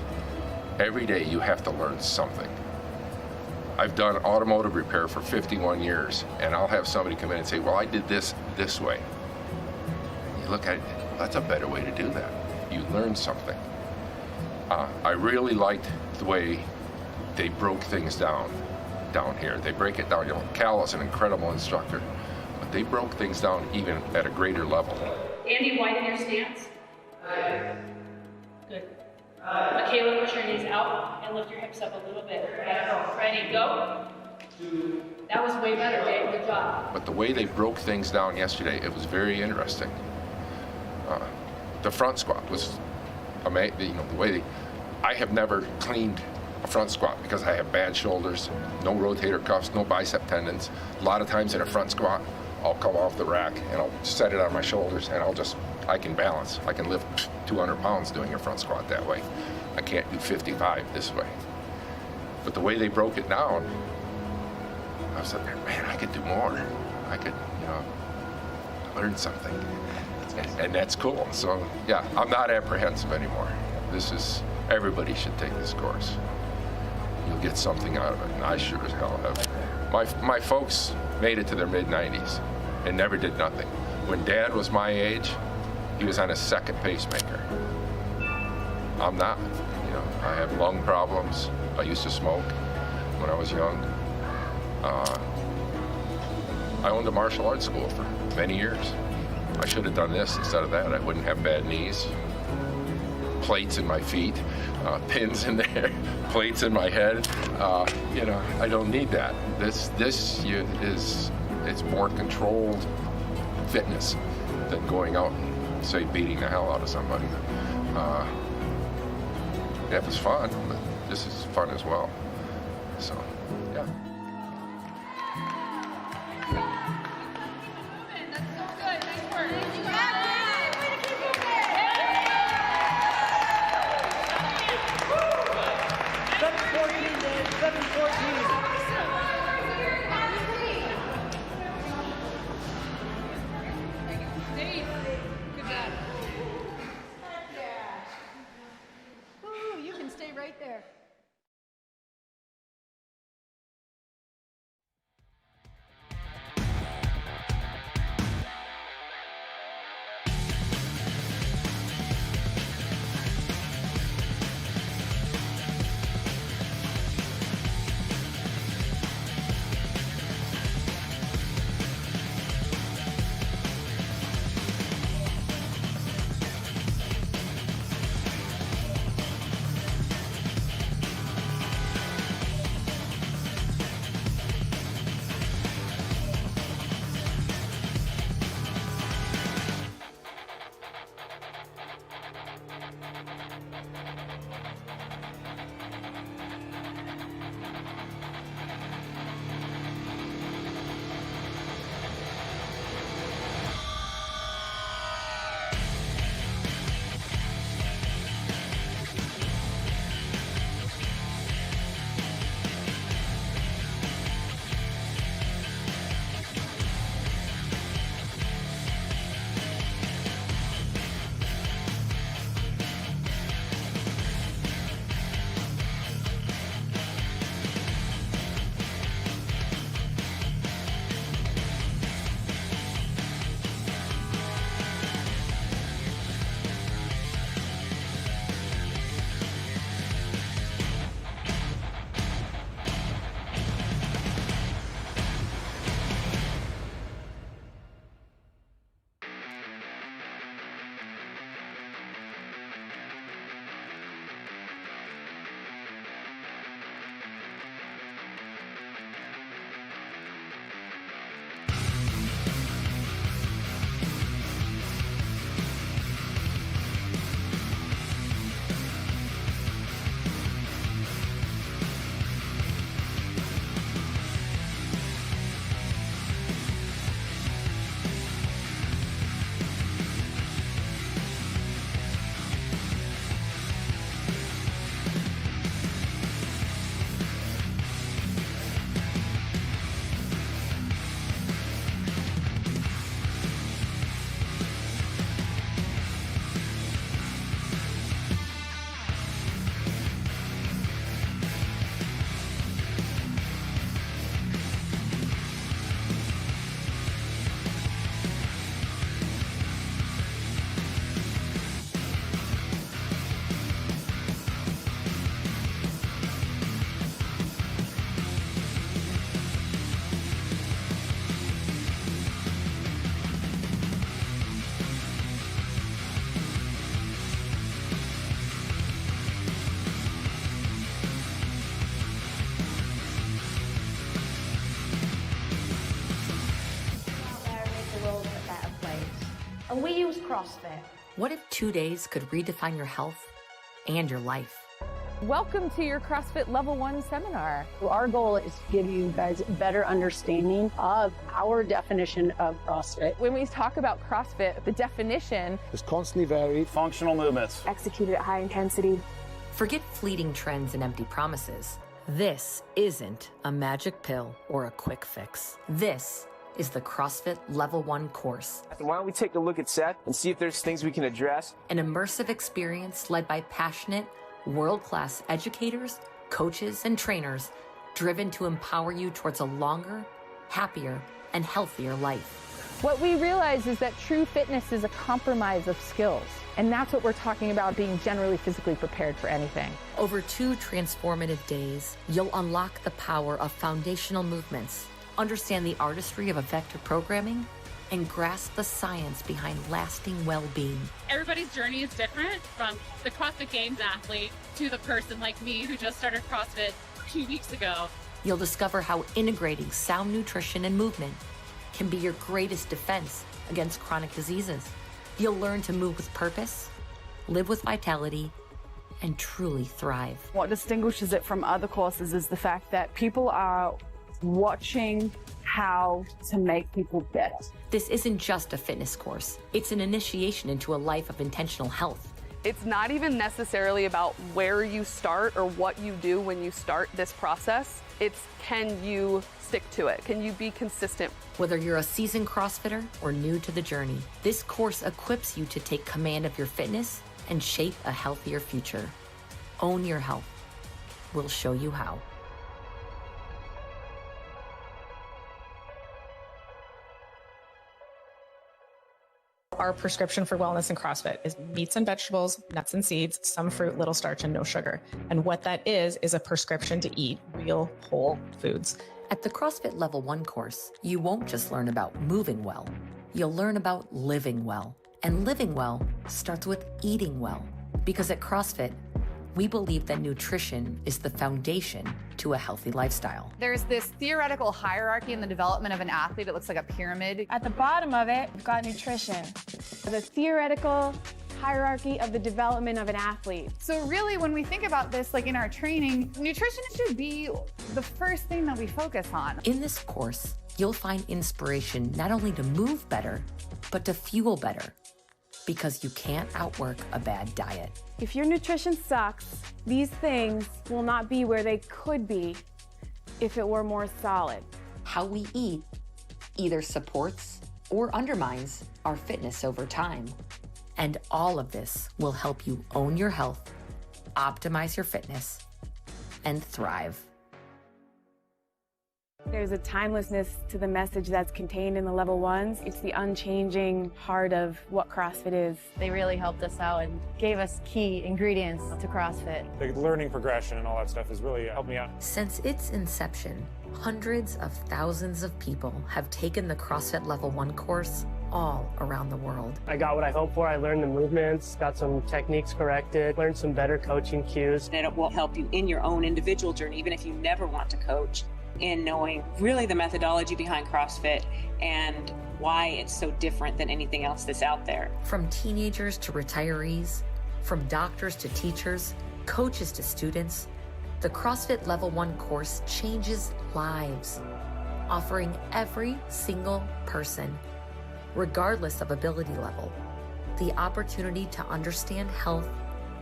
Every day you have to learn something. I've done automotive repair for 51 years, and I'll have somebody come in and say, well, I did this way. Look at it, that's a better way to do that. You learn something. I really liked the way they broke things down here. They break it down. You know, Cal is an incredible instructor, but they broke things down even at a greater level. Andy, widen your stance. Good. Michaela, push your knees out and lift your hips up a little bit. Ready, go. That was way better, Dave. Good job. But the way they broke things down yesterday, it was very interesting. The front squat was amazing. You know, the way I have never cleaned a front squat because I have bad shoulders, no rotator cuffs, no bicep tendons. A lot of times in a front squat, I'll come off the rack and I'll set it on my shoulders and I can balance. I can lift 200 pounds doing a front squat that way. I can't do 55 this way. But the way they broke it down, I was like, man, I could do more. I could, you know, learn something. And that's cool. So yeah, I'm not apprehensive anymore. Everybody should take this course. You'll get something out of it, and I sure as hell have. My folks made it to their mid-90s and never did nothing. When Dad was my age, he was on his second pacemaker. I'm not. You know, I have lung problems. I used to smoke when I was young. I owned a martial arts school for many years. I should have done this instead of that. I wouldn't have bad knees, plates in my feet, pins in there, plates in my head. You know, I don't need that. It's more controlled fitness than going out and, say, beating the hell out of somebody. It was fun, but just as fun as well. So, yeah. You can stay right there. And we use CrossFit. What if 2 days could redefine your health and your life? Welcome to your CrossFit Level 1 seminar. Our goal is to give you guys a better understanding of our definition of CrossFit. When we talk about CrossFit, the definition is constantly varied functional movements executed at high intensity. Forget fleeting trends and empty promises. This isn't a magic pill or a quick fix. This is the CrossFit Level 1 course. Why don't we take a look at Seth and see if there's things we can address? An immersive experience led by passionate, world-class educators, coaches, and trainers driven to empower you towards a longer, happier, and healthier life. What we realize is that true fitness is a compromise of skills. And that's what we're talking about, being generally physically prepared for anything. Over 2 transformative days, you'll unlock the power of foundational movements, understand the artistry of effective programming, and grasp the science behind lasting well-being. Everybody's journey is different, from the CrossFit Games athlete to the person like me who just started CrossFit 2 weeks ago. You'll discover how integrating sound nutrition and movement can be your greatest defense against chronic diseases. You'll learn to move with purpose, live with vitality, and truly thrive. What distinguishes it from other courses is the fact that people are watching how to make people better. This isn't just a fitness course. It's an initiation into a life of intentional health. It's not even necessarily about where you start or what you do when you start this process. It's can you stick to it? Can you be consistent? Whether you're a seasoned CrossFitter or new to the journey, this course equips you to take command of your fitness and shape a healthier future. Own your health. We'll show you how. Our prescription for wellness in CrossFit is meats and vegetables, nuts and seeds, some fruit, little starch, and no sugar. And what that is a prescription to eat real, whole foods. At the CrossFit Level 1 course, you won't just learn about moving well. You'll learn about living well. And living well starts with eating well. Because at CrossFit, we believe that nutrition is the foundation to a healthy lifestyle. There's this theoretical hierarchy in the development of an athlete. It looks like a pyramid. At the bottom of it, we've got nutrition. The theoretical hierarchy of the development of an athlete. So really, when we think about this, like in our training, nutrition should be the first thing that we focus on. In this course, you'll find inspiration not only to move better, but to fuel better. Because you can't outwork a bad diet. If your nutrition sucks, these things will not be where they could be if it were more solid. How we eat either supports or undermines our fitness over time. And all of this will help you own your health, optimize your fitness, and thrive. There's a timelessness to the message that's contained in the level 1s. It's the unchanging heart of what CrossFit is. They really helped us out and gave us key ingredients to CrossFit. The learning progression and all that stuff has really helped me out. Since its inception, hundreds of thousands of people have taken the CrossFit Level 1 course all around the world. I got what I hoped for. I learned the movements, got some techniques corrected, learned some better coaching cues. And it will help you in your own individual journey, even if you never want to coach, in knowing really the methodology behind CrossFit and why it's so different than anything else that's out there. From teenagers to retirees, from doctors to teachers, coaches to students, the CrossFit Level 1 course changes lives, offering every single person, regardless of ability level, the opportunity to understand health,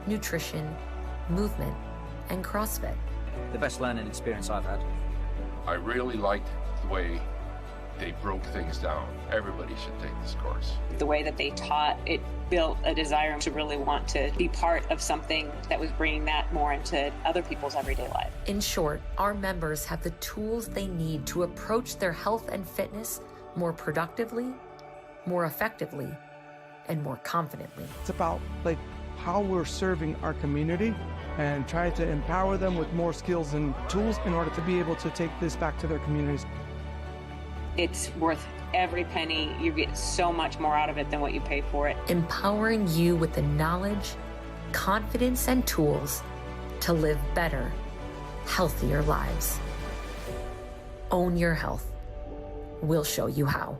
nutrition, movement, and CrossFit. The best learning experience I've had. I really liked the way they broke things down. Everybody should take this course. The way that they taught, it built a desire to really want to be part of something that was bringing that more into other people's everyday life. In short, our members have the tools they need to approach their health and fitness more productively, more effectively, and more confidently. It's about how we're serving our community and try to empower them with more skills and tools in order to be able to take this back to their communities. It's worth every penny. You get so much more out of it than what you pay for it. Empowering you with the knowledge, confidence, and tools to live better, healthier lives. Own your health. We'll show you how.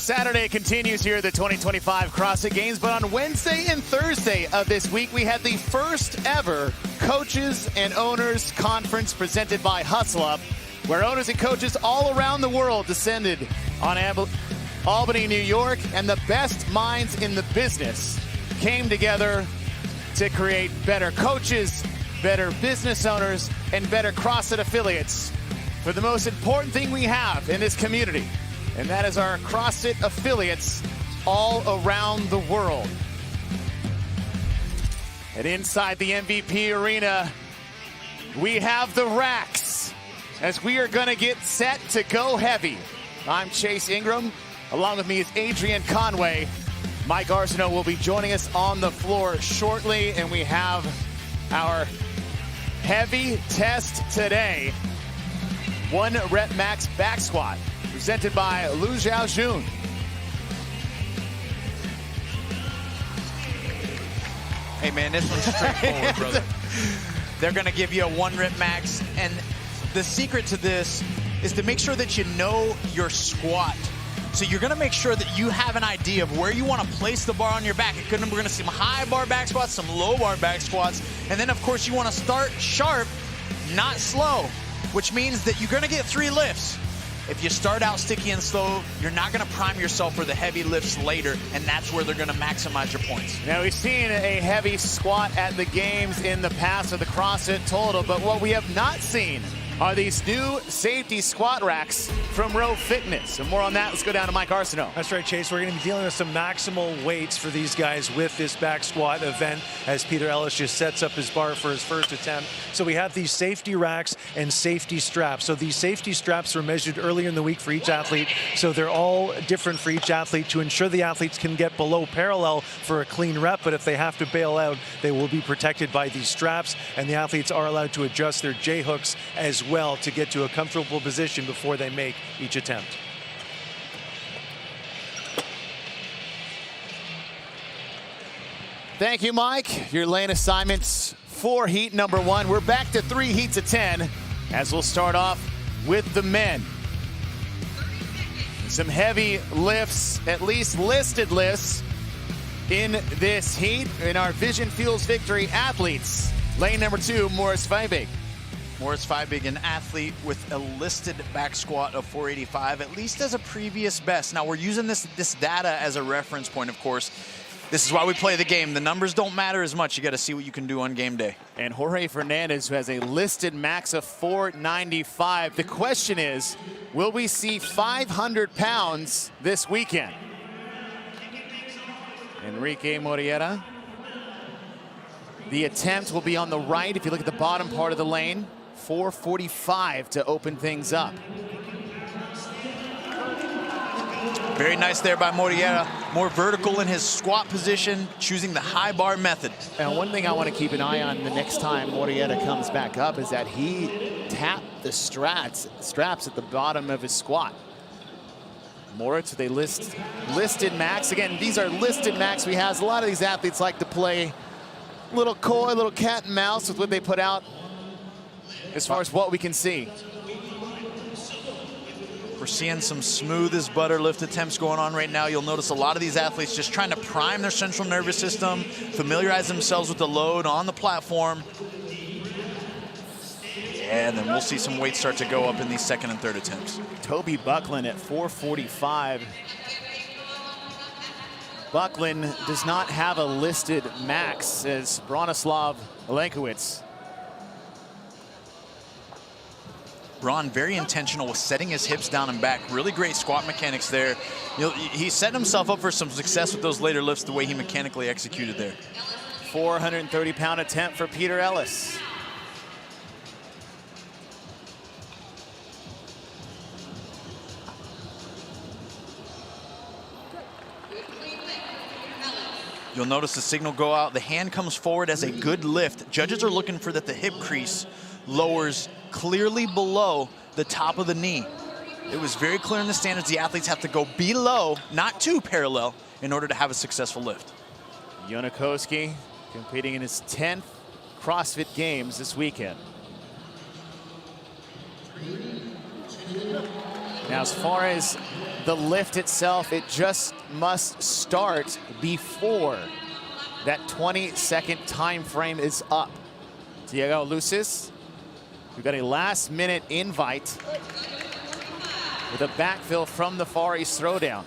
Saturday continues here at the 2025 CrossFit Games, but on Wednesday and Thursday of this week, we had the first ever Coaches and Owners Conference presented by Hustle Up, where owners and coaches all around the world descended on Albany, New York, and the best minds in the business came together to create better coaches, better business owners, and better CrossFit affiliates for the most important thing we have in this community, and that is our CrossFit affiliates all around the world. And inside the MVP arena, we have the racks as we are going to get set to go heavy. I'm Chase Ingram. Along with me is Adrian Conway. Mike Arsenault will be joining us on the floor shortly, and we have our heavy test today. 1 rep max back squat, presented by Lu Xiaojun. Hey man, this one's straightforward, brother. They're gonna give you a 1 rep max, and the secret to this is to make sure that you know your squat. So you're gonna make sure that you have an idea of where you wanna place the bar on your back. We're gonna see some high bar back squats, some low bar back squats, and then of course you wanna start sharp, not slow, which means that you're gonna get 3 lifts. If you start out sticky and slow, you're not gonna prime yourself for the heavy lifts later, and that's where they're gonna maximize your points. Now, we've seen a heavy squat at the games in the past of the CrossFit Total, but what we have not seen are these new safety squat racks from Row Fitness. And more on that, let's go down to Mike Arsenault. That's right, Chase. We're going to be dealing with some maximal weights for these guys with this back squat event as Peter Ellis just sets up his bar for his first attempt. So we have these safety racks and safety straps. So these safety straps were measured earlier in the week for each athlete. So they're all different for each athlete to ensure the athletes can get below parallel for a clean rep. But if they have to bail out, they will be protected by these straps. And the athletes are allowed to adjust their J-hooks as well to get to a comfortable position before they make each attempt. Thank you, Mike. Your lane assignments for heat number 1. We're back to 3 heats of 10 as we'll start off with the men. Some heavy lifts, at least listed lifts in this heat in our Vision Fuels Victory athletes. Lane number 2, Morris Feibig. Morris Feibig, an athlete with a listed back squat of 485, at least as a previous best. Now, we're using this data as a reference point, of course. This is why we play the game. The numbers don't matter as much. You got to see what you can do on game day. And Jorge Fernandez, who has a listed max of 495. The question is, will we see 500 pounds this weekend? Enrique Moriera. The attempt will be on the right. If you look at the bottom part of the lane, 445 to open things up. Very nice there by Moriera. More vertical in his squat position, choosing the high bar method. And one thing I want to keep an eye on the next time Moriera comes back up is that he tapped the straps at the bottom of his squat. Moritz with a listed max. Again, these are listed max we have. A lot of these athletes like to play little coy, little cat and mouse with what they put out as far as what we can see. We're seeing some smooth as butter lift attempts going on right now. You'll notice a lot of these athletes just trying to prime their central nervous system, familiarize themselves with the load on the platform. And then we'll see some weight start to go up in these second and third attempts. Toby Buckland at 445. Buckland does not have a listed max as Bronislav Olenkowicz. Braun very intentional with setting his hips down and back. Really great squat mechanics there. He's setting himself up for some success with those later lifts, the way he mechanically executed there. 430-pound attempt for Peter Ellis. You'll notice the signal go out. The hand comes forward as a good lift. Judges are looking for that the hip crease lowers clearly below the top of the knee. It was very clear in the standards the athletes have to go below, not too parallel, in order to have a successful lift. Yonakoski competing in his 10th CrossFit Games this weekend. Now, as far as the lift itself, it just must start before that 20-second time frame is up. Diego Lucis, we've got a last-minute invite with a backfill from the Far East throwdown.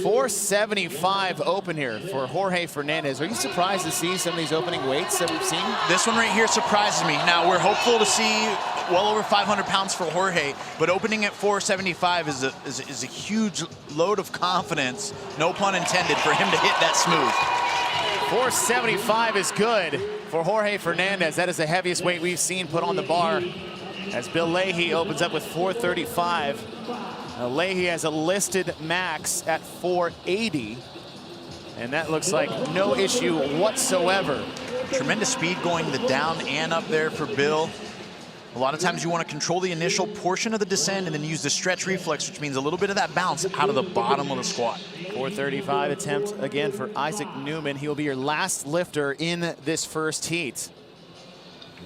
475 open here for Jorge Fernandez. Are you surprised to see some of these opening weights that we've seen? This one right here surprises me. Now, we're hopeful to see well over 500 pounds for Jorge, but opening at 475 is a huge load of confidence, no pun intended, for him to hit that smooth. 475 is good for Jorge Fernandez. That is the heaviest weight we've seen put on the bar, as Bill Leahy opens up with 435. Now, Leahy has a listed max at 480, and that looks like no issue whatsoever. Tremendous speed going the down and up there for Bill. A lot of times you want to control the initial portion of the descent and then use the stretch reflex, which means a little bit of that bounce out of the bottom of the squat. 435 attempt again for Isaac Newman. He will be your last lifter in this first heat.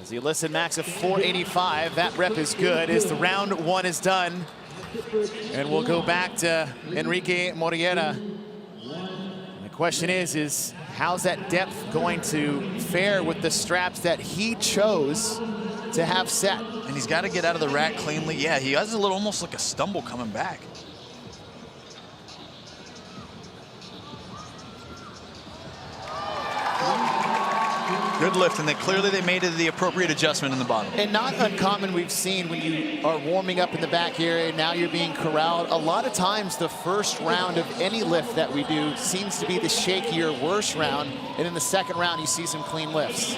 As the listed max of 485, that rep is good as the round one is done. And we'll go back to Enrique Moriera. The question is how's that depth going to fare with the straps that he chose to have set? And he's got to get out of the rack cleanly. Yeah, he has a little, almost like a stumble coming back. Good lift, and clearly they made the appropriate adjustment in the bottom. And not uncommon we've seen when you are warming up in the back area, now you're being corralled. A lot of times the first round of any lift that we do seems to be the shakier, worse round, and in the second round you see some clean lifts.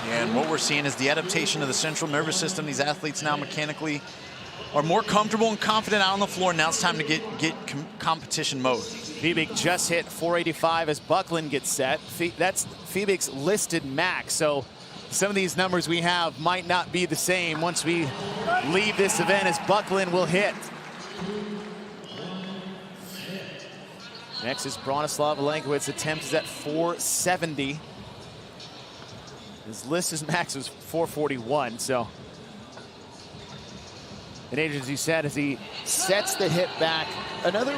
Yeah, and what we're seeing is the adaptation of the central nervous system. These athletes now mechanically are more comfortable and confident out on the floor. Now it's time to get competition mode. Fiebig just hit 485 as Buckland gets set. That's Fiebig's listed max, so some of these numbers we have might not be the same once we leave this event, as Buckland will hit. Next is Bronislav Alenkowicz. Attempt is at 470. His listed max was 441, so. And as you said, as he sets the hip back, another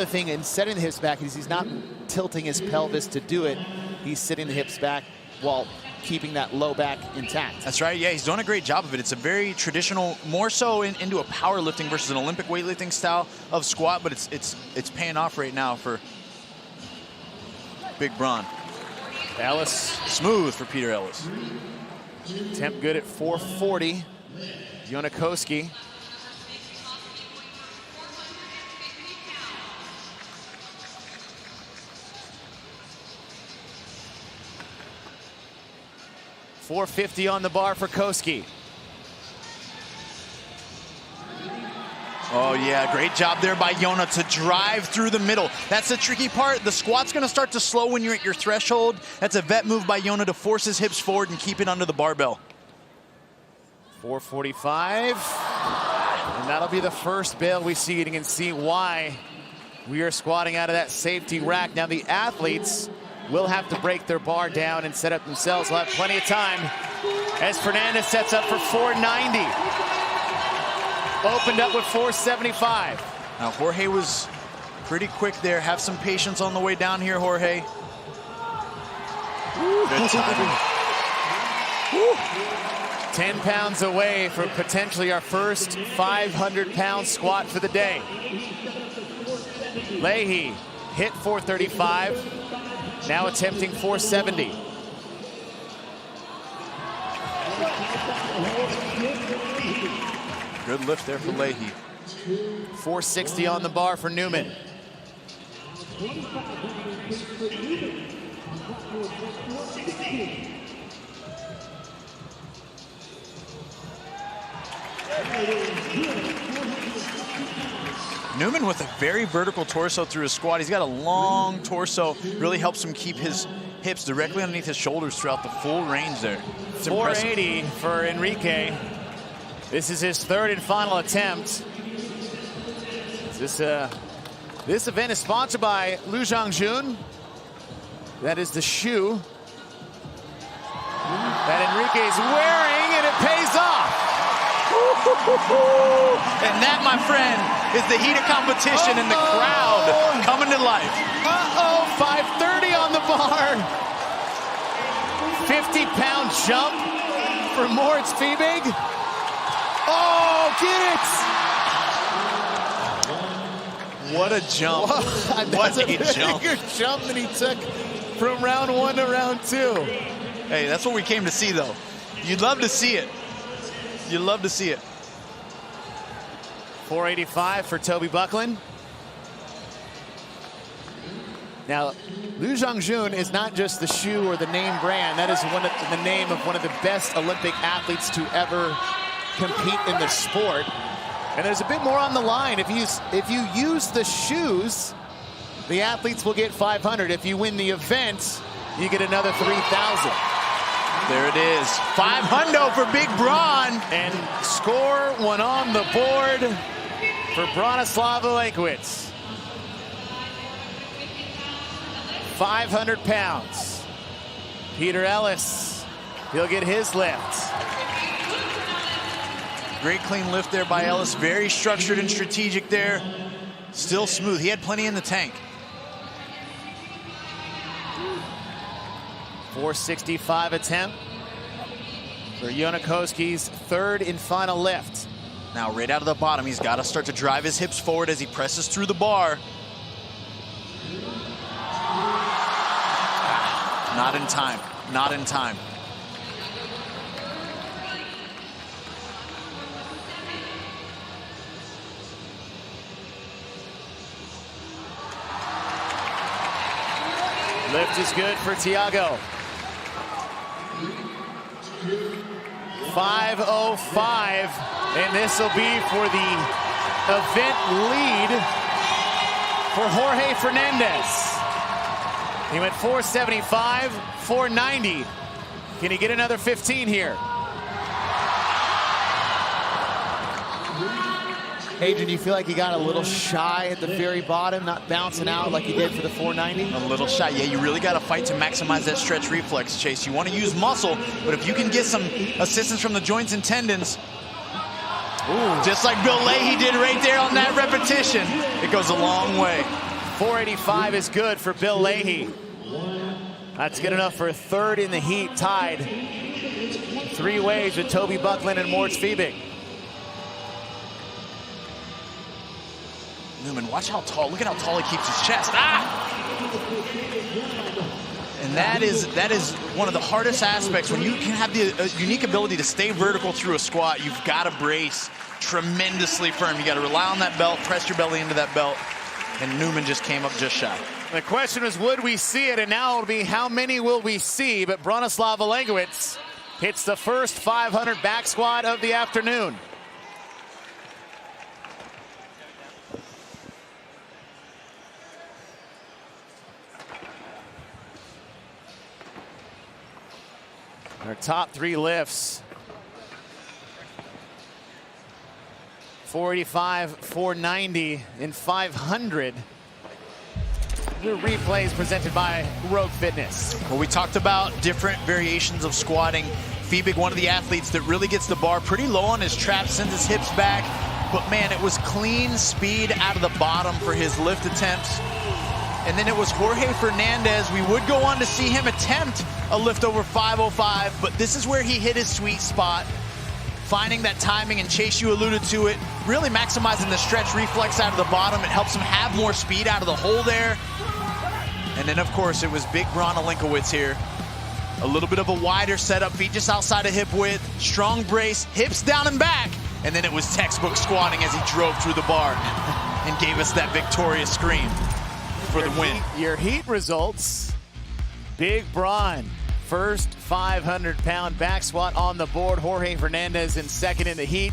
thing in setting the hips back is he's not tilting his pelvis to do it. He's sitting the hips back while keeping that low back intact. That's right, yeah, he's doing a great job of it. It's a very traditional, more so into a powerlifting versus an Olympic weightlifting style of squat, but it's paying off right now for Big Bron. Ellis. Smooth for Peter Ellis. Attempt good at 440. Jonakoski. $450 on the bar for Koski. Oh yeah, great job there by Yona to drive through the middle. That's the tricky part. The squat's gonna start to slow when you're at your threshold. That's a vet move by Yona to force his hips forward and keep it under the barbell. 445, and that'll be the first bail we see, and you can see why we are squatting out of that safety rack. Now the athletes will have to break their bar down and set up themselves. We'll have plenty of time as Fernandez sets up for 490. Opened up with 475. Now Jorge was pretty quick there. Have some patience on the way down here, Jorge. Good timing. 10 pounds away from potentially our first 500-pound squat for the day. Leahy hit 435, now attempting 470. Good lift there for Leahy. 460 on the bar for Newman. Newman with a very vertical torso through his squat. He's got a long torso, really helps him keep his hips directly underneath his shoulders throughout the full range there. It's 480 impressive for Enrique. This is his third and final attempt. This event is sponsored by Lu Zhangjun. That is the shoe that Enrique is wearing, and it pays off. And that, my friend, is the heat of competition and the crowd coming to life. 530 on the bar. 50-pound jump for Moritz Fiebig. Oh, get it! What a jump. What a jump. Good jump that he took from round 1 to round 2. Hey, that's what we came to see, though. You'd love to see it. You'd love to see it. 485 for Toby Buckland. Now, Liu Zhongjun is not just the shoe or the name brand. That is the name of one of the best Olympic athletes to ever compete in the sport. And there's a bit more on the line. If you use the shoes, the athletes will get 500. If you win the event, you get another 3,000. There it is. 500 for Big Braun. And score one on the board for Bronislav Olenkowicz. 500 pounds. Peter Ellis, he'll get his lift. Great clean lift there by Ellis. Very structured and strategic there. Still smooth. He had plenty in the tank. 465 attempt for Janikowski's third and final lift. Now right out of the bottom, he's got to start to drive his hips forward as he presses through the bar. Not in time. Not in time. Lift is good for Thiago. 505, and this will be for the event lead for Jorge Fernandez. He went 475, 490. Can he get another 15 here? Adrian, you feel like he got a little shy at the very bottom, not bouncing out like he did for the 490? A little shy. Yeah, you really got to fight to maximize that stretch reflex, Chase. You want to use muscle, but if you can get some assistance from the joints and tendons, just like Bill Leahy did right there on that repetition, it goes a long way. 485 is good for Bill Leahy. That's good enough for a third in the heat, tied 3 ways with Toby Buckland and Moritz Fiebig. Newman, watch how tall, look at how tall he keeps his chest. And that is one of the hardest aspects. When you can have the unique ability to stay vertical through a squat, you've got to brace tremendously firm. You got to rely on that belt, press your belly into that belt, and Newman just came up just shy. The question was, would we see it? And now it'll be, how many will we see? But Bronislav Olenkowicz hits the first 500 back squat of the afternoon. Our top 3 lifts. 485, 490, and 500. The replays presented by Rogue Fitness. Well, we talked about different variations of squatting. Fiebig, one of the athletes that really gets the bar pretty low on his traps, sends his hips back. But man, it was clean speed out of the bottom for his lift attempts. And then it was Jorge Fernandez. We would go on to see him attempt a lift over 505, but this is where he hit his sweet spot, finding that timing, and Chase, you alluded to it, really maximizing the stretch reflex out of the bottom. It helps him have more speed out of the hole there. And then, of course, it was Big Braun Olenkowicz here. A little bit of a wider setup, feet just outside of hip width, strong brace, hips down and back. And then it was textbook squatting as he drove through the bar and gave us that victorious scream for the win. Your heat results. Big Braun, first 500-pound back squat on the board. Jorge Fernandez in second in the heat,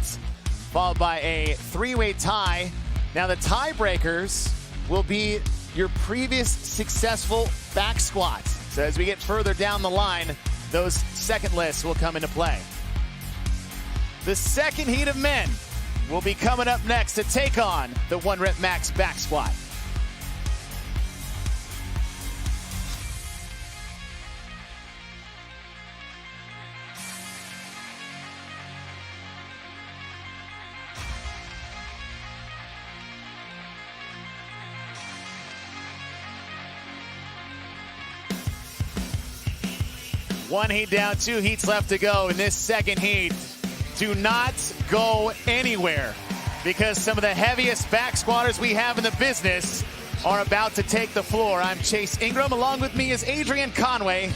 followed by a 3-way tie. Now the tiebreakers will be your previous successful back squats. So as we get further down the line, those second lists will come into play. The second heat of men will be coming up next to take on the 1-rep max back squat. 1 heat down, 2 heats left to go in this second heat. Do not go anywhere because some of the heaviest back squatters we have in the business are about to take the floor. I'm Chase Ingram. Along with me is Adrian Conway.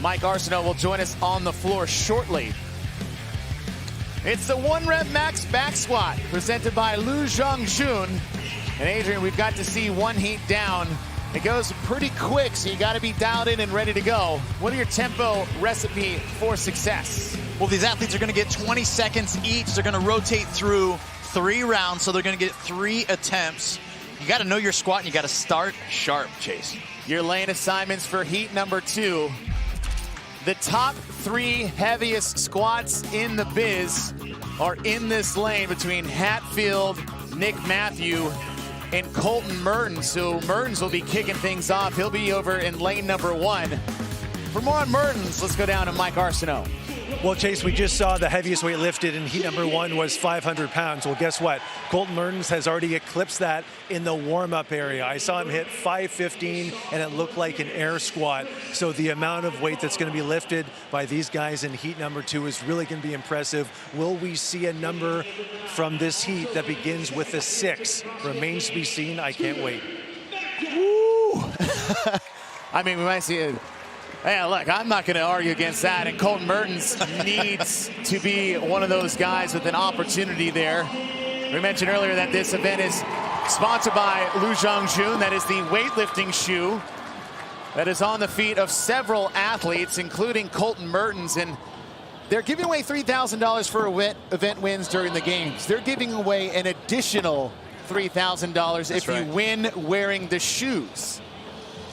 Mike Arsenault will join us on the floor shortly. It's the 1 rep max back squat presented by Lu Zhang-Jun. And Adrian, we've got to see 1 heat down. It goes pretty quick, so you got to be dialed in and ready to go. What are your tempo recipe for success? Well, these athletes are going to get 20 seconds each. They're going to rotate through 3 rounds, so they're going to get 3 attempts. You got to know your squat, and you got to start sharp, Chase. Your lane assignments for heat number 2. The top 3 heaviest squats in the biz are in this lane between Hatfield, Nick Matthew, and Colton Mertens. So Mertens will be kicking things off. He'll be over in lane number 1. For more on Mertens, let's go down to Mike Arsenault. Well, Chase, we just saw the heaviest weight lifted in heat number 1 was 500 pounds. Well, guess what? Colton Mertens has already eclipsed that in the warm-up area. I saw him hit 515, and it looked like an air squat. So the amount of weight that's going to be lifted by these guys in heat number 2 is really going to be impressive. Will we see a number from this heat that begins with a 6? Remains to be seen. I can't wait. Woo! I mean, we might see it. Yeah, look, I'm not going to argue against that. And Colton Mertens needs to be one of those guys with an opportunity there. We mentioned earlier that this event is sponsored by Lu Zhang-Jun. That is the weightlifting shoe that is on the feet of several athletes, including Colton Mertens. And they're giving away $3,000 for event wins during the games. They're giving away an additional $3,000 if you win wearing the shoes.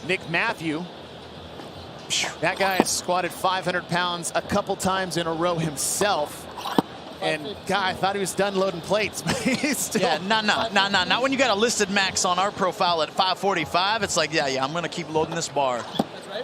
Nick Matthew, that guy has squatted 500 pounds a couple times in a row himself. And, God, I thought he was done loading plates, but he's still... Yeah, no. Not when you got a listed max on our profile at 545. It's like, yeah, I'm going to keep loading this bar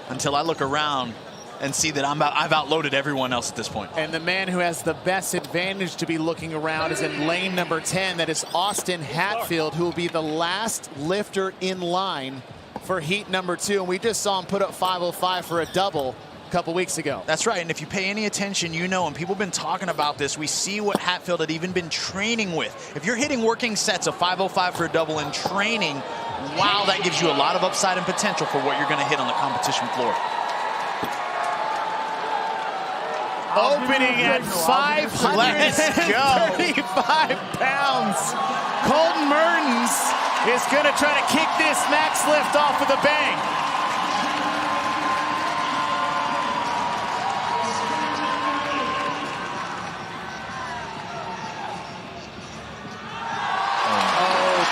until I look around and see that I've outloaded everyone else at this point. And the man who has the best advantage to be looking around is in lane number 10. That is Austin Hatfield, who will be the last lifter in line for heat number 2, and we just saw him put up 505 for a double a couple weeks ago. That's right, and if you pay any attention, you know, and people have been talking about this, we see what Hatfield had even been training with. If you're hitting working sets of 505 for a double in training, wow, that gives you a lot of upside and potential for what you're going to hit on the competition floor. Opening at 535 pounds, Colton Mertens is going to try to kick this max lift off with a bang.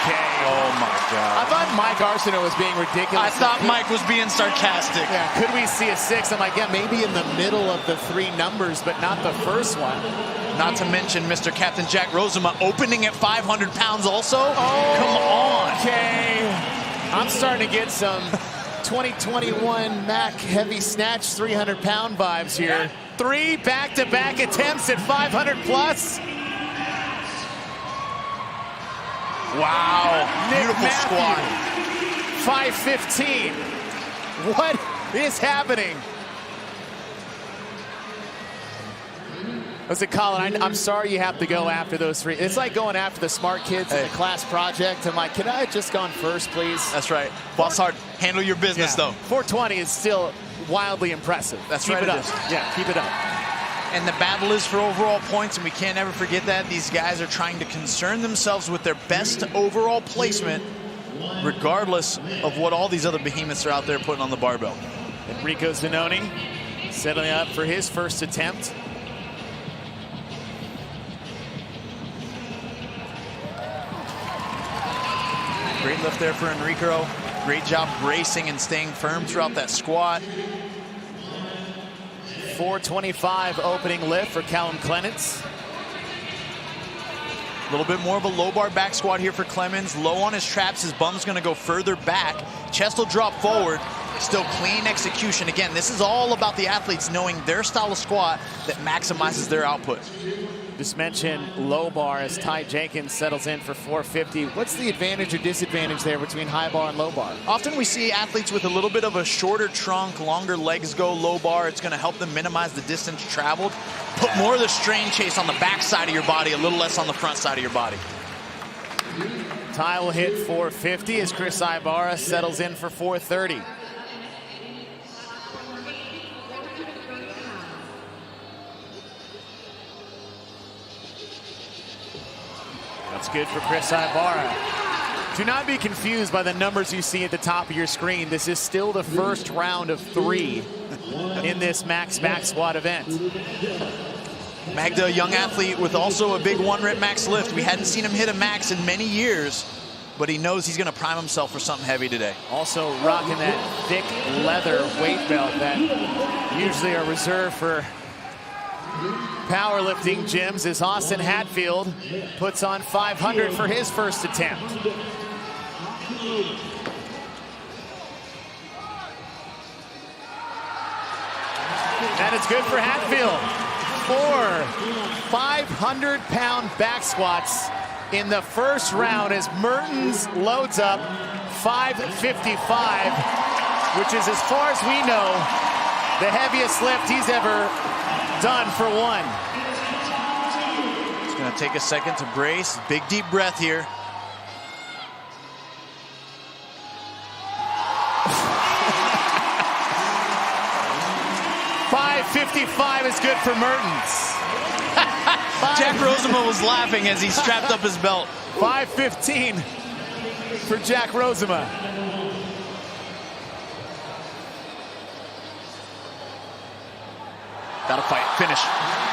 Okay. Oh my God. I thought Mike Arsenault was being ridiculous. I thought Mike was being sarcastic. Yeah, could we see a 6? I'm like, yeah, maybe in the middle of the 3 numbers, but not the first one. Not to mention Mr. Captain Jack Rosema opening at 500 pounds also. Oh, come on. Okay. I'm starting to get some 2021 Mac heavy snatch 300-pound vibes here. 3 back-to-back attempts at 500 plus. Wow, Nick beautiful Matthew, squat. 515. What is happening? Listen, Colin, I'm sorry you have to go after those 3. It's like going after the smart kids in the class project. I'm like, can I have just gone first, please? That's right. Boss hard. Handle your business, though. 420 is still wildly impressive. That's keep right. It up. Yeah, keep it up. And the battle is for overall points, and we can't ever forget that. These guys are trying to concern themselves with their best overall placement, regardless of what all these other behemoths are out there putting on the barbell. Enrico Zanoni settling up for his first attempt. Great lift there for Enrico. Great job bracing and staying firm throughout that squat. 425 opening lift for Callum Clemens. A little bit more of a low bar back squat here for Clemens. Low on his traps, his bum's gonna go further back. Chest will drop forward. Still clean execution. Again, this is all about the athletes knowing their style of squat that maximizes their output. Just mentioned low bar as Ty Jenkins settles in for 450. What's the advantage or disadvantage there between high bar and low bar? Often we see athletes with a little bit of a shorter trunk, longer legs go low bar. It's going to help them minimize the distance traveled. Put more of the strain chase on the back side of your body, a little less on the front side of your body. Ty will hit 450 as Chris Ibarra settles in for 430. That's good for Chris Ibarra. Do not be confused by the numbers you see at the top of your screen. This is still the first round of 3 in this max back squat event. Magda, a young athlete with also a big 1-rep max lift. We hadn't seen him hit a max in many years, but he knows he's going to prime himself for something heavy today. Also rocking that thick leather weight belt that usually are reserved for powerlifting gyms, as Austin Hatfield puts on 500 for his first attempt. And it's good for Hatfield. 4 500-pound back squats in the first round as Mertens loads up 555, which is, as far as we know, the heaviest lift he's ever done for one. He's going to take a second to brace. Big deep breath here. $555 is good for Mertens. Jack Rosema was laughing as he strapped up his belt. 515 for Jack Rosema. That'll fight. Finish.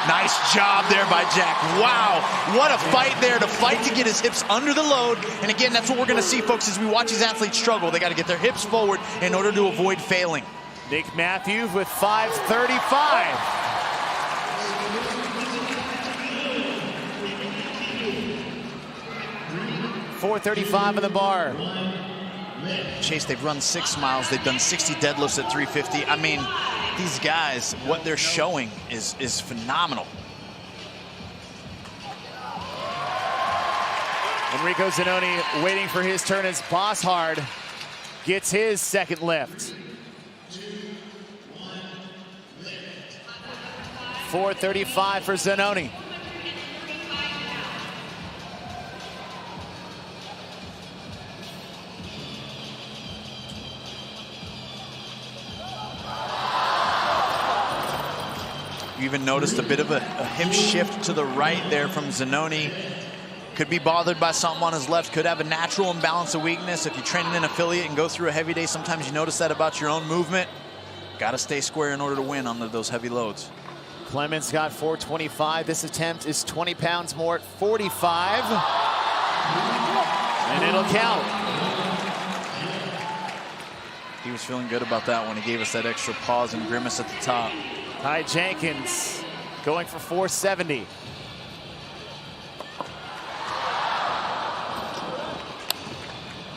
Nice job there by Jack. Wow, what a fight there, to fight to get his hips under the load. And again, that's what we're going to see, folks, as we watch these athletes struggle. They got to get their hips forward in order to avoid failing. Nick Matthews with 535. $435 on the bar. Chase, they've run 6 miles. They've done 60 deadlifts at 350. I mean, these guys, what they're showing is phenomenal. Enrico Zanoni waiting for his turn as Bosshard gets his second lift. 435 for Zanoni. You even noticed a bit of a hip shift to the right there from Zanoni. Could be bothered by something on his left. Could have a natural imbalance of weakness. If you train in an affiliate and go through a heavy day, sometimes you notice that about your own movement. Got to stay square in order to win under those heavy loads. Clemens got 425. This attempt is 20 pounds more at 45. And it'll count. He was feeling good about that when he gave us that extra pause and grimace at the top. Ty Jenkins going for 470.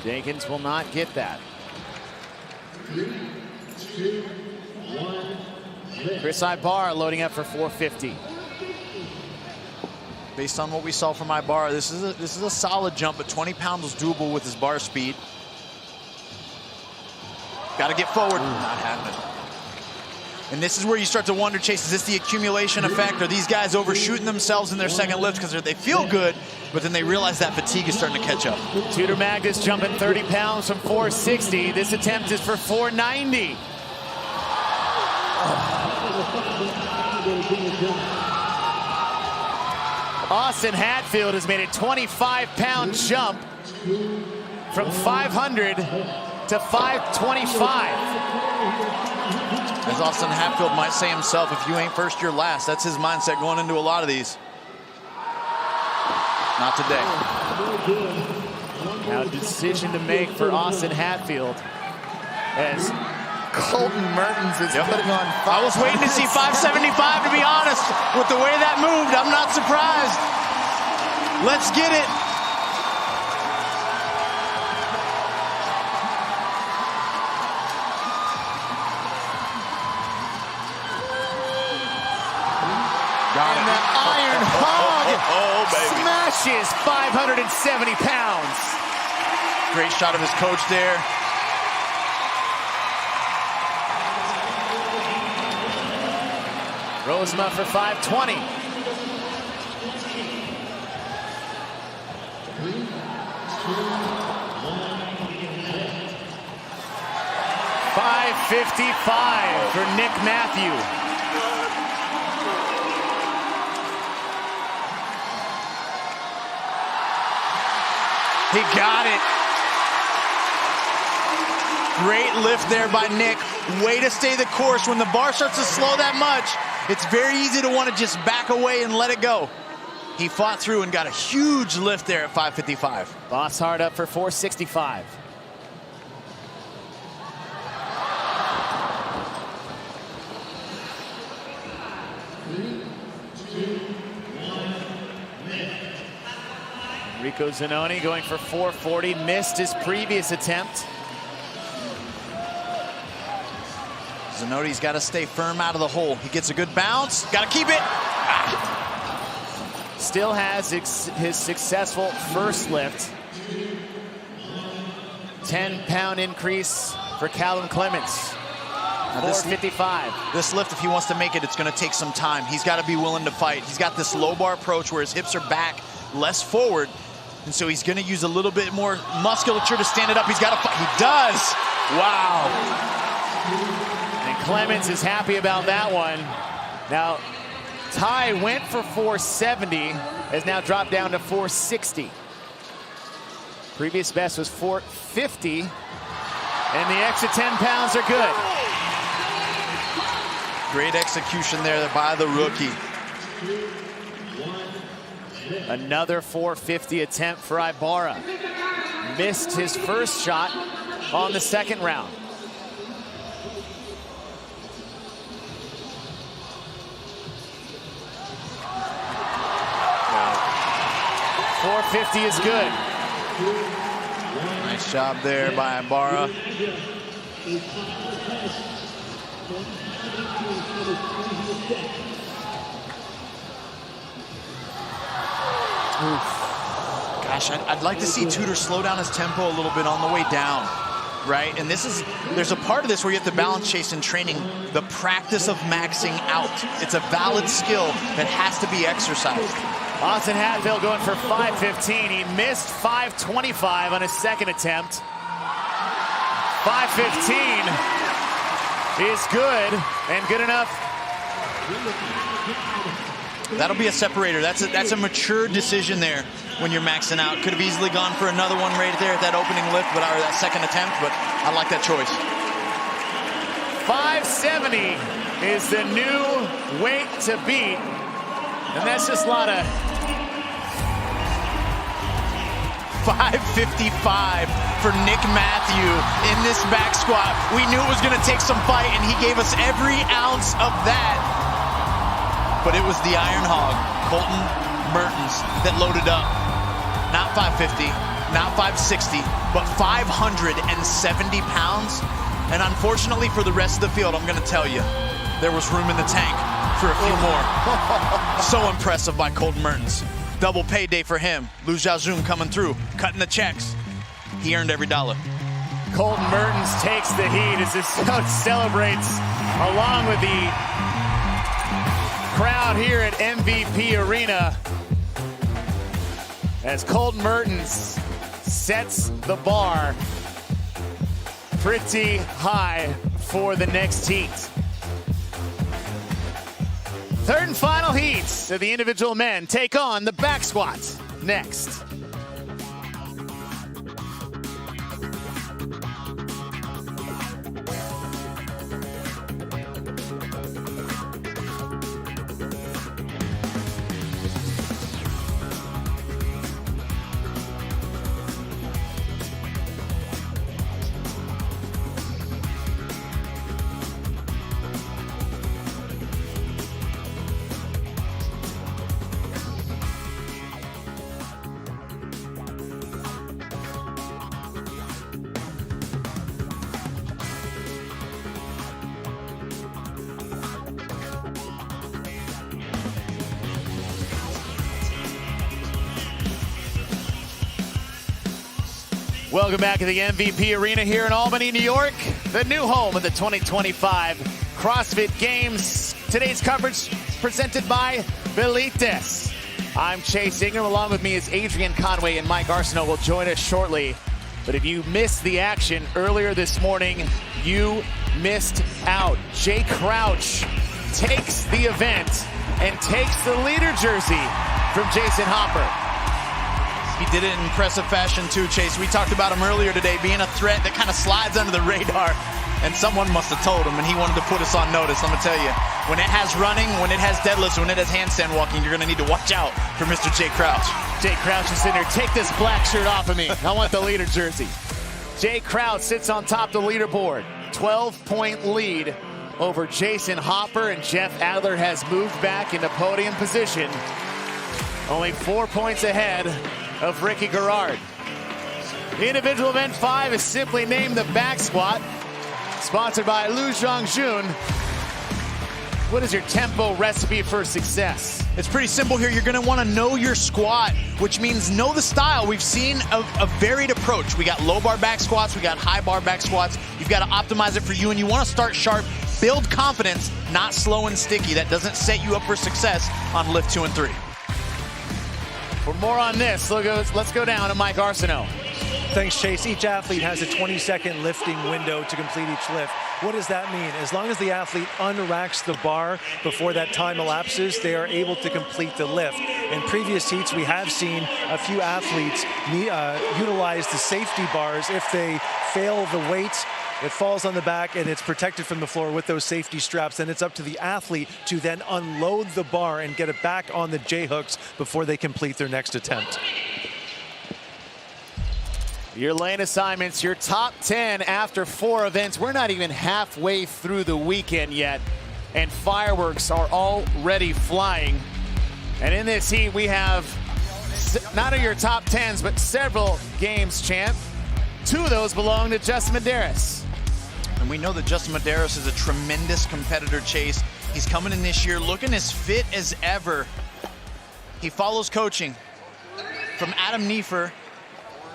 Jenkins will not get that. 3, 2, 1. Chris Ibarra loading up for 450. Based on what we saw from Ibarra, this is a solid jump, but 20 pounds was doable with his bar speed. Got to get forward. Not happening. And this is where you start to wonder, Chase, is this the accumulation effect? Are these guys overshooting themselves in their second lift because they feel good, but then they realize that fatigue is starting to catch up? Tudor Magnus jumping 30 pounds from 460. This attempt is for 490. Austin Hatfield has made a 25-pound jump from 500 to 525. As Austin Hatfield might say himself, if you ain't first, you're last. That's his mindset going into a lot of these. Not today. Now, decision to make for Austin Hatfield as Colton Mertens is putting on 5. I was waiting to see 575, to be honest. With the way that moved, I'm not surprised. Let's get it. Iron Hog baby. smashes 570 pounds. Great shot of his coach there. Rolls him up for 520. 555 for Nick Matthew. He got it. Great lift there by Nick. Way to stay the course. When the bar starts to slow that much, it's very easy to want to just back away and let it go. He fought through and got a huge lift there at 555. Bossart up for 465. Rico Zanoni going for 440, missed his previous attempt. Zanotti's got to stay firm out of the hole. He gets a good bounce, got to keep it. Still has his successful first lift. 10-pound increase for Callum Clements. 455. This lift, if he wants to make it, it's going to take some time. He's got to be willing to fight. He's got this low bar approach where his hips are back, less forward. And so he's going to use a little bit more musculature to stand it up. He's got to fight. He does. Wow. And Clements is happy about that one. Now, Ty went for 470, has now dropped down to 460. Previous best was 450, and the extra 10 pounds are good. Great execution there by the rookie. Another 450 attempt for Ibarra. Missed his first shot on the second round. .450 is good. Nice job there by Ibarra. Gosh, I'd like to see Tudor slow down his tempo a little bit on the way down, right? And there's a part of this where you have to balance, Chase, in training, the practice of maxing out. It's a valid skill that has to be exercised. Austin Hatfield going for 515. He missed 525 on his second attempt. 515 is good and good enough. That'll be a separator. That's a mature decision there when you're maxing out. Could have easily gone for another one right there at that opening lift, or that second attempt, but I like that choice. 570 is the new weight to beat. And that's just a lot of... 555 for Nick Matthew in this back squat. We knew it was going to take some fight, and he gave us every ounce of that. But it was the Iron Hog, Colton Mertens, that loaded up. Not 550, not 560, but 570 pounds. And unfortunately for the rest of the field, I'm going to tell you, there was room in the tank for a few more. So impressive by Colton Mertens. Double payday for him. Lu Xiaozun coming through, cutting the checks. He earned every dollar. Colton Mertens takes the heat as he celebrates along with the crowd here at MVP Arena as Colton Mertens sets the bar pretty high for the next heat. Third and final heats of the individual men take on the back squats next. Welcome back to the MVP Arena here in Albany, New York, the new home of the 2025 CrossFit Games. Today's coverage presented by Velites. I'm Chase Ingram. Along with me is Adrian Conway, and Mike Arsenault will join us shortly. But if you missed the action earlier this morning, you missed out. Jay Crouch takes the event and takes the leader jersey from Jason Hopper. He did it in impressive fashion too, Chase. We talked about him earlier today being a threat that kind of slides under the radar, and someone must have told him, and he wanted to put us on notice. I'm gonna tell you, when it has running, when it has deadlifts, when it has handstand walking, you're gonna need to watch out for Mr. Jay Crouch. Jay Crouch is in there. Take this black shirt off of me. I want the leader jersey. Jay Crouch sits on top of the leaderboard. 12-point lead over Jason Hopper, and Jeff Adler has moved back into podium position. Only 4 points ahead of Ricky Garrard. The individual event 5 is simply named the back squat, sponsored by Lu Zhongjun. What is your tempo recipe for success? It's pretty simple here. You're gonna wanna know your squat, which means know the style. We've seen a varied approach. We got low bar back squats, we got high bar back squats. You've gotta optimize it for you, and you wanna start sharp, build confidence, not slow and sticky. That doesn't set you up for success on lift 2 and 3. For more on this, let's go down to Mike Arsenault. Thanks, Chase. Each athlete has a 20-second lifting window to complete each lift. What does that mean? As long as the athlete unracks the bar before that time elapses, they are able to complete the lift. In previous heats, we have seen a few athletes utilize the safety bars. If they fail the weight, it falls on the back and it's protected from the floor with those safety straps. Then it's up to the athlete to then unload the bar and get it back on the J-hooks before they complete their next attempt. Your lane assignments, your top 10 after 4 events. We're not even halfway through the weekend yet, and fireworks are already flying. And in this heat, we have not only your top 10s, but several games champ. 2 of those belong to Justin Medeiros. And we know that Justin Medeiros is a tremendous competitor, Chase. He's coming in this year looking as fit as ever. He follows coaching from Adam Neefer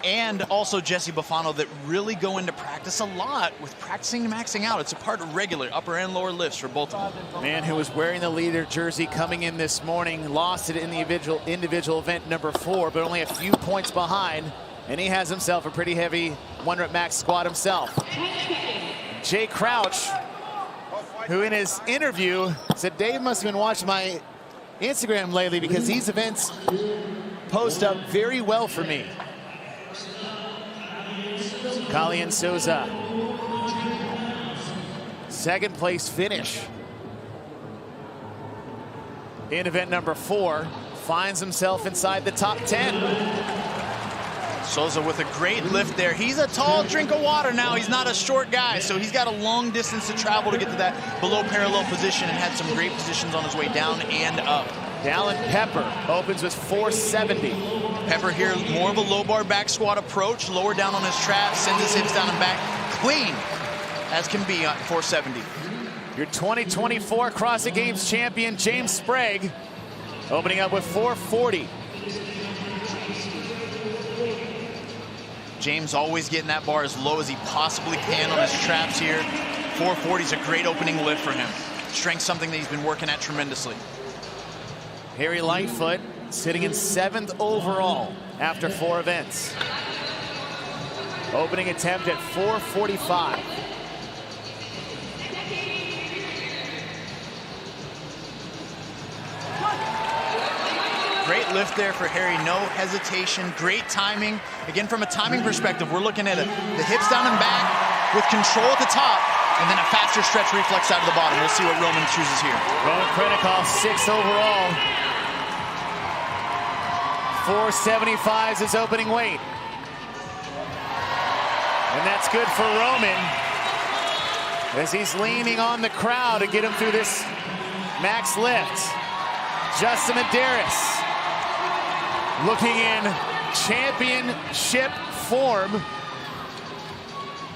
and also Jesse Buffano that really go into practice a lot with practicing and maxing out. It's a part of regular upper and lower lifts for both of them. Man who was wearing the leader jersey coming in this morning, lost it in the individual event number 4, but only a few points behind, and he has himself a pretty heavy 1-rep max squat himself. Jay Crouch, who in his interview said, Dave must have been watching my Instagram lately because these events post up very well for me. Kalian Souza, second place finish in event number 4, finds himself inside the top 10. Souza with a great lift there. He's a tall drink of water now. He's not a short guy, so he's got a long distance to travel to get to that below parallel position, and had some great positions on his way down and up. Dallin Pepper opens with 470. Pepper here, more of a low bar back squat approach, lower down on his traps, sends his hips down and back, clean as can be at 470. Your 2024 CrossFit Games champion, James Sprague, opening up with 440. James always getting that bar as low as he possibly can on his traps here. 440 is a great opening lift for him. Strength, something that he's been working at tremendously. Harry Lightfoot sitting in 7th overall after 4 events. Opening attempt at 445. Great lift there for Harry, no hesitation, great timing. Again, from a timing perspective, we're looking at the hips down and back with control at the top, and then a faster stretch reflex out of the bottom. We'll see what Roman chooses here. Roman Krennikov, 6th overall. 475 is his opening weight. And that's good for Roman as he's leaning on the crowd to get him through this max lift. Justin Medeiros looking in championship form.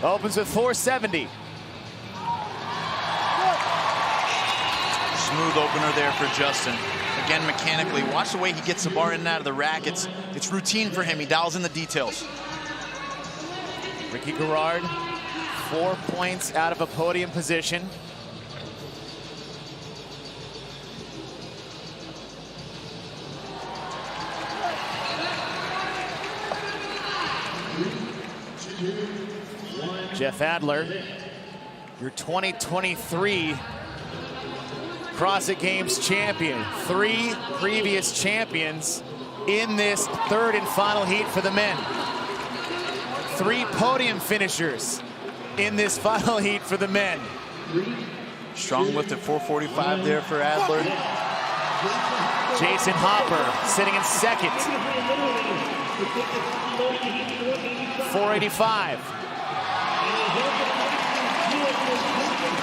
Opens with 470. Smooth opener there for Justin. Again, mechanically, watch the way he gets the bar in and out of the rack. It's routine for him. He dials in the details. Ricky Garrard, 4 points out of a podium position. Jeff Adler, your 2023 CrossFit Games champion. 3 previous champions in this third and final heat for the men. 3 podium finishers in this final heat for the men. Strong lift at 445 there for Adler. Jason Hopper sitting in second. 485.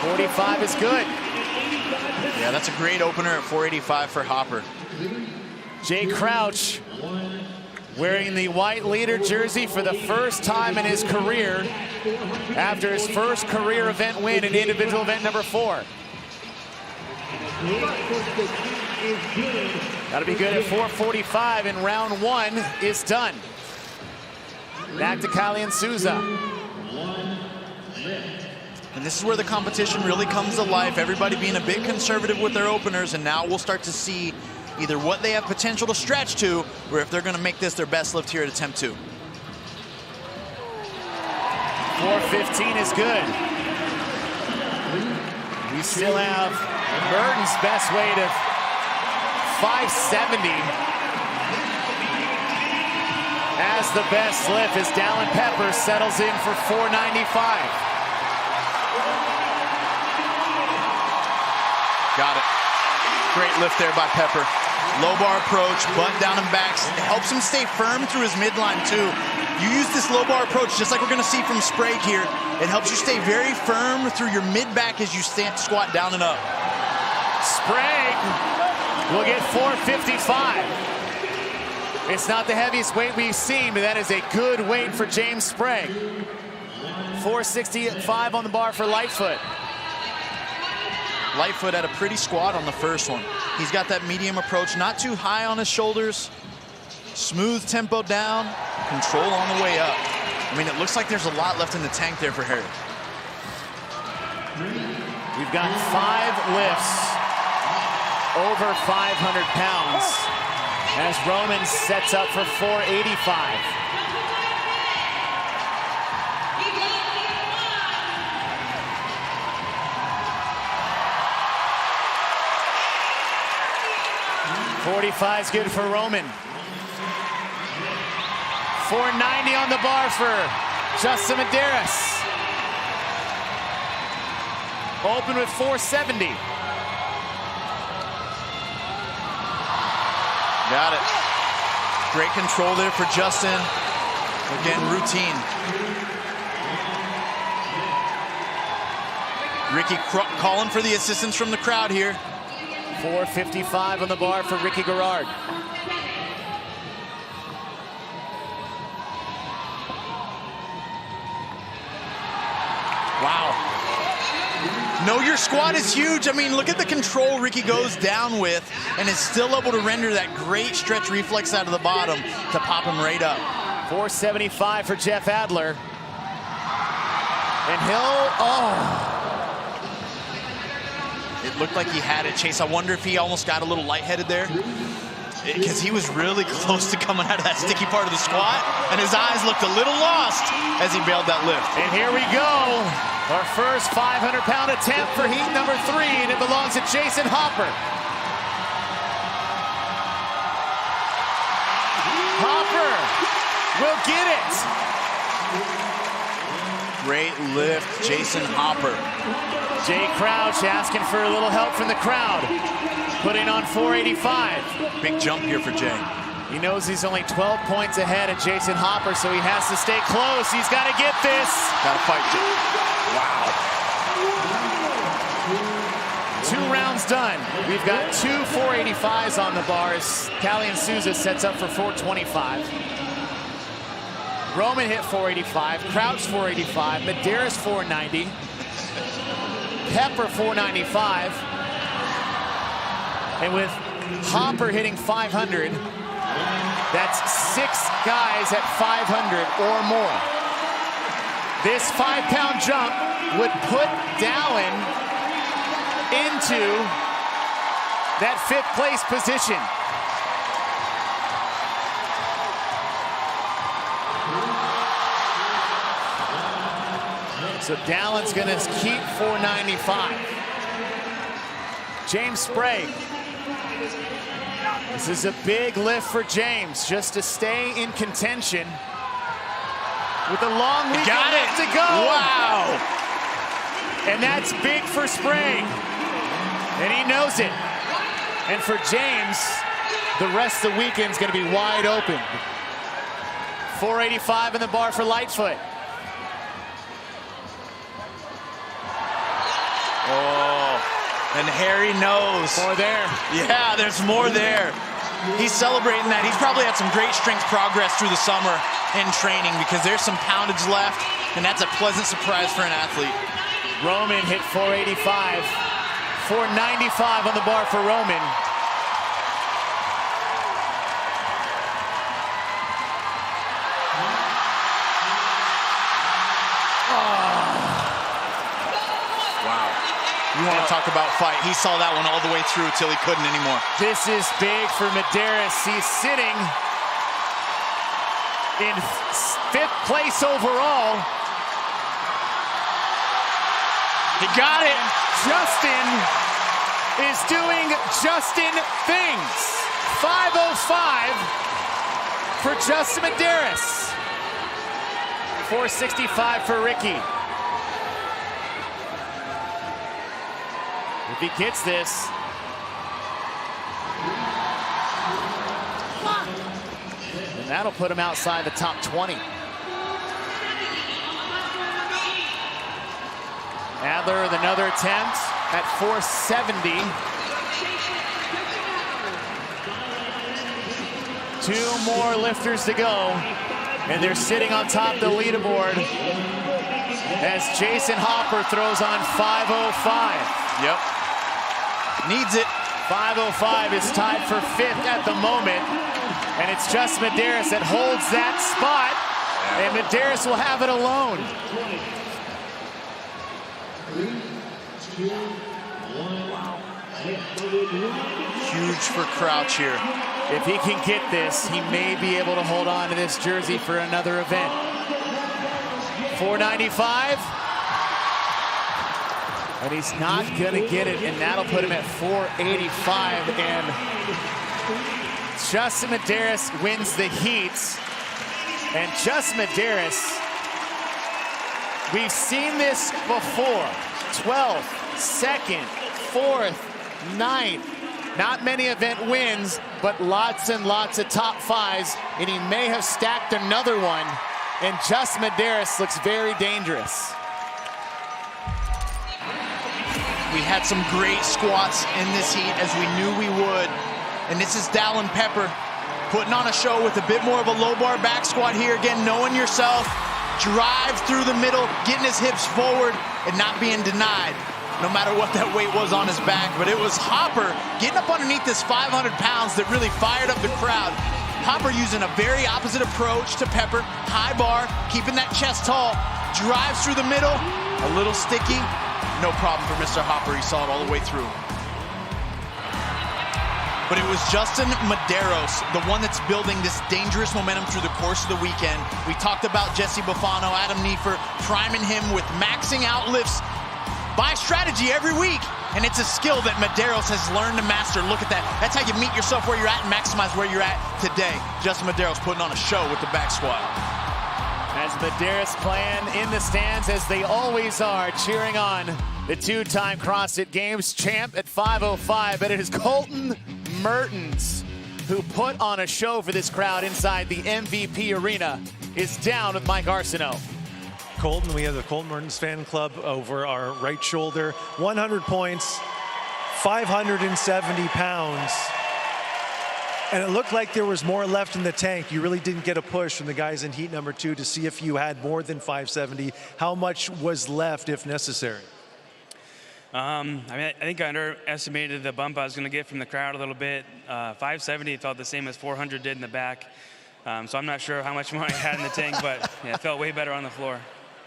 45 is good. Yeah, that's a great opener at 485 for Hopper. Jay Crouch wearing the white leader jersey for the first time in his career after his first career event win in individual event number 4. That'll be good at 445, and round 1 is done. Back to Kalian Souza. And this is where the competition really comes to life. Everybody being a bit conservative with their openers, and now we'll start to see either what they have potential to stretch to, or if they're going to make this their best lift here at attempt 2. 415 is good. We still have Burton's best weight of 570 as the best lift as Dallin Pepper settles in for 495. Got it. Great lift there by Pepper. Low bar approach, butt down and backs. It helps him stay firm through his midline too. You use this low bar approach just like we're gonna see from Sprague here. It helps you stay very firm through your mid back as you squat down and up. Sprague will get 455. It's not the heaviest weight we've seen, but that is a good weight for James Sprague. 465 on the bar for Lightfoot. Lightfoot had a pretty squat on the first one. He's got that medium approach, not too high on his shoulders. Smooth tempo down, control on the way up. I mean, it looks like there's a lot left in the tank there for Harry. We've got 5 lifts over 500 pounds as Roman sets up for 485. $45 is good for Roman. 490 on the bar for Justin Medeiros. Open with 470. Got it. Great control there for Justin. Again, routine. Ricky calling for the assistance from the crowd here. 455 on the bar for Ricky Garrard. Wow. Know your squat is huge. I mean, look at the control Ricky goes down with and is still able to render that great stretch reflex out of the bottom to pop him right up. 475 for Jeff Adler. And he'll, It looked like he had it, Chase. I wonder if he almost got a little lightheaded there, because he was really close to coming out of that sticky part of the squat, and his eyes looked a little lost as he bailed that lift. And here we go. Our first 500-pound attempt for heat number 3, and it belongs to Jason Hopper. Hopper will get it. Great lift, Jason Hopper. Jay Crouch asking for a little help from the crowd. Putting on 485. Big jump here for Jay. He knows he's only 12 points ahead of Jason Hopper, so he has to stay close. He's got to get this. Got to fight, Jay. Wow. 2 rounds done. We've got 2 485s on the bars. Kalian Souza sets up for 425. Roman hit 485, Crouch 485, Medeiros 490, Pepper 495, and with Hopper hitting 500, that's 6 guys at 500 or more. This 5-pound jump would put Dallin into that 5th place position. So Dallin's going to keep 495. James Sprague. This is a big lift for James, just to stay in contention with a long weekend left to go. Wow. And that's big for Sprague. And he knows it. And for James, the rest of the weekend's going to be wide open. 485 in the bar for Lightfoot. Oh, and Harry knows. More there. Yeah, there's more there. He's celebrating that. He's probably had some great strength progress through the summer in training because there's some poundage left, and that's a pleasant surprise for an athlete. Roman hit 485. 495 on the bar for Roman. You want to talk about fight. He saw that one all the way through till he couldn't anymore. This is big for Medeiros. He's sitting in 5th place overall. He got it. Justin is doing Justin things. 505 for Justin Medeiros. 465 for Ricky. If he gets this, and that'll put him outside the top 20. Adler with another attempt at 470. 2 more lifters to go, and they're sitting on top of the leaderboard as Jason Hopper throws on 505. Yep. Needs it. 505 is tied for 5th at the moment. And it's just Medeiros that holds that spot. And Medeiros will have it alone. 3, 2, 1. Huge for Crouch here. If he can get this, he may be able to hold on to this jersey for another event. 495. And he's not going to get it, and that'll put him at 485. And Justin Medeiros wins the heats. And Justin Medeiros, we've seen this before. 12th, 2nd, 4th, 9th. Not many event wins, but lots and lots of top 5s. And he may have stacked another one. And Justin Medeiros looks very dangerous. We had some great squats in this heat, as we knew we would. And this is Dallin Pepper putting on a show with a bit more of a low bar back squat here. Again, knowing yourself, drive through the middle, getting his hips forward and not being denied, no matter what that weight was on his back. But it was Hopper getting up underneath this 500 pounds that really fired up the crowd. Hopper using a very opposite approach to Pepper. High bar, keeping that chest tall, drives through the middle, a little sticky. No problem for Mr. Hopper. He saw it all the way through. But it was Justin Medeiros, the one that's building this dangerous momentum through the course of the weekend. We talked about Jesse Buffano, Adam Neefer, priming him with maxing out lifts by strategy every week. And it's a skill that Medeiros has learned to master. Look at that. That's how you meet yourself where you're at and maximize where you're at today. Justin Medeiros putting on a show with the back squat. As Medeiros playing in the stands, as they always are, cheering on the 2-time CrossFit Games champ at 505. But it is Colton Mertens who put on a show for this crowd inside the MVP arena, is down with Mike Arsenault. Colton, we have the Colton Mertens fan club over our right shoulder. 100 points, 570 pounds. And it looked like there was more left in the tank. You really didn't get a push from the guys in heat number 2 to see if you had more than 570. How much was left if necessary? I think I underestimated the bump I was going to get from the crowd a little bit. 570 felt the same as 400 did in the back. So I'm not sure how much more I had in the tank, but yeah, it felt way better on the floor.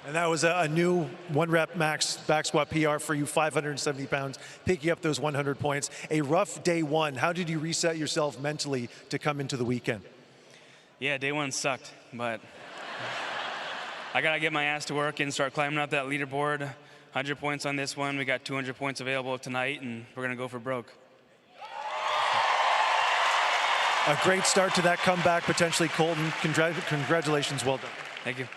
And that was a new 1 rep max back squat PR for you, 570 pounds, picking up those 100 points. A rough day one. How did you reset yourself mentally to come into the weekend? Yeah, day one sucked, but I got to get my ass to work and start climbing up that leaderboard. 100 points on this one. We got 200 points available tonight, and we're going to go for broke. A great start to that comeback, potentially, Colton. Congratulations, well done. Thank you.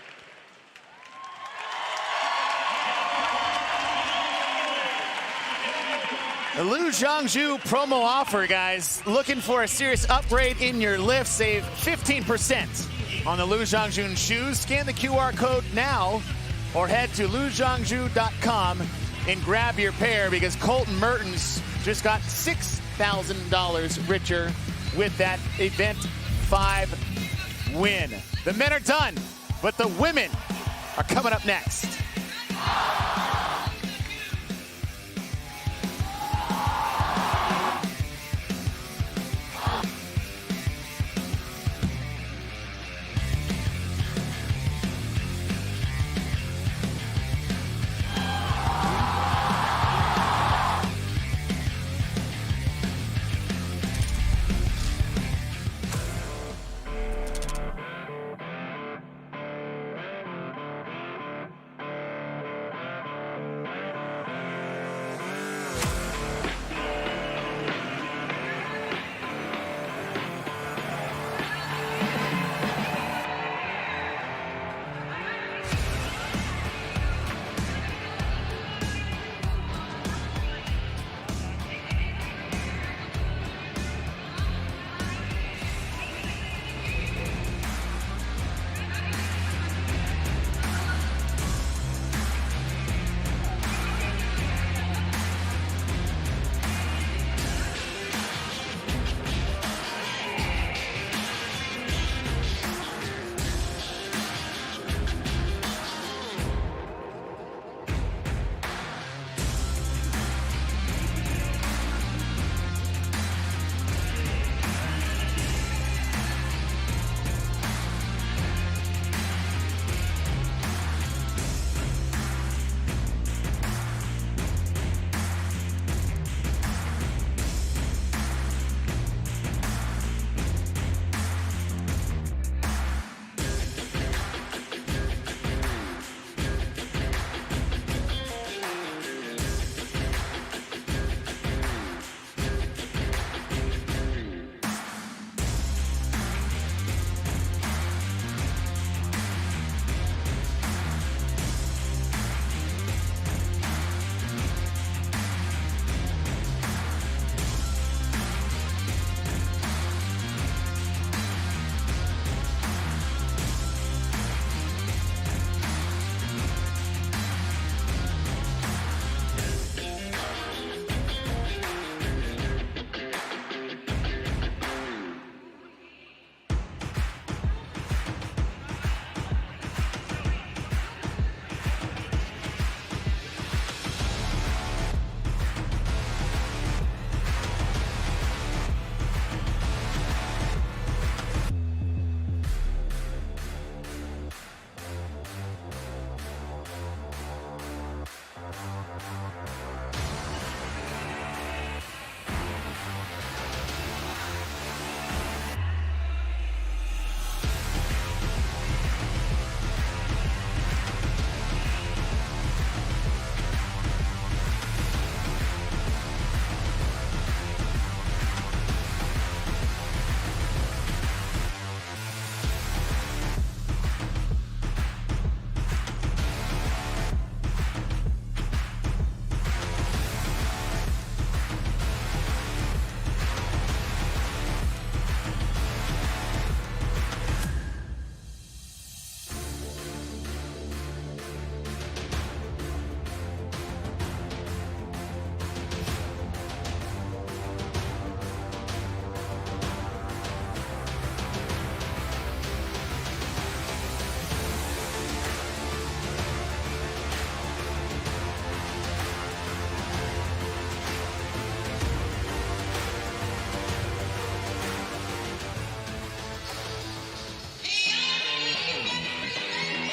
The Lu Zhangzhu promo offer, guys. Looking for a serious upgrade in your lift? Save 15% on the Lu Zhangzhu shoes. Scan the QR code now or head to luzhangzhu.com and grab your pair, because Colton Mertens just got $6,000 richer with that Event 5 win. The men are done, but the women are coming up next.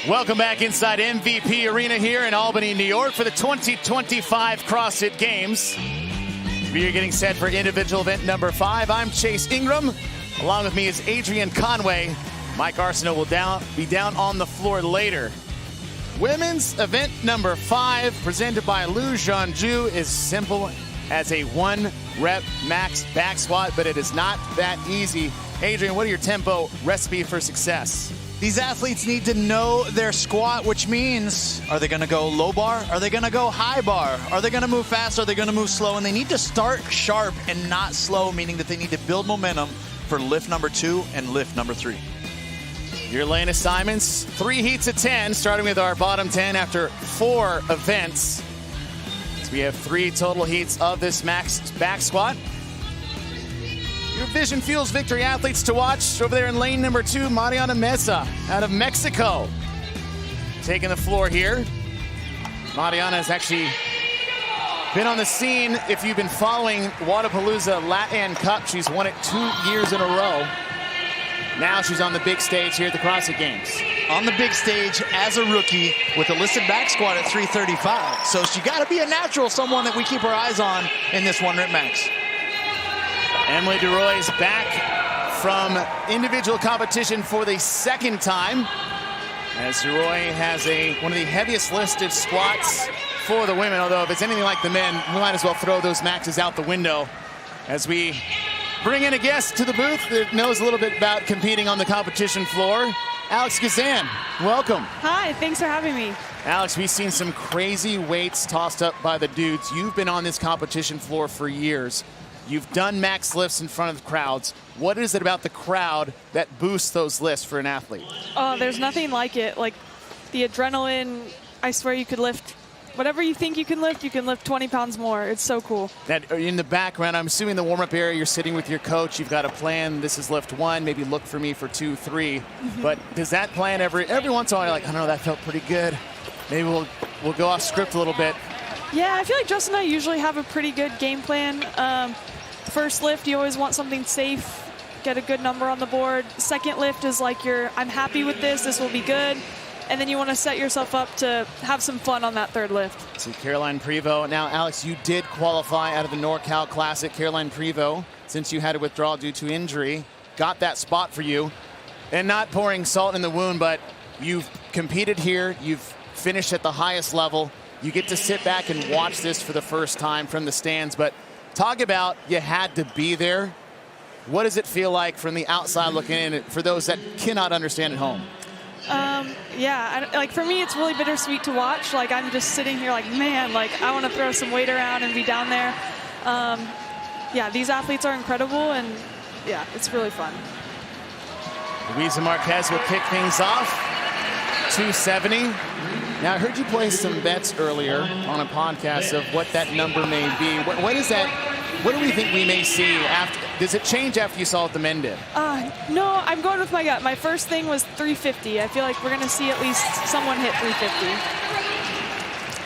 Welcome back inside MVP Arena here in Albany, New York for the 2025 CrossFit Games. We are getting set for individual event number 5. I'm Chase Ingram. Along with me is Adrian Conway. Mike Arsenault will be down on the floor later. Women's event number 5, presented by Lou Jeanju, is simple as a 1-rep max back squat, but it is not that easy. Adrian, what are your tempo recipe for success? These athletes need to know their squat, which means, are they going to go low bar? Are they going to go high bar? Are they going to move fast? Are they going to move slow? And they need to start sharp and not slow, meaning that they need to build momentum for lift number 2 and lift number 3. Your lane assignments, 3 heats of 10, starting with our bottom 10 after 4 events. So we have 3 total heats of this max back squat. Your Vision Fuels Victory athletes to watch over there in lane number 2, Mariana Meza out of Mexico. Taking the floor here. Mariana has actually been on the scene. If you've been following Wodapalooza Latin Cup, she's won it 2 years in a row. Now she's on the big stage here at the CrossFit Games. On the big stage as a rookie with a listed back squat at 335. So she got to be a natural, someone that we keep our eyes on in this 1-rep max. Emily DeRoy is back from individual competition for the 2nd time, as DeRoy has one of the heaviest listed squats for the women, although if it's anything like the men, we might as well throw those maxes out the window as we bring in a guest to the booth that knows a little bit about competing on the competition floor. Alex Gazan, welcome. Hi, thanks for having me. Alex, we've seen some crazy weights tossed up by the dudes. You've been on this competition floor for years. You've done max lifts in front of the crowds. What is it about the crowd that boosts those lifts for an athlete? Oh, there's nothing like it. Like the adrenaline, I swear you could lift whatever you think you can lift 20 pounds more. It's so cool. That in the background, I'm assuming the warm-up area, you're sitting with your coach. You've got a plan. This is lift 1. Maybe look for me for 2, 3. But does that plan every once in a while, you're like, I don't know, that felt pretty good. Maybe we'll go off script a little bit. Yeah, I feel like Justin and I usually have a pretty good game plan. First lift, you always want something safe, get a good number on the board. Second lift is like I'm happy with this will be good. And then you want to set yourself up to have some fun on that 3rd lift. See Caroline Prevost. Now, Alex, you did qualify out of the NorCal Classic. Caroline Prevost, since you had to withdraw due to injury, got that spot for you. And not pouring salt in the wound, but you've competed here. You've finished at the highest level. You get to sit back and watch this for the first time from the stands. But talk about you had to be there. What does it feel like from the outside looking in for those that cannot understand at home? Yeah, like for me, it's really bittersweet to watch. Like I'm just sitting here like, man, like I want to throw some weight around and be down there. Yeah, these athletes are incredible, and yeah, it's really fun. Luisa Marquez will kick things off. 270. Now, I heard you place some bets earlier on a podcast of what that number may be. What is that? What do we think we may see after? Does it change after you saw what the men did? No, I'm going with my gut. My first thing was 350. I feel like we're going to see at least someone hit 350.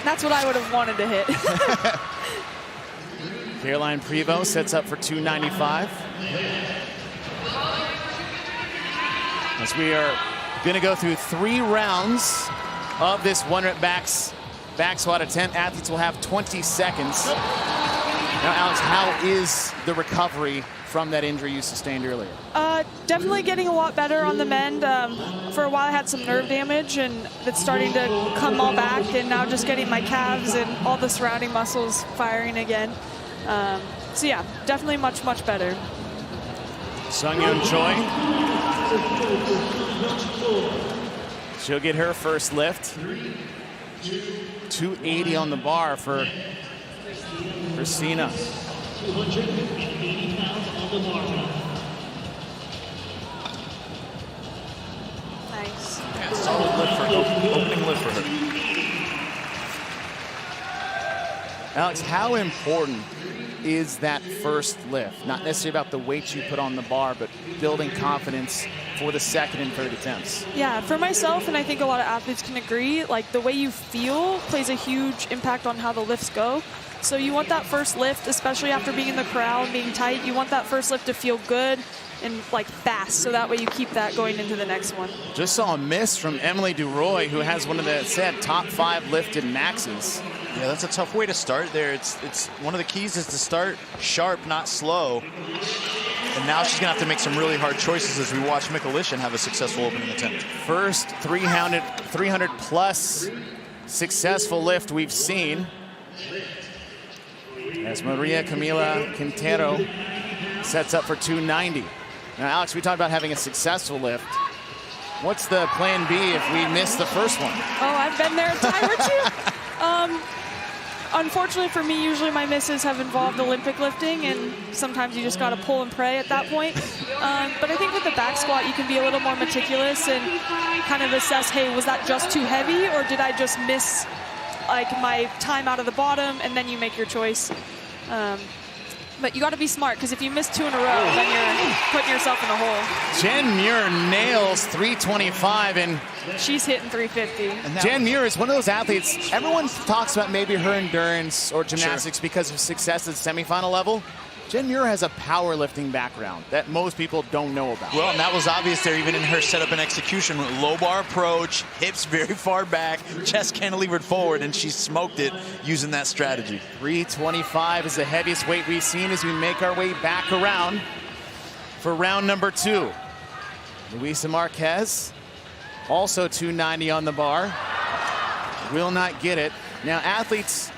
That's what I would have wanted to hit. Caroline Prevost sets up for 295. As we are going to go through 3 rounds of this 1-rep back squat attempt. Athletes will have 20 seconds. Now, Alex, how is the recovery from that injury you sustained earlier? Definitely getting a lot better on the mend. For a while I had some nerve damage, and it's starting to come all back, and now just getting my calves and all the surrounding muscles firing again. So yeah, definitely much, much better. Sungyeon Choi. She'll get her first lift. 280 on the bar for Christina. 280 pounds on the bar. Nice. Yeah, solid lift for opening lift for her. Alex, how important is that first lift? Not necessarily about the weight you put on the bar, but building confidence for the 2nd and 3rd attempts. Yeah, for myself, and I think a lot of athletes can agree, like the way you feel plays a huge impact on how the lifts go. So you want that first lift, especially after being in the crowd, being tight, you want that first lift to feel good and like fast, so that way you keep that going into the next one. Just saw a miss from Emily Duroy, who has one of the top 5 lifted maxes. Yeah, that's a tough way to start there. It's one of the keys is to start sharp, not slow. And now she's gonna have to make some really hard choices as we watch Mikulishin have a successful opening attempt. First 300 plus successful lift we've seen, as Maria Camila Quintero sets up for 290. Now, Alex, we talked about having a successful lift. What's the plan B if we miss the first one? Oh, I've been there, Ty, weren't you? Unfortunately for me, usually my misses have involved Olympic lifting, and sometimes you just got to pull and pray at that point. But I think with the back squat, you can be a little more meticulous and kind of assess, hey, was that just too heavy, or did I just miss like my time out of the bottom, and then you make your choice. But you got to be smart, because if you miss 2 in a row, then you're putting yourself in a hole. Jen Muir nails 325, and she's hitting 350. Jen Muir is one of those athletes, everyone talks about maybe her endurance or gymnastics because of success at semifinal level. Jen Muir has a powerlifting background that most people don't know about. Well, and that was obvious there even in her setup and execution. Low bar approach, hips very far back, chest cantilevered forward, and she smoked it using that strategy. 325 is the heaviest weight we've seen as we make our way back around for round number 2. Luisa Marquez, also 290 on the bar, will not get it. Now, athletes,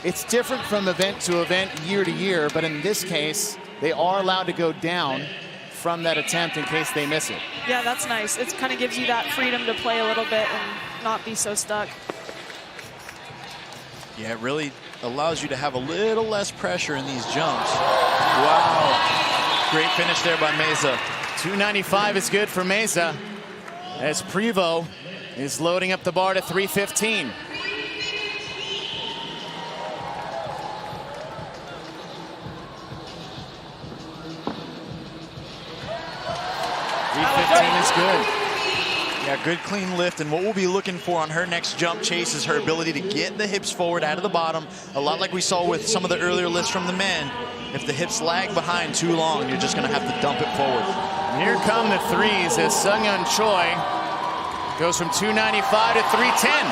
it's different from event to event, year to year, but in this case, they are allowed to go down from that attempt in case they miss it. Yeah, that's nice. It kind of gives you that freedom to play a little bit and not be so stuck. Yeah, it really allows you to have a little less pressure in these jumps. Wow. Great finish there by Meza. 295 is good for Meza, as Prevost is loading up the bar to 315. Is good. Yeah, good clean lift, and what we'll be looking for on her next jump chase is her ability to get the hips forward out of the bottom, a lot like we saw with some of the earlier lifts from the men. If the hips lag behind too long, you're just going to have to dump it forward. And here come the threes as Sungyeon Choi goes from 295 to 310.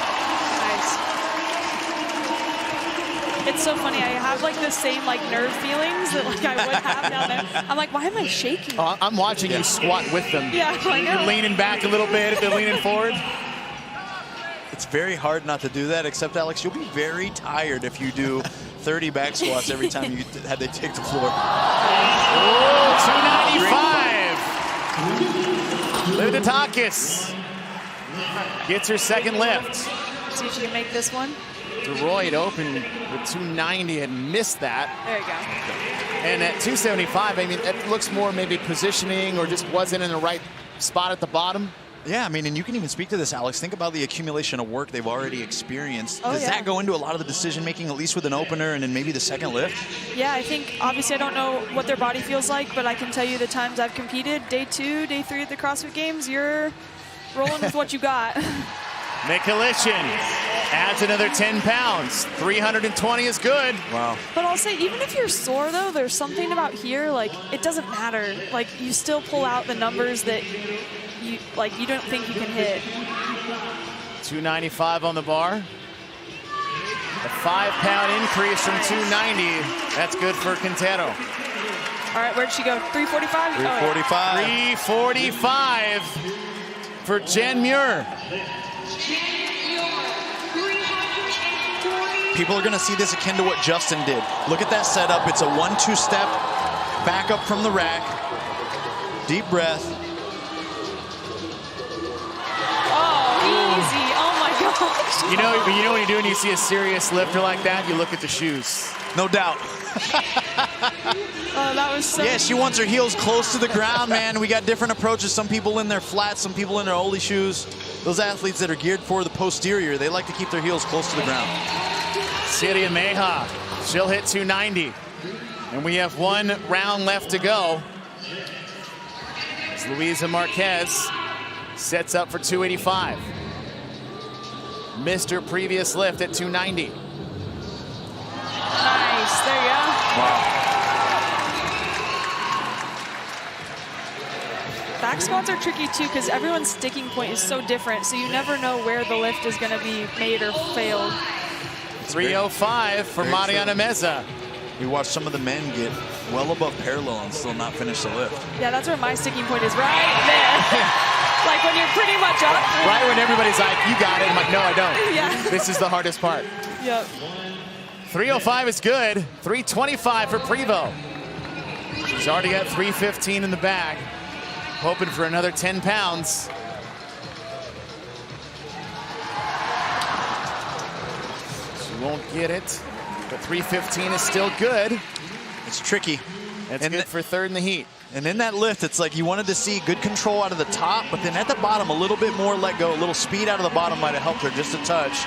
It's so funny. I have like the same like nerve feelings that like I would have down there. I'm like, why am I shaking? Oh, I'm watching you squat with them. Yeah, I know. You're leaning back a little bit if they're leaning forward. It's very hard not to do that, except Alex, you'll be very tired if you do 30 back squats every time you had they take the floor. Oh, 295. Liutakis gets her second lift. See if she can make this one. DeRoy had opened with 290 and missed that. There you go. And at 275, I mean, it looks more maybe positioning or just wasn't in the right spot at the bottom. Yeah, I mean, and you can even speak to this, Alex. Think about the accumulation of work they've already experienced. Oh, Does that go into a lot of the decision making, at least with an opener and then maybe the second lift? Yeah, I think obviously I don't know what their body feels like, but I can tell you the times I've competed, day 2, day 3 at the CrossFit Games, you're rolling with what you got. Mikulishin adds another 10 pounds. 320 is good. Wow. But I'll say, even if you're sore, though, there's something about here, like, it doesn't matter. Like, you still pull out the numbers that you don't think you can hit. 295 on the bar. A 5-pound increase from 290. That's good for Quintero. All right, where'd she go? 345? 345. 345 for Jen Muir. People are going to see this akin to what Justin did. Look at that setup. It's a 1-2 step, back up from the rack, deep breath. Oh, easy. Oh, my gosh. You know when you see a serious lifter like that, you look at the shoes. No doubt. Oh, that was so... Yeah, she wants her heels close to the ground, man. We got different approaches. Some people in their flats, some people in their Oli shoes. Those athletes that are geared for the posterior, they like to keep their heels close to the ground. Siria Meha, she'll hit 290. And we have one round left to go. As Luisa Marquez sets up for 285. Missed her previous lift at 290. Nice, there you go. Wow. back squats are tricky too because everyone's sticking point is so different, so you never know where the lift is going to be made or failed. 305 for Mariana Meza. We watched some of the men get well above parallel and still not finish the lift. Yeah, that's where my sticking point is, right there. Like when you're pretty much up. Right when everybody's like, you got it. I'm like, no, I don't. Yeah. This is the hardest part. Yep. 305 is good. 325 for Prevo. She's already got 315 in the bag. Hoping for another 10 pounds. She won't get it, but 315 is still good. It's tricky. It's good for third in the heat. And in that lift, it's like you wanted to see good control out of the top, but then at the bottom, a little bit more let go, a little speed out of the bottom might have helped her just a touch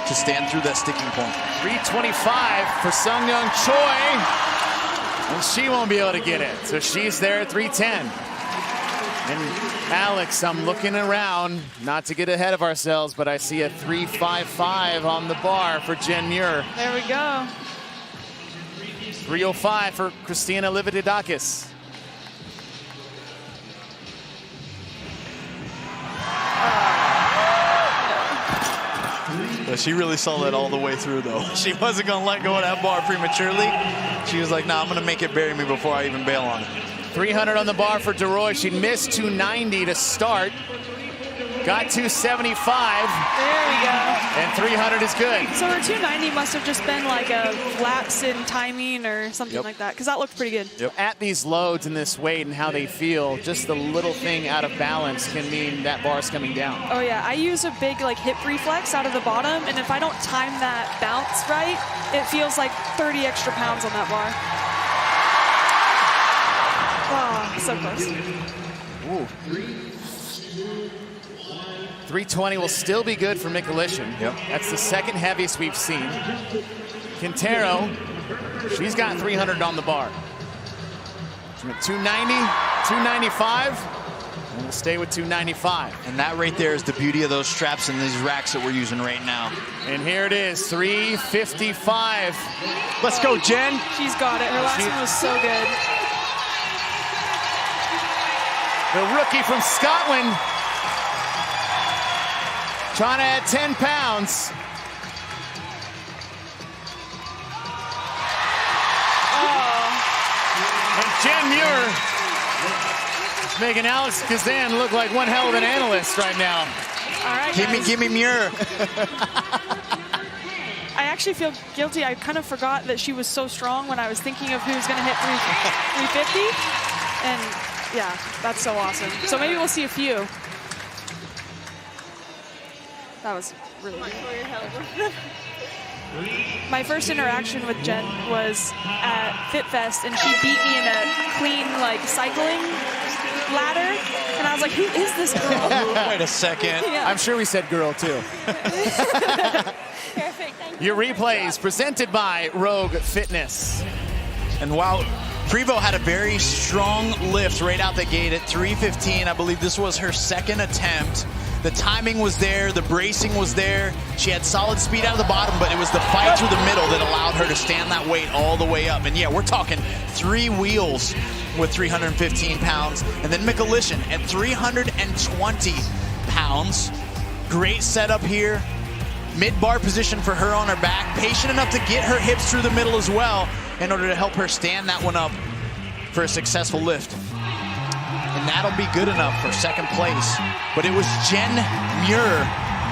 to stand through that sticking point. 325 for Sungyoung Choi, and she won't be able to get it. So she's there at 310. And Alex, I'm looking around, not to get ahead of ourselves, but I see a 355 on the bar for Jen Muir. There we go. 305 for Christina Livididakis. But she really saw that all the way through, though. She wasn't going to let go of that bar prematurely. She was like, nah, I'm going to make it bury me before I even bail on it. 300 on the bar for DeRoy. She missed 290 to start. Got 275. There we go. And 300 is good. So her 290 must have just been like a lapse in timing or something like that, because that looked pretty good. Yep. At these loads and this weight and how they feel, just the little thing out of balance can mean that bar's coming down. Oh yeah, I use a big like hip reflex out of the bottom, and if I don't time that bounce right, it feels like 30 extra pounds on that bar. Oh, so close. Ooh. 320 will still be good for Mikulishin. Yep. That's the second heaviest we've seen. Quintero, she's got 300 on the bar. 290, 295, and we'll stay with 295. And that right there is the beauty of those straps and these racks that we're using right now. And here it is, 355. Let's go, Jen. She's got it. Her last one was so good. The rookie from Scotland, trying to add 10 pounds. And Jen Muir is making Alex Kazan look like one hell of an analyst right now. All right, give me Muir. I actually feel guilty. I kind of forgot that she was so strong when I was thinking of who's going to hit 350. And yeah, that's so awesome. So maybe we'll see a few. That was really good. My first interaction with Jen was at Fittest, and she beat me in a clean, like, cycling ladder. And I was like, who is this girl? Wait a second. Yeah. I'm sure we said girl, too. Perfect. Thank Your replays presented by Rogue Fitness. And wow, Prevo had a very strong lift right out the gate at 315. I believe this was her second attempt. The timing was there, the bracing was there. She had solid speed out of the bottom, but it was the fight through the middle that allowed her to stand that weight all the way up. And yeah, we're talking 3 wheels with 315 pounds. And then Mikulishin at 320 pounds. Great setup here. Mid-bar position for her on her back. Patient enough to get her hips through the middle as well in order to help her stand that one up for a successful lift. And that'll be good enough for second place. But it was Jen Muir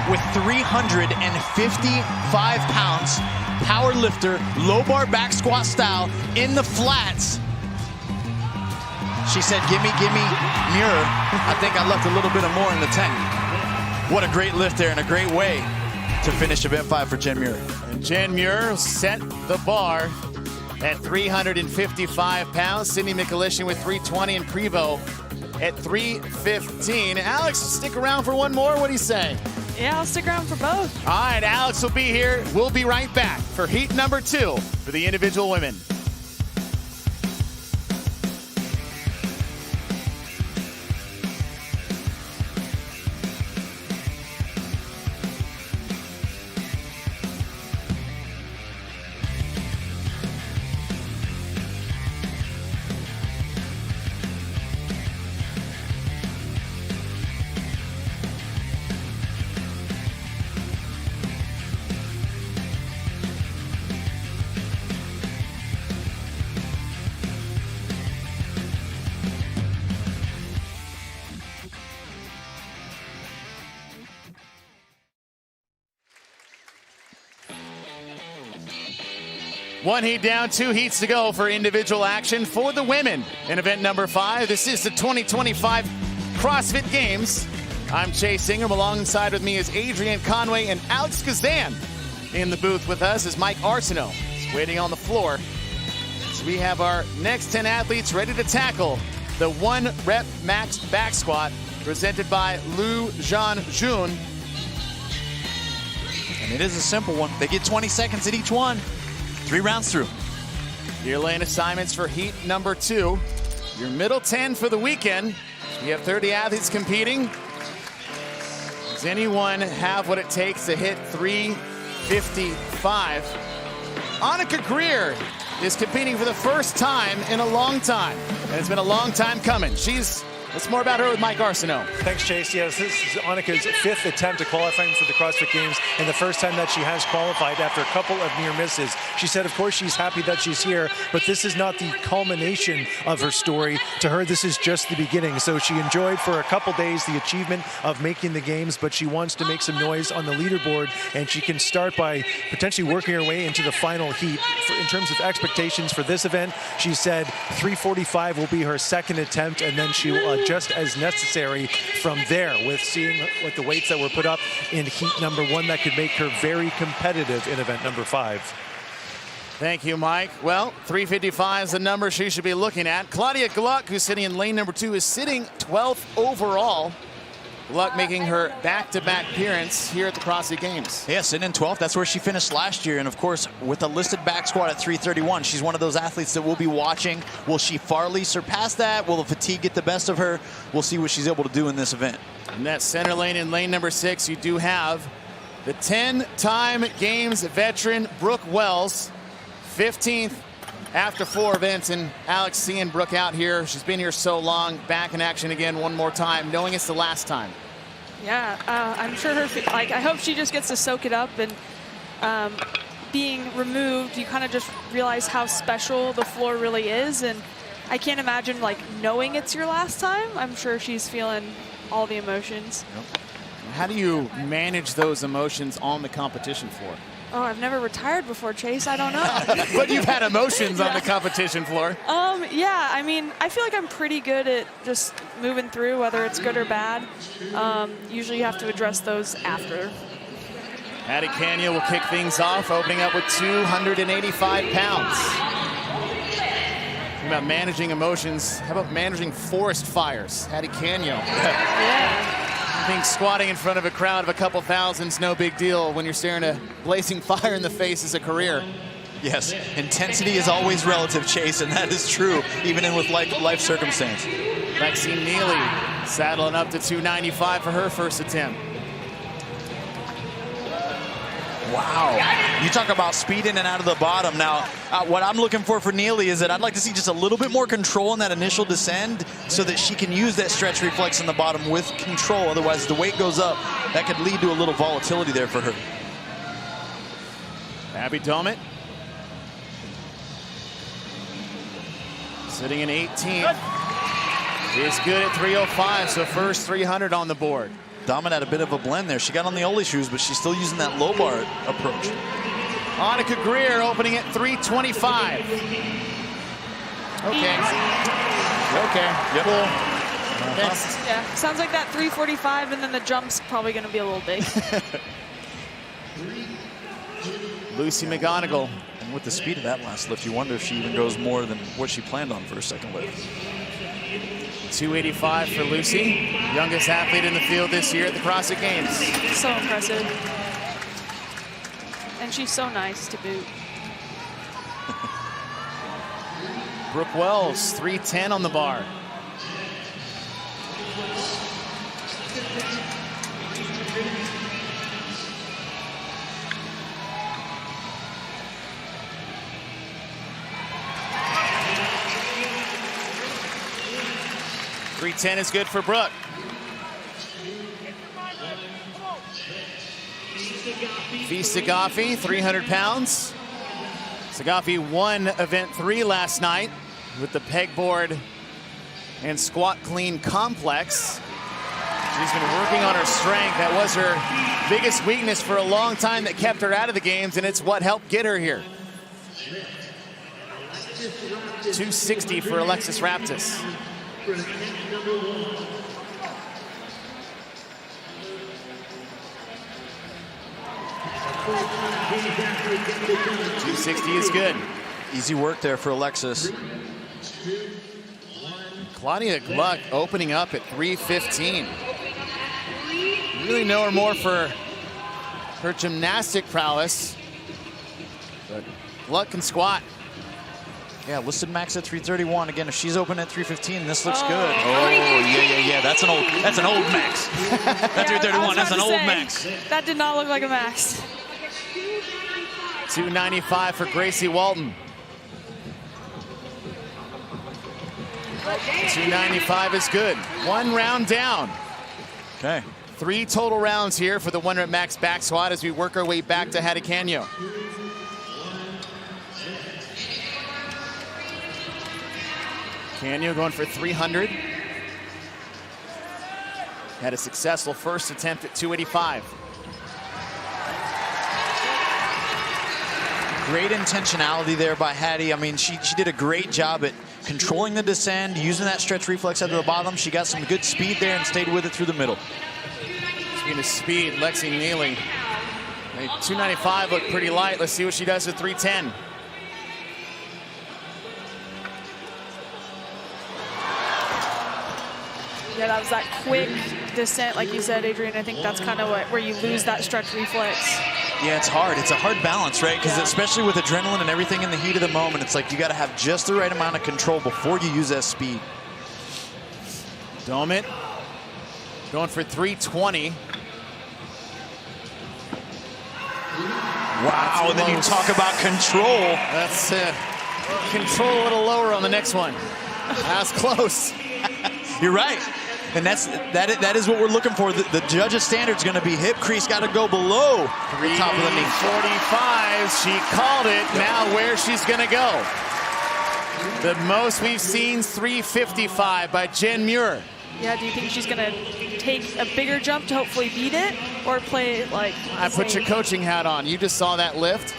with 355 pounds, power lifter, low bar back squat style in the flats. She said, gimme Muir. I think I left a little bit of more in the tank. What a great lift there and a great way to finish event 5 for Jen Muir. And Jen Muir set the bar at 355 pounds. Sydney Mikulishin with 320 and Prevo at 315. Alex, stick around for one more. What do you say? Yeah, I'll stick around for both. All right, Alex will be here. We'll be right back for heat number 2 for the individual women. One heat down, 2 heats to go for individual action for the women in event number 5. This is the 2025 CrossFit Games. I'm Chase Ingram. Alongside with me is Adrian Conway and Alex Kazan. In the booth with us is Mike Arsenault. He's waiting on the floor. So we have our next 10 athletes ready to tackle the 1 rep max back squat presented by Lu Jean Jun. And it is a simple one. They get 20 seconds at each one. 3 rounds through. Your lane assignments for heat number 2. Your middle 10 for the weekend. We have 30 athletes competing. Does anyone have what it takes to hit 355? Annika Greer is competing for the first time in a long time. And it's been a long time coming. Let's more about her with Mike Arsenault. Thanks, Chase. Yes, this is Annika's 5th attempt at qualifying for the CrossFit Games and the first time that she has qualified after a couple of near misses. She said, of course, she's happy that she's here, but this is not the culmination of her story. To her, this is just the beginning. So she enjoyed for a couple days the achievement of making the games, but she wants to make some noise on the leaderboard, and she can start by potentially working her way into the final heat. In terms of expectations for this event, she said 345 will be her second attempt, and then she will just as necessary from there, with seeing what the weights that were put up in heat number 1 that could make her very competitive in event number 5. Thank you, Mike. Well, 355 is the number she should be looking at. Claudia Gluck, who's sitting in lane number 2, is sitting 12th overall. Gluck making her back-to-back appearance here at the CrossFit Games. Yeah, sitting in 12th. That's where she finished last year. And, of course, with a listed back squat at 331, she's one of those athletes that we'll be watching. Will she farly surpass that? Will the fatigue get the best of her? We'll see what she's able to do in this event. In that center lane in lane number 6, you do have the 10-time Games veteran Brooke Wells, 15th after 4 events. And Alex, seeing Brooke out here, she's been here so long, back in action again one more time, knowing it's the last time. Yeah, I'm sure I hope she just gets to soak it up, and being removed, you kind of just realize how special the floor really is, and I can't imagine knowing it's your last time. I'm sure she's feeling all the emotions. Yep. How do you manage those emotions on the competition floor? Oh, I've never retired before, Chase. I don't know. But you've had emotions on the competition floor. Yeah, I mean, I feel like I'm pretty good at just moving through, whether it's good or bad. Usually you have to address those after. Addie Canio will kick things off, opening up with 285 pounds. Talking about managing emotions, how about managing forest fires? Addie Canio. Yeah. I think squatting in front of a crowd of a couple thousand's no big deal when you're staring a blazing fire in the face as a career. Yes, intensity is always relative, Chase, and that is true, even with life circumstance. Maxine Neely saddling up to 295 for her first attempt. Wow. You talk about speed in and out of the bottom. Now, what I'm looking for Neely is that I'd like to see just a little bit more control in that initial descend so that she can use that stretch reflex in the bottom with control. Otherwise, the weight goes up. That could lead to a little volatility there for her. Abby Domit sitting in 18th. Is good at 305, so first 300 on the board. Domit had a bit of a blend there. She got on the Oli shoes, but she's still using that low bar approach. Annika Greer opening at 325. Okay. Okay. Yep. Cool. Next. Yeah. Sounds like that 345, and then the jump's probably going to be a little big. Lucy McGonigal. And with the speed of that last lift, you wonder if she even goes more than what she planned on for her second lift. 285 for Lucy, youngest athlete in the field this year at the CrossFit Games. So impressive. And she's so nice to boot. Brooke Wells, 310 on the bar. .310 is good for Brooke. V. Sagafi, 300 pounds. Sagafi won event 3 last night with the pegboard and squat clean complex. She's been working on her strength. That was her biggest weakness for a long time that kept her out of the games, and it's what helped get her here. 260 for Alexis Raptis. 260 is good. Easy work there for Alexis. Claudia Gluck opening up at 315. Really know her more for her gymnastic prowess, but Gluck can squat. Yeah, listed max at 331. Again, if she's open at 315, this looks good. Oh, yeah. That's an old max. At 331, that's an old max. That did not look like a max. 295 for Gracie Walton. 295 is good. 1 round down. Okay. 3 total rounds here for the 1 rep max back squat as we work our way back to Hadicanyo. Canyo going for 300. Had a successful first attempt at 285. Great intentionality there by Hattie. I mean, she did a great job at controlling the descend, using that stretch reflex at the bottom. She got some good speed there and stayed with it through the middle. Speaking of speed, Lexi Neely. 295 looked pretty light. Let's see what she does at 310. Yeah, that was that quick descent, like you said, Adrian. I think that's kind of where you lose that stretch reflex. Yeah, it's hard. It's a hard balance, right? Because especially with adrenaline and everything in the heat of the moment, it's like you got to have just the right amount of control before you use that speed. Domit going for 320. Wow, and then you talk about control. That's control a little lower on the next one. That's close. You're right. And that is what we're looking for. The judge's standard is going to be hip crease got to go below the top of the knee. 45. She called it. Now where she's going to go. The most we've seen is 355 by Jen Muir. Yeah, do you think she's going to take a bigger jump to hopefully beat it, or play it like? I put your coaching hat on. You just saw that lift.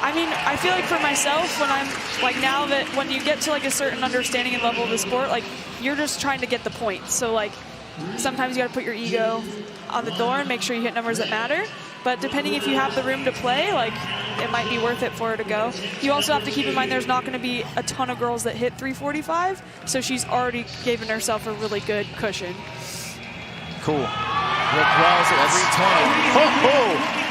I mean, I feel like for myself, when I'm like, now that when you get to like a certain understanding and level of the sport, like you're just trying to get the points. So like sometimes you got to put your ego on the door and make sure you hit numbers that matter. But depending if you have the room to play, like it might be worth it for her to go. You also have to keep in mind there's not going to be a ton of girls that hit 345, so she's already given herself a really good cushion. Cool. Rick Wells at 320.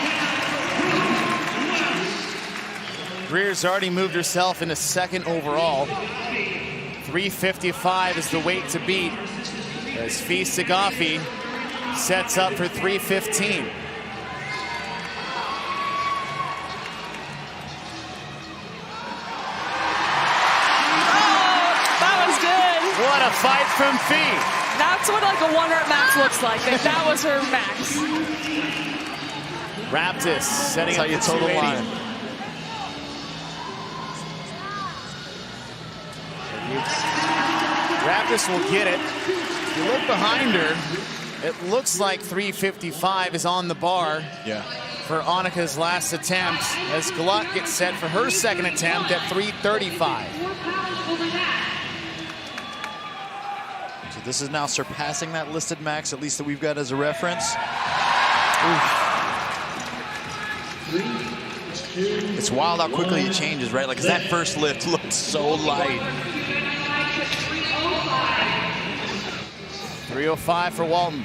Greer's already moved herself into second overall. 355 is the weight to beat as Fee Sagafi sets up for 315. What a fight from Fee. That's what like a 1 rep max looks like. That was her max. Raptis setting up your total line. Raptis will get it. If you look behind her, it looks like 355 is on the bar. Yeah. For Annika's last attempt as Gluck gets set for her second attempt at 335. This is now surpassing that listed max, at least that we've got as a reference. It's wild how quickly it changes, right? Like, 'cause that first lift looked so light. 305 for Walton.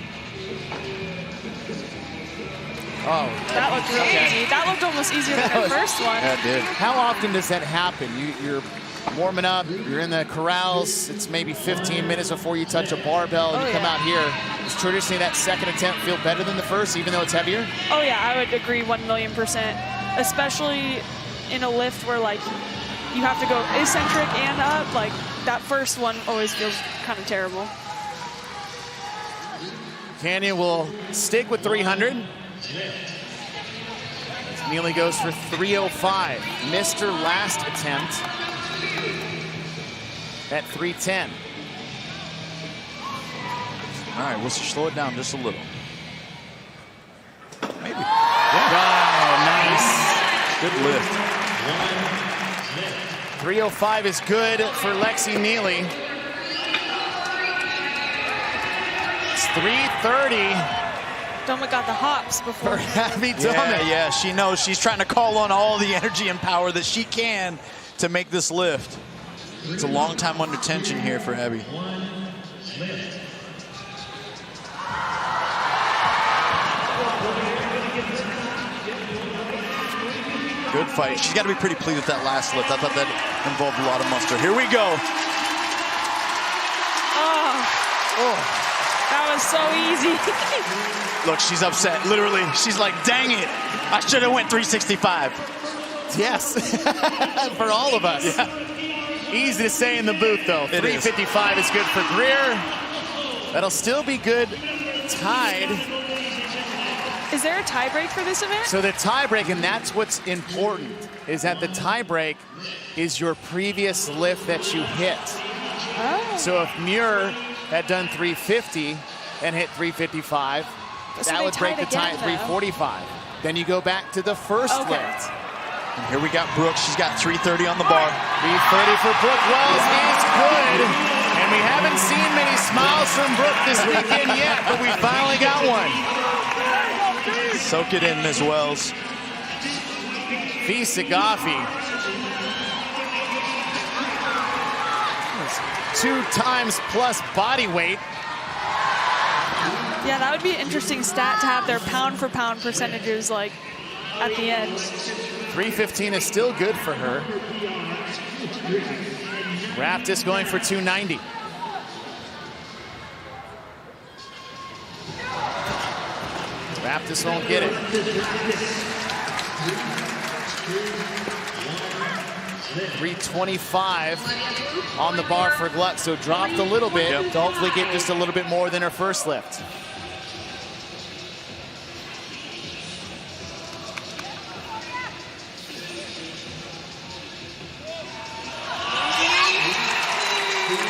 Oh, that looked really easy. That looked almost easier than the first one. That did. How often does that happen? You're warming up, you're in the corrals, it's maybe 15 minutes before you touch a barbell, and you come out here. Does traditionally that second attempt feel better than the first, even though it's heavier? Oh yeah, I would agree 1,000,000%. Especially in a lift where like you have to go eccentric and up, like that first one always feels kind of terrible. Canyon will stick with 300. Neely goes for 305. Missed her last attempt at 310. All right, we'll slow it down just a little. Maybe. Yeah. Oh, nice. Good lift. 305 is good for Lexi Neely. It's 330. Doma got the hops before. For Abby Doma. Yeah, she knows. She's trying to call on all the energy and power that she can to make this lift. It's a long time under tension here for Abby. Good fight. She's got to be pretty pleased with that last lift. I thought that involved a lot of muster. Here we go. Oh, that was so easy. Look, she's upset. Literally, she's like, dang it. I should have went 365. Yes, for all of us. Yeah. Easy to say in the booth, though. 355 is good for Greer. That'll still be good tied. Is there a tie break for this event? So the tie break, and that's what's important, is that the tie break is your previous lift that you hit. Oh. So if Muir had done 350 and hit 355, So that would break the tie at 345. Then you go back to the first lift. And here we got Brooke. She's got 330 on the bar. 330 for Brooke Wells is good. And we haven't seen many smiles from Brooke this weekend yet, but we finally got one. Soak it in, Ms. Wells. Fee Sagafi. 2 times plus body weight. Yeah, that would be an interesting stat to have their pound for pound percentages like at the end. 315 is still good for her. Raptis going for 290. Raptis won't get it. 325 on the bar for Gluck, so dropped a little bit to hopefully get just a little bit more than her first lift.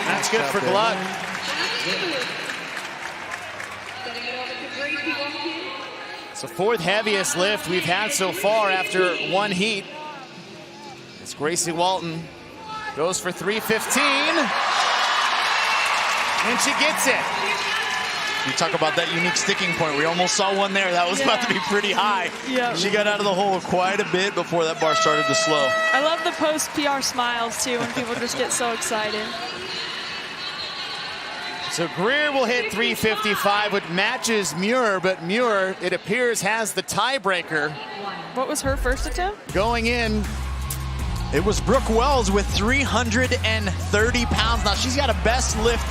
That's good for Gluck. It's the 4th heaviest lift we've had so far after one heat. It's Gracie Walton. Goes for 315. And she gets it. You talk about that unique sticking point. We almost saw one there. That was about to be pretty high. Yeah. She got out of the hole quite a bit before that bar started to slow. I love the post-PR smiles, too, when people just get so excited. So Greer will hit 355, which matches Muir, but Muir, it appears, has the tiebreaker. What was her first attempt? Going in. It was Brooke Wells with 330 pounds. Now, she's got a best lift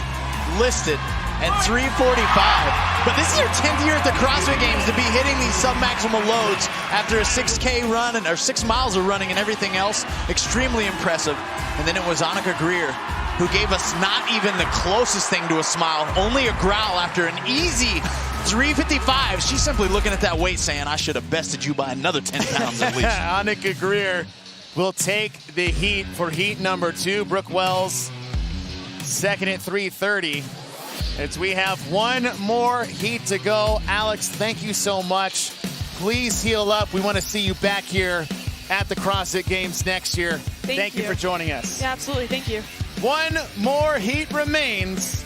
listed at 345. But this is her 10th year at the CrossFit Games to be hitting these sub-maximal loads after a 6K run or 6 miles of running and everything else. Extremely impressive. And then it was Annika Greer who gave us not even the closest thing to a smile, only a growl after an easy 355. She's simply looking at that weight saying, I should have bested you by another 10 pounds at least. Annika Greer will take the heat for heat number 2. Brooke Wells, second at 330. As we have one more heat to go. Alex, thank you so much. Please heal up. We want to see you back here at the CrossFit Games next year. Thank you for joining us. Yeah, absolutely. Thank you. One more heat remains.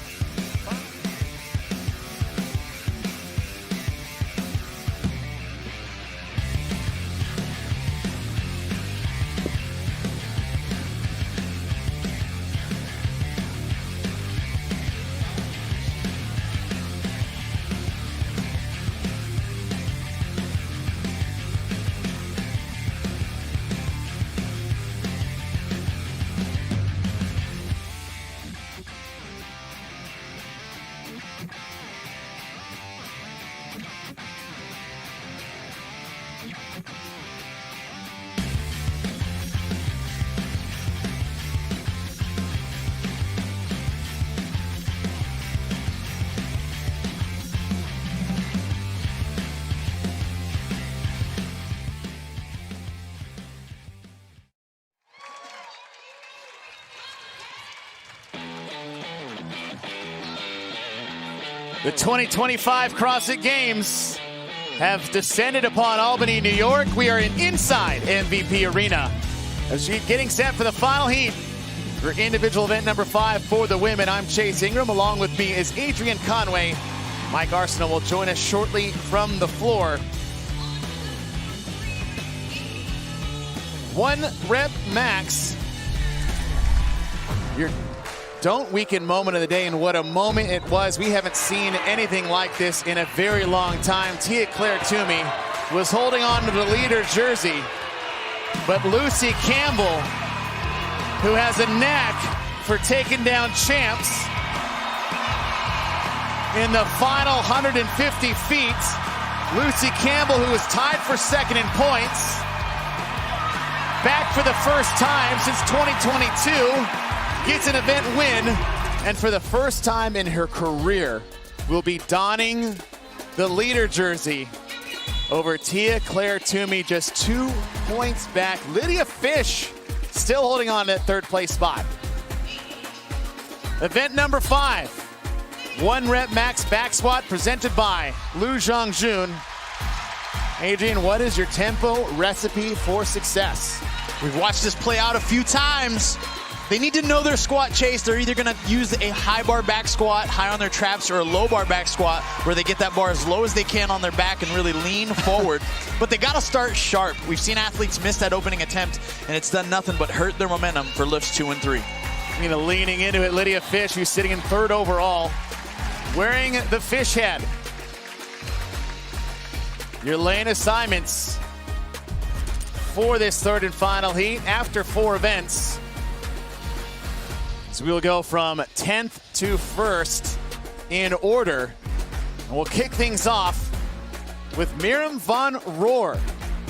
The 2025 CrossFit Games have descended upon Albany, New York. We are inside MVP Arena As she's getting set for the final heat for individual event number 5 for the women. I'm Chase Ingram. Along with me is Adrian Conway. Mike Arsenault will join us shortly from the floor. 1 rep max. Your don't weaken moment of the day, and what a moment it was. We haven't seen anything like this in a very long time. Tia-Clair Toomey was holding on to the leader jersey, but Lucy Campbell, who has a knack for taking down champs, in the final 150 feet, Lucy Campbell, who was tied for second in points, back for the first time since 2022, gets an event win, and for the first time in her career, will be donning the leader jersey over Tia-Clair Toomey, just 2 points back. Lydia Fish still holding on to that 3rd place spot. Event number 5, 1 rep max back squat presented by Lu Zhongjun. Adrian, what is your tempo recipe for success? We've watched this play out a few times. They need to know their squat, Chase. They're either going to use a high bar back squat, high on their traps, or a low bar back squat where they get that bar as low as they can on their back and really lean forward. But they got to start sharp. We've seen athletes miss that opening attempt, and it's done nothing but hurt their momentum for lifts 2 and 3. Leaning into it, Lydia Fish, who's sitting in 3rd overall, wearing the fish head. Your lane assignments for this 3rd and final heat after 4 events. So we'll go from 10th to 1st in order. And we'll kick things off with Miriam Van Roer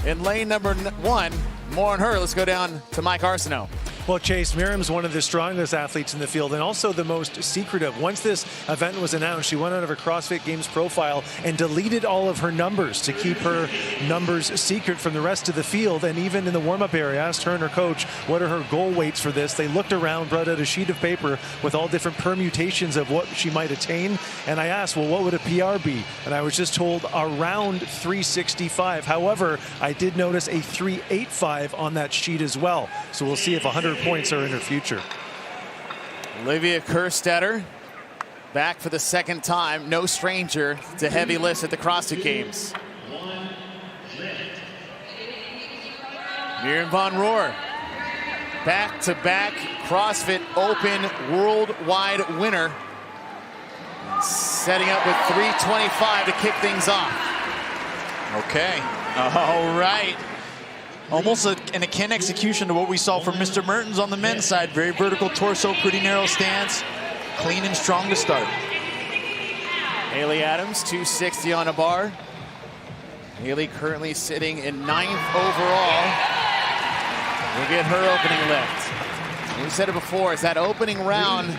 in lane number 1. More on her. Let's go down to Mike Arsenault. Well, Chase, Miriam's one of the strongest athletes in the field and also the most secretive. Once this event was announced, she went out of her CrossFit Games profile and deleted all of her numbers to keep her numbers secret from the rest of the field. And even in the warm-up area, I asked her and her coach, what are her goal weights for this? They looked around, brought out a sheet of paper with all different permutations of what she might attain. And I asked, well, what would a PR be? And I was just told around 365. However, I did notice a 385 on that sheet as well. So we'll see if 100 points are in her future. Olivia Kerstetter back for the 2nd time, no stranger to heavy lifts at the CrossFit Games. Miriam Van Roer, back-to-back CrossFit Open worldwide winner, setting up with 325 to kick things off. Okay, all right. Almost an akin execution to what we saw from Mr. Mertens on the men's side. Very vertical torso, pretty narrow stance, clean and strong to start. Haley Adams, 260 on a bar. Haley currently sitting in 9th overall. We'll get her opening lift. We said it before, it's that opening round,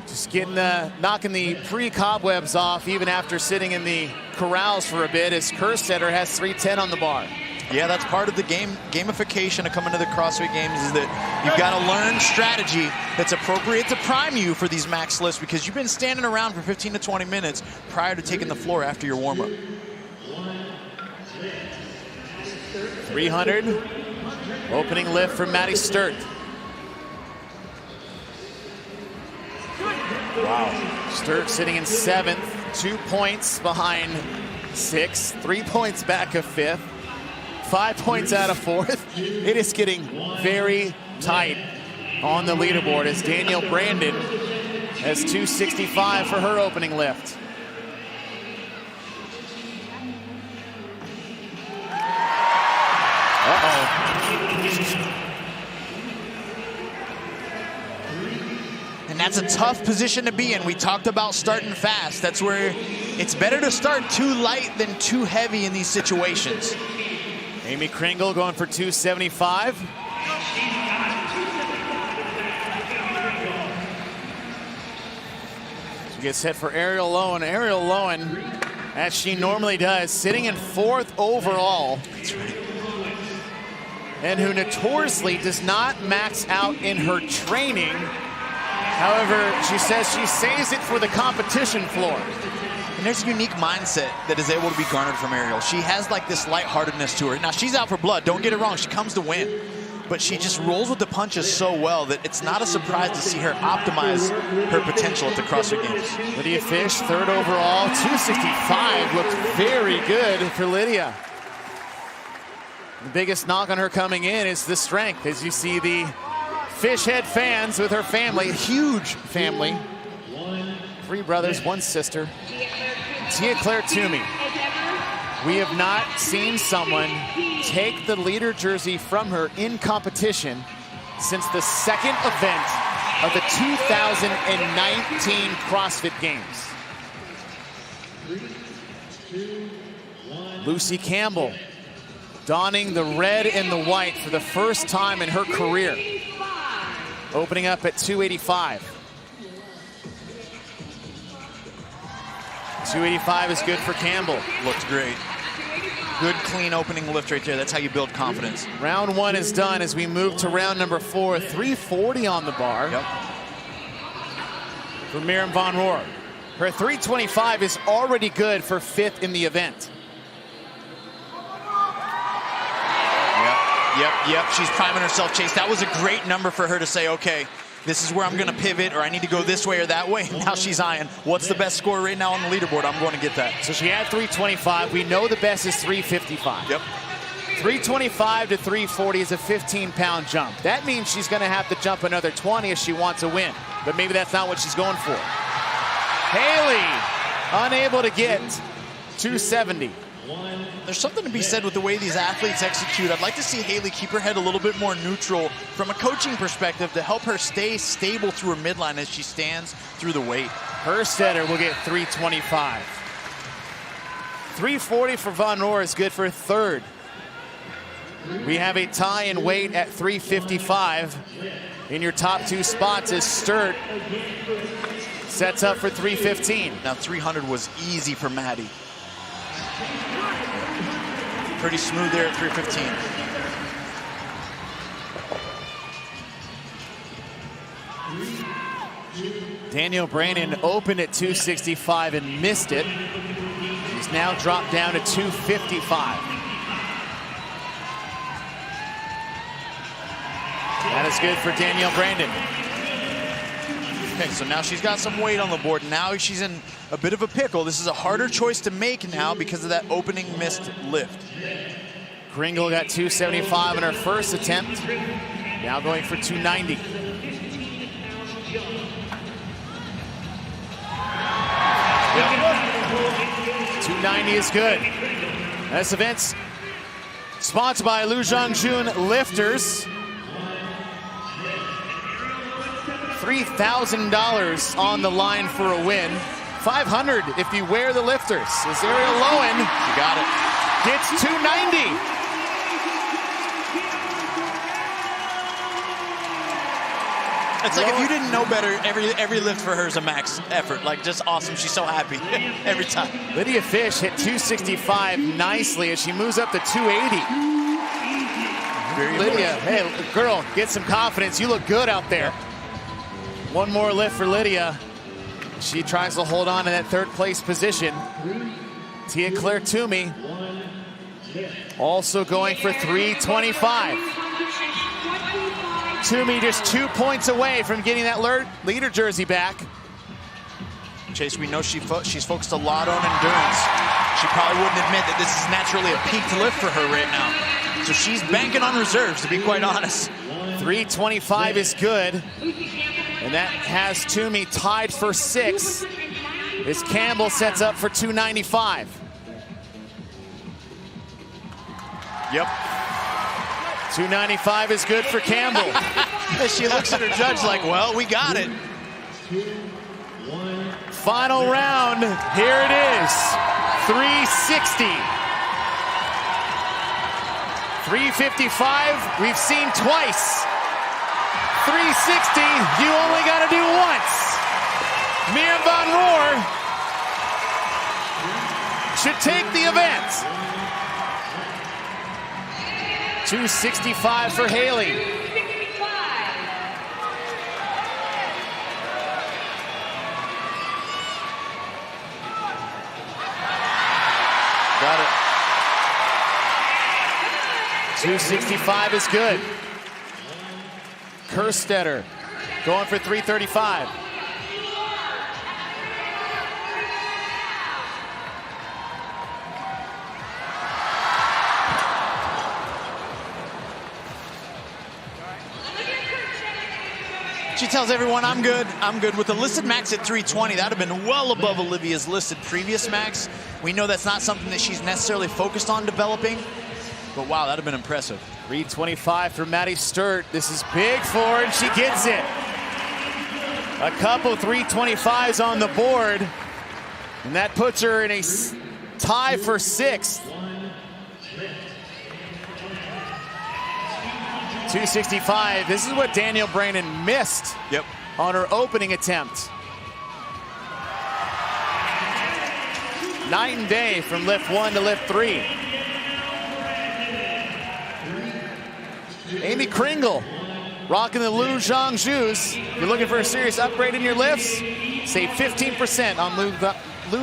just getting knocking the pre-cobwebs off even after sitting in the corrals for a bit, as Kerstetter has 310 on the bar. Yeah, that's part of the gamification of coming to the CrossFit Games, is that you've got to learn strategy that's appropriate to prime you for these max lifts, because you've been standing around for 15 to 20 minutes prior to taking the floor after your warm-up. 300, opening lift from Maddie Sturt. Wow, Sturt sitting in 7th, 2 points behind 6th, 3 points back of 5th. 5 points out of 4th. It is getting very tight on the leaderboard as Danielle Brandon has 265 for her opening lift. And that's a tough position to be in. We talked about starting fast. That's where it's better to start too light than too heavy in these situations. Amy Kringle going for 275. She gets hit for Ariel Lowen. Ariel Lowen, as she normally does, sitting in 4th overall. That's right. And who notoriously does not max out in her training. However, she says she saves it for the competition floor. And there's a unique mindset that is able to be garnered from Ariel. She has like this lightheartedness to her. Now, she's out for blood. Don't get it wrong. She comes to win. but she just rolls with the punches so well that it's not a surprise to see her optimize her potential at the CrossFit Games. Lydia Fish, third overall, 265, looked very good for Lydia. The biggest knock on her coming in is the strength, as you see the Fishhead fans with her family, a huge family. 3 brothers, 1 sister. Tia Claire Toomey. We have not seen someone take the leader jersey from her in competition since the second event of the 2019 CrossFit Games. Lucy Campbell donning the red and the white for the first time in her career. Opening up at 285. 285 is good for Campbell. Looked great. Good, clean opening lift right there. That's how you build confidence. Round 1 is done as we move to round number 4. 340 on the bar. Yep. For Miriam Von Rohr. Her 325 is already good for 5th in the event. Yep. She's priming herself, Chase. That was a great number for her to say, okay, this is where I'm going to pivot, or I need to go this way or that way. Now she's eyeing, what's the best score right now on the leaderboard? I'm going to get that. So she had 325. We know the best is 355. Yep. 325 to 340 is a 15-pound jump. That means she's going to have to jump another 20 if she wants a win. But maybe that's not what she's going for. Haley, unable to get 270. There's something to be said with the way these athletes execute. I'd like to see Haley keep her head a little bit more neutral from a coaching perspective to help her stay stable through her midline as she stands through the weight. Herstetter will get 325. 340 for Von Rohr is good for 3rd. We have a tie in weight at 355. In your top 2 spots is Sturt. Sets up for 315. Now 300 was easy for Maddie. Pretty smooth there at 315. Danielle Brandon opened at 265 and missed it. He's now dropped down to 255. That is good for Danielle Brandon. Okay, so now she's got some weight on the board. Now she's in a bit of a pickle. This is a harder choice to make now because of that opening missed lift. Kringle got 275 in her first attempt. Now going for 290. Yep. 290 is good. This event's sponsored by Lu Zhongjun Lifters. $3,000 on the line for a win. $500 if you wear the lifters. As Ariel Lowen, you got it, gets 290. It's like if you didn't know better, every lift for her is a max effort. Like, just awesome. She's so happy every time. Lydia Fish hit 265 nicely as she moves up to 280. Lydia, hey, girl, get some confidence. You look good out there. One more lift for Lydia. She tries to hold on to that 3rd place position. Tia Claire Toomey also going for 325. Toomey just 2 points away from getting that leader jersey back. Chase, we know she's focused a lot on endurance. She probably wouldn't admit that this is naturally a peaked lift for her right now. So she's banking on reserves, to be quite honest. 325 is good. And that has Toomey tied for 6th as Campbell sets up for 295. Yep. 295 is good for Campbell. She looks at her judge like, well, we got it. Final round, here it is. 360. 355, we've seen twice. 360, you only got to do once. Miriam Von Rohr should take the event. 265 for Haley. Got it. 265 is good. Kerstetter going for 335. She tells everyone, I'm good. I'm good. With a listed max at 320, that would have been well above Olivia's listed previous max. We know that's not something that she's necessarily focused on developing, but wow, that would have been impressive. 325 for Maddie Sturt. This is big for her, and she gets it. A couple 325s on the board, and that puts her in a tie for 6th. 265. This is what Danielle Brainen missed on her opening attempt. Night and day from lift 1 to lift 3. Amy Kringle rocking the Lu Zhang shoes. If you're looking for a serious upgrade in your lifts, save 15% on Lu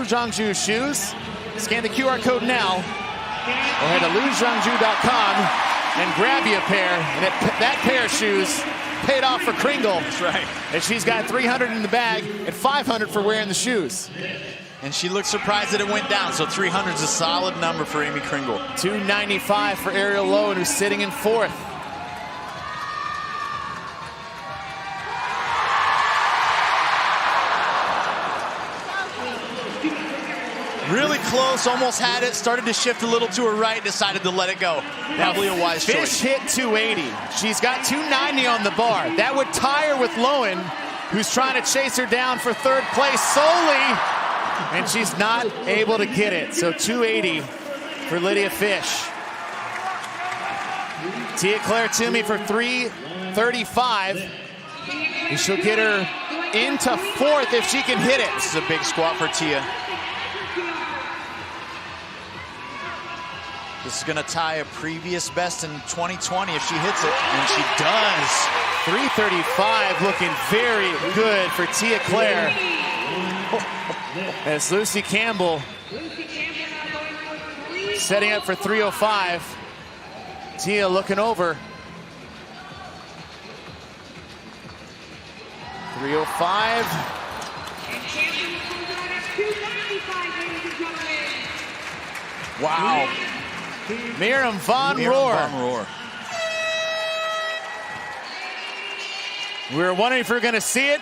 Zhang shoes. Scan the QR code now or head to luzhangju.com and grab you a pair, and that pair of shoes paid off for Kringle. That's right. And she's got 300 in the bag and 500 for wearing the shoes. And she looked surprised that it went down, so 300 is a solid number for Amy Kringle. 295 for Ariel Lowen, who's sitting in 4th. Really close, almost had it, started to shift a little to her right, decided to let it go. Probably a wise choice. Fish hit 280. She's got 290 on the bar. That would tie her with Lowen, who's trying to chase her down for 3rd place solely, and she's not able to get it. So 280 for Lydia Fish. Tia Claire Toomey for 335. And she'll get her into 4th if she can hit it. This is a big squat for Tia. This is going to tie a previous best in 2020 if she hits it, and she does. 335 looking very good for Tia Claire. As Lucy Campbell setting up for 305. Tia looking over. 305. Wow. Miriam Von Rohr. We were wondering if we were going to see it.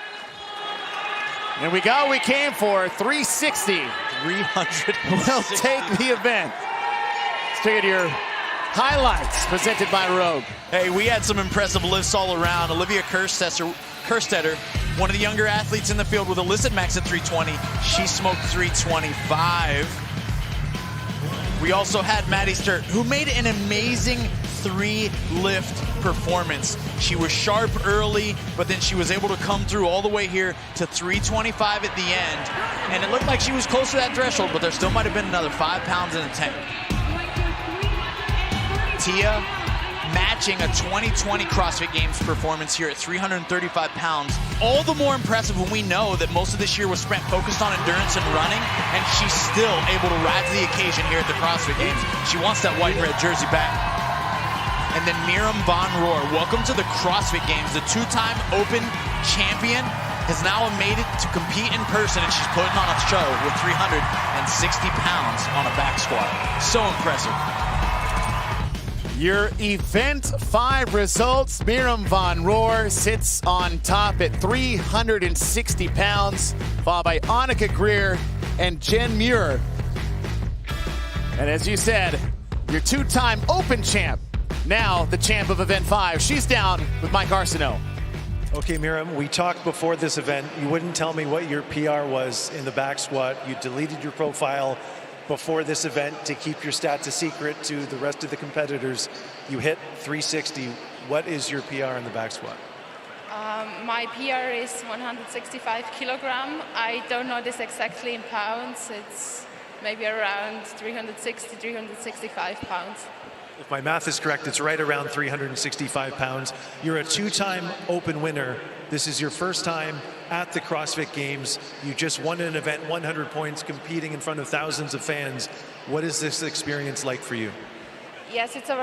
And we got what we came for, 360. 300. We'll take the event. Let's take it to your highlights presented by Rogue. Hey, we had some impressive lifts all around. Olivia Kerstetter, one of the younger athletes in the field with a listed max at 320. She smoked 325. We also had Maddie Sturt, who made an amazing 3-lift performance. She was sharp early, but then she was able to come through all the way here to 325 at the end. And it looked like she was close to that threshold, but there still might have been another 5 pounds in the tank. Tia matching a 2020 CrossFit Games performance here at 335 pounds. All the more impressive when we know that most of this year was spent focused on endurance and running, and she's still able to rise to the occasion here at the CrossFit Games. She wants that white and red jersey back. And then Miriam Von Rohr, welcome to the CrossFit Games. The 2-time Open champion has now made it to compete in person, and she's putting on a show with 360 pounds on a back squat. So impressive. Your Event 5 results. Miriam Von Rohr sits on top at 360 pounds, followed by Annika Greer and Jen Muir. And as you said, your 2-time Open champ, now the champ of Event 5. She's down with Mike Arsenault. Okay, Miriam, we talked before this event. You wouldn't tell me what your PR was in the back squat. You deleted your profile before this event to keep your stats a secret to the rest of the competitors. You hit 360. What is your PR in the back squat? My PR is 165 kilogram. I don't know this exactly in pounds. It's maybe around 360, 365 pounds. If my math is correct, it's right around 365 pounds. You're a 2-time Open winner. This is your first time at the CrossFit Games. You just won an event, 100 points, competing in front of thousands of fans. What is this experience like for you? Yes, it's a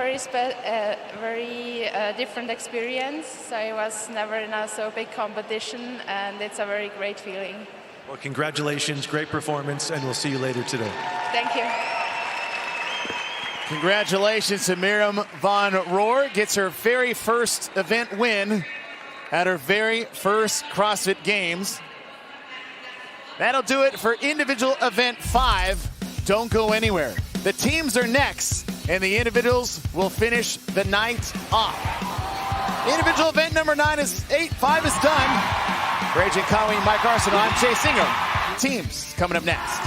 very different experience. So I was never in a so big competition, and it's a very great feeling. Well, congratulations, great performance, and we'll see you later today. Thank you. Congratulations to Miriam von Rohr. Gets her very first event win at her very first CrossFit Games. That'll do it for individual event 5. Don't go anywhere. The teams are next, and the individuals will finish the night off. Individual event number 5 is done. For Agent Conway and Mike Arsenault, I'm Jay Singer. Teams coming up next.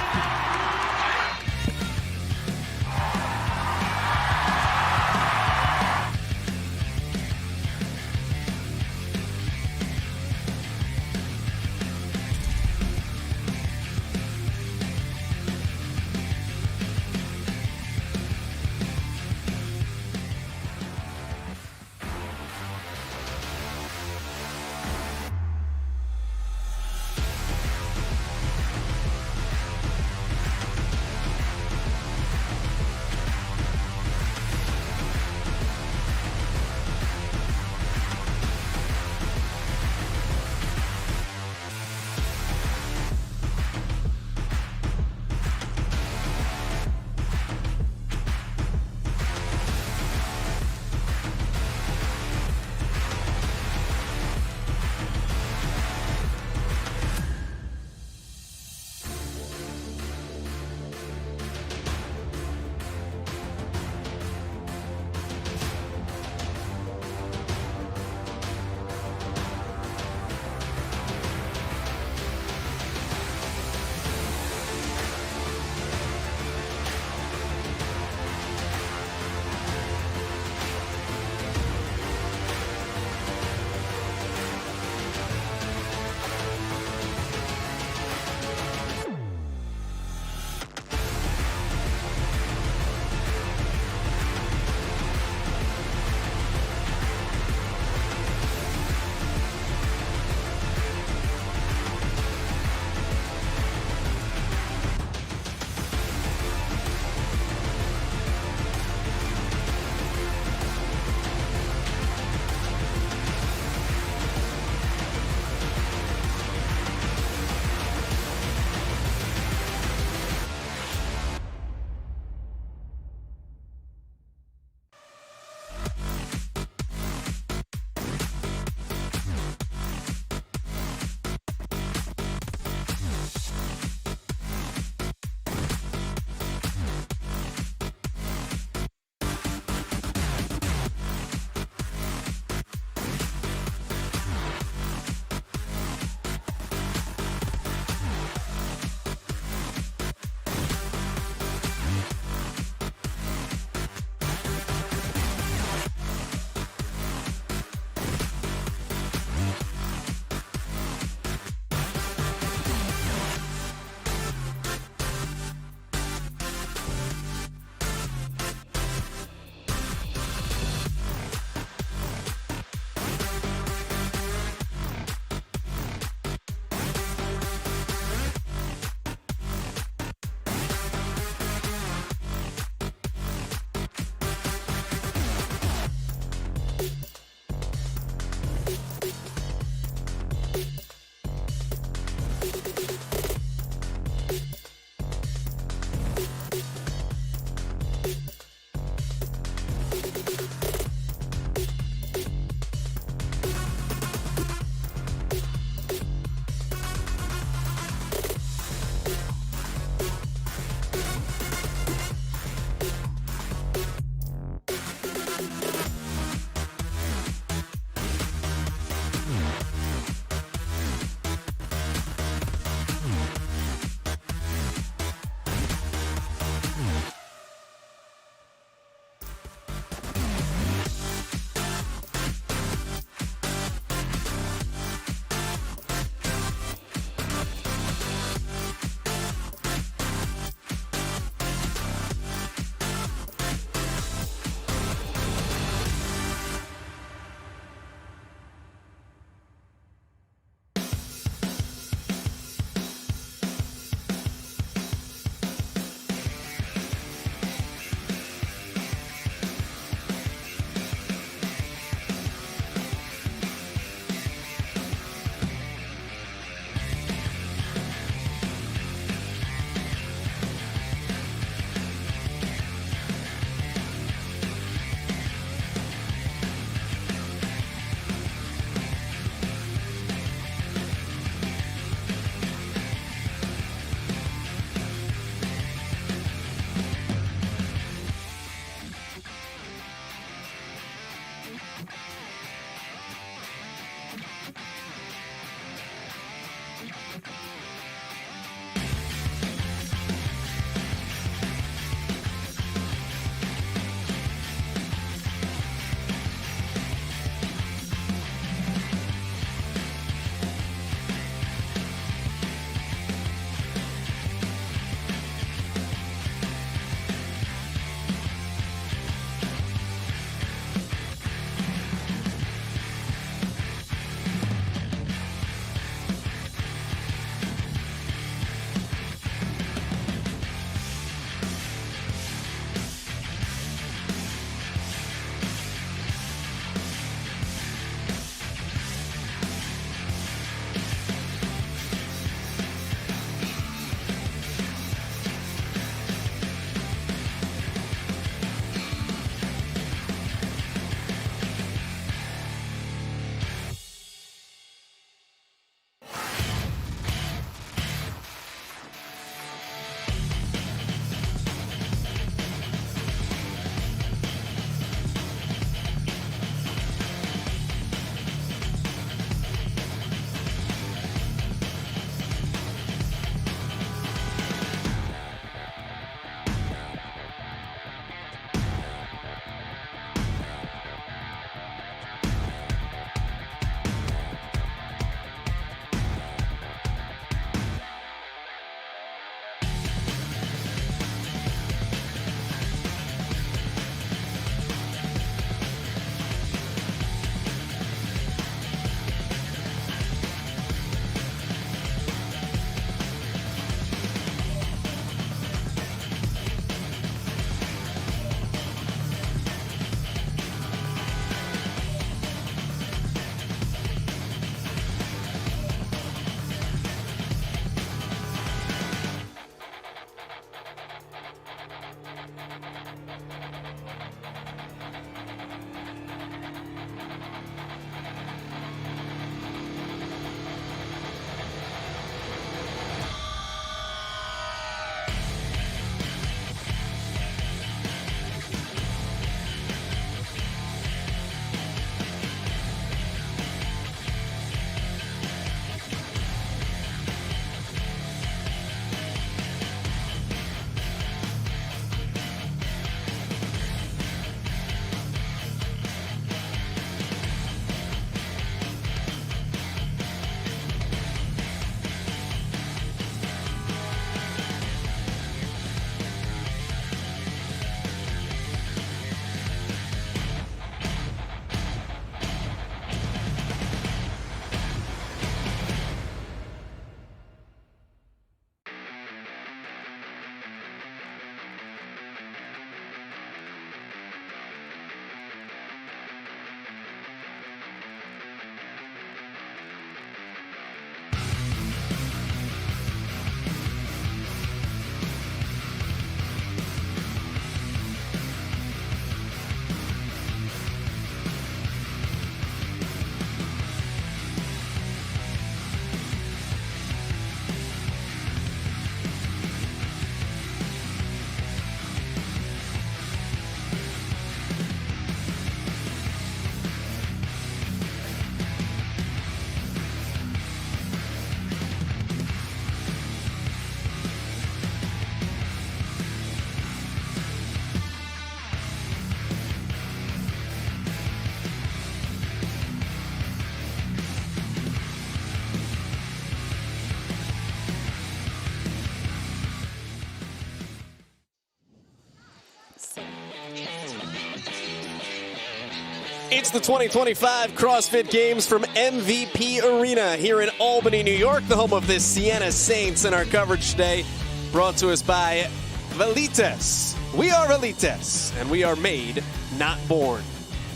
It's the 2025 CrossFit Games from MVP Arena here in Albany, New York, the home of the Siena Saints, and our coverage today brought to us by Velites. We are Velites, and we are made, not born.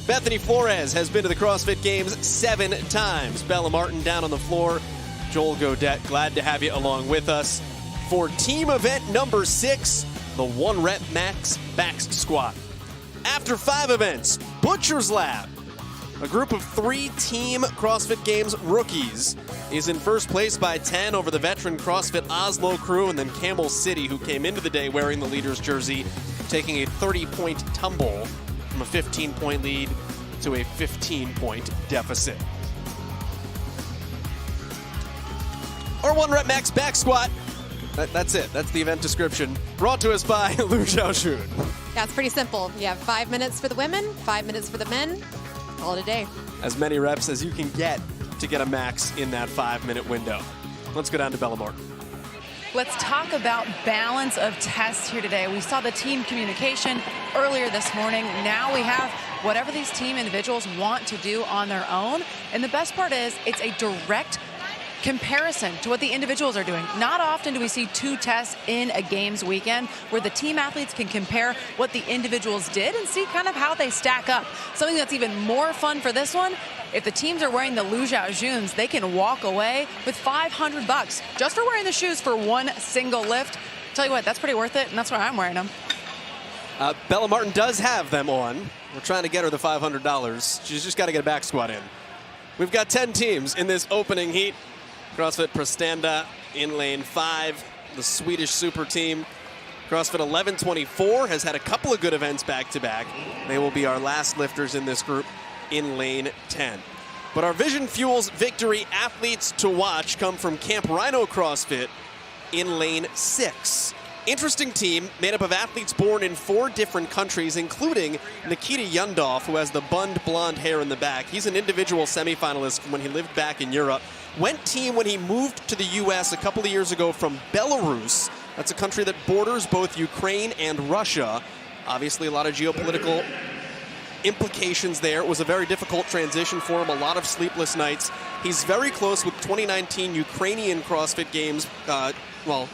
Bethany Flores has been to the CrossFit Games 7 times. Bella Martin down on the floor. Joel Godet, glad to have you along with us for team event number 6, the 1 rep max back squat. After 5 events, Butcher's Lab, a group of 3 Team CrossFit Games rookies, is in first place by 10 over the veteran CrossFit Oslo crew, and then Campbell City, who came into the day wearing the leader's jersey, taking a 30-point tumble from a 15-point lead to a 15-point deficit. Our 1 rep max back squat. That's it. That's the event description. Brought to us by Lu Xiaoxun. Yeah, it's pretty simple. You have 5 minutes for the women, 5 minutes for the men. Call it a day. As many reps as you can get to get a max in that 5-minute window. Let's go down to Bella Martin. Let's talk about balance of tests here today. We saw the team communication earlier this morning. Now we have whatever these team individuals want to do on their own. And the best part is it's a direct comparison to what the individuals are doing. Not often do we see 2 tests in a games weekend where the team athletes can compare what the individuals did and see kind of how they stack up. Something that's even more fun for this one, if the teams are wearing the Lu Xiaoxuns, they can walk away with $500 just for wearing the shoes for 1 single lift. Tell you what, that's pretty worth it, and that's why I'm wearing them. Bella Martin does have them on. We're trying to get her the $500. She's just got to get a back squat in. We've got 10 teams in this opening heat. CrossFit Prestanda in lane 5, the Swedish super team. CrossFit 1124 has had a couple of good events back-to-back. They will be our last lifters in this group in lane 10. But our Vision Fuels victory athletes to watch come from Camp Rhino CrossFit in lane 6. Interesting team made up of athletes born in 4 different countries, including Nikita Yundov, who has the bunned blonde hair in the back. He's an individual semifinalist from when he lived back in Europe. Went team when he moved to the U.S. a couple of years ago from Belarus. That's a country that borders both Ukraine and Russia. Obviously, a lot of geopolitical implications there. It was a very difficult transition for him, a lot of sleepless nights. He's very close with 2019 Ukrainian CrossFit Games,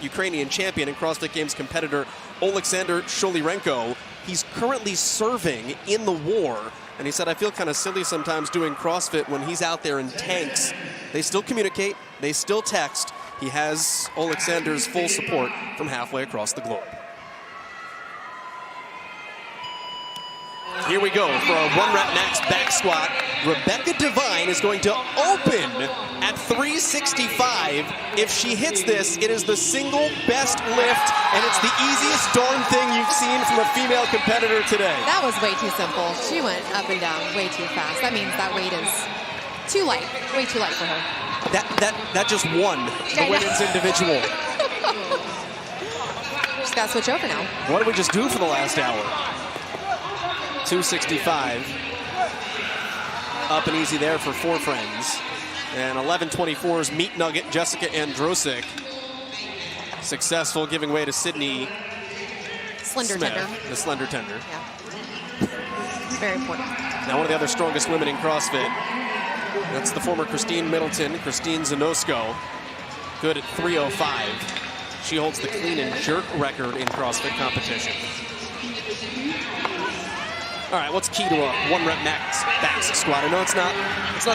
Ukrainian champion and CrossFit Games competitor Oleksandr Sholirenko. He's currently serving in the war. And he said, I feel kind of silly sometimes doing CrossFit when he's out there in tanks. They still communicate. They still text. He has Oleksandr's full support from halfway across the globe. Here we go for our 1 rep max back squat. Rebecca Devine is going to open at 365. If she hits this, it is the single best lift, and it's the easiest darn thing you've seen from a female competitor today. That was way too simple. She went up and down way too fast. That means that weight is too light, way too light for her. That just won the women's individual. She's got to switch over now. What did we just do for the last hour? 265. Up and easy there for 4 friends. And 1124's meat nugget, Jessica Androsik. Successful, giving way to Sydney Slender Smith, tender. the slender tender. Yeah. Very important. Now one of the other strongest women in CrossFit. That's the former Christine Middleton, Christine Zanosko. Good at 305. She holds the clean and jerk record in CrossFit competition. All right, what's key to a 1 rep max back squat? I know it's not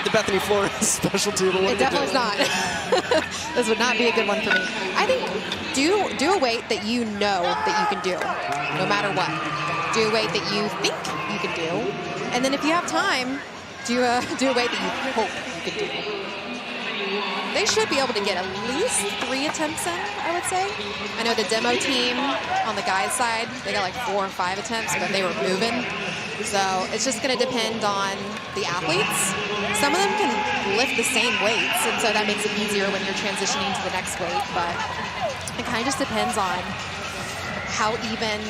the Bethany Flores specialty, but what It definitely is not. This would not be a good one for me. I think do a weight that you know that you can do, no matter what. Do a weight that you think you can do, and then if you have time, do a weight that you hope you can do. They should be able to get at least 3 attempts in, I would say. I know the demo team on the guys' side, they got like 4 or 5 attempts, but they were moving. So it's just going to depend on the athletes. Some of them can lift the same weights, and so that makes it easier when you're transitioning to the next weight. But it kind of just depends on how even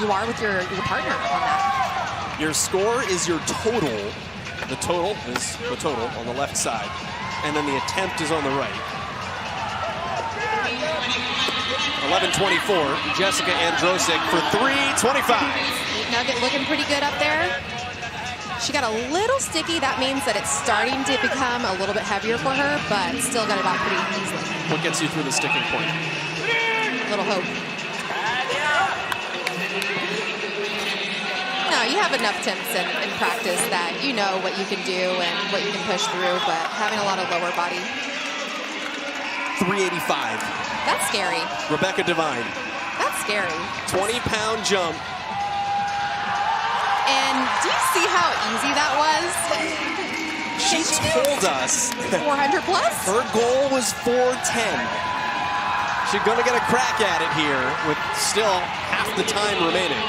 you are with your partner on that. Your score is your total. The total is the total on the left side. And then the attempt is on the right. 11:24, Jessica Androsik for 3:25. Nugget looking pretty good up there. She got a little sticky. That means that it's starting to become a little bit heavier for her, but still got it off pretty easily. What gets you through the sticking point? A little hope. No, you have enough attempts in practice that you know what you can do and what you can push through, but having a lot of lower body. 385. That's scary. Rebecca Devine. That's scary. 20-pound jump. And do you see how easy that was? She told us 400 plus? Her goal was 410. She's going to get a crack at it here with still half the time remaining.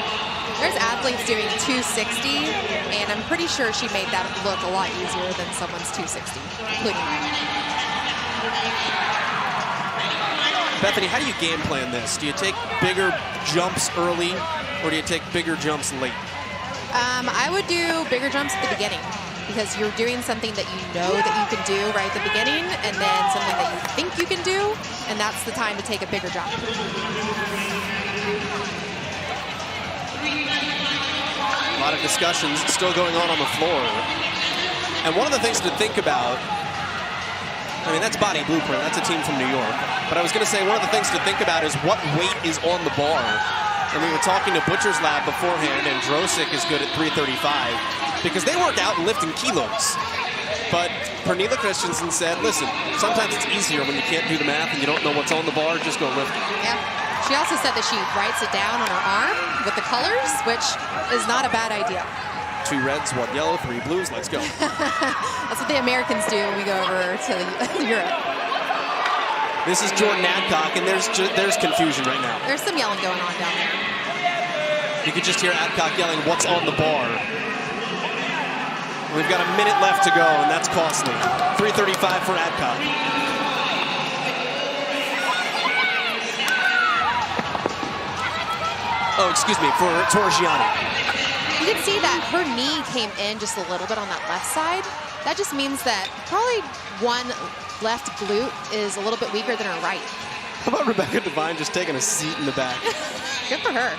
There's athletes doing 260, and I'm pretty sure she made that look a lot easier than someone's 260, including me. Bethany, how do you game plan this? Do you take bigger jumps early, or do you take bigger jumps late? I would do bigger jumps at the beginning because you're doing something that you know that you can do right at the beginning and then something that you think you can do, and that's the time to take a bigger jump. A lot of discussions still going on the floor. And one of the things to think about, I mean, that's Body Blueprint. That's a team from New York. But I was going to say one of the things to think about is what weight is on the bar. And we were talking to Butcher's Lab beforehand, and Drosick is good at 335 because they work out and lifting kilos. But Pernilla Christensen said, listen, sometimes it's easier when you can't do the math and you don't know what's on the bar, just go lift it. Yeah. She also said that she writes it down on her arm with the colors, which is not a bad idea. 2 reds, 1 yellow, 3 blues, let's go. That's what the Americans do when we go over to Europe. This is Jordan Adcock, and there's confusion right now. There's some yelling going on down there. You could just hear Adcock yelling, what's on the bar? We've got a minute left to go, and that's costly. 335 for Adcock. Oh, excuse me, for Torgiani. You can see that her knee came in just a little bit on that left side. That just means that probably one left glute is a little bit weaker than her right. How about Rebecca Devine just taking a seat in the back? Good for her.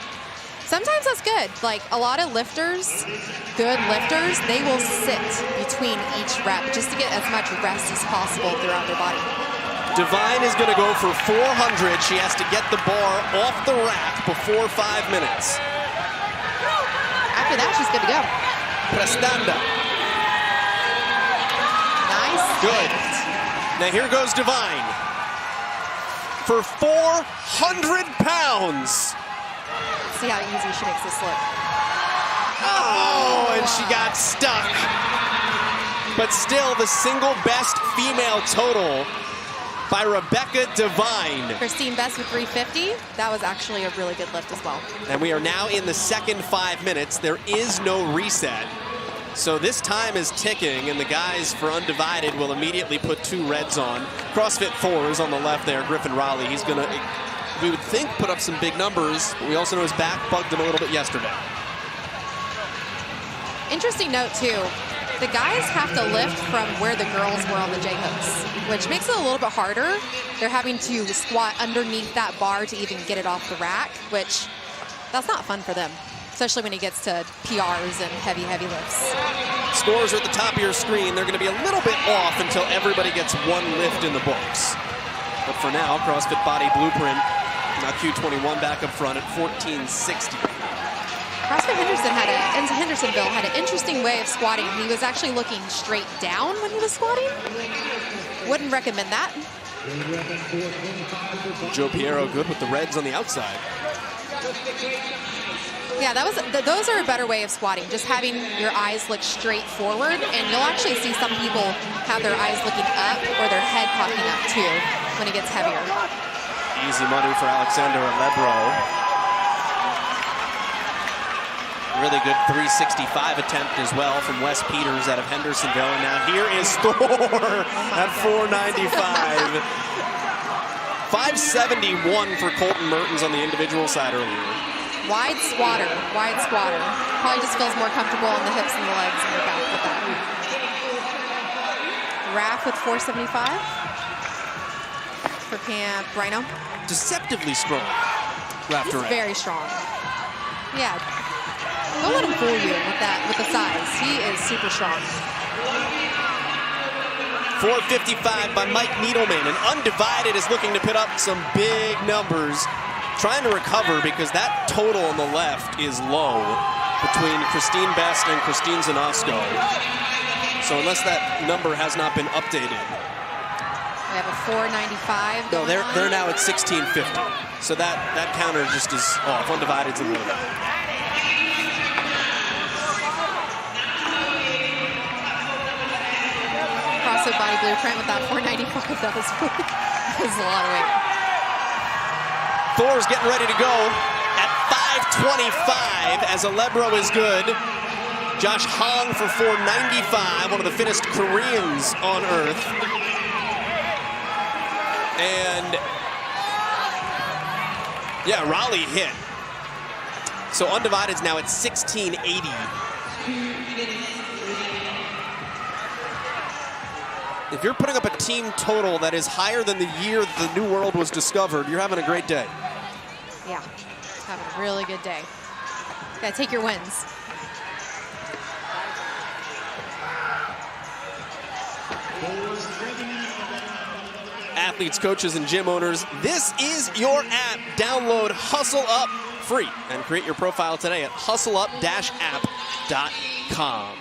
Sometimes that's good. Like a lot of lifters, good lifters, they will sit between each rep just to get as much rest as possible throughout their body. Devine is going to go for 400. She has to get the bar off the rack before 5 minutes. After that, she's good to go. Prestanda. Nice. Good. Now here goes Devine for 400 pounds. Let's see how easy she makes this look. Oh, and she got stuck. But still the single best female total by Rebecca Devine. Christine Best with 350. That was actually a really good lift as well. And we are now in the second 5 minutes. There is no reset. So this time is ticking, and the guys for Undivided will immediately put 2 reds on. CrossFit 4 is on the left there, Griffin Raleigh. He's going to, we would think, put up some big numbers, but we also know his back bugged him a little bit yesterday. Interesting note, too. The guys have to lift from where the girls were on the J-hooks, which makes it a little bit harder. They're having to squat underneath that bar to even get it off the rack, which that's not fun for them, especially when it gets to PRs and heavy, heavy lifts. Scores are at the top of your screen. They're going to be a little bit off until everybody gets 1 lift in the books. But for now, CrossFit Body Blueprint, now Q21 back up front at 1460. CrossFit Hendersonville had an interesting way of squatting. He was actually looking straight down when he was squatting. Wouldn't recommend that. Joe Piero good with the reds on the outside. Yeah, those are a better way of squatting, just having your eyes look straight forward, and you'll actually see some people have their eyes looking up or their head popping up too when it gets heavier. Easy money for Alexander Alebro. Really good 365 attempt as well from Wes Peters out of Hendersonville. And now here is Thor at 495. 571 for Colton Mertens on the individual side earlier. Wide squatter. Probably just feels more comfortable in the hips and the legs and the back with that. Raph with 475 for Camp Rhino. Deceptively strong. He's very strong. Yeah. Don't let him fool you with the size. He is super strong. 4:55 by Mike Needleman, and Undivided is looking to put up some big numbers, trying to recover because that total on the left is low between Christine Best and Christine Zanosco. So unless that number has not been updated. We have a 495. No, they're now at 1650. So that counter just is off. Undivided's in the middle. CrossFit Body Blueprint with that 495. That was a lot of weight. Thor's getting ready to go at 525 as Alebro is good. Josh Hong for 495, one of the fittest Koreans on earth. And yeah, Raleigh hit. So Undivided's now at 1680. If you're putting up a team total that is higher than the year the New World was discovered, you're having a great day. Yeah, having a really good day. Gotta take your wins. Athletes, coaches, and gym owners, this is your app. Download Hustle Up free and create your profile today at hustleup-app.com.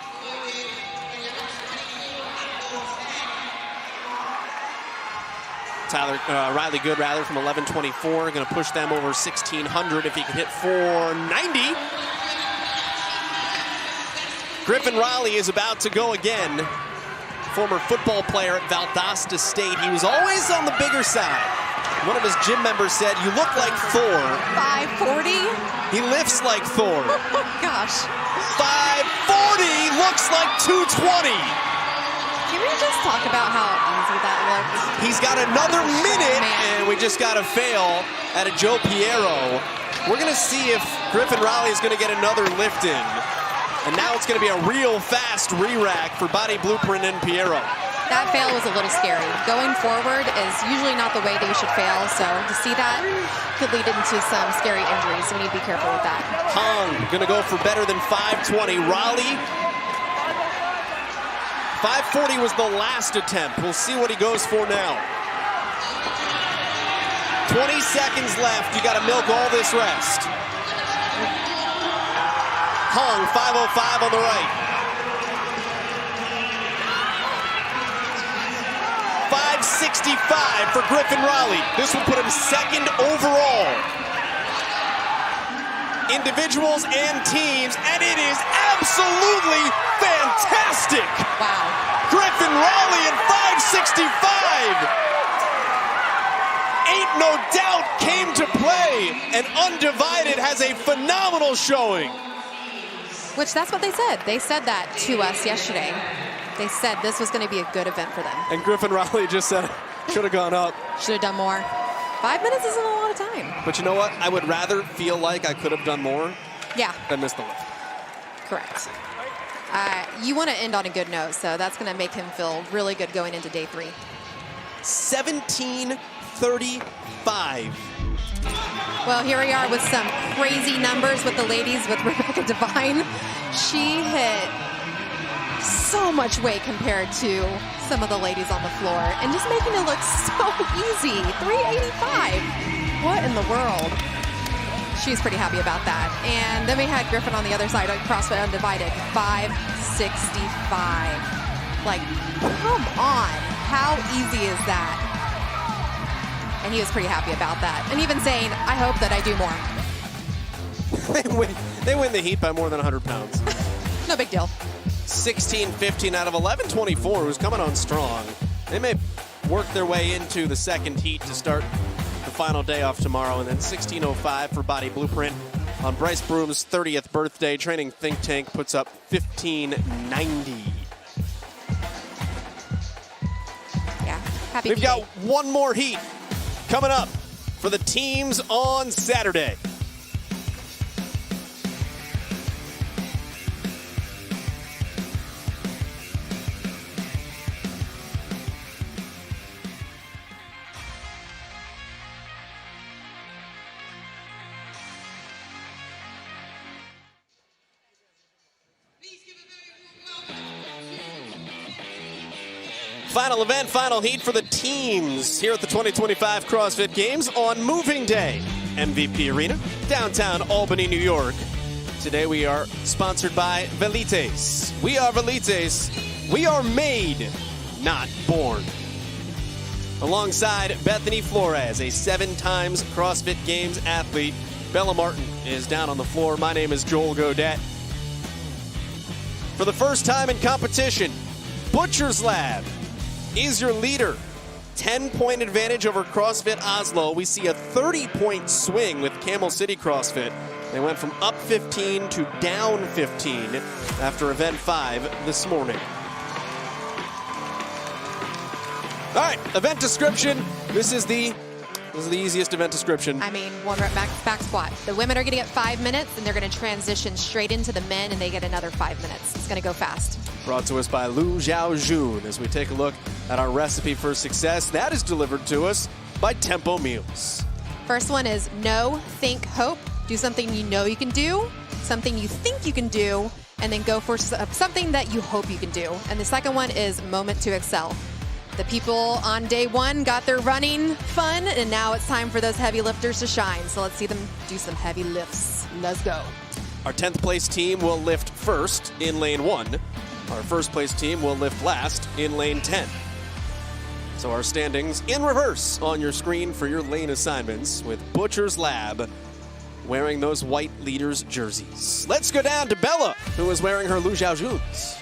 Riley Goodrather from 1124, going to push them over 1600 if he can hit 490. Griffin Riley is about to go again. Former football player at Valdosta State. He was always on the bigger side. One of his gym members said, "You look like Thor." 540? He lifts like Thor. Oh my gosh. 540 looks like 220. Can we just talk about how easy that looked? He's got another minute, and we just got a fail at a Joe Piero. We're going to see if Griffin Riley is going to get another lift in. And now it's going to be a real fast re-rack for Body Blueprint and Piero. That fail was a little scary. Going forward is usually not the way that you should fail, so to see that could lead into some scary injuries, so we need to be careful with that. Hong going to go for better than 520. Raleigh, 540 was the last attempt. We'll see what he goes for now. 20 seconds left. You got to milk all this rest. Hong, 505 on the right. 565 for Griffin Riley. This would put him second overall. Individuals and teams, and it is absolutely fantastic. Wow. Griffin Riley at 565. Ain't no doubt came to play, and Undivided has a phenomenal showing. Which that's what they said. They said that to us yesterday. They said this was going to be a good event for them. And Griffin Riley just said, should have gone up. Should have done more. 5 minutes isn't a lot of time. But you know what? I would rather feel like I could have done more than miss the lift. Correct. You want to end on a good note, so that's going to make him feel really good going into day 3. 17:35. Well, here we are with some crazy numbers with the ladies with Rebecca Devine. She hit so much weight compared to some of the ladies on the floor and just making it look so easy. 385. What in the world? She's pretty happy about that. And then we had Griffin on the other side, CrossFit Undivided, 565. Like, come on. How easy is that? And he was pretty happy about that. And even saying, I hope that I do more. They win the heat by more than 100 pounds. No big deal. 16:15 out of 11:24, who's coming on strong. They may work their way into the second heat to start the final day off tomorrow. And then 16:05 for Body Blueprint on Bryce Broom's 30th birthday. Training Think Tank puts up 1590. Yeah, happy We've got one more heat coming up for the teams on Saturday. Final event, final heat for the teams here at the 2025 CrossFit Games on Moving Day. MVP Arena, downtown Albany, New York. Today we are sponsored by Velites. We are Velites. We are made, not born. Alongside Bethany Flores, a 7-time CrossFit Games athlete. Bella Martin is down on the floor. My name is Joel Godet. For the first time in competition, Butcher's Lab is your leader. 10-point advantage over CrossFit Oslo. We see a 30-point swing with Camel City CrossFit. They went from up 15 to down 15 after event 5 this morning. All right, event description. This is the easiest event description. I mean, 1 rep max back squat. The women are going to get 5 minutes, and they're going to transition straight into the men, and they get another 5 minutes. It's going to go fast. Brought to us by Lu Xiaojun as we take a look at our recipe for success. That is delivered to us by Tempo Meals. First one is know, think, hope. Do something you know you can do, something you think you can do, and then go for something that you hope you can do. And the second one is moment to excel. The people on day 1 got their running fun, and now it's time for those heavy lifters to shine. So let's see them do some heavy lifts. Let's go. Our 10th place team will lift first in lane 1. Our first place team will lift last in lane 10. So our standings in reverse on your screen for your lane assignments with Butcher's Lab wearing those white leaders jerseys. Let's go down to Bella, who is wearing her Lu Xiaojuns.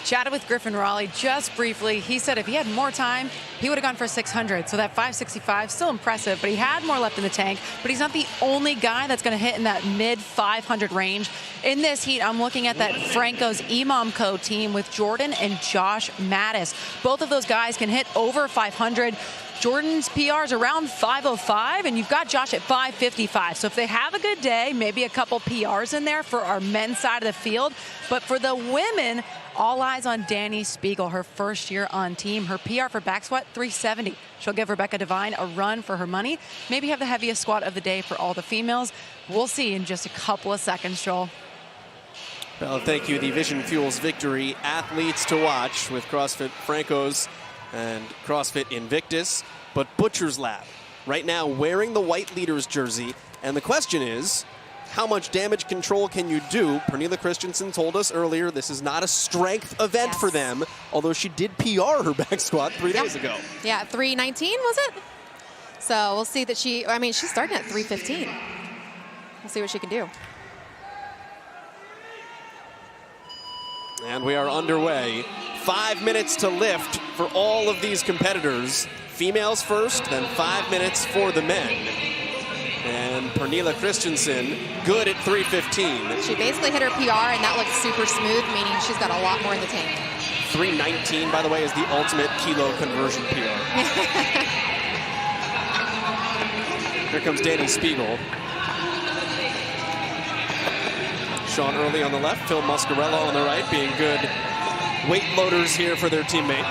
Chatted with Griffin Raleigh just briefly. He said if he had more time, he would have gone for 600. So that 565, still impressive, but he had more left in the tank. But he's not the only guy that's going to hit in that mid 500 range. In this heat, I'm looking at that Franco's Imamco team with Jordan and Josh Mattis. Both of those guys can hit over 500. Jordan's PR is around 505, and you've got Josh at 555. So if they have a good day, maybe a couple PRs in there for our men's side of the field. But for the women, all eyes on Danny Spiegel, her first year on team. Her PR for back squat, 370. She'll give Rebecca Devine a run for her money. Maybe have the heaviest squat of the day for all the females. We'll see in just a couple of seconds, Joel. Well, thank you. The Vision Fuels Victory athletes to watch with CrossFit Franco's and CrossFit Invictus. But Butcher's Lab right now wearing the white leaders jersey. And the question is, how much damage control can you do? Pernilla Christensen told us earlier this is not a strength event for them, although she did PR her back squat 3 days ago. Yeah, 319 was it? So we'll see that she's starting at 315. We'll see what she can do. And we are underway. 5 minutes to lift for all of these competitors. Females first, then 5 minutes for the men. And Pernilla Christensen, good at 315. She basically hit her PR, and that looks super smooth, meaning she's got a lot more in the tank. 319, by the way, is the ultimate kilo conversion PR. Here comes Danny Spiegel. Sean Early on the left, Phil Muscarella on the right, being good weight loaders here for their teammate.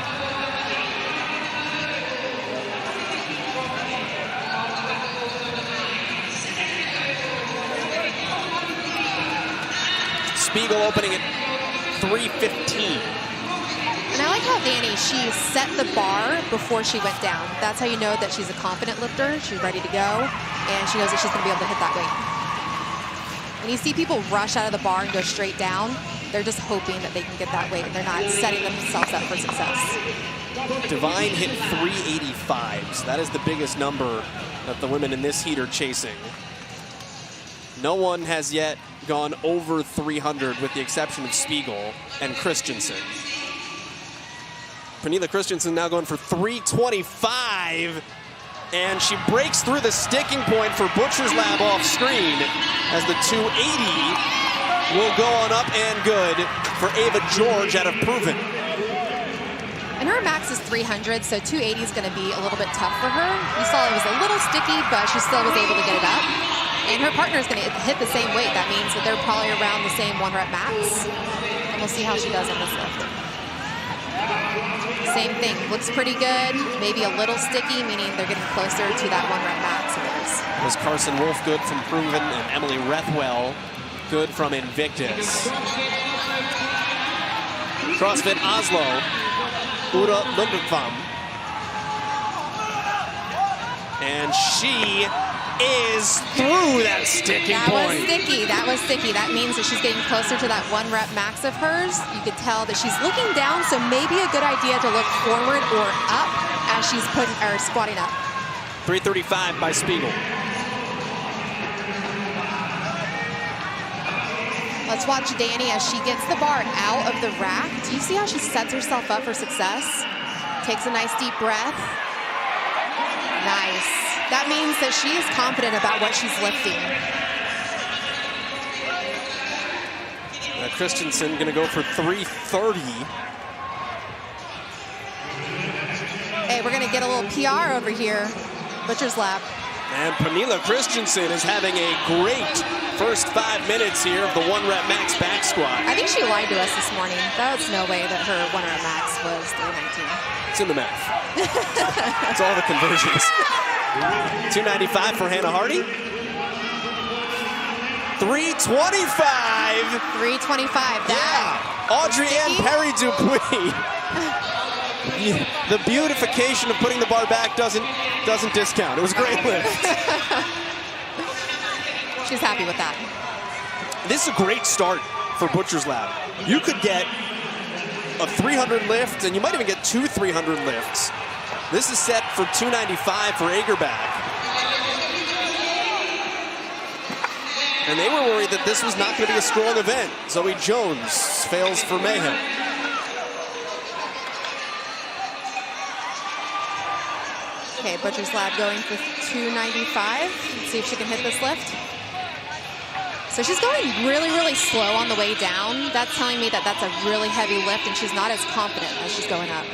Spiegel opening at 315. And I like how Danny, she set the bar before she went down. That's how you know that she's a confident lifter. She's ready to go, and she knows that she's going to be able to hit that weight. When you see people rush out of the bar and go straight down, they're just hoping that they can get that weight, and they're not setting themselves up for success. Devine hit 385, so that is the biggest number that the women in this heat are chasing. No one has yet gone over 300 with the exception of Spiegel and Christensen. Pernilla Christensen now going for 325, and she breaks through the sticking point for Butcher's Lab off screen as the 280 will go on up and good for Ava George out of Proven. And her max is 300, so 280 is going to be a little bit tough for her. You saw it was a little sticky, but she still was able to get it up. And her partner is going to hit the same weight. That means that they're probably around the same 1 rep max. And we'll see how she does on this lift. Same thing, looks pretty good. Maybe a little sticky, meaning they're getting closer to that 1 rep max of theirs. Was Carson Wolf good from Proven, and Emily Rethwell good from Invictus. CrossFit Oslo Uda Lundekvam. And she is through that sticking point. That was sticky. That means that she's getting closer to that 1 rep max of hers. You could tell that she's looking down, so maybe a good idea to look forward or up as she's squatting up. 335 by Spiegel. Let's watch Danny as she gets the bar out of the rack. Do you see how she sets herself up for success? Takes a nice deep breath. Nice. That means that she is confident about what she's lifting. Christensen going to go for 330. Hey, we're going to get a little PR over here. Butcher's Lab. And Pernilla Christensen is having a great first 5 minutes here of the 1 rep max back squat. I think she lied to us this morning. There's no way that her 1 rep max was 319. It's in the math. It's all the conversions. 295 for Hannah Hardy. 325. 325. That. Audrey-Anne Perry-Dupuis. The beautification of putting the bar back doesn't discount. It was a great lift. She's happy with that. This is a great start for Butcher's Lab. You could get a 300 lift, and you might even get 2 300 lifts. This is set for 295 for Agerback. And they were worried that this was not going to be a strong event. Zoe Jones fails for Mayhem. Okay, Butcher's Lab going for 295. Let's see if she can hit this lift. So she's going really, really slow on the way down. That's telling me that that's a really heavy lift and she's not as confident as she's going up.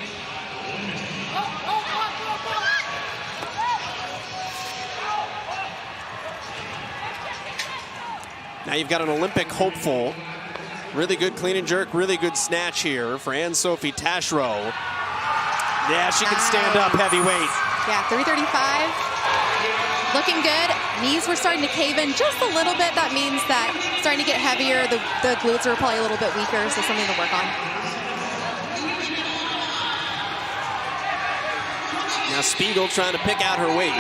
Now you've got an Olympic hopeful. Really good clean and jerk, really good snatch here for Anne-Sophie Taschereau. Yeah, she can stand up heavyweight. Yeah, 335. Looking good. Knees were starting to cave in just a little bit. That means that starting to get heavier. The glutes are probably a little bit weaker, so something to work on. Now Spiegel trying to pick out her weight.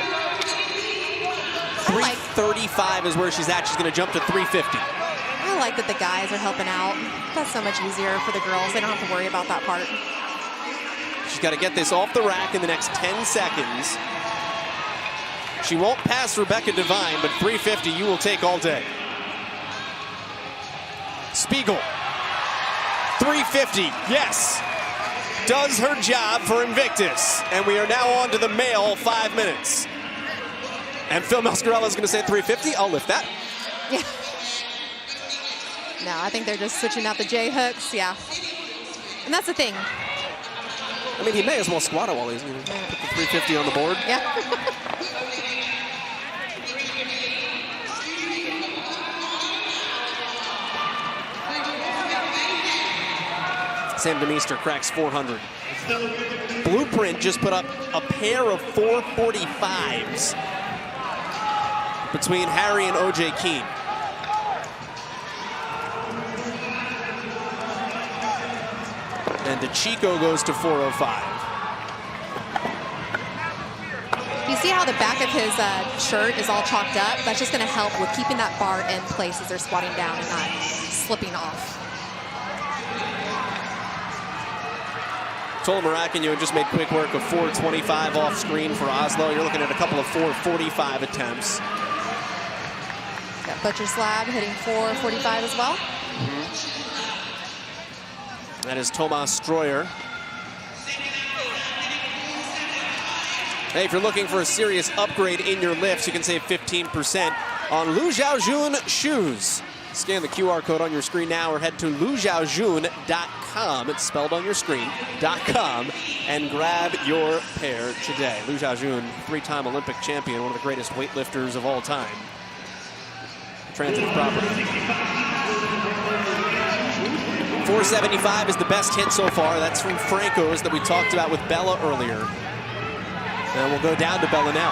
335 is where she's at. She's going to jump to 350. I like that the guys are helping out. That's so much easier for the girls. They don't have to worry about that part. She's got to get this off the rack in the next 10 seconds. She won't pass Rebecca Devine, but 350 you will take all day. Spiegel, 350, yes. Does her job for Invictus. And we are now on to the male 5 minutes. And Phil Mascarella is going to say 350. I'll lift that. Yeah. No, I think they're just switching out the J-hooks, yeah. And that's the thing. I mean, he may as well squat it while he's going to put the 350 on the board. Yeah. Sam DeMeester cracks 400. Blueprint just put up a pair of 445s between Harry and O.J. Keene. And DeChico goes to 405. You see how the back of his shirt is all chalked up? That's just going to help with keeping that bar in place as they're squatting down and not slipping off. Tola Maracanio just made quick work of 425 off screen for Oslo. You're looking at a couple of 445 attempts. Got Butcher's Lab hitting 445 as well. That is Tomas Stroyer. Hey, if you're looking for a serious upgrade in your lifts, you can save 15% on Lu Xiaojun shoes. Scan the QR code on your screen now or head to luxiaojun.com. It's spelled on your screen, .com, and grab your pair today. Lu Xiaojun, 3-time Olympic champion, one of the greatest weightlifters of all time. Transitive property. 475 is the best hit so far. That's from Franco's that we talked about with Bella earlier. And we'll go down to Bella now.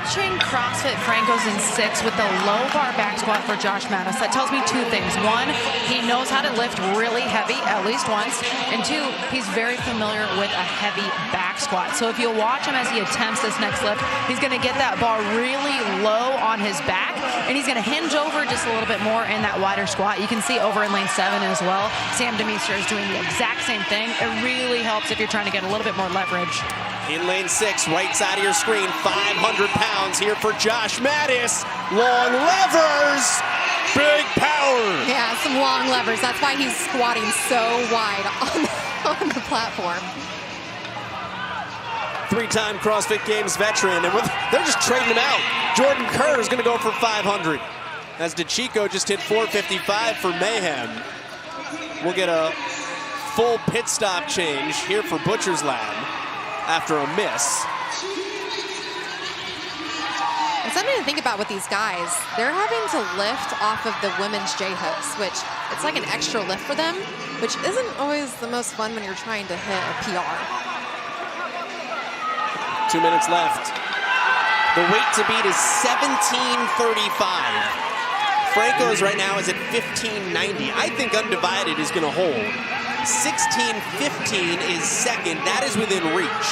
watching CrossFit Franco's in 6 with the low bar back squat for Josh Mattis, that tells me 2 things. 1, he knows how to lift really heavy at least once. And 2, he's very familiar with a heavy back squat. So if you watch him as he attempts this next lift, he's going to get that bar really low on his back, and he's going to hinge over just a little bit more in that wider squat. You can see over in lane 7 as well, Sam Demeester is doing the exact same thing. It really helps if you're trying to get a little bit more leverage. In lane 6, right side of your screen, 500 pounds here for Josh Mattis. Long levers, big power. Yeah, some long levers. That's why he's squatting so wide on the platform. 3-time CrossFit Games veteran, and they're just trading him out. Jordan Kerr is going to go for 500. As DeChico just hit 455 for Mayhem. We'll get a full pit stop change here for Butcher's Lab after a miss. It's something to think about with these guys. They're having to lift off of the women's J-hooks, which it's like an extra lift for them, which isn't always the most fun when you're trying to hit a PR. 2 minutes left. The weight to beat is 1735. Franco's right now is at 1590. I think Undivided is going to hold. 1615 is second. That is within reach.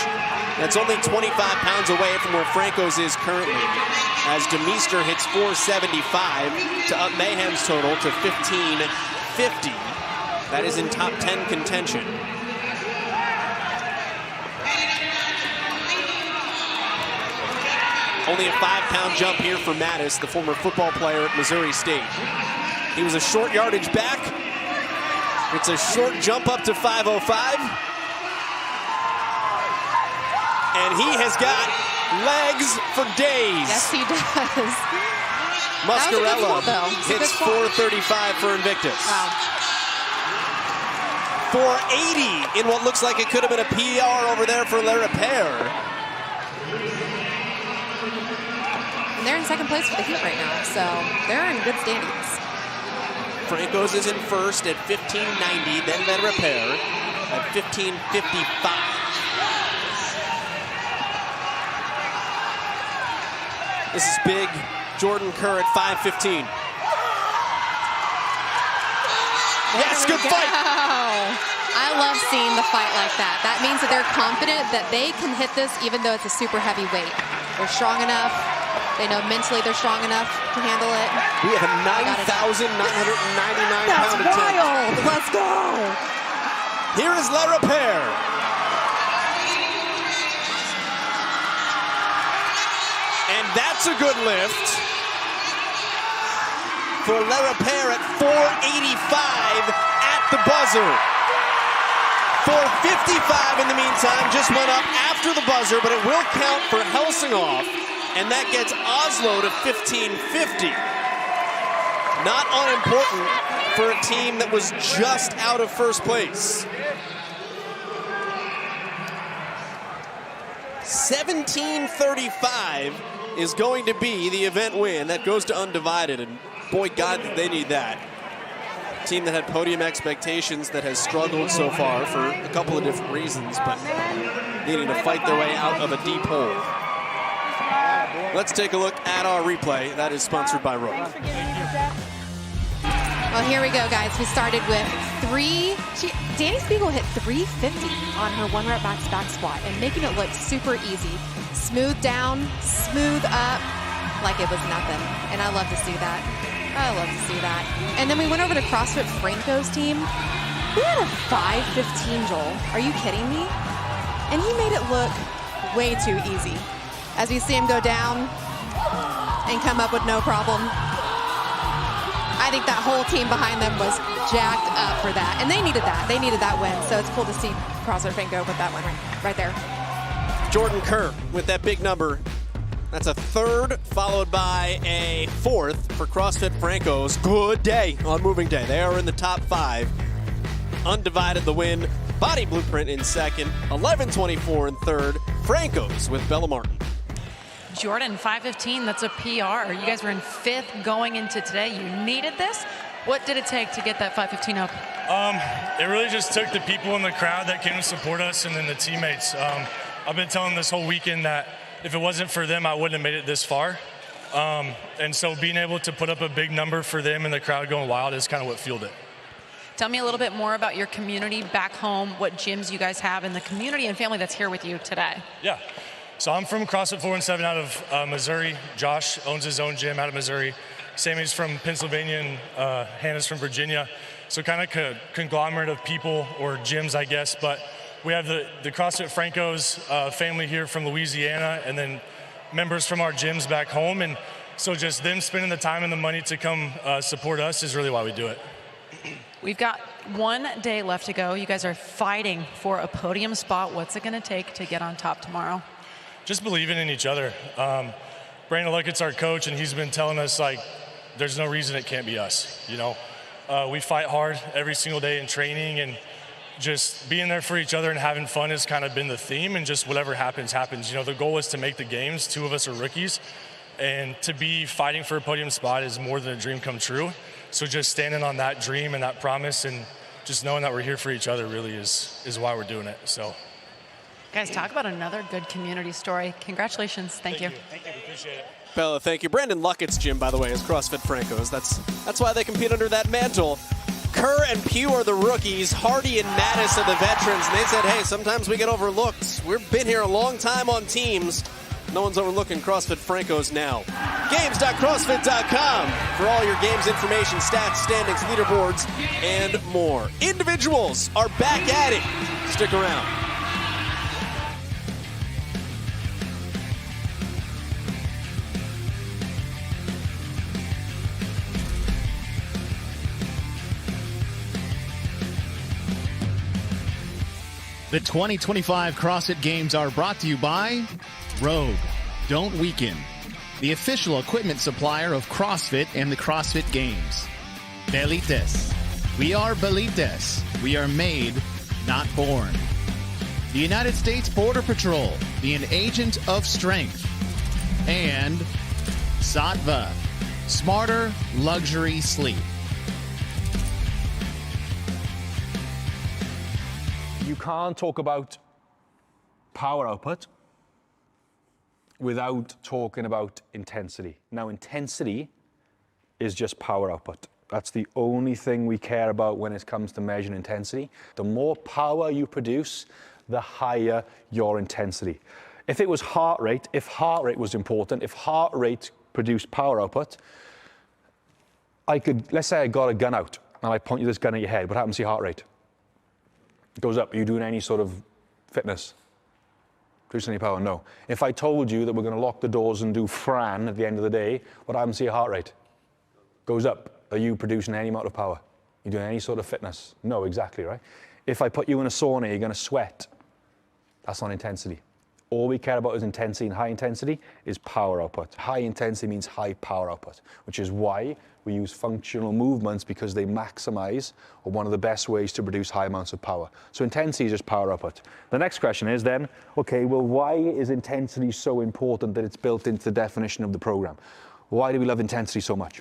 That's only 25 pounds away from where Franco's is currently, as Demeester hits 475 to up Mayhem's total to 1550. That is in top 10 contention. Only a 5-pound jump here for Mattis, the former football player at Missouri State. He was a short yardage back. It's a short jump up to 505. And he has got legs for days. Yes, he does. Muscarella hits 435 for Invictus. Wow. 480 in what looks like it could have been a PR over there for Le Repair. And they're in second place for the heat right now, so they're in good standings. Franco's is in first at 1590, then Le Repair at 1555. This is big. Jordan Kerr at 515. Yes, good fight. I love seeing the fight like that. That means that they're confident that they can hit this even though it's a super heavy weight. They're strong enough. They know mentally they're strong enough to handle it. We have a 9,999 pound attempt. Wild. Let's go. Here is Le Repair. And that's a good lift for Le Repair at 485 at the buzzer. 455 in the meantime, just went up after the buzzer, but it will count for Helsinghoff, and that gets Oslo to 1550. Not unimportant for a team that was just out of first place. 1735 is going to be the event win. That goes to Undivided, and boy, God, they need that. A team that had podium expectations that has struggled so far for a couple of different reasons, but needing to fight their way out of a deep hole. Let's take a look at our replay. That is sponsored by Rogue. Well, here we go, guys. We started with Danny Spiegel hit 350 on her 1-rep back squat and making it look super easy. Smooth down, smooth up, like it was nothing. And I love to see that. I love to see that. And then we went over to CrossFit Franco's team. He had a 515, Joel. Are you kidding me? And he made it look way too easy. As we see him go down and come up with no problem. I think that whole team behind them was jacked up for that. And they needed that. They needed that win. So it's cool to see CrossFit Franco with that one right there. Jordan Kerr with that big number. That's a third, followed by a fourth for CrossFit Franco's good day on moving day. They are in the top 5. Undivided the win. Body Blueprint in second. 11:24 in third. Franco's with Bella Martin. Jordan, 5:15, that's a PR. You guys were in 5th going into today. You needed this. What did it take to get that 5:15 up? It really just took the people in the crowd that came to support us and then the teammates. I've been telling this whole weekend that if it wasn't for them, I wouldn't have made it this far. And so being able to put up a big number for them and the crowd going wild is kind of what fueled it. Tell me a little bit more about your community back home, what gyms you guys have, and the community and family that's here with you today. Yeah. So I'm from CrossFit 417 out of Missouri. Josh owns his own gym out of Missouri. Sammy's from Pennsylvania, and Hannah's from Virginia. So kind of conglomerate of people or gyms, I guess. But we have the CrossFit Franco's family here from Louisiana, and then members from our gyms back home. And so just them spending the time and the money to come support us is really why we do it. We've got 1 day left to go. You guys are fighting for a podium spot. What's it going to take to get on top tomorrow? Just believing in each other. Brandon Luckett's our coach, and he's been telling us, like, there's no reason it can't be us, you know? We fight hard every single day in training, and just being there for each other and having fun has kind of been the theme, and just whatever happens, happens. You know, the goal is to make the games. 2 of us are rookies, and to be fighting for a podium spot is more than a dream come true. So just standing on that dream and that promise and just knowing that we're here for each other really is why we're doing it. So, guys, talk about another good community story. Congratulations. Thank you. Thank you. Appreciate it. Bella, thank you. Brandon Luckett's gym, by the way, is CrossFit Franco's. That's why they compete under that mantle. Kerr and Pugh are the rookies. Hardy and Mattis are the veterans. And they said, hey, sometimes we get overlooked. We've been here a long time on teams. No one's overlooking CrossFit Franco's now. Games.crossfit.com for all your games information, stats, standings, leaderboards, and more. Individuals are back at it. Stick around. The 2025 CrossFit Games are brought to you by Rogue. Don't weaken. The official equipment supplier of CrossFit and the CrossFit Games. Velites. We are Velites. We are made, not born. The United States Border Patrol, being an agent of strength. And Sattva. Smarter luxury sleep. You can't talk about power output without talking about intensity. Now, intensity is just power output. That's the only thing we care about when it comes to measuring intensity. The more power you produce, the higher your intensity. If it was heart rate, if heart rate was important, if heart rate produced power output, let's say I got a gun out and I point you this gun at your head. What happens to your heart rate? It goes up. Are you doing any sort of fitness? Producing any power? No. If I told you that we're going to lock the doors and do Fran at the end of the day, what happens to your heart rate? Goes up. Are you producing any amount of power? You doing any sort of fitness? No, exactly, right? If I put you in a sauna, you're going to sweat. That's not intensity. All we care about is intensity, and high intensity is power output. High intensity means high power output, which is why we use functional movements, because they maximize, or one of the best ways to produce high amounts of power. So intensity is just power output. The next question is then, okay, well, why is intensity so important that it's built into the definition of the program? Why do we love intensity so much?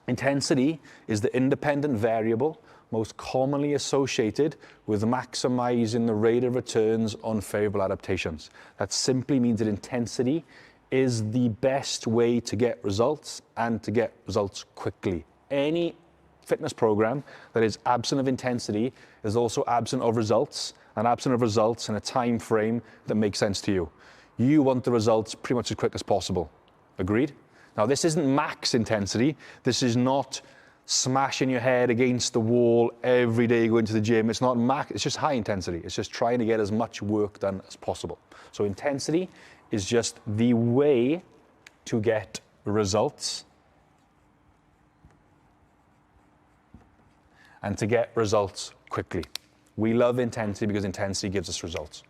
Intensity is the independent variable most commonly associated with maximizing the rate of returns on favorable adaptations. That simply means that intensity is the best way to get results, and to get results quickly. Any fitness program that is absent of intensity is also absent of results, and absent of results in a time frame that makes sense to you. You want the results pretty much as quick as possible. Agreed? Now, this isn't max intensity. This is not smashing your head against the wall every day you go into the gym. It's not max, it's just high intensity. It's just trying to get as much work done as possible. So intensity is just the way to get results, and to get results quickly. We love intensity because intensity gives us results.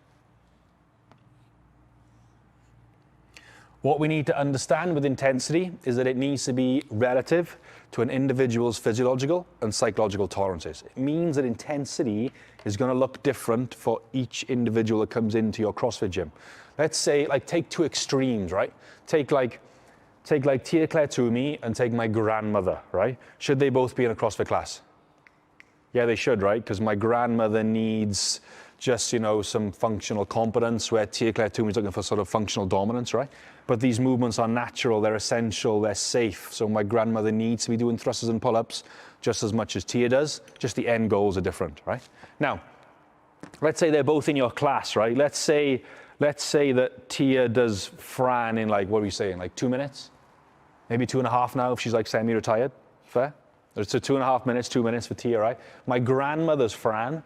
What we need to understand with intensity is that it needs to be relative to an individual's physiological and psychological tolerances. It means that intensity is going to look different for each individual that comes into your CrossFit gym. Let's say, like, take two extremes, right? Take like Tia Claire Toomey and take my grandmother, right? Should they both be in a CrossFit class? Yeah, they should, right? Because my grandmother needs just, you know, some functional competence, where Tia Claire Toomey's looking for sort of functional dominance, right? But these movements are natural, they're essential, they're safe. So my grandmother needs to be doing thrusters and pull-ups just as much as Tia does, just the end goals are different, right? Now, let's say they're both in your class, right? Let's say that Tia does Fran in, like, what are we saying, like 2 minutes? Maybe 2.5 now if she's like semi-retired, fair? So 2.5 minutes, 2 minutes for Tia, right? My grandmother's Fran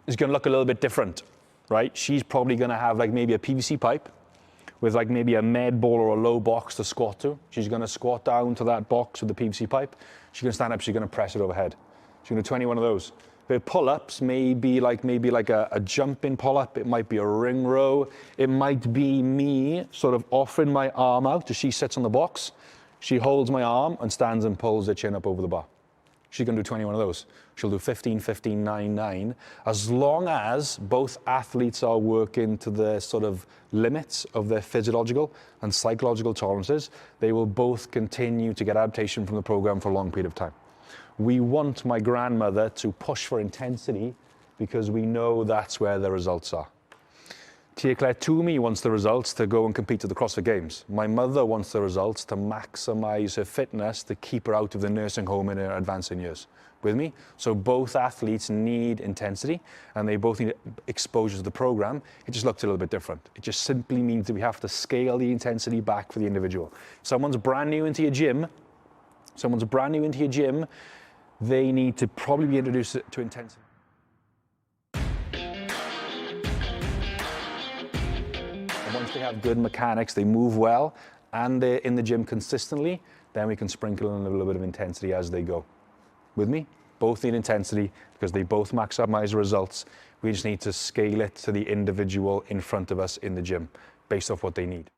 is gonna look a little bit different, right? She's probably gonna have like maybe a PVC pipe with like maybe a med ball or a low box to squat to. She's gonna squat down to that box with the PVC pipe. She's gonna stand up, she's gonna press it overhead. She's gonna do 21 of those. But pull-ups, maybe like a jumping pull-up, it might be a ring row, it might be me sort of offering my arm out as she sits on the box. She holds my arm and stands and pulls her chin up over the bar. She's gonna do 21 of those. She'll do 15, 15, 9, 9. As long as both athletes are working to the sort of limits of their physiological and psychological tolerances, they will both continue to get adaptation from the program for a long period of time. We want my grandmother to push for intensity because we know that's where the results are. Tia Claire Toomey wants the results to go and compete at the CrossFit Games. My mother wants the results to maximize her fitness to keep her out of the nursing home in her advancing years. With me? So both athletes need intensity and they both need exposure to the program. It just looks a little bit different. It just simply means that we have to scale the intensity back for the individual. Someone's brand new into your gym, they need to probably be introduced to intensity. And once they have good mechanics, they move well, and they're in the gym consistently, then we can sprinkle in a little bit of intensity as they go. With me? Both need intensity because they both maximize results. We just need to scale it to the individual in front of us in the gym based off what they need.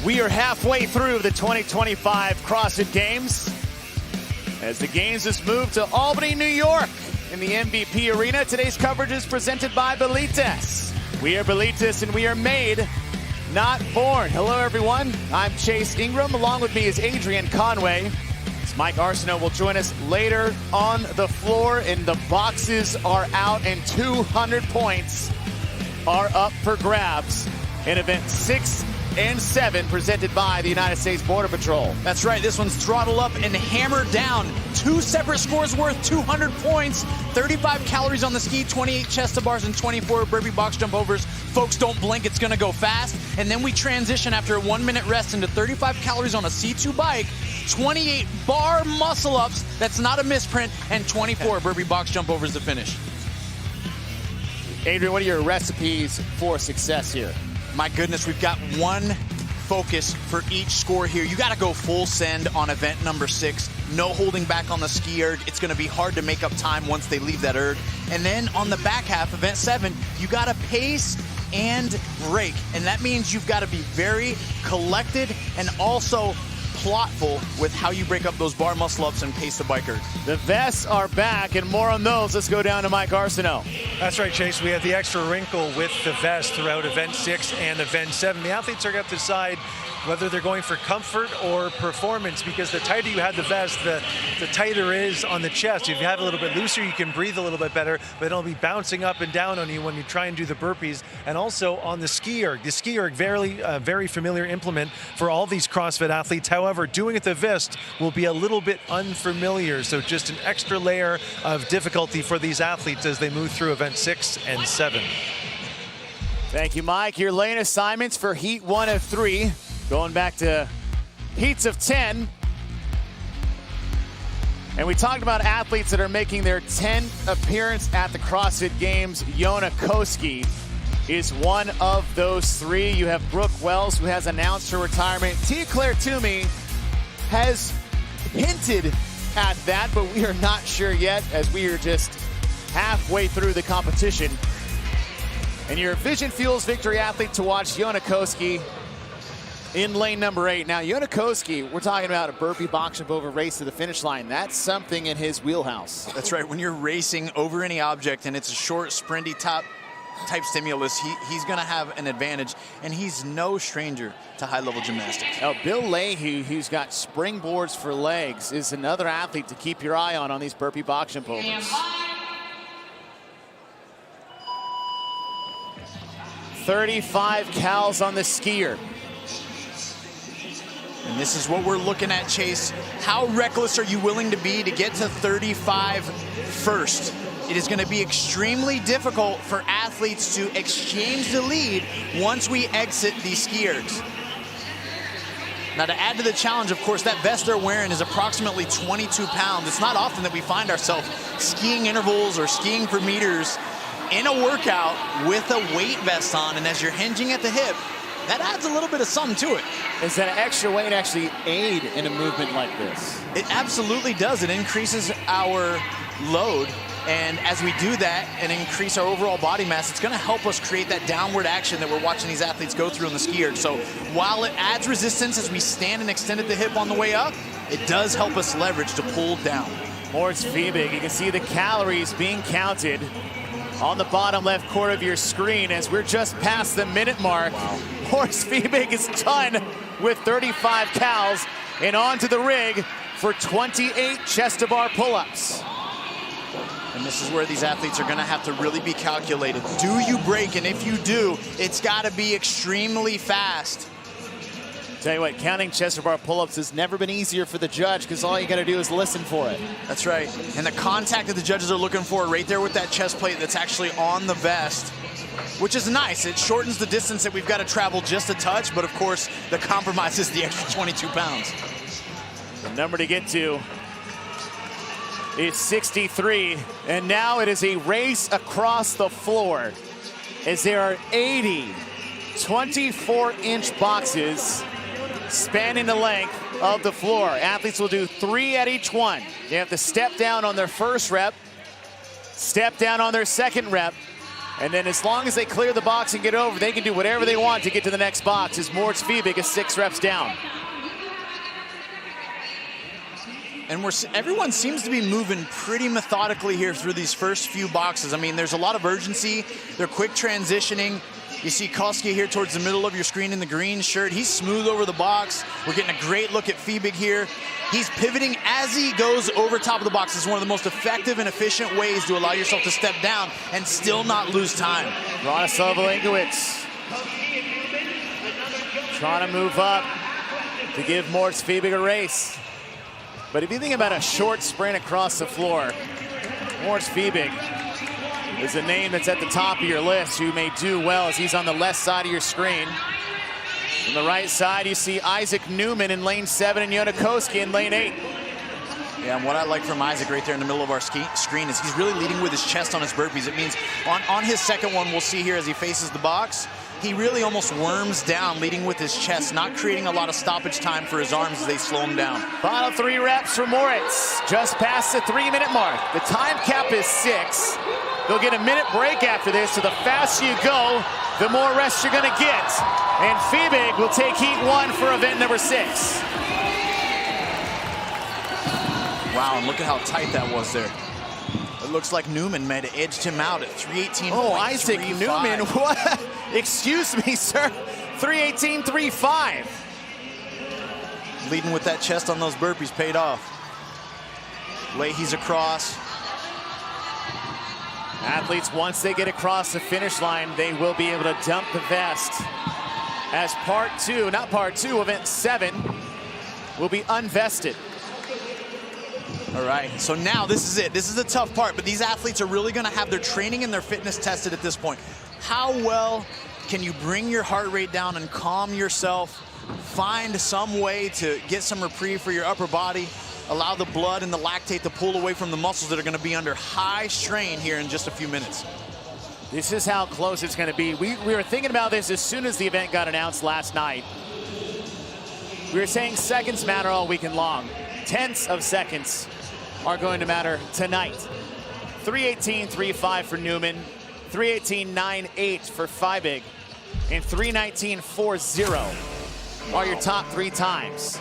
We are halfway through the 2025 CrossFit Games as the games has moved to Albany, New York in the MVP Arena. Today's coverage is presented by Velites. We are Velites and we are made, not born. Hello everyone, I'm Chase Ingram. Along with me is Adrian Conway. Mike Arsenault will join us later on the floor, and the boxes are out and 200 points are up for grabs in event 6 and 7 presented by the United States Border Patrol. That's right, this one's throttle up and hammered down. 2 separate scores worth 200 points, 35 calories on the ski, 28 chest to bars, and 24 burpee box jump overs. Folks, don't blink, it's gonna go fast. And then we transition after a 1 minute rest into 35 calories on a C2 bike, 28 bar muscle ups, that's not a misprint, and 24 burpee box jump overs to finish. Adrian, what are your recipes for success here? My goodness, we've got one focus for each score here. You gotta go full send on event number 6. No holding back on the ski erg. It's gonna be hard to make up time once they leave that erg. And then on the back half, event 7, you gotta pace and break. And that means you've gotta be very collected and also plotful with how you break up those bar muscle ups and pace the biker. The vests are back, and more on those. Let's go down to Mike Arsenault. That's right, Chase. We have the extra wrinkle with the vest throughout event 6 and event 7. The athletes are going to have to decide whether they're going for comfort or performance, because the tighter you have the vest, the tighter it is on the chest. If you have it a little bit looser, you can breathe a little bit better, but it'll be bouncing up and down on you when you try and do the burpees. And also on the ski erg. The ski erg, very familiar implement for all these CrossFit athletes. However, doing it the vest will be a little bit unfamiliar, so just an extra layer of difficulty for these athletes as they move through event 6 and 7. Thank you, Mike. Your lane assignments for Heat 1 of 3. Going back to heats of 10. And we talked about athletes that are making their 10th appearance at the CrossFit Games. Yona Koski is one of those 3. You have Brooke Wells, who has announced her retirement. Tia Claire Toomey has hinted at that, but we are not sure yet, as we are just halfway through the competition. And your Vision Fuels victory athlete to watch, Yona Koski, in lane number 8. Now, Yona Koski, we're talking about a burpee box jump over race to the finish line. That's something in his wheelhouse. That's right. When you're racing over any object and it's a short, sprinty type stimulus, he's going to have an advantage, and he's no stranger to high-level gymnastics. Now, Bill Leahy, who's got springboards for legs, is another athlete to keep your eye on these burpee box jump overs. 35 cals on the skier. And this is what we're looking at, Chase. How reckless are you willing to be to get to 35 first? It is going to be extremely difficult for athletes to exchange the lead once we exit these ski ergs. Now, to add to the challenge, of course, that vest they're wearing is approximately 22 pounds. It's not often that we find ourselves skiing intervals or skiing for meters in a workout with a weight vest on, and as you're hinging at the hip, that adds a little bit of something to it. Does that extra weight actually aid in a movement like this? It absolutely does. It increases our load, and as we do that and increase our overall body mass, it's going to help us create that downward action that we're watching these athletes go through on the ski erg. So while it adds resistance as we stand and extend at the hip on the way up, it does help us leverage to pull down. Moritz Fiebig, you can see the calories being counted on the bottom left corner of your screen as we're just past the minute mark. Wow. Moritz Fiebig is done with 35 cals and onto the rig for 28 chest to bar pull-ups. And this is where these athletes are going to have to really be calculated. Do you break? And if you do, it's got to be extremely fast. Tell you what, counting chest to bar pull-ups has never been easier for the judge, because all you got to do is listen for it. That's right. And the contact that the judges are looking for right there with that chest plate that's actually on the vest, which is nice. It shortens the distance that we've got to travel just a touch, but of course, the compromise is the extra 22 pounds. The number to get to is 63, and now it is a race across the floor as there are 80 24-inch boxes spanning the length of the floor. Athletes will do 3 at each one. They have to step down on their first rep, step down on their second rep, And then as long as they clear the box and get over, they can do whatever they want to get to the next box as Moritz Fiebig is 6 reps down. And everyone seems to be moving pretty methodically here through these first few boxes. I mean, there's a lot of urgency. They're quick transitioning. You see Koski here towards the middle of your screen in the green shirt. He's smooth over the box. We're getting a great look at Fiebig here. He's pivoting as he goes over top of the box. It's one of the most effective and efficient ways to allow yourself to step down and still not lose time. Bronislav Olejniewicz trying to move up to give Moritz Fiebig a race. But if you think about a short sprint across the floor, Moritz Fiebig is a name that's at the top of your list who may do well as he's on the left side of your screen. On the right side, you see Isaac Newman in lane 7 and Yona Koski in lane 8. Yeah, and what I like from Isaac right there in the middle of our screen is he's really leading with his chest on his burpees. It means on his second one, we'll see here as he faces the box, he really almost worms down, leading with his chest, not creating a lot of stoppage time for his arms as they slow him down. Final 3 reps for Moritz, just past the 3-minute mark. The time cap is 6. They'll get a minute break after this, so the faster you go, the more rest you're gonna get. And Fiebig will take heat 1 for event number 6. Wow, and look at how tight that was there. It looks like Newman might have edged him out at 318.35. Oh, Isaac Newman, what? Excuse me, sir. 318.35. Leading with that chest on those burpees paid off. Leahy's across. Athletes, once they get across the finish line, they will be able to dump the vest. As part 2, not part 2, event 7 will be unvested. All right, so now this is it. This is the tough part, but these athletes are really gonna have their training and their fitness tested at this point. How well can you bring your heart rate down and calm yourself, find some way to get some reprieve for your upper body, allow the blood and the lactate to pull away from the muscles that are gonna be under high strain here in just a few minutes. This is how close it's gonna be. We were thinking about this as soon as the event got announced last night. We were saying seconds matter all weekend long. Tenths of seconds are going to matter tonight. 318.35 for Newman, 318.98 for Fiebig, and 319.40 are your top 3 times.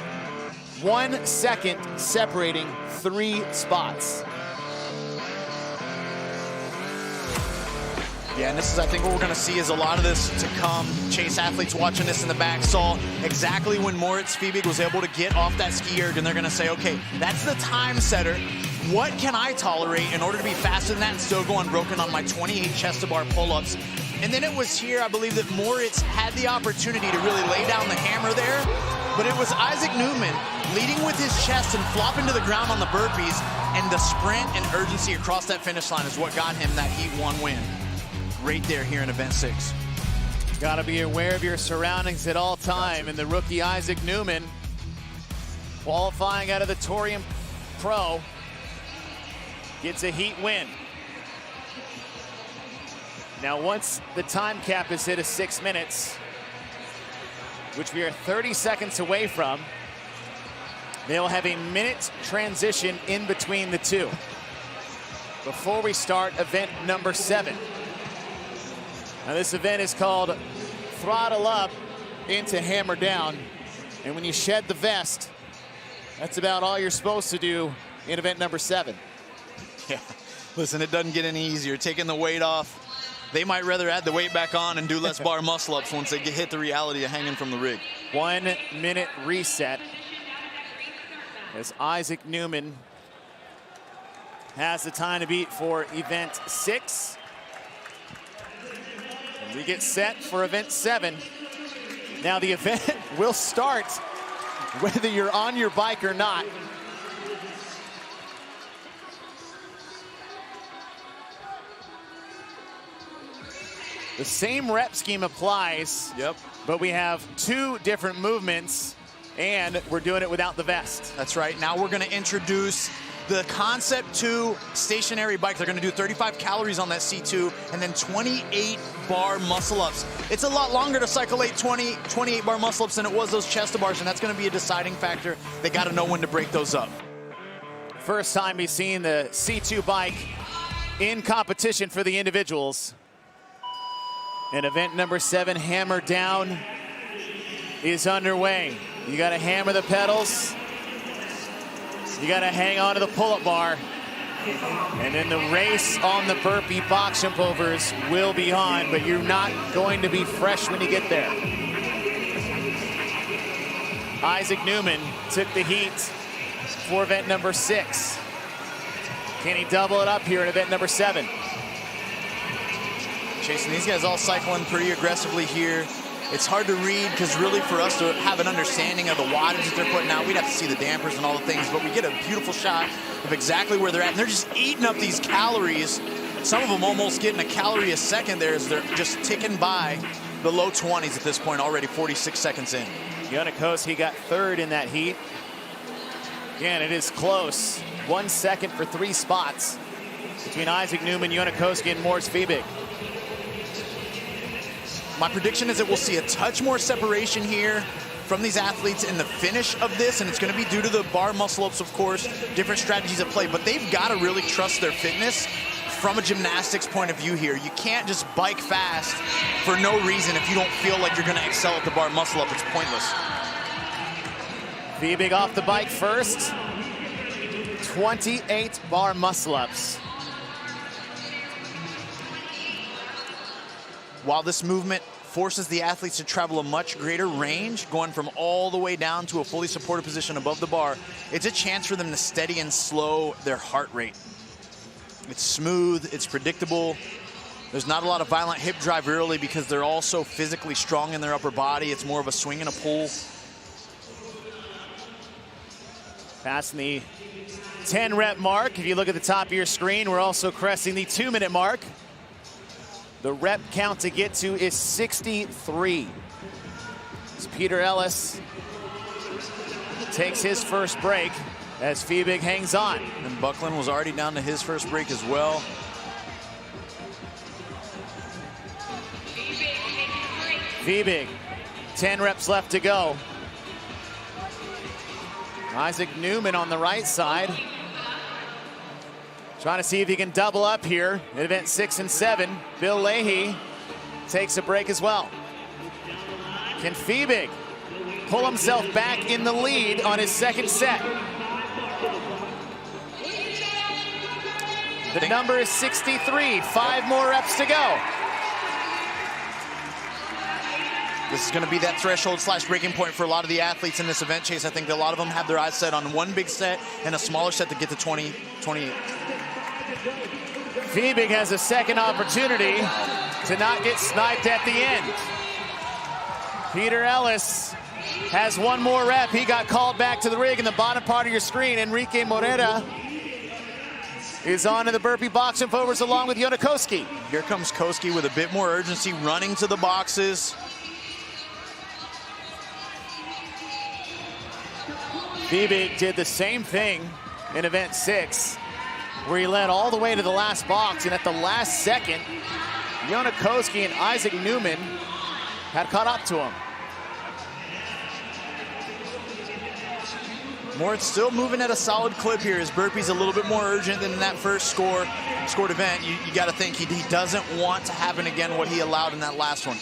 1 second separating 3 spots. Yeah, and this is, I think, what we're going to see is a lot of this to come. Chase athletes watching this in the back saw exactly when Moritz Fiebig was able to get off that ski erg, and they're going to say, okay, that's the time setter. What can I tolerate in order to be faster than that and still go unbroken on my 28 chest-to-bar pull-ups? And then it was here, I believe, that Moritz had the opportunity to really lay down the hammer there, but it was Isaac Newman leading with his chest and flopping to the ground on the burpees, and the sprint and urgency across that finish line is what got him that Heat 1 win. Right there here in event 6. Got to be aware of your surroundings at all time. And the rookie Isaac Newman, qualifying out of the Torium Pro, gets a heat win. Now, once the time cap is hit of 6 minutes, which we are 30 seconds away from, they'll have a minute transition in between the two before we start event number 7. Now, this event is called Throttle Up into Hammer Down. And when you shed the vest, that's about all you're supposed to do in event number 7. Yeah, listen, it doesn't get any easier. Taking the weight off, they might rather add the weight back on and do less bar muscle ups once they hit the reality of hanging from the rig. 1 minute reset as Isaac Newman has the time to beat for event 6. We get set for event 7. Now the event will start whether you're on your bike or not. The same rep scheme applies. Yep. But we have 2 different movements, and we're doing it without the vest. That's right. Now we're going to introduce the Concept 2 stationary bike. They're going to do 35 calories on that C2 and then 28 bar muscle ups. It's a lot longer to cycle 28 bar muscle ups than it was those chest to bars, and that's going to be a deciding factor. They got to know when to break those up. First time we've seen the C2 bike in competition for the individuals. And event number 7, Hammer Down, is underway. You got to hammer the pedals. You got to hang on to the pull-up bar. And then the race on the burpee box jump overs will be on, but you're not going to be fresh when you get there. Isaac Newman took the heat for event number 6. Can he double it up here in event number 7? Chasing these guys all cycling pretty aggressively here. It's hard to read because really for us to have an understanding of the wattage that they're putting out, we'd have to see the dampers and all the things, but we get a beautiful shot of exactly where they're at. And they're just eating up these calories. Some of them almost getting a calorie a second there as they're just ticking by the low 20s at this point, already 46 seconds in. Yonakowski got 3rd in that heat. Again, it is close. 1 second for 3 spots between Isaac Newman, Yonakowski, and Moritz Fiebig. My prediction is that we'll see a touch more separation here from these athletes in the finish of this, and it's going to be due to the bar muscle ups, of course, different strategies at play, but they've got to really trust their fitness from a gymnastics point of view here. You can't just bike fast for no reason if you don't feel like you're going to excel at the bar muscle up. It's pointless. Fiebig off the bike first. 28 bar muscle ups. While this movement forces the athletes to travel a much greater range, going from all the way down to a fully supported position above the bar, it's a chance for them to steady and slow their heart rate. It's smooth, it's predictable. There's not a lot of violent hip drive early because they're all so physically strong in their upper body. It's more of a swing and a pull. Passing the 10 rep mark. If you look at the top of your screen, we're also cresting the 2-minute mark. The rep count to get to is 63. As Peter Ellis takes his first break as Fiebig hangs on. And Buckland was already down to his first break as well. Fiebig, 10 reps left to go. Isaac Newman on the right side. Trying to see if he can double up here at event 6 and 7. Bill Leahy takes a break as well. Can Fiebig pull himself back in the lead on his second set? The number is 63, 5 more reps to go. This is going to be that threshold / breaking point for a lot of the athletes in this event, Chase. I think a lot of them have their eyes set on one big set and a smaller set to get to 28. Fiebig has a second opportunity to not get sniped at the end. Peter Ellis has one more rep. He got called back to the rig in the bottom part of your screen. Enrique Morera is on to the burpee box jump overs along with Yonakowski. Here comes Koski with a bit more urgency, running to the boxes. Fiebig did the same thing in event 6, where he led all the way to the last box, and at the last second, Yonakowski and Isaac Newman had caught up to him. Moritz still moving at a solid clip here. His burpee's a little bit more urgent than in that first scored event. You got to think he doesn't want to happen again what he allowed in that last one.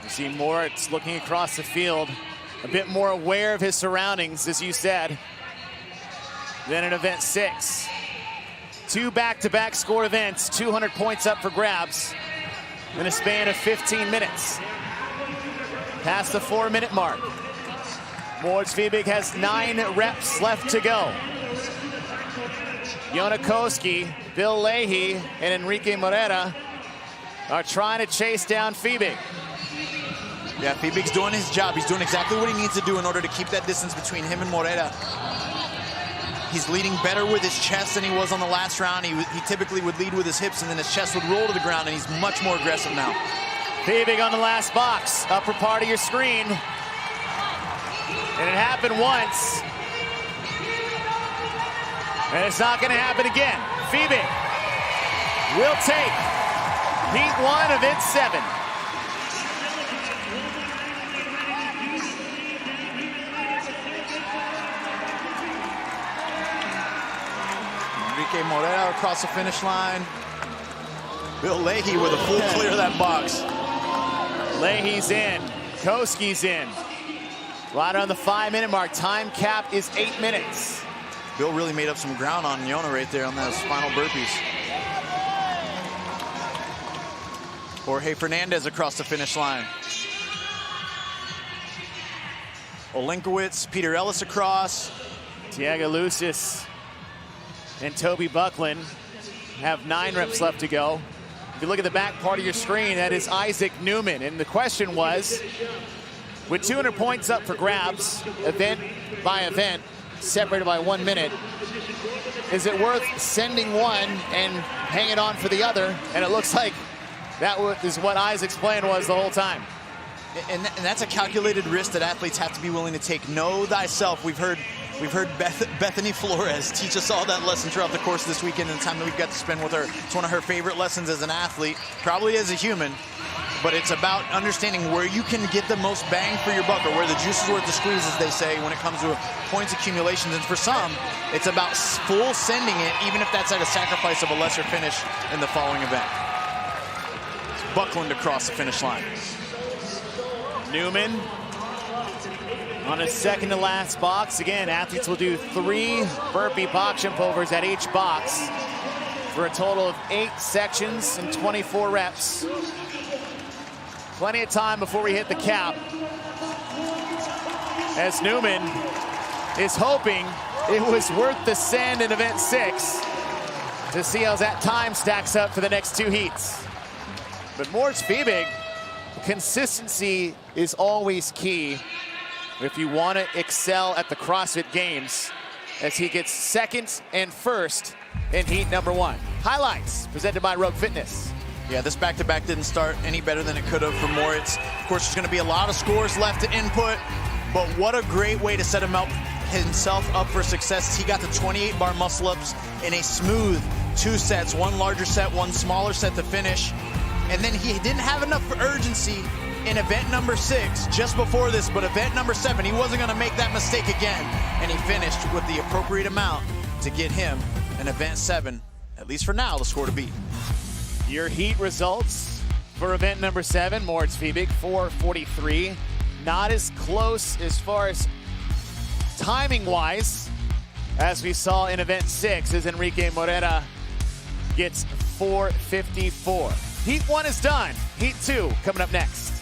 You see Moritz looking across the field, a bit more aware of his surroundings, as you said, than in event 6. 2 back-to-back scored events, 200 points up for grabs in a span of 15 minutes. Past the 4-minute mark. Moritz Fiebig has 9 reps left to go. Yonakowski, Bill Leahy, and Enrique Morera are trying to chase down Fiebig. Yeah, Fiebig's doing his job. He's doing exactly what he needs to do in order to keep that distance between him and Morera. He's leading better with his chest than he was on the last round. He typically would lead with his hips, and then his chest would roll to the ground, and he's much more aggressive now. Fiebig on the last box, upper part of your screen. And it happened once. And it's not going to happen again. Fiebig will take heat 1 of event 7. Enrique Morera across the finish line. Bill Leahy with a full clear of that box. Leahy's in. Koski's in. Right on the 5-minute mark. Time cap is 8 minutes. Bill really made up some ground on Yona right there on those final burpees. Jorge Fernandez across the finish line. Olenkowicz, Peter Ellis across. Tiago Lucis and Toby Buckland have 9 reps left to go. If you look at the back part of your screen, that is Isaac Newman. And the question was, with 200 points up for grabs, event by event, separated by 1 minute, is it worth sending one and hanging on for the other? And it looks like that is what Isaac's plan was the whole time. And that's a calculated risk that athletes have to be willing to take. Know thyself. We've heard Bethany Flores teach us all that lesson throughout the course of this weekend and the time that we've got to spend with her. It's one of her favorite lessons as an athlete, probably as a human, but it's about understanding where you can get the most bang for your buck, or where the juice is worth the squeeze, as they say, when it comes to points accumulations. And for some, it's about full sending it, even if that's at a sacrifice of a lesser finish in the following event. It's Buckland across the finish line. Newman on his second to last box. Again, athletes will do 3 burpee box jump overs at each box for a total of 8 sections and 24 reps. Plenty of time before we hit the cap, as Newman is hoping it was worth the send in event 6 to see how that time stacks up for the next 2 heats. But Moritz Fiebig, consistency is always key if you want to excel at the CrossFit Games, as he gets second and first in heat number 1. Highlights presented by Rogue Fitness. Yeah, this back-to-back didn't start any better than it could have for Moritz. Of course, there's going to be a lot of scores left to input, but what a great way to set himself up for success. He got the 28-bar muscle-ups in a smooth 2 sets, 1 larger set, 1 smaller set to finish. And then he didn't have enough urgency in event number 6 just before this, but event number 7, he wasn't going to make that mistake again. And he finished with the appropriate amount to get him an event 7, at least for now, the score to beat. Your heat results for event number 7, Moritz Fiebig, 4:43. Not as close as far as timing-wise as we saw in event 6, as Enrique Morera gets 4:54. Heat 1 is done. Heat 2 coming up next.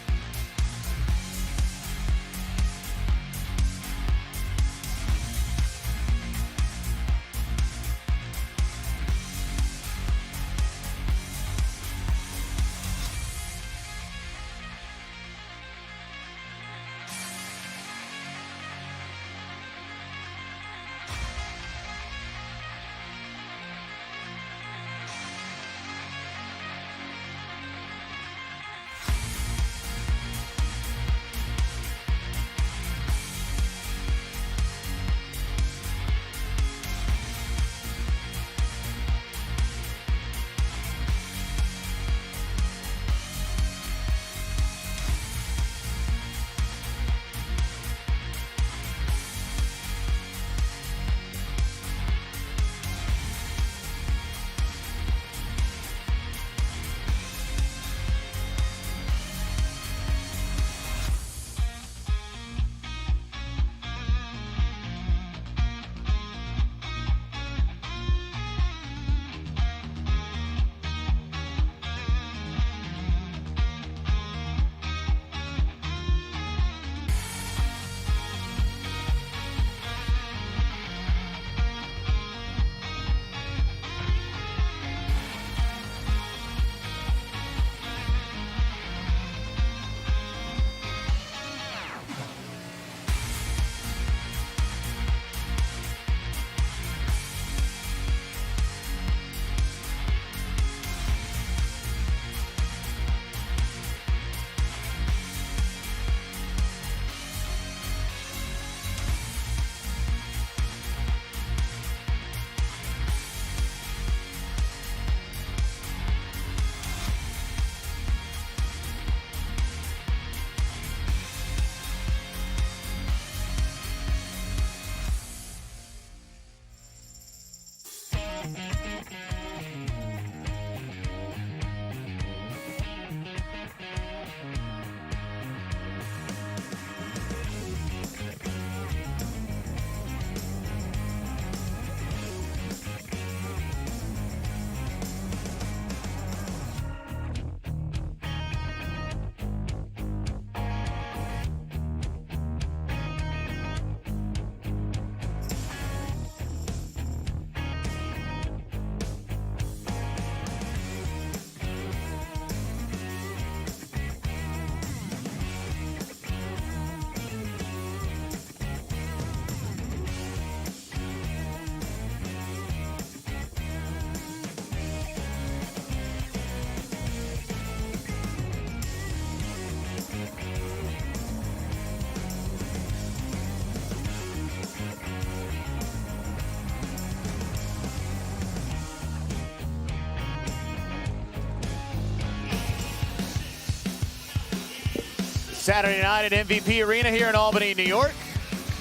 Saturday night at MVP Arena here in Albany, New York,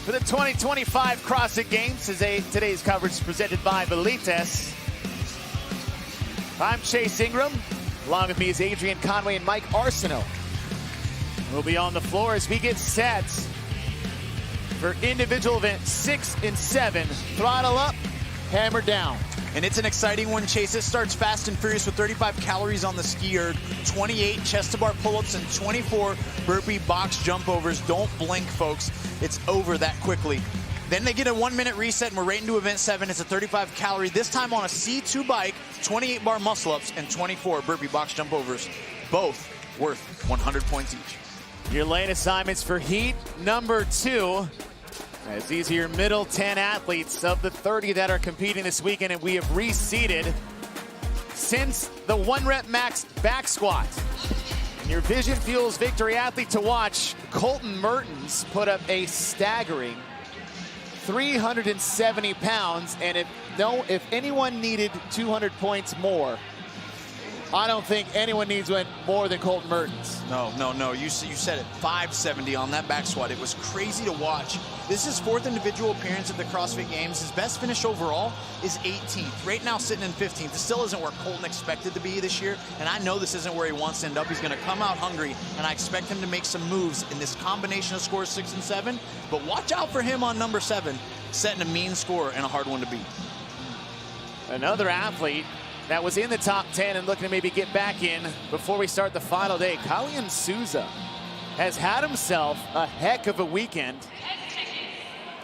for the 2025 CrossFit Games. Today's coverage is presented by Velites. I'm Chase Ingram. Along with me is Adrian Conway and Mike Arsenault. We'll be on the floor as we get set for individual event 6 and 7. Throttle up, hammer down. And it's an exciting one, Chase. It starts fast and furious with 35 calories on the ski erg, 28 chest-to-bar pull-ups, and 24 burpee box jump overs. Don't blink, folks. It's over that quickly. Then they get a 1-minute reset, and we're right into event 7. It's a 35 calorie, this time on a C2 bike, 28 bar muscle-ups, and 24 burpee box jump overs. Both worth 100 points each. Your lane assignments for heat number 2. As these are your middle 10 athletes of the 30 that are competing this weekend, and we have reseeded since the 1-rep max back squat. And your Vision Fuels Victory athlete to watch, Colton Mertens, put up a staggering 370 pounds, and if anyone needed 200 points more, I don't think anyone needs one more than Colton Mertens. No. You said it. 570 on that back squat. It was crazy to watch. This is his 4th individual appearance at the CrossFit Games. His best finish overall is 18th. Right now sitting in 15th. This still isn't where Colton expected to be this year, and I know this isn't where he wants to end up. He's going to come out hungry, and I expect him to make some moves in this combination of scores 6 and 7. But watch out for him on number 7, setting a mean score and a hard one to beat. Another athlete that was in the top 10 and looking to maybe get back in before we start the final day. Kalian Souza has had himself a heck of a weekend.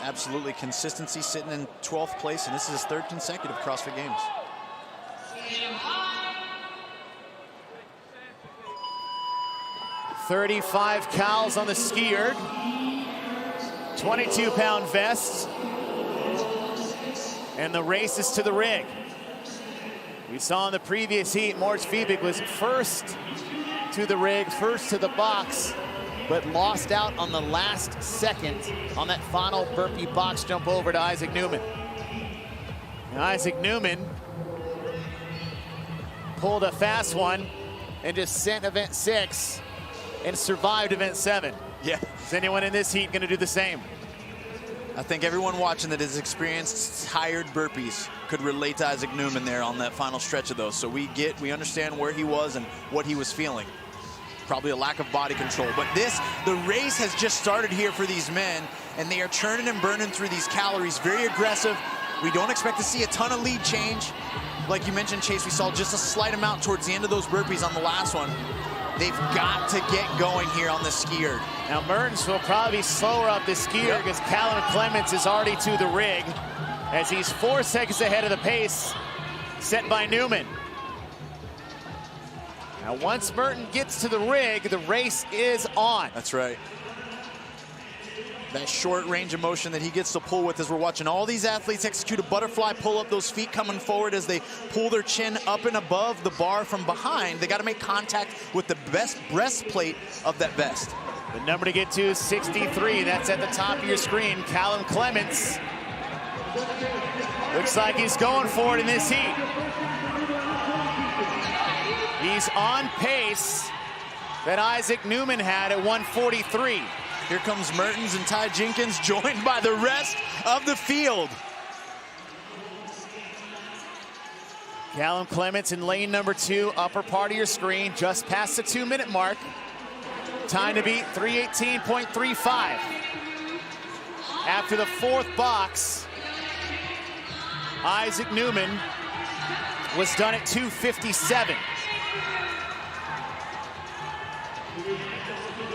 Absolutely. Consistency, sitting in 12th place, and this is his 3rd consecutive CrossFit Games. $35 cals on the ski erg, 22-pound vest, and the race is to the rig. We saw in the previous heat, Moritz Fiebig was first to the rig, first to the box, but lost out on the last second on that final burpee box jump over to Isaac Newman. And Isaac Newman pulled a fast one and just sent event 6 and survived event 7. Yeah. Is anyone in this heat going to do the same? I think everyone watching that has experienced tired burpees could relate to Isaac Newman there on that final stretch of those. So we understand where he was and what he was feeling. Probably a lack of body control. But the race has just started here for these men, and they are churning and burning through these calories. Very aggressive. We don't expect to see a ton of lead change. Like you mentioned, Chase, we saw just a slight amount towards the end of those burpees on the last one. They've got to get going here on the ski erg. Now Mertens will probably be slower up the ski erg as Callum Clements is already to the rig, as he's 4 seconds ahead of the pace set by Newman. Now once Mertens gets to the rig, the race is on. That's right. That short range of motion that he gets to pull with as we're watching all these athletes execute a butterfly pull-up, those feet coming forward as they pull their chin up and above the bar from behind. They got to make contact with the best breastplate of that vest. The number to get to is 63. That's at the top of your screen. Callum Clements. Looks like he's going for it in this heat. He's on pace that Isaac Newman had at 143. Here comes Mertens and Ty Jenkins, joined by the rest of the field. Callum Clements in lane number 2, upper part of your screen, just past the 2-minute mark. Time to beat 318.35. After the 4th box, Isaac Newman was done at 2:57.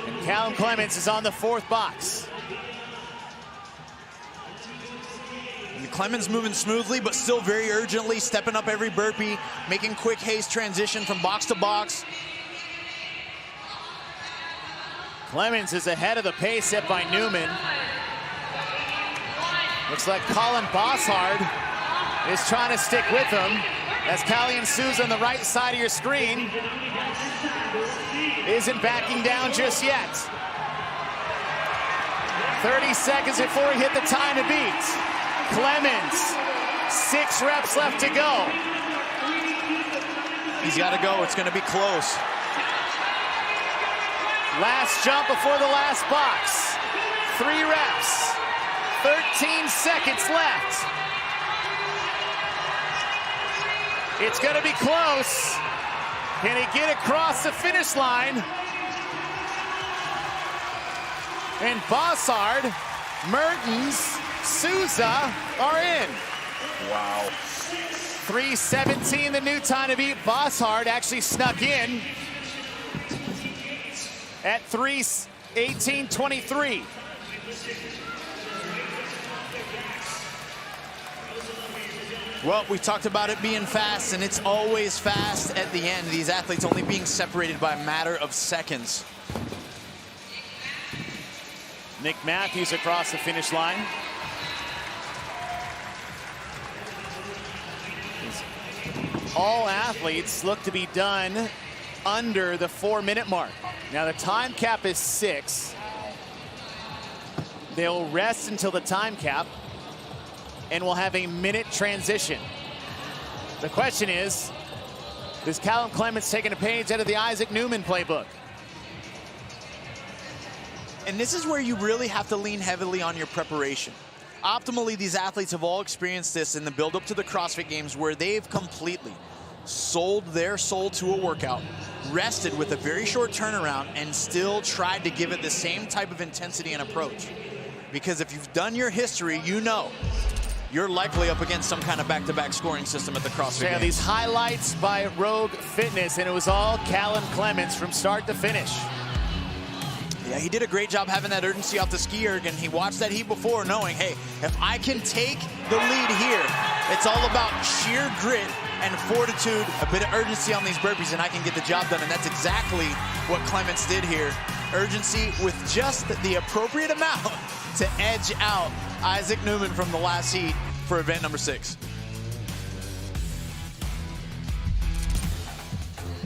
And Callum Clements is on the 4th box. And Clemens moving smoothly, but still very urgently, stepping up every burpee, making quick haste transition from box to box. Clemens is ahead of the pace set by Newman. Looks like Colin Bossard is trying to stick with him, as Kalian Souza on the right side of your screen isn't backing down just yet. 30 seconds before he hit the time to beat. Clemens, 6 reps left to go. He's got to go. It's going to be close. Last jump before the last box. 3 reps. 13 seconds left. It's going to be close. Can he get across the finish line? And Bossard, Mertens, Souza are in. Wow. 3:17, the new time to beat. Bossard actually snuck in at 3:18.23. Well, we talked about it being fast, and it's always fast at the end. These athletes only being separated by a matter of seconds. Nick Matthews across the finish line. All athletes look to be done under the 4-minute mark. Now the time cap is 6. They'll rest until the time cap, and we'll have a minute transition. The question is Callum Clements taking a page out of the Isaac Newman playbook? And this is where you really have to lean heavily on your preparation. Optimally, these athletes have all experienced this in the build-up to the CrossFit Games, where they've completely sold their soul to a workout, rested with a very short turnaround, and still tried to give it the same type of intensity and approach. Because if you've done your history, you know you're likely up against some kind of back-to-back scoring system at the CrossFit Games. These highlights by Rogue Fitness, and it was all Callum Clements from start to finish. Yeah, he did a great job having that urgency off the ski erg, and he watched that heat before knowing, hey, if I can take the lead here, it's all about sheer grit and fortitude, a bit of urgency on these burpees, and I can get the job done. And that's exactly what Clements did here. Urgency with just the appropriate amount to edge out Isaac Newman from the last heat for event number 6.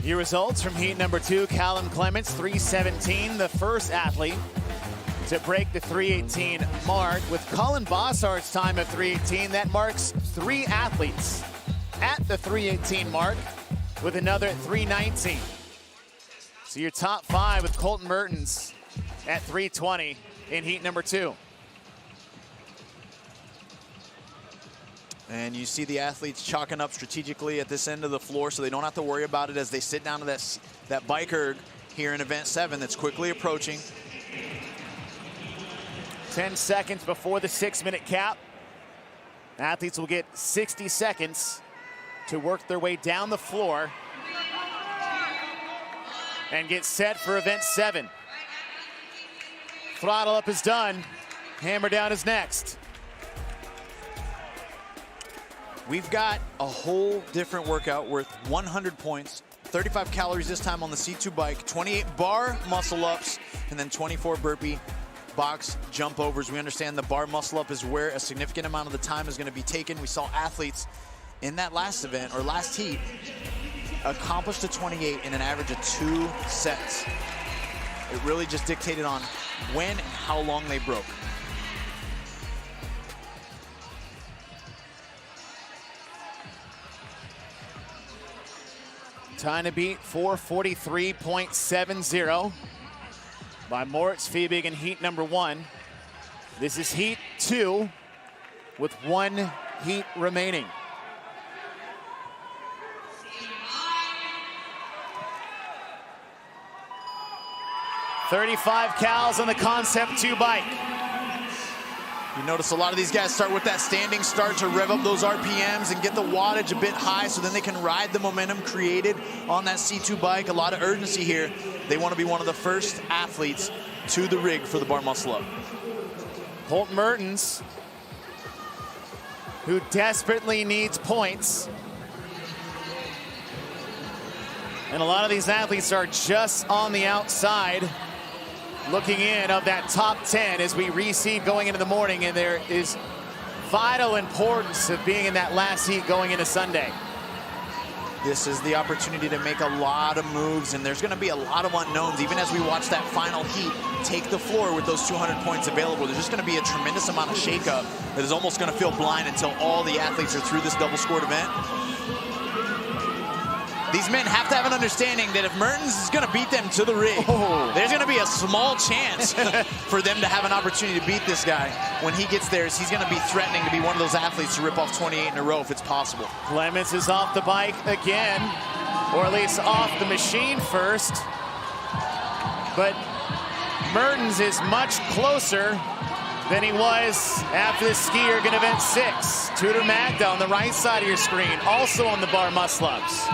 Your results from heat number 2, Callum Clements, 3:17, the first athlete to break the 3:18 mark. With Colin Bossard's time of 3:18, that marks 3 athletes at the 3:18 mark with another 3:19. So your top 5 with Colton Mertens at 3:20 in heat number 2. And you see the athletes chalking up strategically at this end of the floor so they don't have to worry about it as they sit down to that bike erg here in event 7 that's quickly approaching. 10 seconds before the 6-minute cap. Athletes will get 60 seconds to work their way down the floor and get set for event 7. Throttle up is done. Hammer down is next. We've got a whole different workout worth 100 points, 35 calories this time on the C2 bike, 28 bar muscle ups, and then 24 burpee box jump overs. We understand the bar muscle up is where a significant amount of the time is going to be taken. We saw athletes in that last event, or last heat, accomplish the 28 in an average of 2 sets. It really just dictated on when and how long they broke. Time to beat 4:43.70 by Moritz Fiebig in heat number 1. This is heat 2 with 1 heat remaining. $35 cals on the Concept 2 bike. You notice a lot of these guys start with that standing start to rev up those RPMs and get the wattage a bit high so then they can ride the momentum created on that C2 bike. A lot of urgency here. They want to be one of the first athletes to the rig for the bar muscle up. Colton Mertens, who desperately needs points. And a lot of these athletes are just on the outside looking in of that top 10 as we reseed going into the morning, and there is vital importance of being in that last heat going into Sunday. This is the opportunity to make a lot of moves, and there's going to be a lot of unknowns even as we watch that final heat take the floor with those 200 points available. There's just going to be a tremendous amount of shakeup that is almost going to feel blind until all the athletes are through this double scored event. These men have to have an understanding that if Mertens is going to beat them to the rig, there's going to be a small chance for them to have an opportunity to beat this guy. When he gets there, he's going to be threatening to be one of those athletes to rip off 28 in a row if it's possible. Clemens is off the bike again, or at least off the machine first. But Mertens is much closer than he was after the ski erg in event 6. Tudor Magda on the right side of your screen, also on the bar muscle-ups.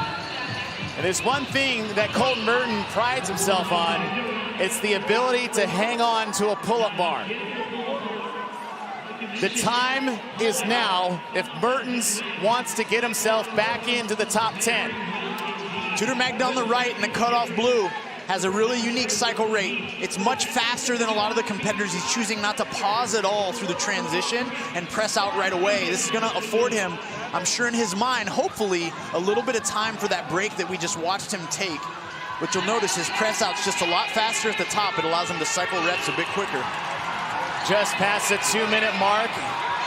And there's one thing that Colton Merton prides himself on. It's the ability to hang on to a pull-up bar. The time is now if Mertens wants to get himself back into the top 10. Tudor Magda on the right in the cutoff blue has a really unique cycle rate. It's much faster than a lot of the competitors. He's choosing not to pause at all through the transition and press out right away. This is gonna afford him, I'm sure in his mind, hopefully, a little bit of time for that break that we just watched him take. But you'll notice his press out's just a lot faster at the top. It allows him to cycle reps a bit quicker. Just past the 2-minute mark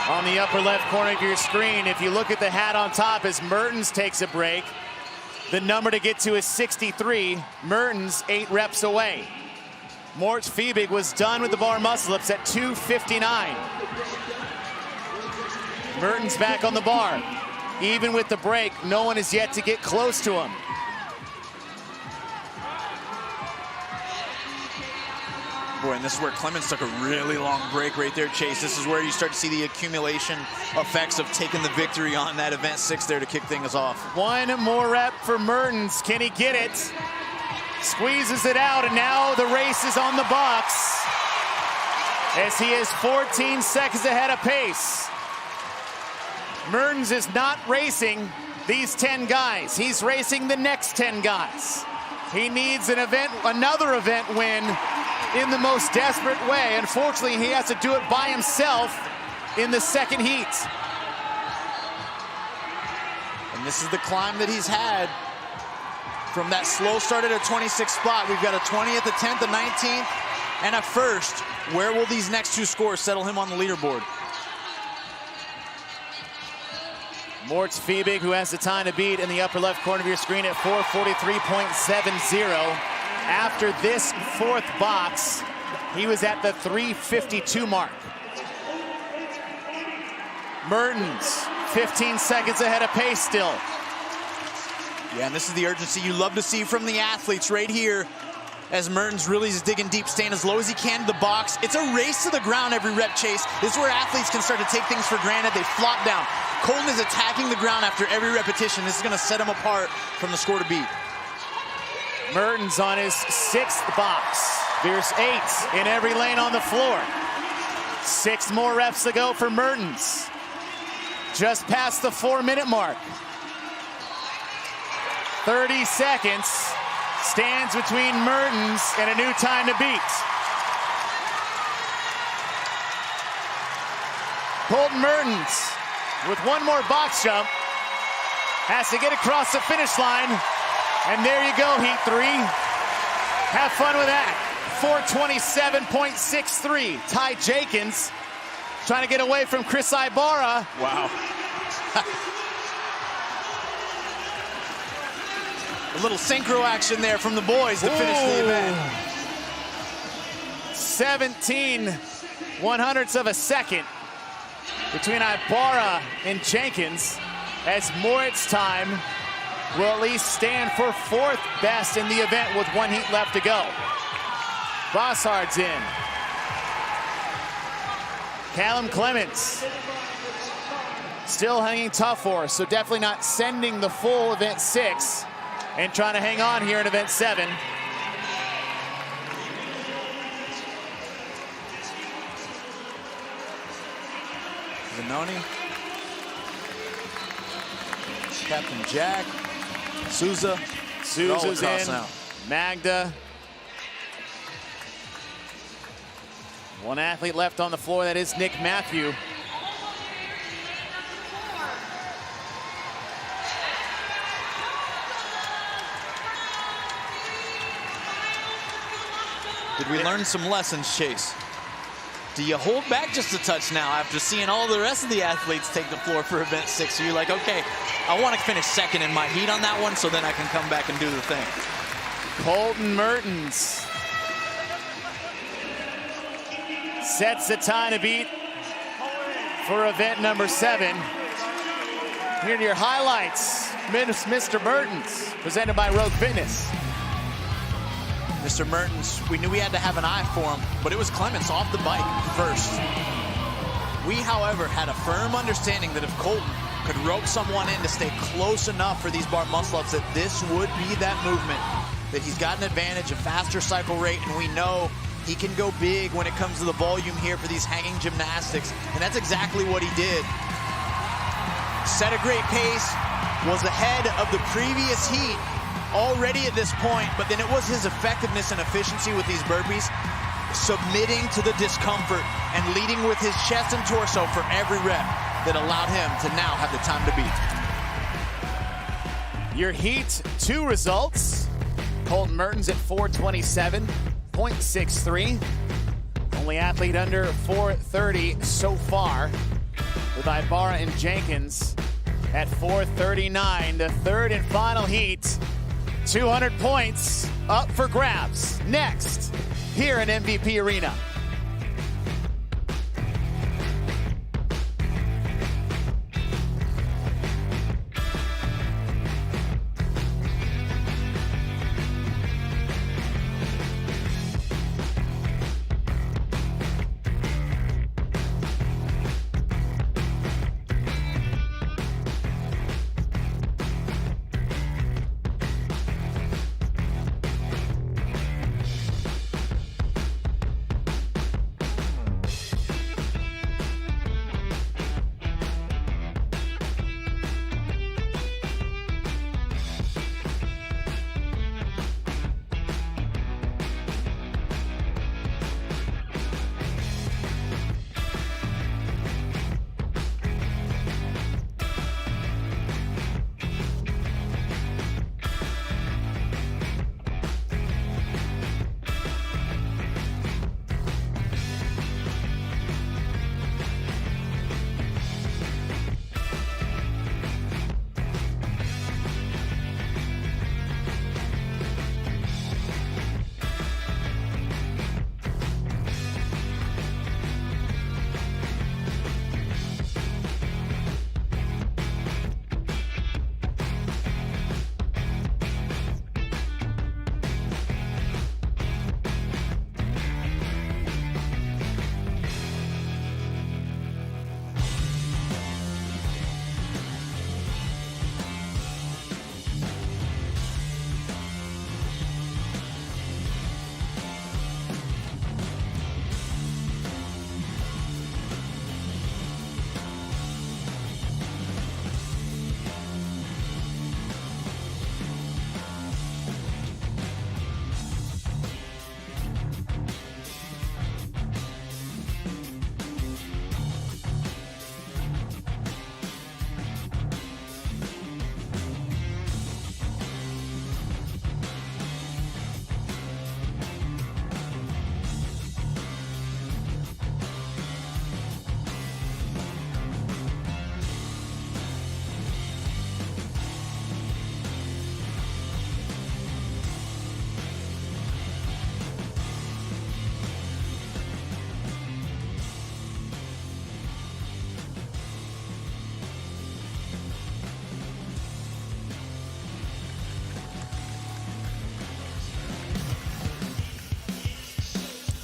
on the upper left corner of your screen. If you look at the hat on top as Mertens takes a break, the number to get to is 63. Mertens 8 reps away. Moritz Fiebig was done with the bar muscle-ups at 2:59. Mertens back on the bar. Even with the break, no one is yet to get close to him. Boy, and this is where Clemens took a really long break right there, Chase. This is where you start to see the accumulation effects of taking the victory on that event 6 there to kick things off. One more rep for Mertens. Can he get it? Squeezes it out, and now the race is on the box as he is 14 seconds ahead of pace. Mertens is not racing these 10 guys. He's racing the next 10 guys. He needs another event win in the most desperate way. Unfortunately, he has to do it by himself in the second heat. And this is the climb that he's had from that slow start at a 26th spot. We've got a 20th, a 10th, a 19th, and a 1st. Where will these next 2 scores settle him on the leaderboard? Moritz Fiebig, who has the time to beat in the upper left corner of your screen at 4:43.70. After this 4th box, he was at the 3:52 mark. Mertens, 15 seconds ahead of pace still. Yeah, and this is the urgency you love to see from the athletes right here as Mertens really is digging deep, staying as low as he can to the box. It's a race to the ground every rep, Chase. This is where athletes can start to take things for granted. They flop down. Colton is attacking the ground after every repetition. This is going to set him apart from the score to beat. Mertens on his 6th box. There's 8 in every lane on the floor. 6 more reps to go for Mertens. Just past the 4-minute mark. 30 seconds stands between Mertens and a new time to beat. Colton Mertens, with one more box jump, has to get across the finish line. And there you go, heat 3. Have fun with that. 4:27.63. Ty Jenkins trying to get away from Chris Ibarra. Wow. A little synchro action there from the boys to finish the event. 17/100ths of a second between Ibarra and Jenkins, as Moritz time will at least stand for 4th best in the event with 1 heat left to go. Bossard's in. Callum Clemens still hanging tough for us, so definitely not sending the full event 6 and trying to hang on here in event 7. Zanoni, Captain Jack, Souza. Souza's in. Now. Magda. One athlete left on the floor, that is Nick Matthew. Did we learn some lessons, Chase? Do you hold back just a touch now after seeing all the rest of the athletes take the floor for event 6? So you're like, okay, I want to finish second in my heat on that one so then I can come back and do the thing. Colton Mertens sets the time to beat for event number 7. Here are your highlights. Mr. Mertens, presented by Rogue Fitness. Mr. Mertens, we knew we had to have an eye for him, but it was Clements off the bike first. We, however, had a firm understanding that if Colton could rope someone in to stay close enough for these bar muscle-ups, that this would be that movement, that he's got an advantage, a faster cycle rate, and we know he can go big when it comes to the volume here for these hanging gymnastics, and that's exactly what he did. Set a great pace, was ahead of the previous heat already at this point, but then it was his effectiveness and efficiency with these burpees, submitting to the discomfort and leading with his chest and torso for every rep that allowed him to now have the time to beat. Your Heat 2 results. Colton Mertens at 427.63. Only athlete under 430 so far, with Ibarra and Jenkins at 439. The third and final heat. 200 points up for grabs. Next, here in MVP Arena.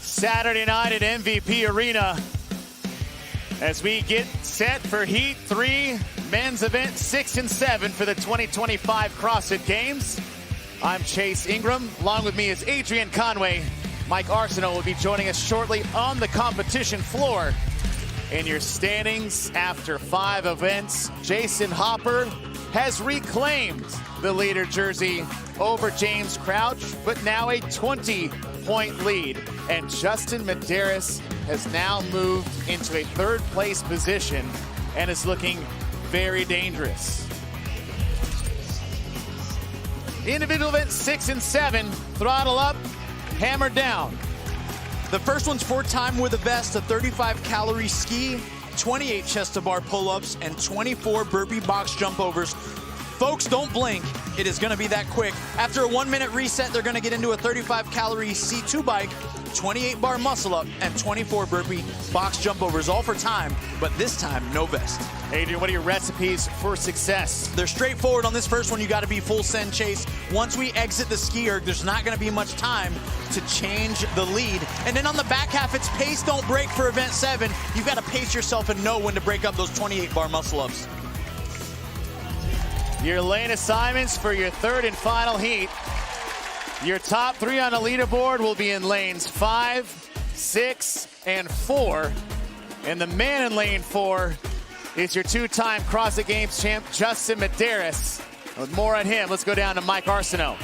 Saturday night at MVP Arena as we get set for Heat 3, men's event 6 and 7 for the 2025 CrossFit Games. I'm Chase Ingram. Along with me is Adrian Conway. Mike Arsenault will be joining us shortly on the competition floor. In your standings after 5 events, Jason Hopper has reclaimed the leader jersey over James Crouch, but now a 20-point lead. And Justin Medeiros has now moved into a 3rd place position and is looking very dangerous. Individual event 6 and 7, throttle up, hammer down. The first one's for time with a vest, a 35-calorie ski, 28 chest-to-bar pull-ups, and 24 burpee box jump overs. Folks, don't blink. It is going to be that quick. After a 1-minute reset, they're going to get into a 35-calorie C2 bike, 28-bar muscle-up, and 24 burpee box jump overs, all for time, but this time, no vest. Adrian, what are your recipes for success? They're straightforward. On this first one, you got to be full send chase. Once we exit the ski erg, there's not going to be much time to change the lead. And then on the back half, it's pace, don't break for event 7. You've got to pace yourself and know when to break up those 28-bar muscle-ups. Your lane assignments for your third and final heat. Your top 3 on the leaderboard will be in lanes 5, 6, and 4. And the man in lane 4 is your 2-time CrossFit Games champ, Justin Medeiros. With more on him, let's go down to Mike Arsenault.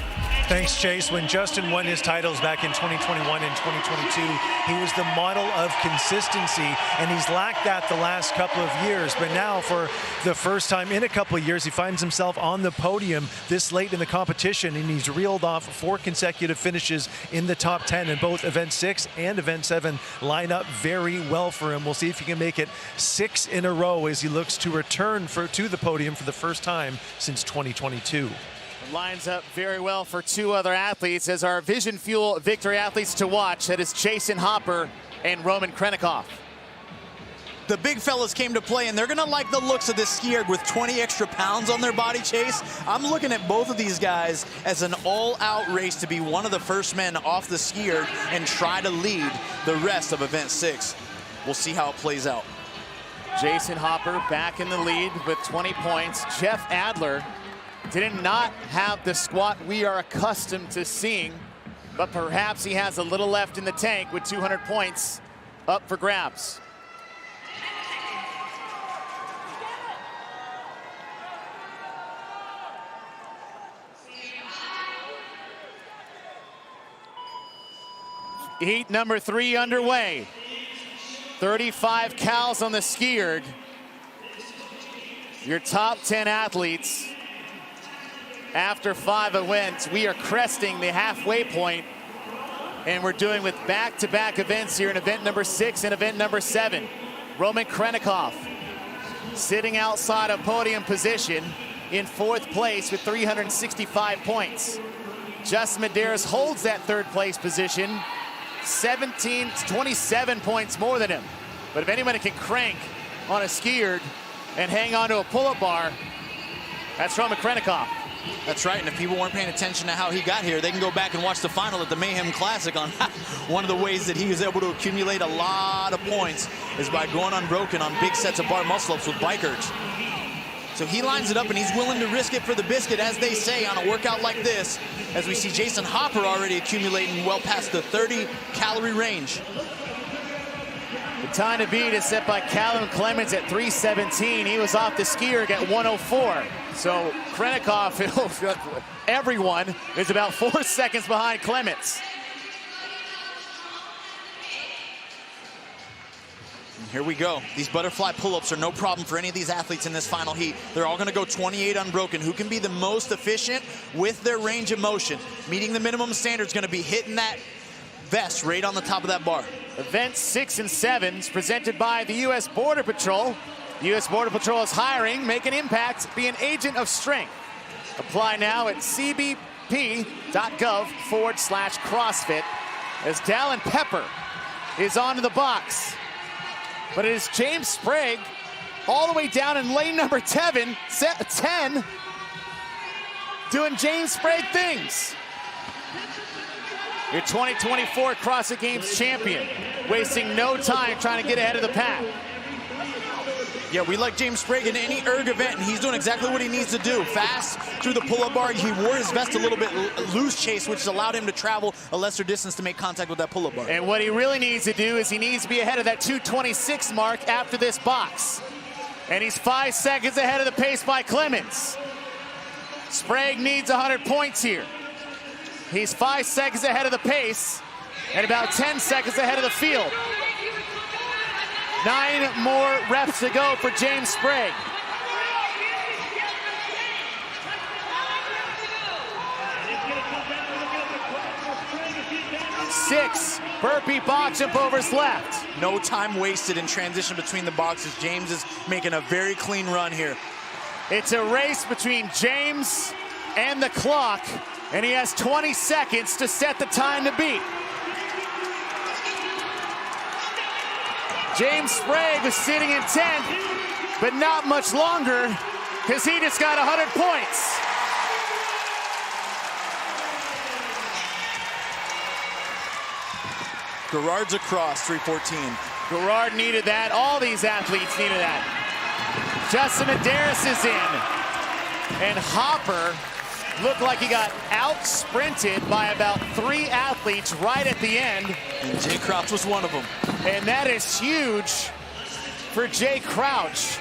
Thanks, Chase. When Justin won his titles back in 2021 and 2022, he was the model of consistency, and he's lacked that the last couple of years. But now, for the first time in a couple of years, he finds himself on the podium this late in the competition, and he's reeled off 4 consecutive finishes in the top 10, and both Event 6 and Event 7 line up very well for him. We'll see if he can make it 6 in a row as he looks to return to the podium for the first time since 2022. Lines up very well for 2 other athletes as our Vision Fuel victory athletes to watch. That is Jason Hopper and Roman Krennikov. The big fellas came to play, and they're going to like the looks of this ski erg with 20 extra pounds on their body, Chase. I'm looking at both of these guys as an all-out race to be one of the first men off the ski erg and try to lead the rest of Event 6. We'll see how it plays out. Jason Hopper back in the lead with 20 points. Jeff Adler did not have the squat we are accustomed to seeing, but perhaps he has a little left in the tank with 200 points up for grabs. Heat number 3 underway. 35 cals on the ski erg. Your top 10 athletes. After 5 events, we are cresting the halfway point, and we're doing with back-to-back events here in event number 6 and event number 7. Roman Krennikov sitting outside of podium position in 4th place with 365 points. Justin Medeiros holds that 3rd place position, 27 points more than him. But if anybody can crank on a ski erg and hang on to a pull-up bar, that's Roman Krennikov. That's right, and if people weren't paying attention to how he got here, they can go back and watch the final at the Mayhem Classic on one of the ways that he was able to accumulate a lot of points is by going unbroken on big sets of bar muscle-ups with bikers. So he lines it up, and he's willing to risk it for the biscuit, as they say, on a workout like this, as we see Jason Hopper already accumulating well past the 30-calorie range. The time to beat is set by Callum Clemens at 3:17. He was off the ski erg at 1:04. So Krennikov, everyone, is about 4 seconds behind Clemens. And here we go. These butterfly pull-ups are no problem for any of these athletes in this final heat. They're all going to go 28 unbroken. Who can be the most efficient with their range of motion? Meeting the minimum standard is going to be hitting that vest right on the top of that bar. Event 6 and 7 is presented by the U.S. Border Patrol. The U.S. Border Patrol is hiring. Make an impact. Be an agent of strength. Apply now at cbp.gov/CrossFit as Dallin Pepper is onto the box. But it is James Sprague all the way down in lane number 10, doing James Sprague things. Your 2024 CrossFit Games champion, wasting no time trying to get ahead of the pack. Yeah, we like James Sprague in any erg event, and he's doing exactly what he needs to do. Fast through the pull-up bar. He wore his vest a little bit loose, Chase, which allowed him to travel a lesser distance to make contact with that pull-up bar. And what he really needs to do is he needs to be ahead of that 2:26 mark after this box. And he's 5 seconds ahead of the pace by Clemens. Sprague needs 100 points here. He's 5 seconds ahead of the pace and about 10 seconds ahead of the field. 9 more reps to go for James Sprague. 6 burpee box jump overs left. No time wasted in transition between the boxes. James is making a very clean run here. It's a race between James and the clock, and he has 20 seconds to set the time to beat. James Sprague was sitting in 10th, but not much longer, because he just got 100 points. Garrard's across, 314. Garrard needed that. All these athletes needed that. Justin Medeiros is in. And Hopper looked like he got out-sprinted by about 3 athletes right at the end. And Jay Crouch was one of them. And that is huge for Jay Crouch.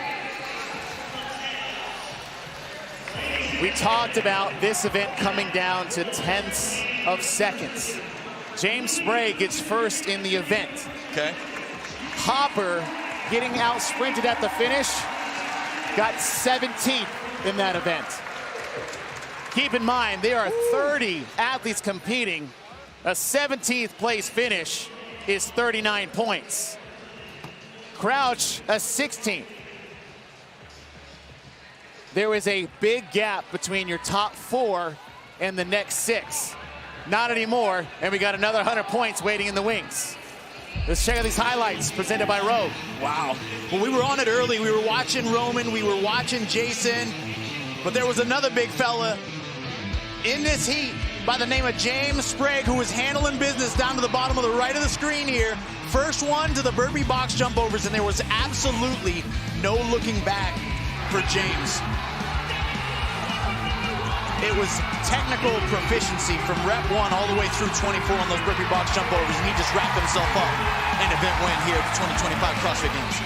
We talked about this event coming down to tenths of seconds. James Sprague gets first in the event. Okay. Hopper getting out-sprinted at the finish, got 17th in that event. Keep in mind, there are 30 athletes competing. A 17th place finish is 39 points. Crouch, a 16th. There was a big gap between your top 4 and the next 6. Not anymore, and we got another 100 points waiting in the wings. Let's check out these highlights presented by Rogue. Wow. Well, we were on it early. We were watching Roman, we were watching Jason, but there was another big fella in this heat by the name of James Sprague, who was handling business down to the bottom of the right of the screen here. First one to the burpee box jump overs, and there was absolutely no looking back for James. It was technical proficiency from rep 1 all the way through 24 on those burpee box jump overs, and he just wrapped himself up in event win here at the 2025 CrossFit Games.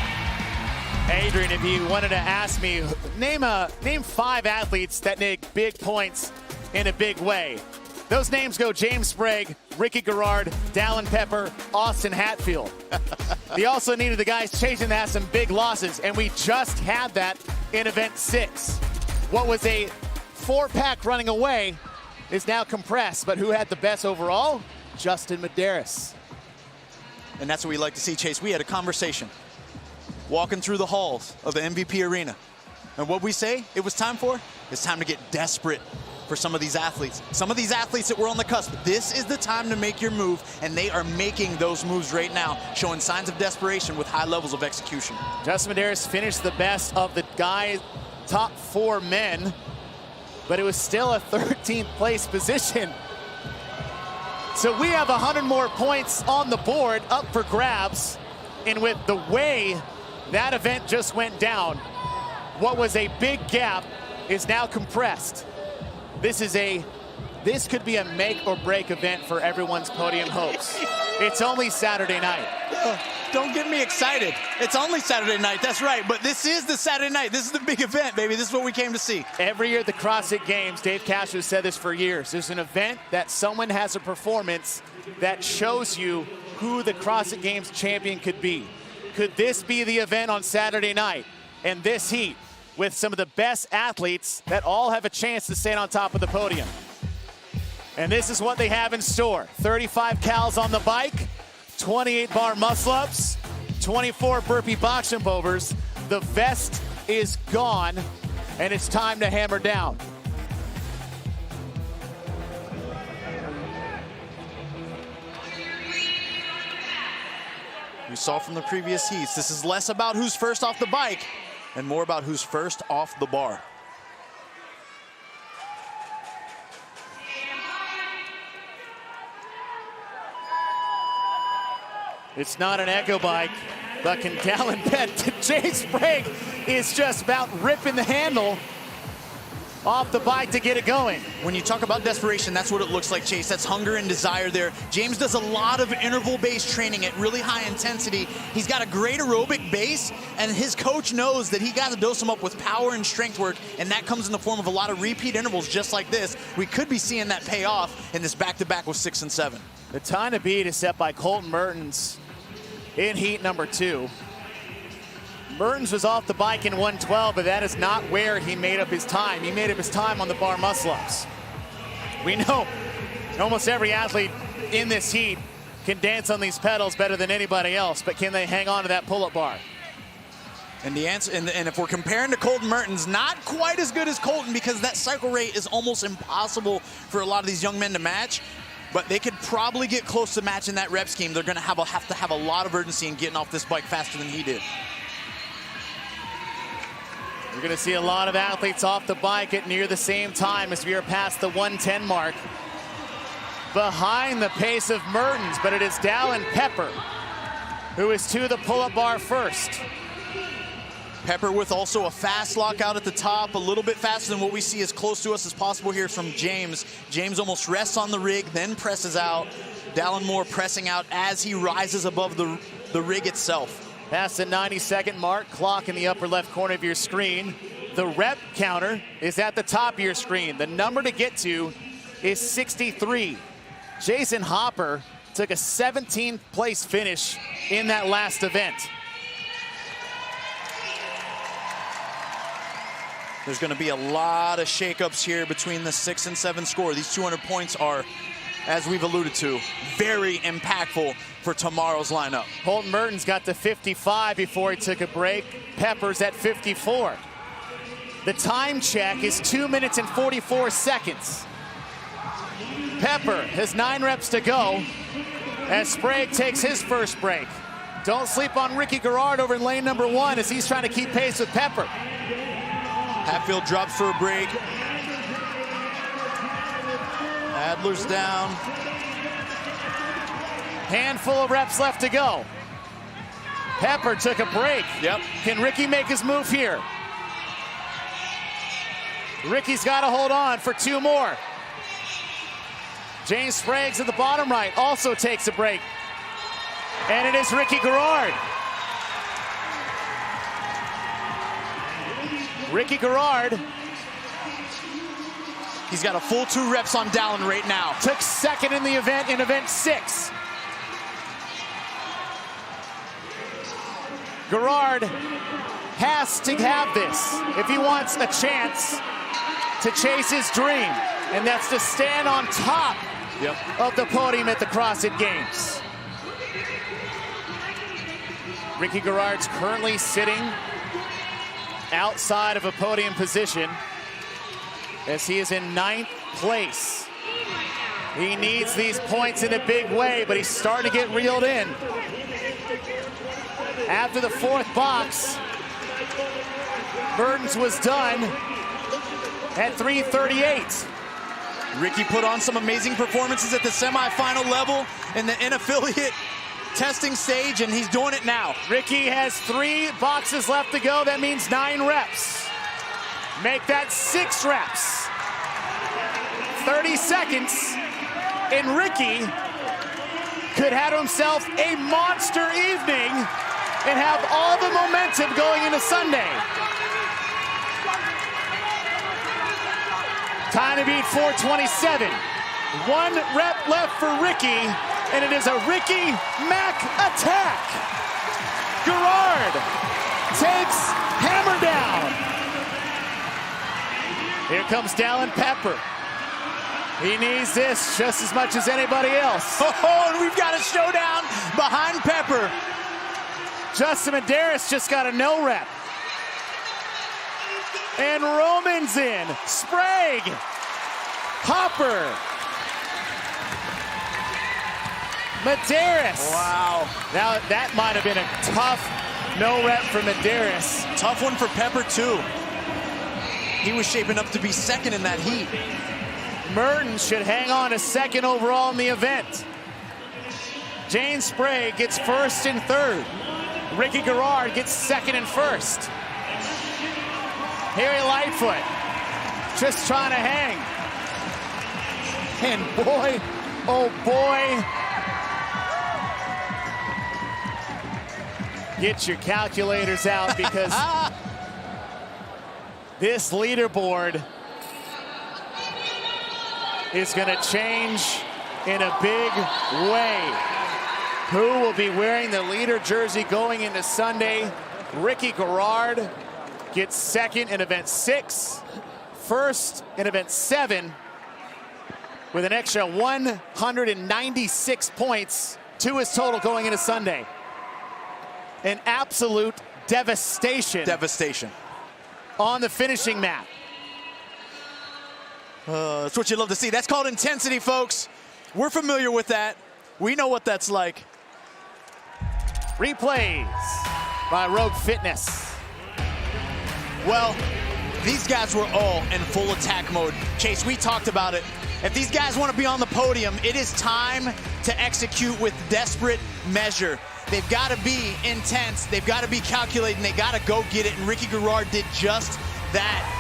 Adrian, if you wanted to ask me, name 5 athletes that make big points in a big way. Those names go James Sprague, Ricky Garrard, Dallin Pepper, Austin Hatfield. They also needed the guys chasing that some big losses, and we just had that in event 6. What was a 4-pack running away is now compressed, but who had the best overall? Justin Medeiros. And that's what we like to see, Chase. We had a conversation walking through the halls of the MVP arena. And what we say it was time for? It's time to get desperate for some of these athletes. Some of these athletes that were on the cusp. This is the time to make your move, and they are making those moves right now, showing signs of desperation with high levels of execution. Justin Medeiros finished the best of the guys, top 4 men, but it was still a 13th place position. So we have 100 more points on the board up for grabs. And with the way that event just went down, what was a big gap is now compressed. This could be a make or break event for everyone's podium hopes. It's only Saturday night. Don't get me excited. It's only Saturday night, that's right. But this is the Saturday night. This is the big event, baby. This is what we came to see. Every year at the CrossFit Games, Dave Castro said this for years. There's an event that someone has a performance that shows you who the CrossFit Games champion could be. Could this be the event on Saturday night? And this heat with some of the best athletes that all have a chance to stand on top of the podium. And this is what they have in store. 35 cals on the bike, 28 bar muscle-ups, 24 burpee box jump overs. The vest is gone, and it's time to hammer down. We saw from the previous heats, this is less about who's first off the bike and more about who's first off the bar. It's not an echo bike, but can Dallin bet Jay Sprague is just about ripping the handle off the bike to get it going. When you talk about desperation, that's what it looks like, Chase. That's hunger and desire there. James does a lot of interval-based training at really high intensity. He's got a great aerobic base, and his coach knows that he got to dose him up with power and strength work, and that comes in the form of a lot of repeat intervals just like this. We could be seeing that pay off in this back-to-back with 6 and 7. The time to beat is set by Colton Mertens in heat number 2. Mertens was off the bike in 112, but that is not where he made up his time. He made up his time on the bar muscle-ups. We know almost every athlete in this heat can dance on these pedals better than anybody else, but can they hang on to that pull-up bar? And the answer, and if we're comparing to Colton Mertens, not quite as good as Colton because that cycle rate is almost impossible for a lot of these young men to match. But they could probably get close to matching that rep scheme. They're going to have to have a lot of urgency in getting off this bike faster than he did. You're going to see a lot of athletes off the bike at near the same time as we are past the 110 mark. Behind the pace of Mertens, but it is Dallin Pepper who is to the pull-up bar first. Pepper with also a fast lockout at the top, a little bit faster than what we see as close to us as possible here from James. James almost rests on the rig, then presses out. Dallin Moore pressing out as he rises above the rig itself. Past the 90-second mark, clock in the upper left corner of your screen. The rep counter is at the top of your screen. The number to get to is 63. Jason Hopper took a 17th place finish in that last event. There's going to be a lot of shakeups here between the 6 and 7 score. These 200 points are, as we've alluded to, very impactful for tomorrow's lineup. Colton Mertens got to 55 before he took a break. Pepper's at 54. The time check is 2 minutes and 44 seconds. Pepper has 9 reps to go as Sprague takes his first break. Don't sleep on Ricky Garrard over in lane number 1 as he's trying to keep pace with Pepper. Hatfield drops for a break. Adler's down. Handful of reps left to go. Pepper took a break. Yep. Can Ricky make his move here? Ricky's got to hold on for 2 more. James Sprague's at the bottom right also takes a break. And it is Ricky Garrard. Ricky Garrard. He's got a full 2 reps on Dallin right now. Took second in the event in event 6. Garrard has to have this if he wants a chance to chase his dream, and that's to stand on top of the podium at the CrossFit Games. Ricky Garrard's currently sitting outside of a podium position as he is in 9th place. He needs these points in a big way, but he's starting to get reeled in. After the 4th box, Mertens was done at 3:38. Ricky put on some amazing performances at the semifinal level in the in-affiliate testing stage, and he's doing it now. Ricky has 3 boxes left to go. That means 9 reps. Make that 6 reps. 30 seconds, and Ricky could have himself a monster evening and have all the momentum going into Sunday. Time to beat 4:27. 1 rep left for Ricky, and it is a Ricky Mack attack. Garrard takes hammer down. Here comes Dallin Pepper. He needs this just as much as anybody else. Oh, and we've got a showdown behind Pepper. Justin Medeiros just got a no rep. And Roman's in. Sprague. Hopper. Medeiros. Wow. Now that might have been a tough no rep for Medeiros. Tough one for Pepper too. He was shaping up to be second in that heat. Mertens should hang on to 2nd overall in the event. James Sprague gets 1st and 3rd. Ricky Garrard gets 2nd and 1st. Harry Lightfoot just trying to hang. And boy, oh boy. Get your calculators out because this leaderboard is going to change in a big way. Who will be wearing the leader jersey going into Sunday? Ricky Garrard gets 2nd in event 6, 1st in event 7, with an extra 196 points 2 is total going into Sunday. An absolute devastation. Devastation. On the finishing mat. That's what you love to see. That's called intensity, folks. We're familiar with that. We know what that's like. Replays by Rogue Fitness. Well, these guys were all in full attack mode. Chase, we talked about it. If these guys want to be on the podium, it is time to execute with desperate measure. They've got to be intense. They've got to be calculating. They got to go get it. And Ricky Garrard did just that.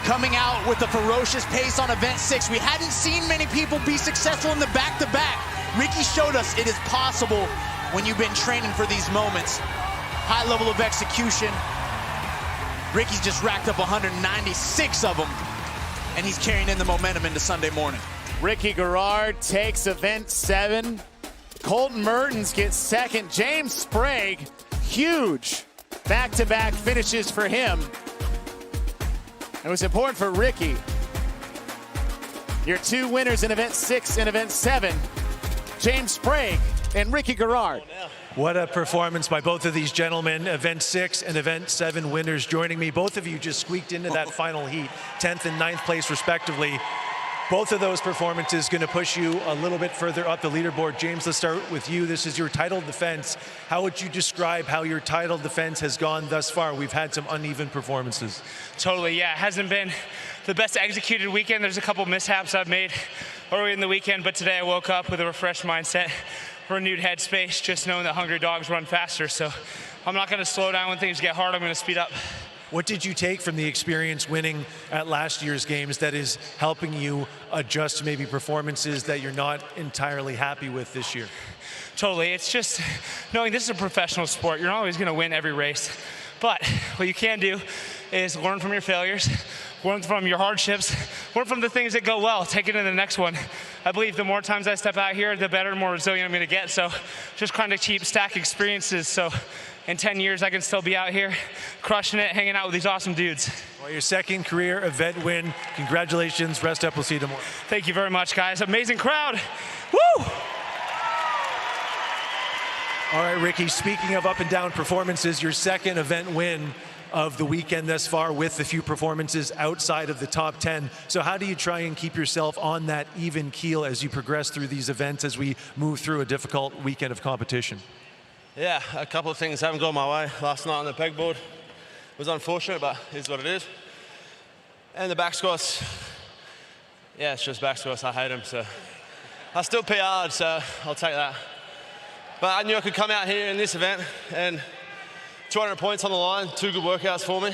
Coming out with a ferocious pace on event 6. We hadn't seen many people be successful in the back-to-back. Ricky showed us it is possible when you've been training for these moments. High level of execution. Ricky's just racked up 196 of them, and he's carrying in the momentum into Sunday morning. Ricky Garrard takes event 7. Colton Mertens gets second. James Sprague, huge back-to-back finishes for him. It was important for Ricky. Your 2 winners in event 6 and event 7, James Sprague and Ricky Garrard. What a performance by both of these gentlemen. Event 6 and event 7 winners joining me. Both of you just squeaked into that final heat, 10th and 9th place respectively. Both of those performances going to push you a little bit further up the leaderboard. James, let's start with you. This is your title defense. How would you describe how your title defense has gone thus far? We've had some uneven performances. Totally, yeah. It hasn't been the best executed weekend. There's a couple mishaps I've made early in the weekend, but today I woke up with a refreshed mindset, renewed headspace, just knowing that hungry dogs run faster. So I'm not going to slow down when things get hard. I'm going to speed up. What did you take from the experience winning at last year's games that is helping you adjust maybe performances that you're not entirely happy with this year? Totally. It's just knowing this is a professional sport. You're not always going to win every race. But what you can do is learn from your failures, learn from your hardships, learn from the things that go well, take it to the next one. I believe the more times I step out here, the better, more resilient I'm going to get. So just trying to keep stack experiences. So in 10 years, I can still be out here crushing it, hanging out with these awesome dudes. Well, your second career event win. Congratulations. Rest up. We'll see you tomorrow. Thank you very much, guys. Amazing crowd. Woo! All right, Ricky, speaking of up and down performances, your second event win of the weekend thus far with a few performances outside of the top 10. So how do you try and keep yourself on that even keel as you progress through these events as we move through a difficult weekend of competition? Yeah, a couple of things haven't gone my way. Last night on the pegboard was unfortunate, but it is what it is. And the back squats, yeah, it's just back squats. I hate them, so I still PR'd, so I'll take that. But I knew I could come out here in this event and 200 points on the line, 2 good workouts for me.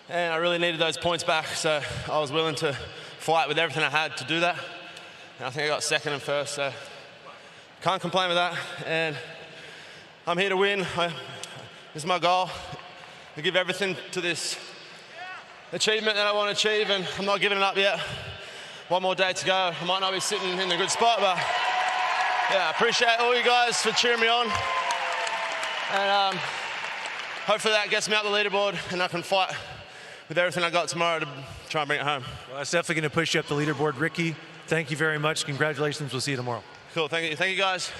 And I really needed those points back, so I was willing to fight with everything I had to do that. And I think I got second and first, so can't complain with that. And I'm here to win. This is my goal, to give everything to this achievement that I want to achieve, and I'm not giving it up yet. One more day to go. I might not be sitting in a good spot, but yeah, I appreciate all you guys for cheering me on. And hopefully that gets me up the leaderboard and I can fight with everything I got tomorrow to try and bring it home. Well, that's definitely going to push you up the leaderboard. Ricky, thank you very much. Congratulations. We'll see you tomorrow. Cool. Thank you. Thank you, guys.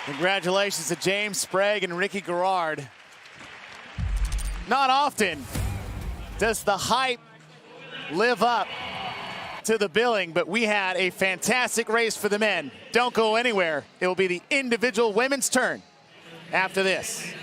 Congratulations to James Sprague and Ricky Garrard. Not often does the hype live up to the billing, but we had a fantastic race for the men. Don't go anywhere. It will be the individual women's turn after this.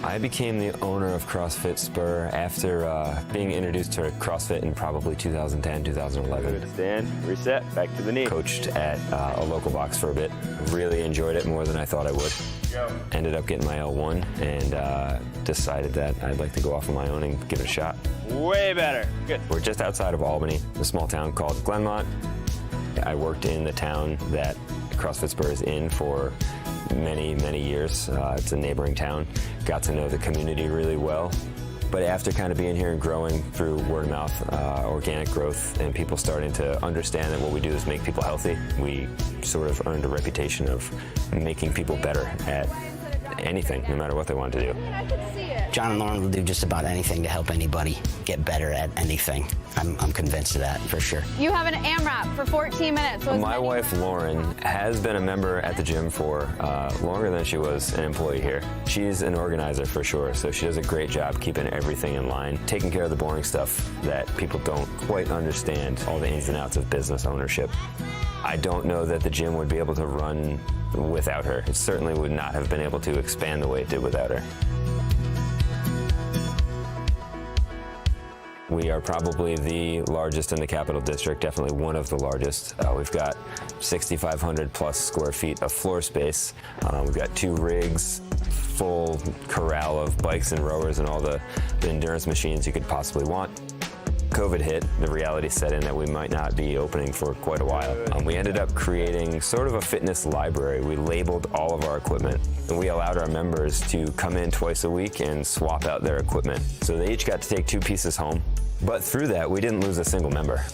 I became the owner of CrossFit Spur after being introduced to CrossFit in probably 2010, 2011. Stand, reset, back to the knee. Coached at a local box for a bit. Really enjoyed it more than I thought I would. Ended up getting my L1 and decided that I'd like to go off on my own and give it a shot. Way better. Good. We're just outside of Albany, a small town called Glenmont. I worked in the town that CrossFit Spur is in for many, many years. It's a neighboring town. Got to know the community really well. But after kind of being here and growing through word of mouth, organic growth, and people starting to understand that what we do is make people healthy, we sort of earned a reputation of making people better at anything, no matter what they want to do. John and Lauren will do just about anything to help anybody get better at anything. I'm convinced of that, for sure. You have an AMRAP for 14 minutes. My wife, Lauren, has been a member at the gym for longer than she was an employee here. She's an organizer for sure, so she does a great job keeping everything in line, taking care of the boring stuff that people don't quite understand, all the ins and outs of business ownership. I don't know that the gym would be able to run without her. It certainly would not have been able to expand the way it did without her. We are probably the largest in the Capital District, definitely one of the largest. We've got 6,500 plus square feet of floor space. We've got 2 rigs, full corral of bikes and rowers and all the endurance machines you could possibly want. COVID hit, the reality set in that we might not be opening for quite a while. We ended up creating sort of a fitness library. We labeled all of our equipment, and we allowed our members to come in twice a week and swap out their equipment. So they each got to take 2 pieces home. But through that, we didn't lose a single member.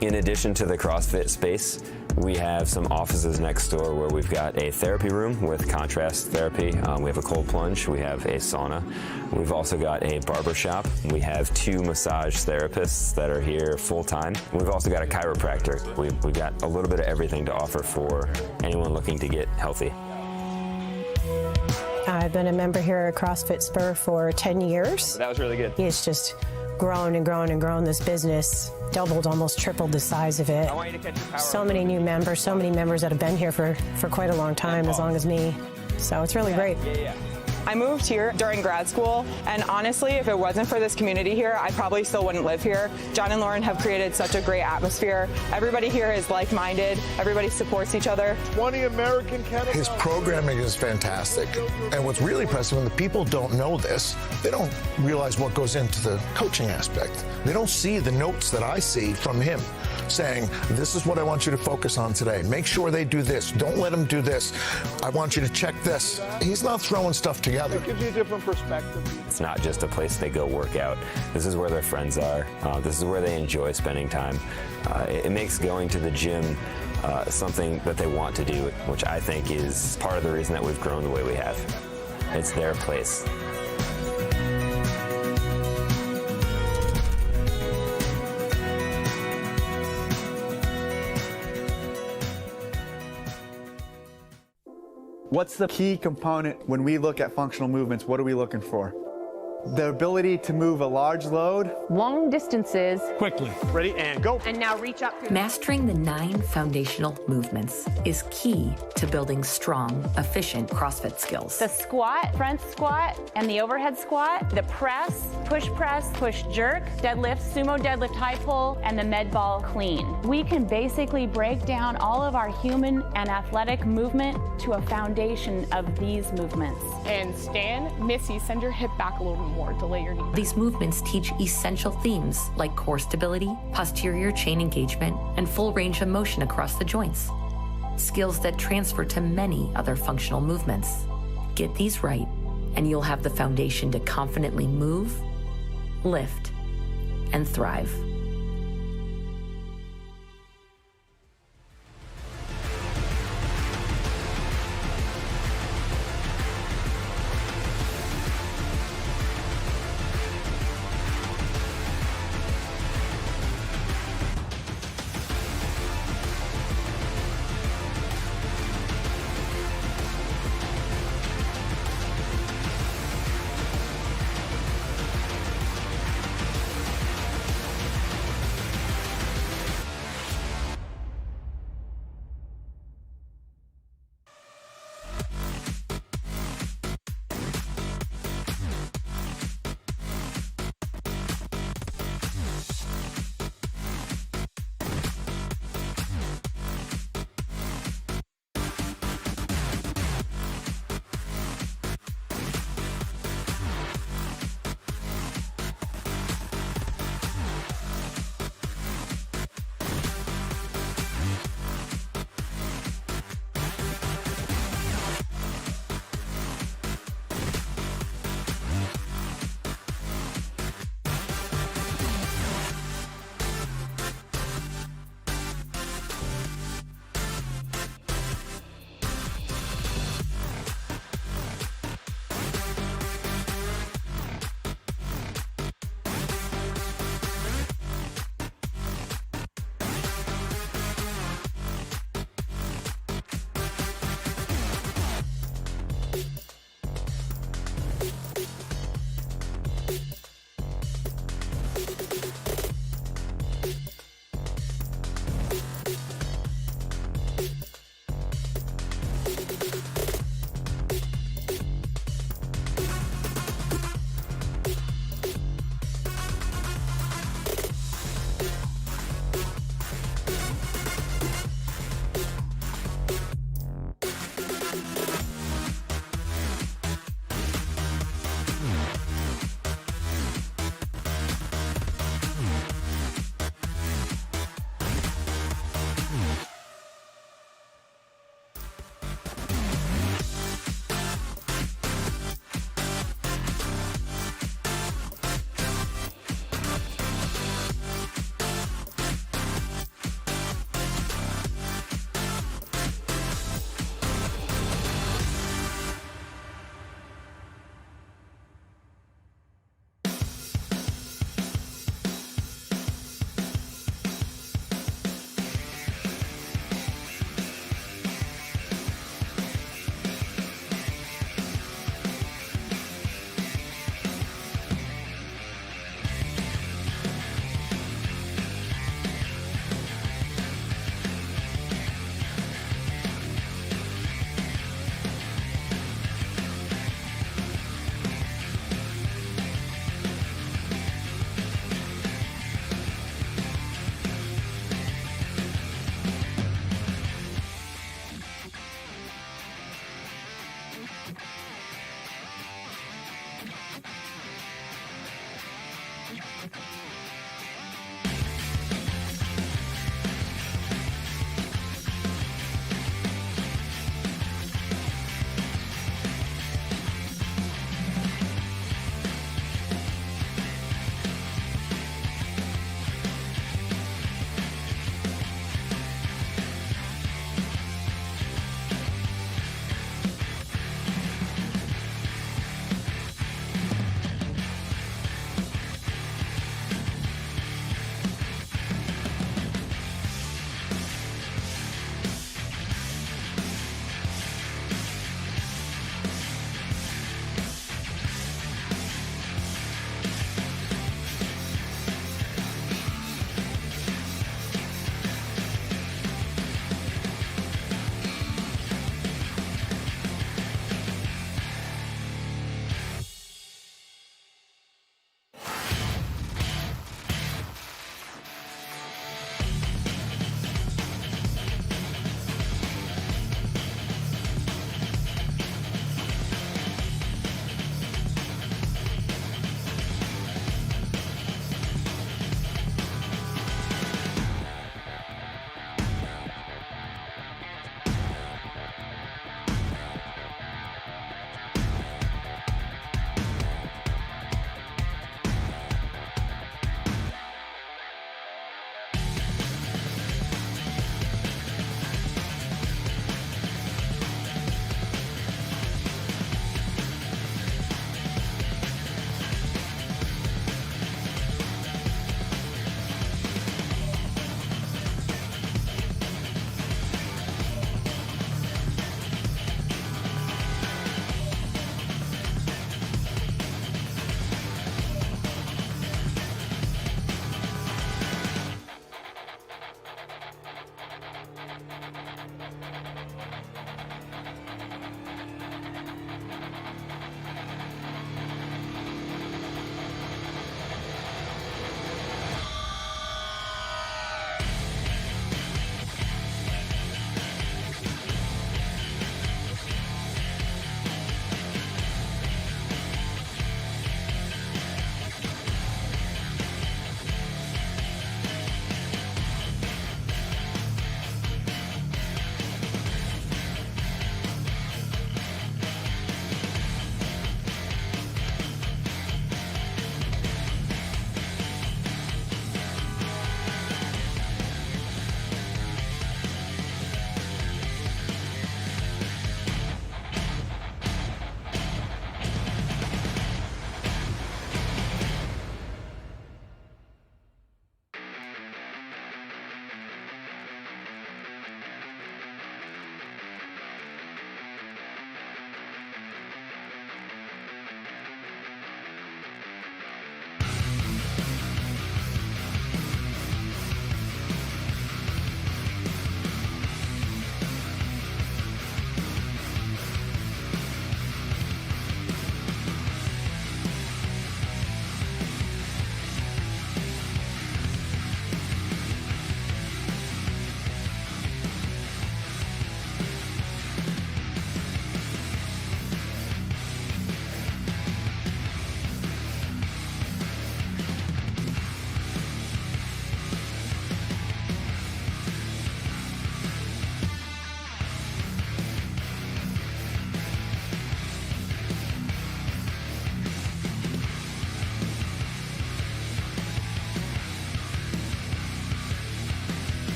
In addition to the CrossFit space, we have some offices next door where we've got a therapy room with contrast therapy. We have a cold plunge. We have a sauna. We've also got a barber shop. We have 2 massage therapists that are here full time. We've also got a chiropractor. We've got a little bit of everything to offer for anyone looking to get healthy. I've been a member here at CrossFit Spur for 10 years. That was really good. It's just grown and grown and grown this business. Doubled, almost tripled the size of it. I want you to catch your power. So many new members, so many members that have been here for quite a long time, as long as me. So it's really great. I moved here during grad school, and honestly, if it wasn't for this community here, I probably still wouldn't live here. John and Lauren have created such a great atmosphere. Everybody here is like-minded. Everybody supports each other. 20 American kettlebells. His programming is fantastic. And what's really impressive, when the people don't know this, they don't realize what goes into the coaching aspect. They don't see the notes that I see from him saying, this is what I want you to focus on today. Make sure they do this. Don't let them do this. I want you to check this. He's not throwing stuff together. It gives you a different perspective. It's not just a place they go work out. This is where their friends are. This is where they enjoy spending time. It makes going to the gym something that they want to do, which I think is part of the reason that we've grown the way we have. It's their place. What's the key component when we look at functional movements? What are we looking for? The ability to move a large load. Long distances. Quickly. Ready, and go. And now reach up. Mastering the 9 foundational movements is key to building strong, efficient CrossFit skills. The squat, front squat, and the overhead squat, the press, push, jerk, deadlift, sumo deadlift, high pull, and the med ball clean. We can basically break down all of our human and athletic movement to a foundation of these movements. And stand, Missy, send your hip back a little more, delay your knee. These movements teach essential themes like core stability, posterior chain engagement, and full range of motion across the joints. Skills that transfer to many other functional movements. Get these right, and you'll have the foundation to confidently move, lift, and thrive.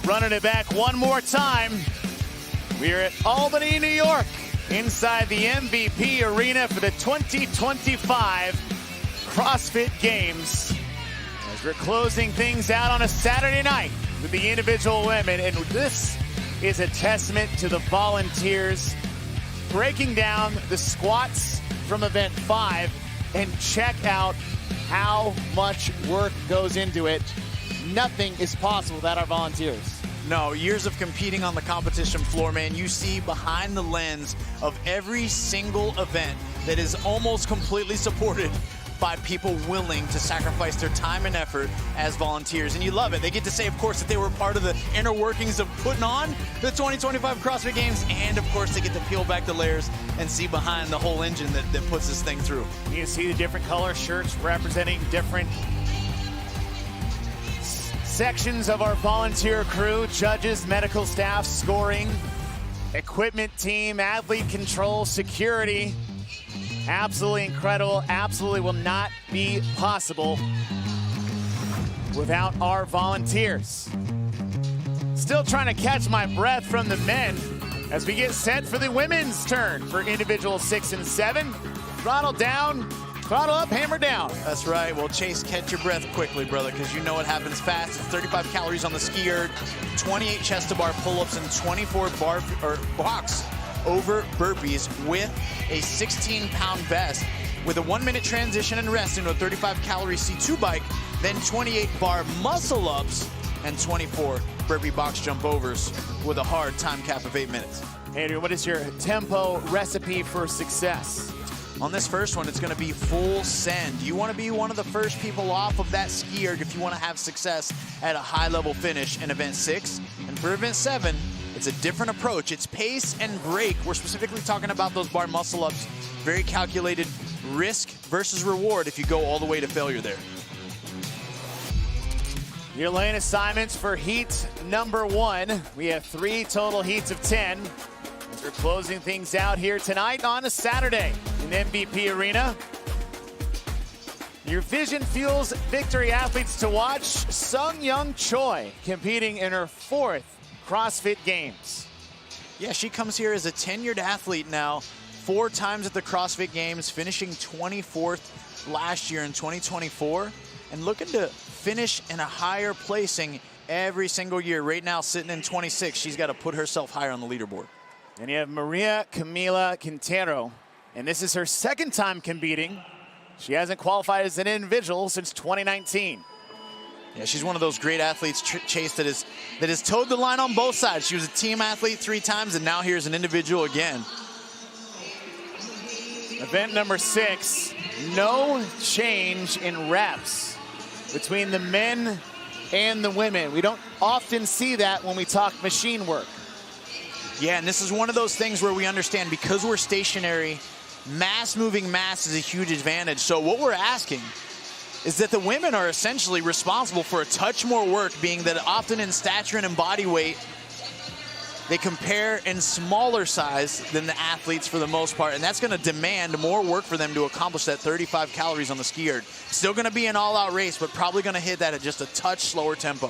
Running it back one more time. We're at Albany, New York, inside the MVP Arena for the 2025 CrossFit Games. As we're closing things out on a Saturday night with the individual women, and this is a testament to the volunteers breaking down the squats from event 5, and check out how much work goes into it. Nothing is possible without our volunteers. No, years of competing on the competition floor, man. You see behind the lens of every single event that is almost completely supported by people willing to sacrifice their time and effort as volunteers. And you love it. They get to say, of course, that they were part of the inner workings of putting on the 2025 CrossFit Games. And, of course, they get to peel back the layers and see behind the whole engine that puts this thing through. You see the different color shirts representing different sections of our volunteer crew: judges, medical staff, scoring, equipment team, athlete control, security. Absolutely incredible. Absolutely will not be possible without our volunteers. Still trying to catch my breath from the men as we get set for the women's turn for individual 6 and 7. Throttle down, throttle up, hammer down. That's right. Well, Chase, catch your breath quickly, brother, because you know it happens fast. It's 35 calories on the ski erg, 28 chest-to-bar pull-ups, and 24 box over burpees with a 16-pound vest, with a 1-minute transition and rest into a 35-calorie C2 bike, then 28 bar muscle-ups and 24 burpee box jump overs with a hard time cap of 8 minutes. Andrew, what is your tempo recipe for success? On this first one, it's going to be full send. You want to be one of the first people off of that ski erg if you want to have success at a high-level finish in event 6. And for event 7, it's a different approach. It's pace and break. We're specifically talking about those bar muscle-ups. Very calculated risk versus reward if you go all the way to failure there. Your lane assignments for heat number 1. We have 3 total heats of 10. As we're closing things out here tonight on a Saturday in MVP Arena. Your vision fuels victory athletes to watch. Sung Young Choi competing in her 4th CrossFit Games. Yeah, she comes here as a tenured athlete now, 4 times at the CrossFit Games, finishing 24th last year in 2024, and looking to finish in a higher placing every single year. Right now, sitting in 26, she's got to put herself higher on the leaderboard. And you have Maria Camila Quintero, and this is her 2nd time competing. She hasn't qualified as an individual since 2019. Yeah, she's one of those great athletes, Chase, that has towed the line on both sides. She was a team athlete 3 times, and now here's an individual again. Event number 6, no change in reps between the men and the women. We don't often see that when we talk machine work. Yeah, and this is one of those things where we understand, because we're stationary, moving mass is a huge advantage. So what we're asking is that the women are essentially responsible for a touch more work, being that often in stature and in body weight, they compare in smaller size than the athletes for the most part, and that's going to demand more work for them to accomplish that 35 calories on the ski erg. Still going to be an all-out race, but probably going to hit that at just a touch slower tempo.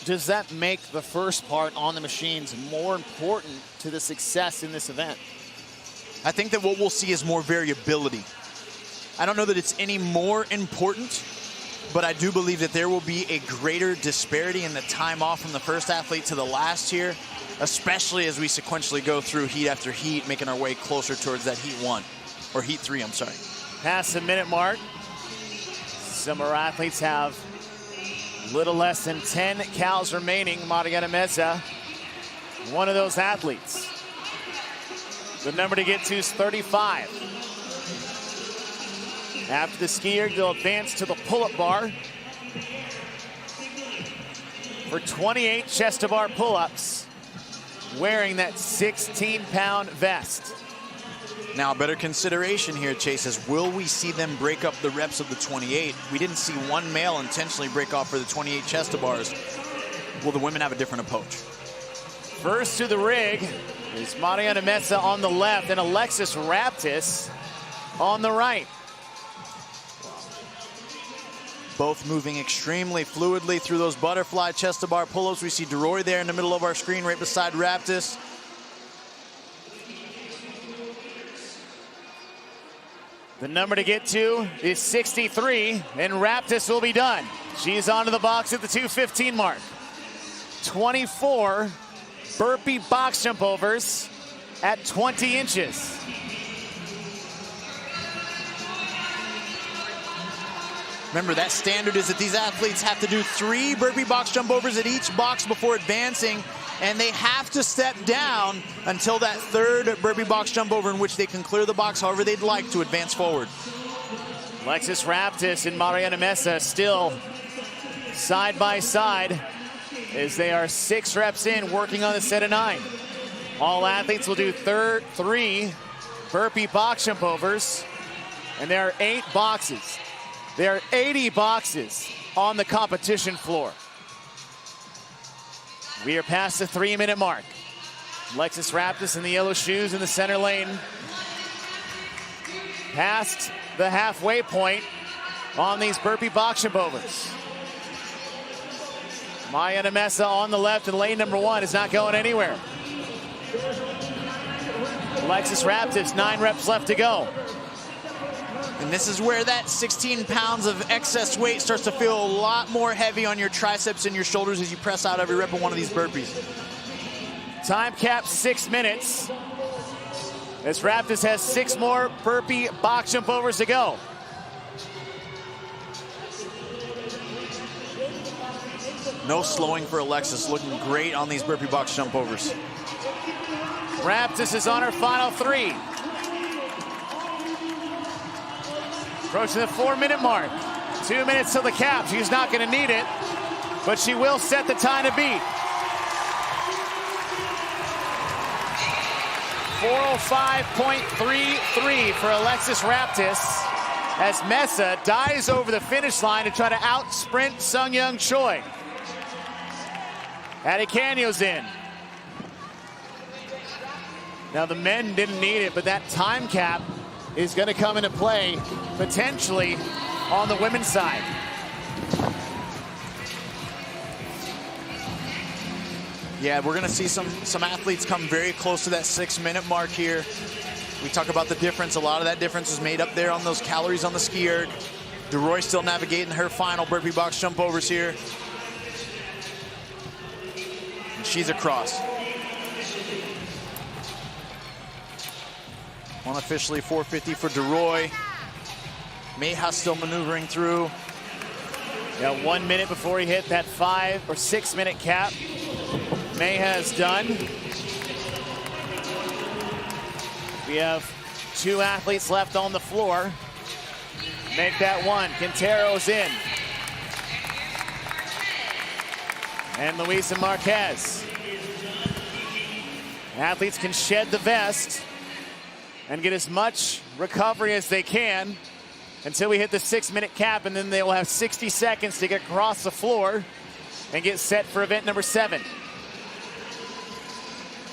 Does that make the first part on the machines more important to the success in this event? I think that what we'll see is more variability. I don't know that it's any more important, but I do believe that there will be a greater disparity in the time off from the first athlete to the last here, especially as we sequentially go through heat after heat, making our way closer towards that heat 1, or heat 3, I'm sorry. Past the minute mark. Some of our athletes have little less than 10 cals remaining. Mariana Meza, one of those athletes. The number to get to is 35. After the ski erg, they'll advance to the pull-up bar for 28 chest-to-bar pull-ups, wearing that 16-pound vest. Now, better consideration here, Chase, is will we see them break up the reps of the 28? We didn't see one male intentionally break off for the 28 chest-to-bars. Will the women have a different approach? First to the rig is Mariana Meza on the left and Alexis Raptis on the right. Both moving extremely fluidly through those butterfly chest-to-bar pull-ups. We see DeRoy there in the middle of our screen, right beside Raptis. The number to get to is 63, and Raptis will be done. She's onto the box at the 2:15 mark. 24 burpee box jump overs at 20 inches. Remember, that standard is that these athletes have to do 3 burpee box jump overs at each box before advancing, and they have to step down until that 3rd burpee box jump over, in which they can clear the box however they'd like to advance forward. Alexis Raptis and Mariana Mesa still side by side as they are 6 reps in, working on the set of 9. All athletes will do 3 burpee box jump overs, and there are 8 boxes. There are 80 boxes on the competition floor. We are past the 3-minute mark. Alexis Raptis in the yellow shoes in the center lane. Past the halfway point on these burpee box jump overs. Mariana Mesa on the left in lane number 1 is not going anywhere. Alexis Raptis, 9 reps left to go. And this is where that 16 pounds of excess weight starts to feel a lot more heavy on your triceps and your shoulders as you press out every rep of one of these burpees. Time cap 6 minutes. As Raptis has 6 more burpee box jump overs to go. No slowing for Alexis, looking great on these burpee box jump overs. Raptis is on her final 3. Approaching the 4-minute mark. 2 minutes till the cap. She's not going to need it, but she will set the time to beat. 4:05.33 for Alexis Raptis as Mesa dives over the finish line to try to out-sprint Sungyoung Choi. Adekanyo's in. Now the men didn't need it, but that time cap is going to come into play potentially on the women's side. Yeah, we're going to see some athletes come very close to that 6-minute mark here. We talk about the difference. A lot of that difference is made up there on those calories on the ski erg. DeRoy still navigating her final burpee box jump overs here. And she's across. Unofficially 450 for DeRoy. Mayha still maneuvering through. Got 1 minute before he hit that 5 or 6 minute cap. Mayha is done. We have 2 athletes left on the floor. Make that 1. Quintero's in. And Luisa Marquez. Athletes can shed the vest and get as much recovery as they can until we hit the 6-minute cap, and then they will have 60 seconds to get across the floor and get set for event number 7.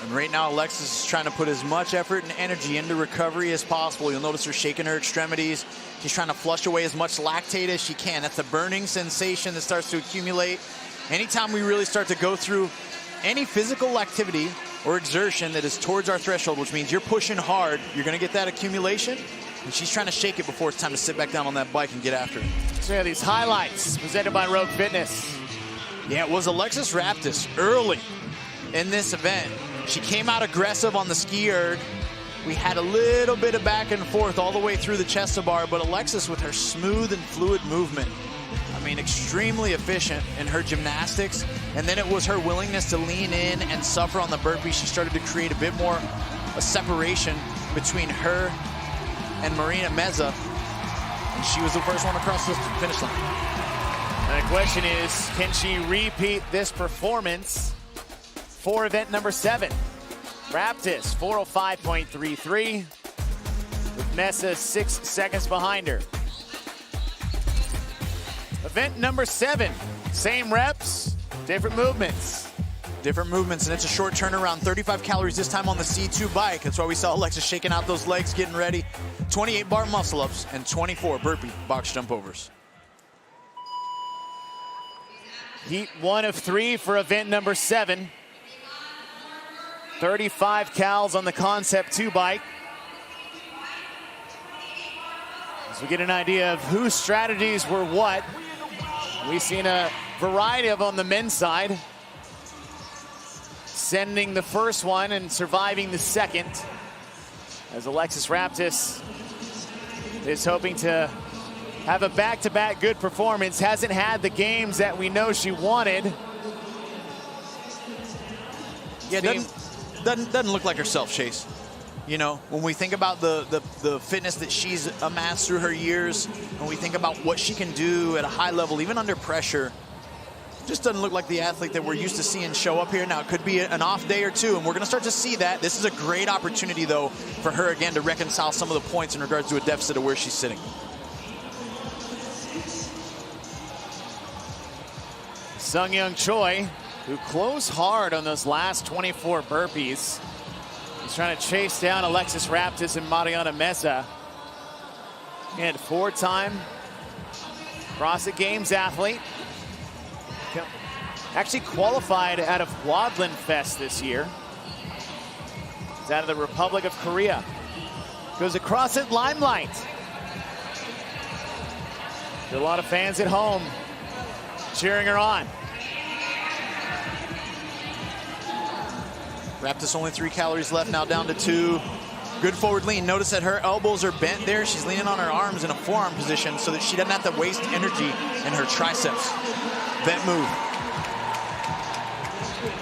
And right now, Alexis is trying to put as much effort and energy into recovery as possible. You'll notice her shaking her extremities. She's trying to flush away as much lactate as she can. That's a burning sensation that starts to accumulate. Anytime we really start to go through any physical activity or exertion that is towards our threshold, which means you're pushing hard, you're going to get that accumulation. And she's trying to shake it before it's time to sit back down on that bike and get after it. So yeah, these highlights presented by Rogue Fitness. Yeah, it was Alexis Raptis early in this event. She came out aggressive on the ski erg. We had a little bit of back and forth all the way through the chest bar, but Alexis with her smooth and fluid movement, I mean, extremely efficient in her gymnastics. And then it was her willingness to lean in and suffer on the burpee. She started to create a bit more a separation between her and Marina Meza. And she was the first one across the finish line. And the question is, can she repeat this performance for event number 7? Raptis, 4:05.33, with Mesa 6 seconds behind her. Event number 7, same reps, different movements. Different movements, and it's a short turnaround. 35 calories this time on the C2 bike. That's why we saw Alexis shaking out those legs, getting ready. 28 bar muscle ups and 24 burpee box jump overs. Heat 1 of 3 for event number 7. 35 cals on the Concept 2 bike. As we get an idea of whose strategies were what, we've seen a variety of on the men's side. Sending the first one and surviving the second. As Alexis Raptis is hoping to have a back-to-back good performance. Hasn't had the games that we know she wanted. Yeah, doesn't look like herself, Chase. You know, when we think about the fitness that she's amassed through her years, when we think about what she can do at a high level, even under pressure, just doesn't look like the athlete that we're used to seeing show up here. Now, it could be an off day or two, and we're going to start to see that. This is a great opportunity, though, for her, again, to reconcile some of the points in regards to a deficit of where she's sitting. Sungyeong Choi, who closed hard on those last 24 burpees. He's trying to chase down Alexis Raptis and Mariana Meza. And 4-time CrossFit Games athlete. Actually qualified out of Wadlin Fest this year. He's out of the Republic of Korea. Goes to CrossFit Limelight. Got a lot of fans at home cheering her on. Raptis only 3 calories left, now down to 2. Good forward lean. Notice that her elbows are bent there. She's leaning on her arms in a forearm position so that she doesn't have to waste energy in her triceps. Bent move.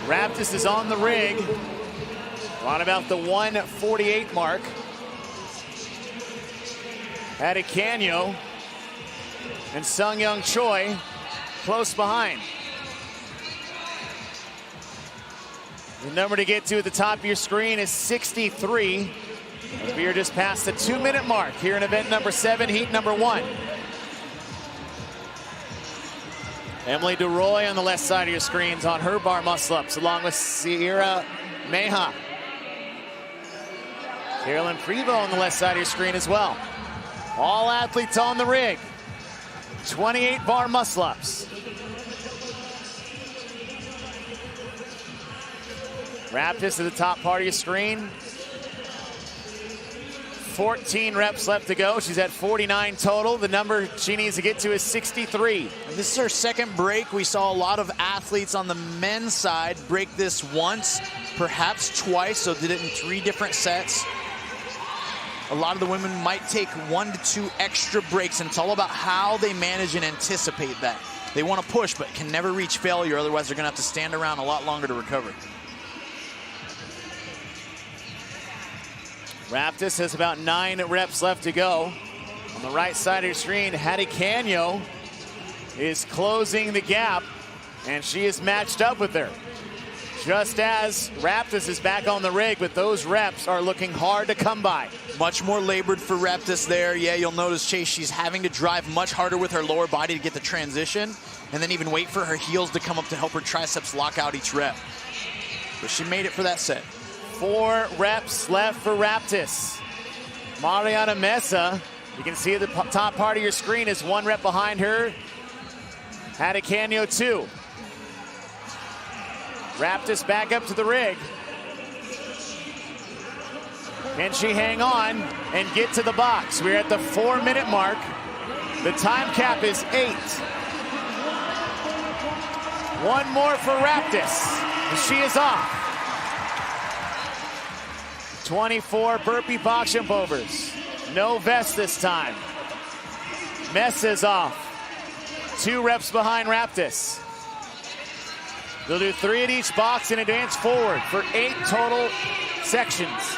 Raptis is on the rig. On about the 148 mark. Adikanyo and Sungyeong Choi close behind. The number to get to at the top of your screen is 63. We are just past the 2-minute mark here in event number 7, heat number 1. Emily DeRoy on the left side of your screens on her bar muscle-ups, along with Sierra Meha. Carolyn Prevost on the left side of your screen as well. All athletes on the rig. 28 bar muscle-ups. Raptis at the top part of your screen. 14 reps left to go. She's at 49 total. The number she needs to get to is 63. This is her second break. We saw a lot of athletes on the men's side break this once, perhaps twice, so did it in 3 different sets. A lot of the women might take 1 to 2 extra breaks, and it's all about how they manage and anticipate that. They want to push, but can never reach failure, otherwise they're going to have to stand around a lot longer to recover. Raptis has about 9 reps left to go. On the right side of your screen, Adikanyo is closing the gap, and she is matched up with her. Just as Raptis is back on the rig, but those reps are looking hard to come by. Much more labored for Raptis there. Yeah, you'll notice, Chase, she's having to drive much harder with her lower body to get the transition, and then even wait for her heels to come up to help her triceps lock out each rep. But she made it for that set. 4 reps left for Raptis. Mariana Meza, you can see at the top part of your screen, is 1 rep behind her. Adikanyo 2. Raptis back up to the rig. Can she hang on and get to the box? We're at the 4-minute mark. The time cap is 8. 1 more for Raptis. She is off. 24 burpee box jump overs. No vest this time. Mesa's off. 2 reps behind Raptis. They'll do 3 at each box and advance forward for 8 total sections.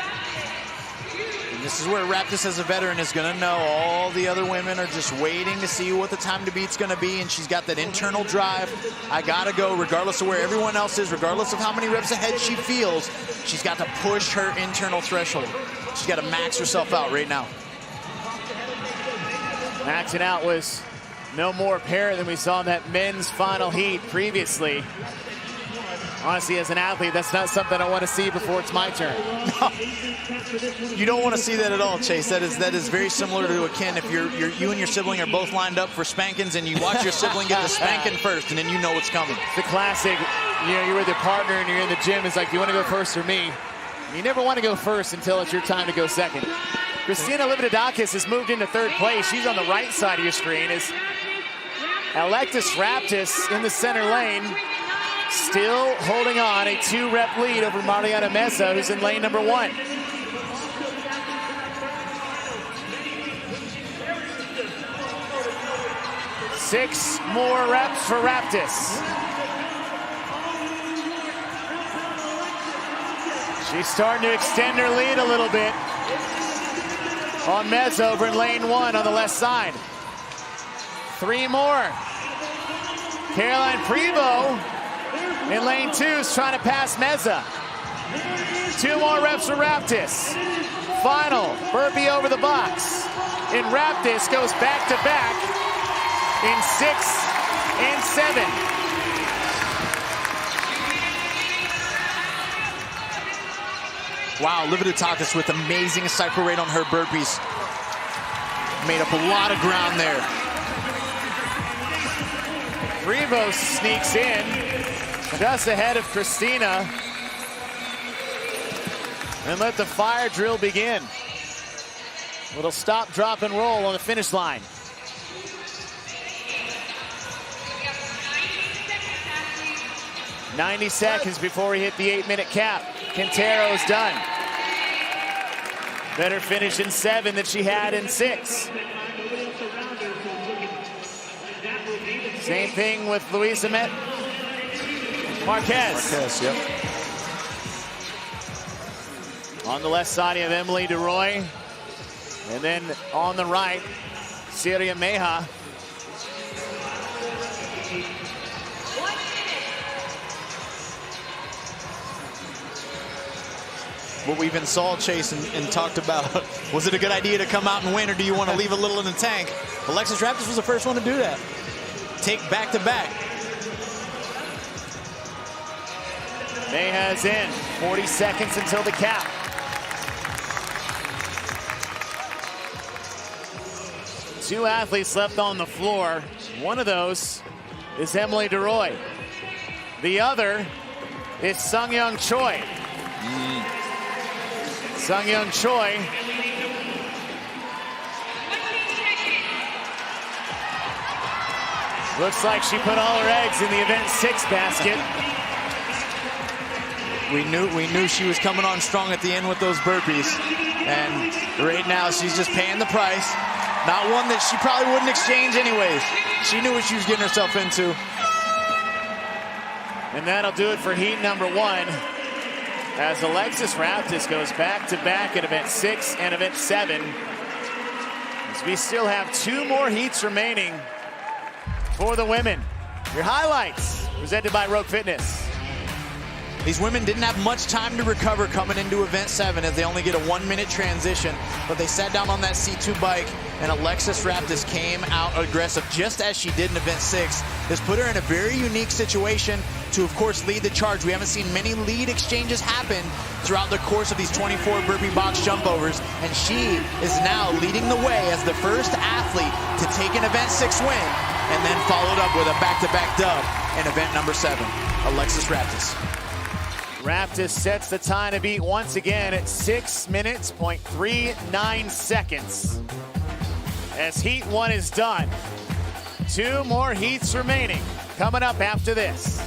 And this is where Raptis, as a veteran, is going to know all the other women are just waiting to see what the time to beat's going to be, and she's got that internal drive. I got to go regardless of where everyone else is, regardless of how many reps ahead she feels. She's got to push her internal threshold. She's got to max herself out right now. Maxing out was no more apparent than we saw in that men's final heat previously. Honestly, as an athlete, that's not something I want to see before it's my turn. No. You don't want to see that at all, Chase. That is very similar to akin if you and your sibling are both lined up for spankings and you watch your sibling get the spanking first and then you know what's coming. It's the classic, you're with your partner and you're in the gym. It's like, do you want to go first or me? You never want to go first until it's your time to go second. Christina Lividakis has moved into third place. She's on the right side of your screen as Alexis Raptis in the center lane, still holding on a 2-rep lead over Mariana Meza, who's in lane number 1. Six more reps for Raptis. She's starting to extend her lead a little bit on Meza over in lane 1 on the left side. 3 more. Caroline Prevost in lane 2 is trying to pass Meza. 2 more reps for Raptis. Final burpee over the box. And Raptis goes back to back in 6 and 7. Wow, Lividakis with amazing cycle rate on her burpees. Made up a lot of ground there. Prevost sneaks in just ahead of Christina. And let the fire drill begin. Little stop, drop, and roll on the finish line. "90 seconds before we hit the 8-minute cap. Quintero's done. Better finish in 7 than she had in 6. Same thing with Luisa Marquez. Marquez, yep. On the left side, you have Emily DeRoy. And then on the right, Syria Meja. What we even saw, Chase, and talked about, was it a good idea to come out and win, or do you want to leave a little in the tank? Alexis Raptis was the first one to do that. Take back-to-back. Meja's in. 40 seconds until the cap. Two athletes left on the floor. One of those is Emily DeRoy. The other is Sungyeong Choi. Sungyeong Choi looks like she put all her eggs in the event 6 basket. We knew she was coming on strong at the end with those burpees. And right now she's just paying the price. Not one that she probably wouldn't exchange anyways. She knew what she was getting herself into. And that'll do it for heat number 1. As Alexis Raptis goes back-to-back at event 6 and event 7. As we still have 2 more heats remaining for the women. Your highlights presented by Rogue Fitness. These women didn't have much time to recover coming into event 7 as they only get a 1-minute transition, but they sat down on that C2 bike and Alexis Raptis came out aggressive just as she did in event 6. This put her in a very unique situation to, of course, lead the charge. We haven't seen many lead exchanges happen throughout the course of these 24 burpee box jump overs, and she is now leading the way as the first athlete to take an event 6 win and then followed up with a back-to-back dub in event number 7. Alexis Raptis. Raptis sets the time to beat once again at 6 minutes, 0.39 seconds. As heat 1 is done, 2 more heats remaining coming up after this.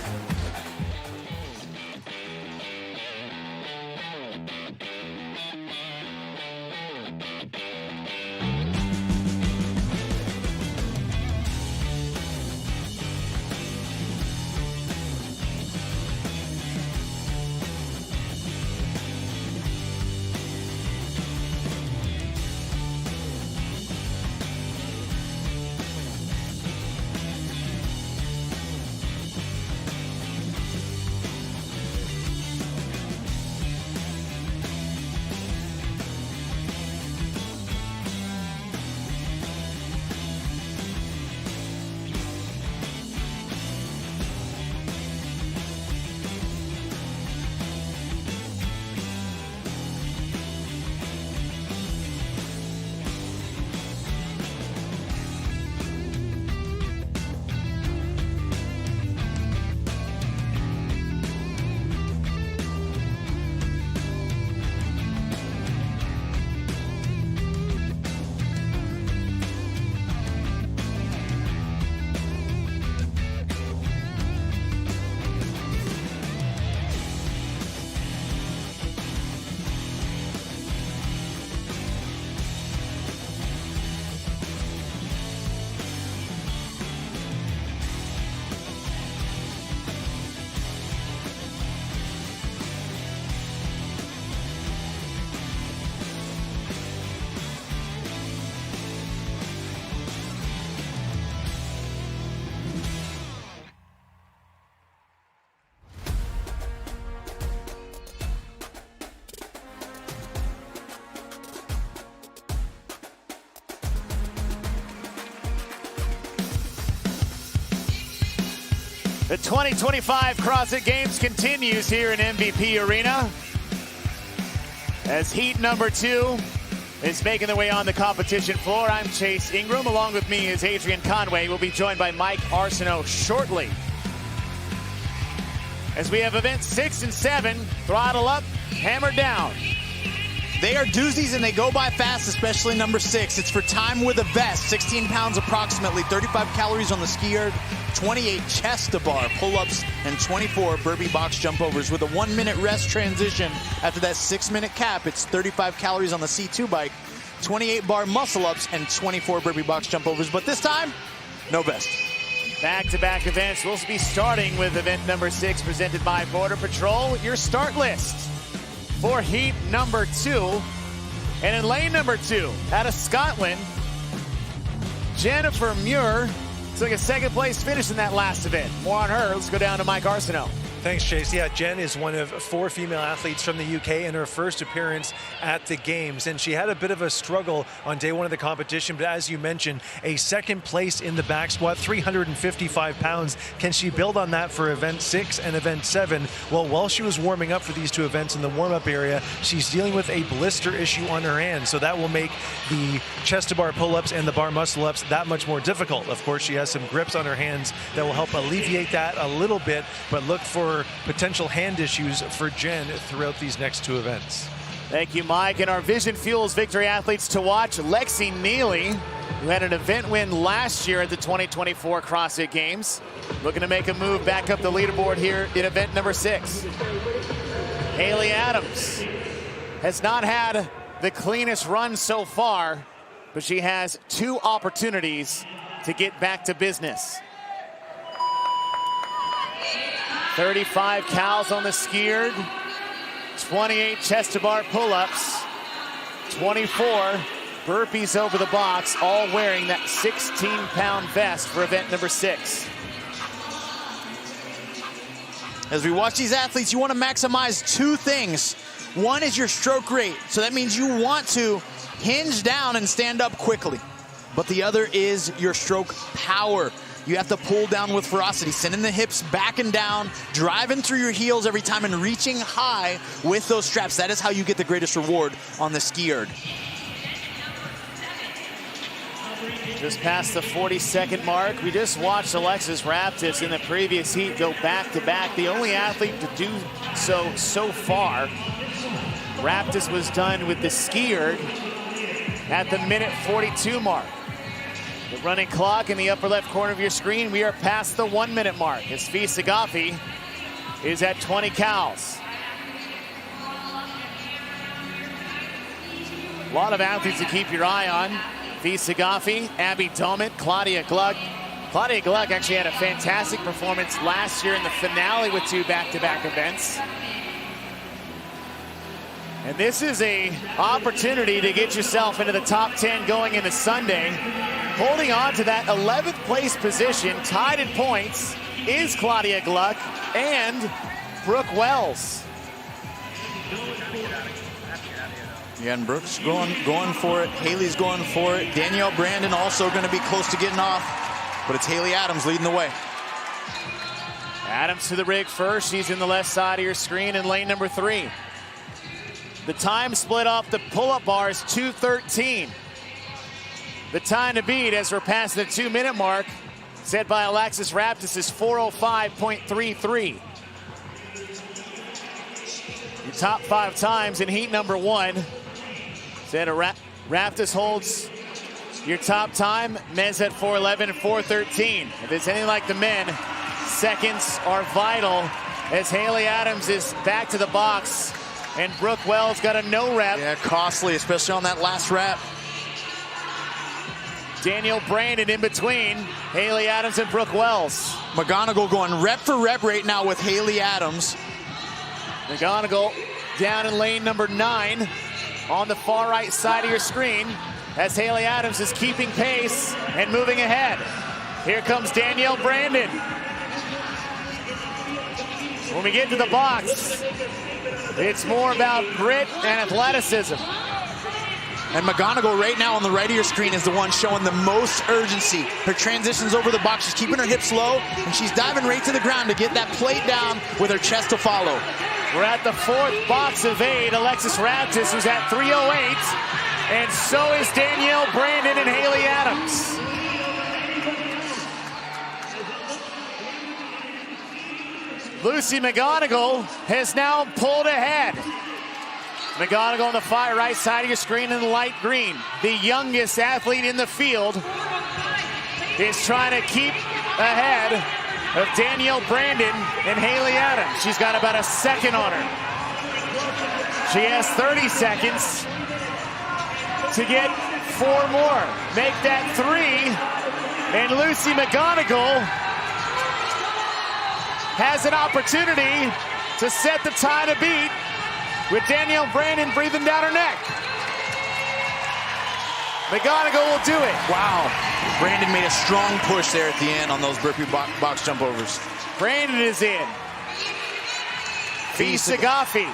The 2025 CrossFit Games continues here in MVP Arena as heat number 2 is making their way on the competition floor. I'm Chase Ingram. Along with me is Adrian Conway. We'll be joined by Mike Arsenault shortly. As we have events 6 and 7, throttle up, hammer down. They are doozies and they go by fast, especially number 6. It's for time with a vest, 16 pounds approximately, 35 calories on the ski erg, 28 chest to bar pull-ups, and 24 burpee box jump overs with a 1-minute rest transition. After that 6-minute cap, it's 35 calories on the C2 bike, 28 bar muscle ups, and 24 burpee box jump overs. But this time, no vest. Back-to-back events. We'll be starting with event number 6 presented by Border Patrol. Your start list for heat number 2. And in lane number 2, out of Scotland, Jennifer Muir took a second place finish in that last event. More on her. Let's go down to Mike Arsenault. Thanks, Chase. Yeah, Jen is one of 4 female athletes from the UK in her first appearance at the Games. And she had a bit of a struggle on day 1 of the competition, but as you mentioned, a second place in the back squat, 355 pounds. Can she build on that for event 6 and event 7? Well, while she was warming up for these 2 events in the warm-up area, she's dealing with a blister issue on her hand. So that will make the chest to bar pull-ups and the bar muscle-ups that much more difficult. Of course, she has some grips on her hands that will help alleviate that a little bit, but look for potential hand issues for Jen throughout these next 2 events. Thank you, Mike. And our Vision Fuels victory athletes to watch, Lexi Neely, who had an event win last year at the 2024 CrossFit Games, looking to make a move back up the leaderboard here in event number 6. Haley Adams has not had the cleanest run so far, but she has 2 opportunities to get back to business. 35 cals on the ski erg, 28 chest to bar pull-ups, 24 burpees over the box, all wearing that 16-pound vest for event number 6. As we watch these athletes, you want to maximize 2 things. One is your stroke rate, so that means you want to hinge down and stand up quickly. But the other is your stroke power. You have to pull down with ferocity, sending the hips back and down, driving through your heels every time and reaching high with those straps. That is how you get the greatest reward on the ski erg. Just past the 40-second mark. We just watched Alexis Raptis in the previous heat go back-to-back. The only athlete to do so far. Raptis was done with the ski erg at the minute 42 mark. The running clock in the upper left corner of your screen, we are past the 1-minute mark as Fee Sagafi is at 20 cals. A lot of athletes to keep your eye on. Fee Sagafi, Abby Domit, Claudia Gluck. Claudia Gluck actually had a fantastic performance last year in the finale with 2 back-to-back events. And this is an opportunity to get yourself into the top 10 going into Sunday. Holding on to that 11th place position, tied in points, is Claudia Gluck and Brooke Wells. Yeah, and Brooke's going for it. Haley's going for it. Danielle Brandon also going to be close to getting off, but it's Haley Adams leading the way. Adams to the rig first. She's in the left side of your screen in lane number 3. The time split off the pull-up bar is 2:13. The time to beat as we're past the 2-minute mark, set by Alexis Raptis, is 4:05.33. Your top 5 times in heat number 1. Said Raptis holds your top time. Men's at 4:11 and 4:13. If it's anything like the men, seconds are vital as Haley Adams is back to the box and Brooke Wells got a no rep. Yeah, costly, especially on that last rep. Danielle Brandon in between Haley Adams and Brooke Wells. McGonigal going rep for rep right now with Haley Adams. McGonigal down in lane number 9 on the far right side of your screen as Haley Adams is keeping pace and moving ahead. Here comes Danielle Brandon. When we get to the box, it's more about grit and athleticism. And McGonigal right now on the right of your screen is the one showing the most urgency. Her transitions over the box. She's keeping her hips low, and she's diving right to the ground to get that plate down with her chest to follow. We're at the 4th box of 8. Alexis Raptis, who's at 308. And so is Danielle Brandon and Haley Adams. Lucy McGonigal has now pulled ahead. McGonigal on the far right side of your screen in the light green. The youngest athlete in the field is trying to keep ahead of Danielle Brandon and Haley Adams. She's got about a second on her. She has 30 seconds to get 4 more. Make that 3. And Lucy McGonigal has an opportunity to set the time to beat with Danielle Brandon breathing down her neck. McGonigal will do it. Wow. Brandon made a strong push there at the end on those burpee box jump overs. Brandon is in. Fee Sagafi.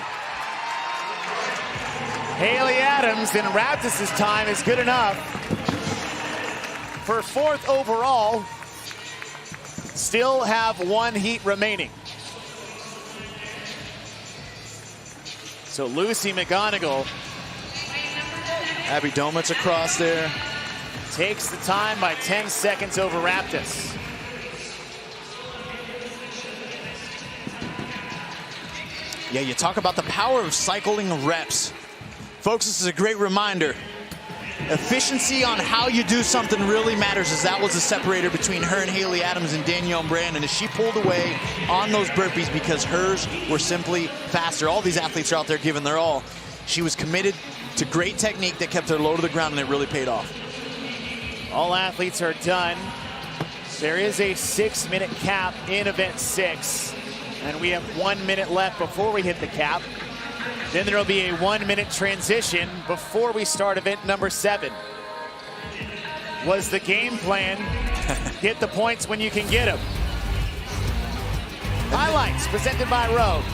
Haley Adams, and Raptis' time is good enough for 4th overall. Still have 1 heat remaining. So Lucy McGonigal, Abby Domitz across there, takes the time by 10 seconds over Raptis. Yeah, you talk about the power of cycling reps. Folks, this is a great reminder. Efficiency on how you do something really matters, as that was the separator between her and Haley Adams and Danielle Brandon, as she pulled away on those burpees because hers were simply faster. All these athletes are out there giving their all. She was committed to great technique that kept her low to the ground, and it really paid off. All athletes are done. There is a 6-minute cap in event 6, and we have 1 minute left before we hit the cap. Then there will be a 1-minute transition before we start event number 7. Was the game plan get the points when you can get them? Highlights presented by Rogue.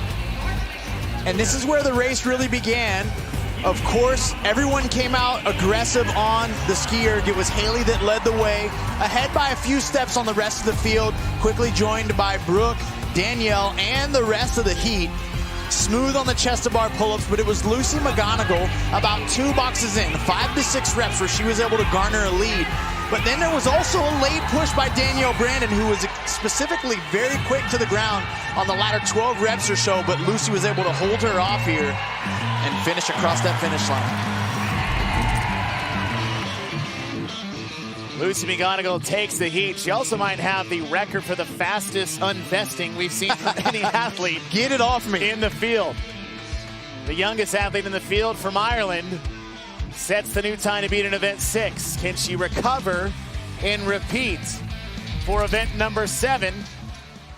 And this is where the race really began. Of course, everyone came out aggressive on the ski erg. It was Haley that led the way, ahead by a few steps on the rest of the field, quickly joined by Brooke, Danielle, and the rest of the heat. Smooth on the chest-to-bar pull-ups, but it was Lucy McGonigal about 2 boxes in, 5 to 6 reps, where she was able to garner a lead. But then there was also a late push by Danielle Brandon, who was specifically very quick to the ground on the latter 12 reps or so, but Lucy was able to hold her off here and finish across that finish line. Lucy McGonigal takes the heat. She also might have the record for the fastest unvesting we've seen from any athlete. Get it off me. In the field. The youngest athlete in the field from Ireland sets the new time to beat in event 6. Can she recover and repeat for event number 7?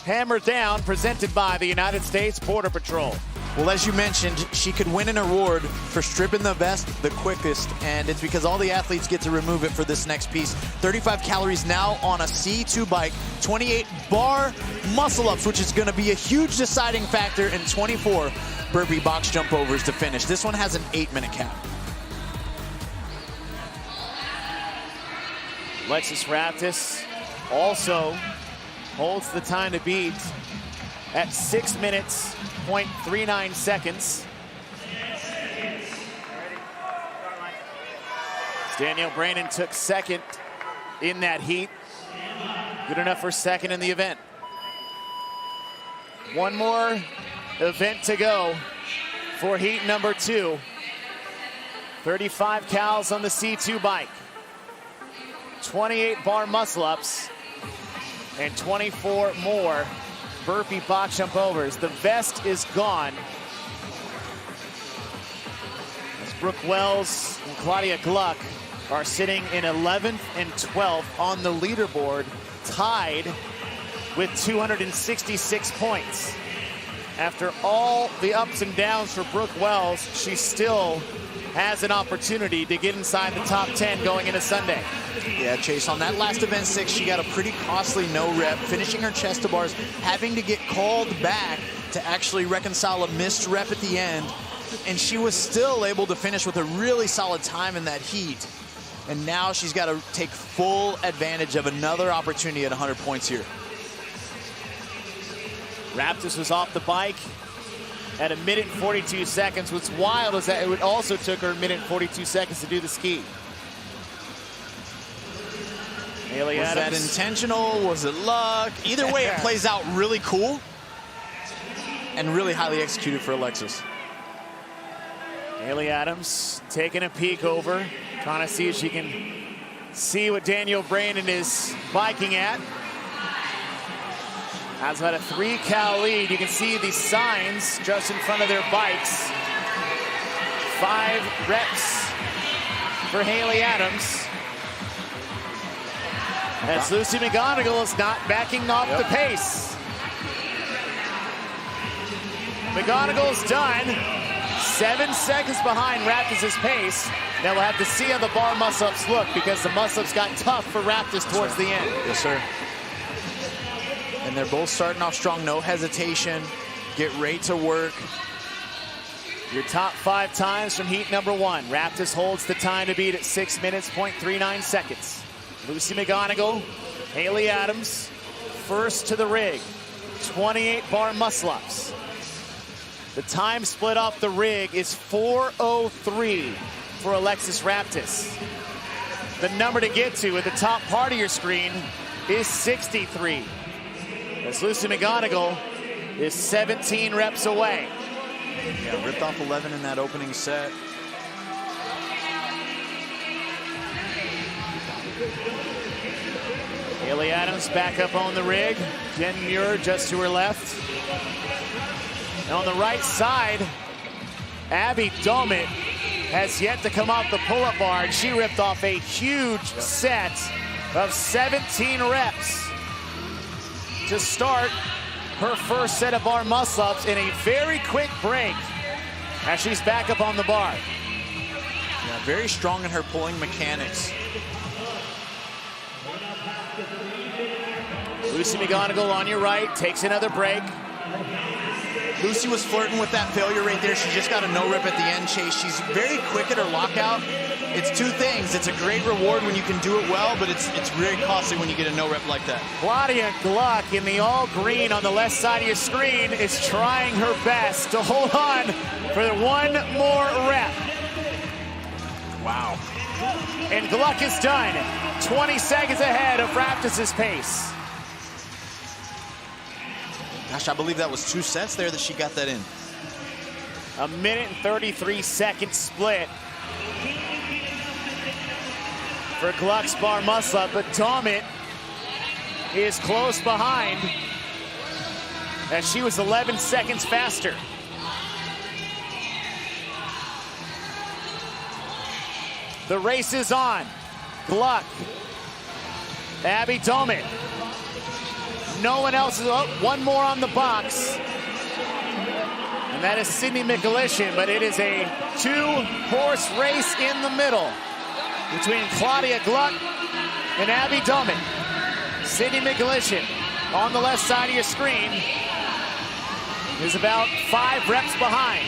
Hammer Down, presented by the United States Border Patrol. Well, as you mentioned, she could win an award for stripping the vest the quickest, and it's because all the athletes get to remove it for this next piece. 35 calories now on a C2 bike, 28 bar muscle-ups, which is going to be a huge deciding factor, and 24 burpee box jump overs to finish. This one has an 8-minute cap. Alexis Raptis also holds the time to beat at 6 minutes, 0.39 seconds. Danielle Brandon took second in that heat. Good enough for second in the event. One more event to go for heat number 2. 35 cals on the C2 bike. 28 bar muscle ups and 24 more burpee box jump overs. The vest is gone. As Brooke Wells and Claudia Gluck are sitting in 11th and 12th on the leaderboard, tied with 266 points. After all the ups and downs for Brooke Wells, she still has an opportunity to get inside the top 10 going into Sunday. Yeah, Chase, on that last event 6, she got a pretty costly no rep, finishing her chest to bars, having to get called back to actually reconcile a missed rep at the end. and she was still able to finish with a really solid time in that heat. And now she's got to take full advantage of another opportunity at 100 points here. Raptis was off the bike at 1 minute and 42 seconds. What's wild is that it also took her 1 minute and 42 seconds to do the ski. Haley Was Adams. that intentional? Was it luck? Either way, it plays out really cool and really highly executed for Alexis. Haley Adams taking a peek over, trying to see if she can see what Danielle Brandon is biking at. Has about a 3-cal lead. You can see the signs just in front of their bikes. 5 reps for Haley Adams. As Lucy McGonigal is not backing off the pace. McGonigal's done. 7 seconds behind Raptis' pace. Now we'll have to see how the bar muscle-ups look, because the muscle-ups got tough for Raptis towards the end. Yes, sir. And they're both starting off strong, no hesitation. Get ready to work. Your top 5 times from heat number 1. Raptis holds the time to beat at 6 minutes, 0.39 seconds. Lucy McGonigal, Haley Adams, first to the rig. 28 bar muscle-ups. The time split off the rig is 4:03 for Alexis Raptis. The number to get to at the top part of your screen is 63. As Lucy McGonigal is 17 reps away. Yeah, ripped off 11 in that opening set. Haley Adams back up on the rig. Jen Muir just to her left. And on the right side, Abby Domit has yet to come off the pull-up bar, and she ripped off a huge set of 17 reps to start her first set of bar muscle-ups in a very quick break as she's back up on the bar. Yeah, very strong in her pulling mechanics. Lucy McGonigal on your right, takes another break. Lucy was flirting with that failure right there. She just got a no-rip at the end, Chase. She's very quick at her lockout. It's 2 things. It's a great reward when you can do it well, but it's very costly when you get a no-rep like that. Claudia Gluck in the all green on the left side of your screen is trying her best to hold on for 1 more rep. Wow. And Gluck is done. 20 seconds ahead of Raptis' pace. Gosh, I believe that was 2 sets there that she got that in. 1 minute and 33 second split for Gluck's bar muscle-up, but Domit is close behind as she was 11 seconds faster. The race is on. Gluck, Abby Domit. No one else is up. 1 more on the box. And that is Sydney Mikulishin, but it is a 2-horse race in the middle between Claudia Gluck and Abby Domit. Sydney Mikulishin on the left side of your screen is about 5 reps behind.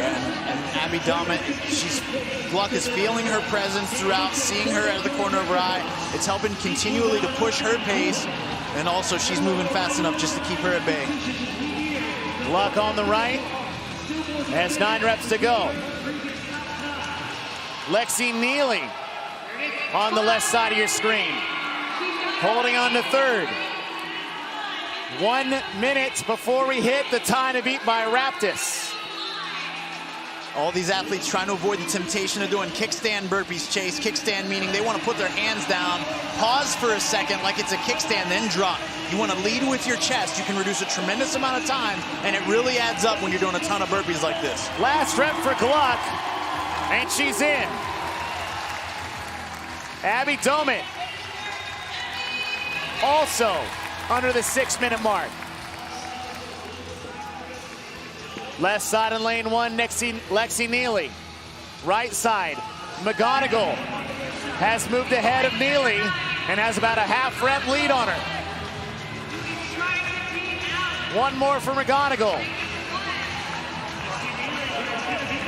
And Abby Domit, Gluck is feeling her presence throughout, seeing her out of the corner of her eye. It's helping continually to push her pace, and also she's moving fast enough just to keep her at bay. Gluck on the right, has 9 reps to go. Lexi Neely on the left side of your screen, holding on to 3rd. 1 minute before we hit the time to beat by Raptis. All these athletes trying to avoid the temptation of doing kickstand burpees, Chase. Kickstand meaning they want to put their hands down, pause for a second like it's a kickstand, then drop. You want to lead with your chest. You can reduce a tremendous amount of time, and it really adds up when you're doing a ton of burpees like this. Last rep for Gluck, and she's in. Abby Domit also under the 6-minute mark. Left side in lane 1, Lexi Neely. Right side, McGonigal has moved ahead of Neely and has about a 1/2 rep lead on her. One more for McGonigal.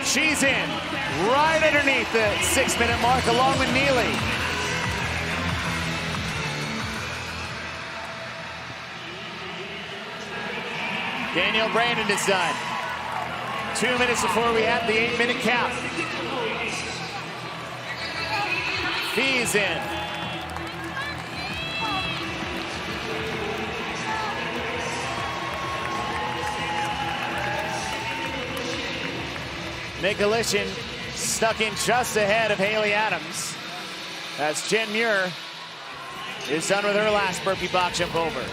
She's in right underneath the 6-minute mark along with Neely. Danielle Brandon is done. 2 minutes before we have the 8-minute count. Fee's in. Mikulishin stuck in just ahead of Haley Adams as Jen Muir is done with her last burpee box jump over.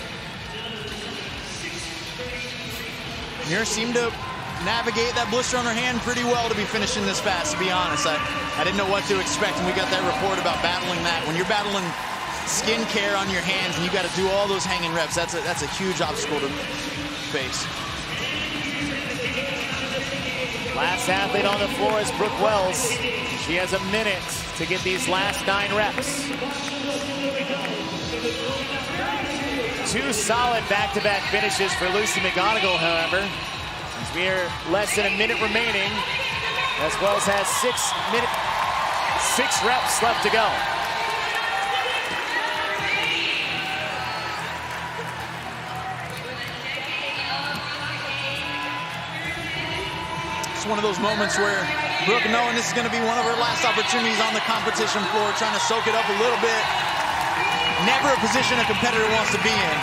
Muir seemed to navigate that blister on her hand pretty well to be finishing this fast, to be honest. I didn't know what to expect when we got that report about battling that. When you're battling skin care on your hands and you got to do all those hanging reps, that's a huge obstacle to face. Last athlete on the floor is Brooke Wells. She has a minute to get these last 9 reps. 2 solid back-to-back finishes for Lucy McGonigal, however. As we are less than a minute remaining, as Wells has 6 reps left to go. It's one of those moments where Brooke, knowing this is going to be one of her last opportunities on the competition floor, trying to soak it up a little bit. Never a position a competitor wants to be in.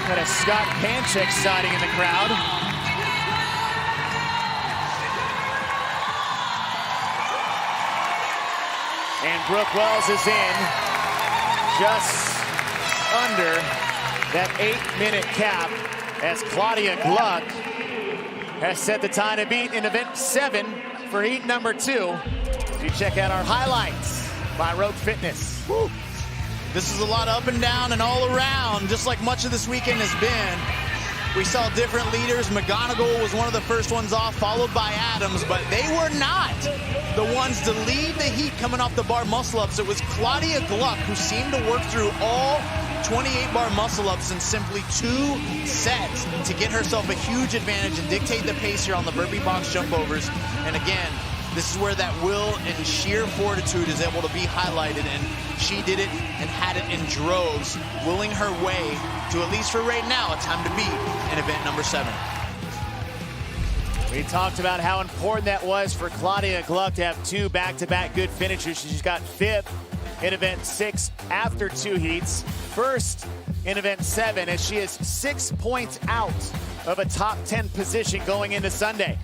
Got a Scott Panchik sighting in the crowd. And Brooke Wells is in just under that 8-minute cap as Claudia Gluck has set the time to beat in event 7 for heat number 2. You check out our highlights by Rogue Fitness. Woo. This is a lot up and down and all around, just like much of this weekend has been. We saw different leaders. McGonigal was one of the first ones off, followed by Adams, but they were not the ones to lead the heat coming off the bar muscle-ups. It was Claudia Gluck who seemed to work through all 28-bar muscle-ups in simply 2 sets to get herself a huge advantage and dictate the pace here on the burpee box jump overs. And again, this is where that will and sheer fortitude is able to be highlighted, and she did it and had it in droves, willing her way to, at least for right now, a time to beat in event number 7. We talked about how important that was for Claudia Gluck to have 2 back-to-back good finishes. She's got 5th in event 6 after 2 heats. First in event 7, as she is 6 points out of a top 10 position going into Sunday.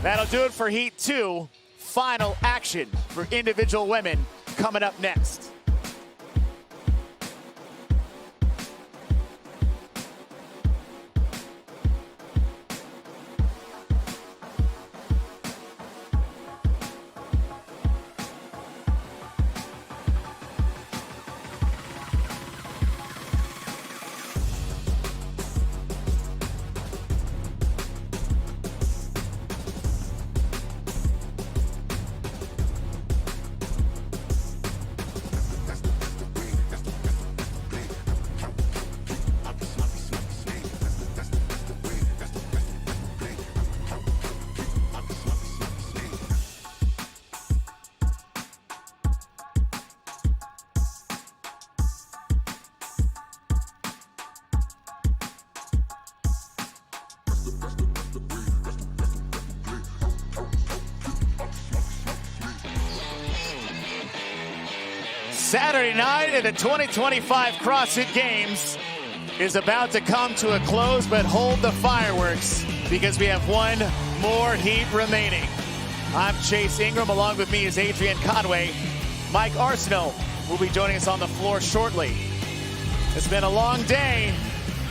That'll do it for heat 2. Final action for individual women coming up next. Saturday night at the 2025 CrossFit Games is about to come to a close, but hold the fireworks because we have one more heat remaining. I'm Chase Ingram. Along with me is Adrian Conway. Mike Arsenault will be joining us on the floor shortly. It's been a long day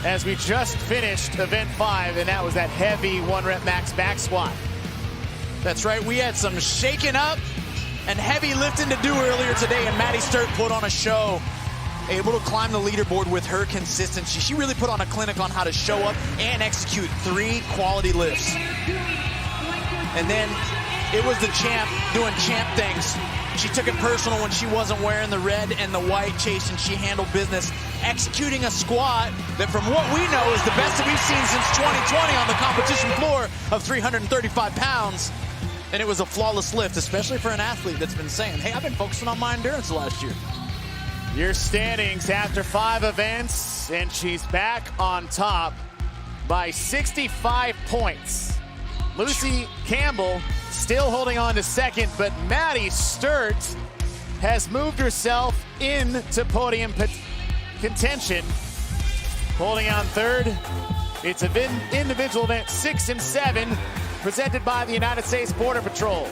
as we just finished event 5, and that was that heavy 1-rep max back squat. That's right, we had some shaking up and heavy lifting to do earlier today, and Maddie Sturt put on a show, able to climb the leaderboard with her consistency. She really put on a clinic on how to show up and execute 3 quality lifts. And then It was the champ doing champ things. She took it personal when she wasn't wearing the red and the white, Chase, and she handled business, executing a squat that, from what we know, is the best that we've seen since 2020 on the competition floor of 335 pounds. And it was a flawless lift, especially for an athlete that's been saying, hey, I've been focusing on my endurance last year. Your standings after 5 events, and she's back on top by 65 points. Lucy Campbell still holding on to second, but Maddie Sturt has moved herself into podium contention. Holding on third, it's an individual event 6 and 7, presented by the United States Border Patrol.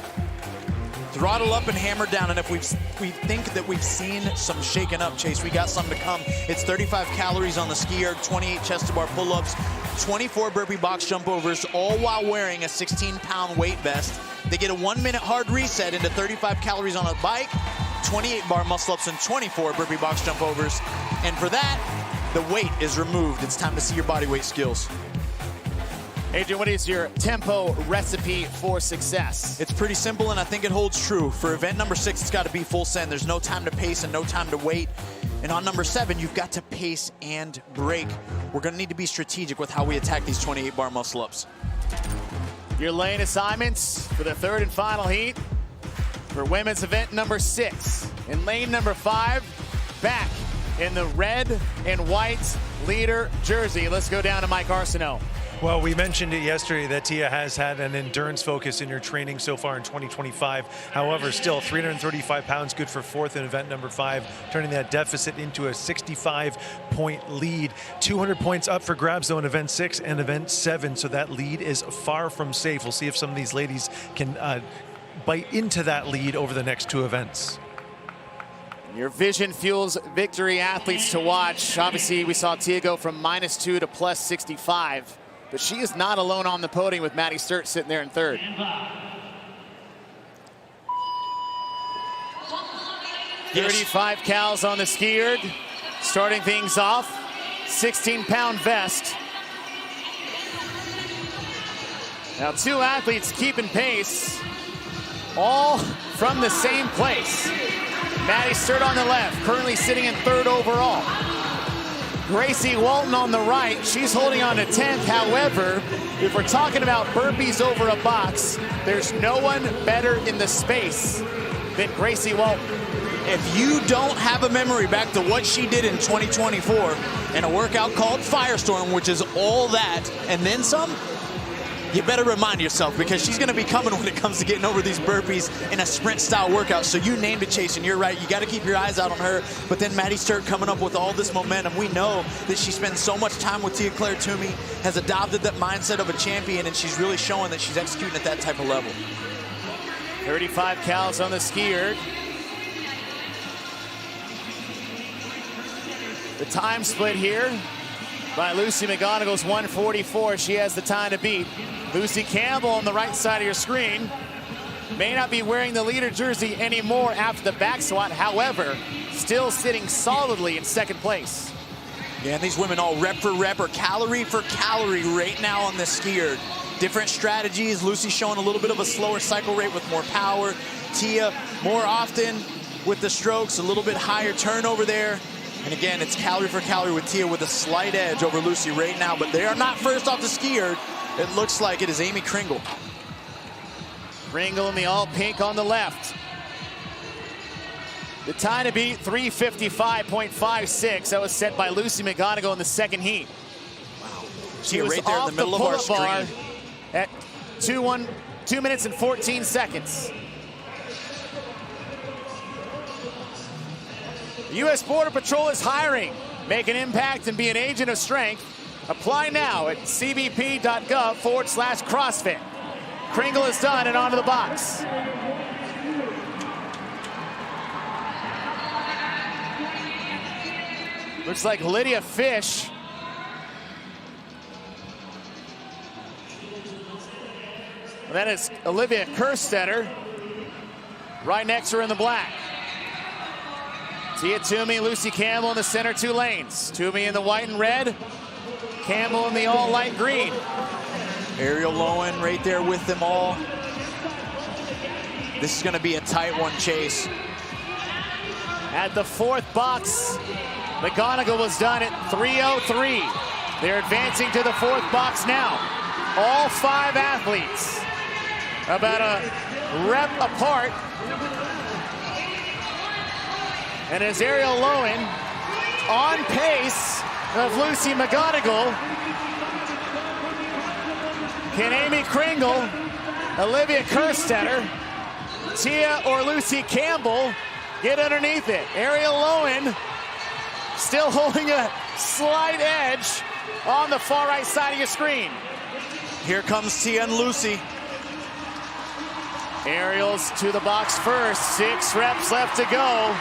Throttle up and hammer down, and if we think that we've seen some shaking up, Chase, we got some to come. It's 35 calories on the skier, 28 chest-to-bar pull-ups, 24 burpee box jump overs, all while wearing a 16-pound weight vest. They get a 1-minute hard reset into 35 calories on a bike, 28 bar muscle-ups, and 24 burpee box jump overs. And for that, the weight is removed. It's time to see your body weight skills. Adrian, what is your tempo recipe for success? It's pretty simple, and I think it holds true. For event number 6, it's got to be full send. There's no time to pace and no time to wait. And on number 7, you've got to pace and break. We're going to need to be strategic with how we attack these 28-bar muscle-ups. Your lane assignments for the 3rd and final heat for women's event number 6. In lane number 5, back in the red and white leader jersey. Let's go down to Mike Arsenault. Well, we mentioned it yesterday that Tia has had an endurance focus in your training so far in 2025. However, still 335 pounds, good for 4th in event number 5, turning that deficit into a 65-point lead. 200 points up for grabs, though, in event 6 and event 7, so that lead is far from safe. We'll see if some of these ladies can bite into that lead over the next 2 events. Your vision fuels victory athletes to watch. Obviously, we saw Tia go from -2 to +65. But she is not alone on the podium with Maddie Sturt sitting there in 3rd. Yes. 35 cals on the skier. Starting things off, 16-pound vest. Now 2 athletes keeping pace, all from the same place. Maddie Sturt on the left, currently sitting in 3rd overall. Gracie Walton on the right, she's holding on to 10th. However, if we're talking about burpees over a box, there's no one better in the space than Gracie Walton. If you don't have a memory back to what she did in 2024 in a workout called Firestorm, which is all that and then some, you better remind yourself, because she's going to be coming when it comes to getting over these burpees in a sprint-style workout. So you named it, Chase, and you're right. You got to keep your eyes out on her. But then Maddie Sturt coming up with all this momentum. We know that she spends so much time with Tia Claire Toomey, has adopted that mindset of a champion, and she's really showing that she's executing at that type of level. 35 cals on the skier. The time split here by Lucy McGonigal's 1:44. She has the time to beat. Lucy Campbell on the right side of your screen may not be wearing the leader jersey anymore after the back squat. However, still sitting solidly in 2nd place. Yeah, and these women all rep for rep or calorie for calorie right now on the skier. Different strategies. Lucy showing a little bit of a slower cycle rate with more power. Tia more often with the strokes, a little bit higher turnover there. And again, it's calorie for calorie with Tia with a slight edge over Lucy right now, but they are not first off the skier. It looks like it is Amy Kringle. Kringle in the all pink on the left. The time to beat, 3:55.56. That was set by Lucy McGonigal in the 2nd heat. Wow. She was right there off in the middle of our bar screen at 2 minutes and 14 seconds. The U.S. Border Patrol is hiring. Make an impact and be an agent of strength. Apply now at cbp.gov/CrossFit. Kringle is done and onto the box. Looks like Lydia Fish. That is Olivia Kerstetter. Right next to her in the black. Tia Toomey, Lucy Campbell in the center 2 lanes. Toomey in the white and red. Campbell in the all light green. Ariel Lowen right there with them all. This is going to be a tight one, Chase. At the fourth box, McGonigal was done at 3:03. They're advancing to the fourth box now. All 5 athletes about a rep apart. And as Ariel Lowen on pace of Lucy McGonigal, can Amy Kringle, Olivia Kerstetter, Tia or Lucy Campbell get underneath it? Ariel Lowen still holding a slight edge on the far right side of your screen. Here comes Tia and Lucy. Ariel's to the box first. 6 reps left to go.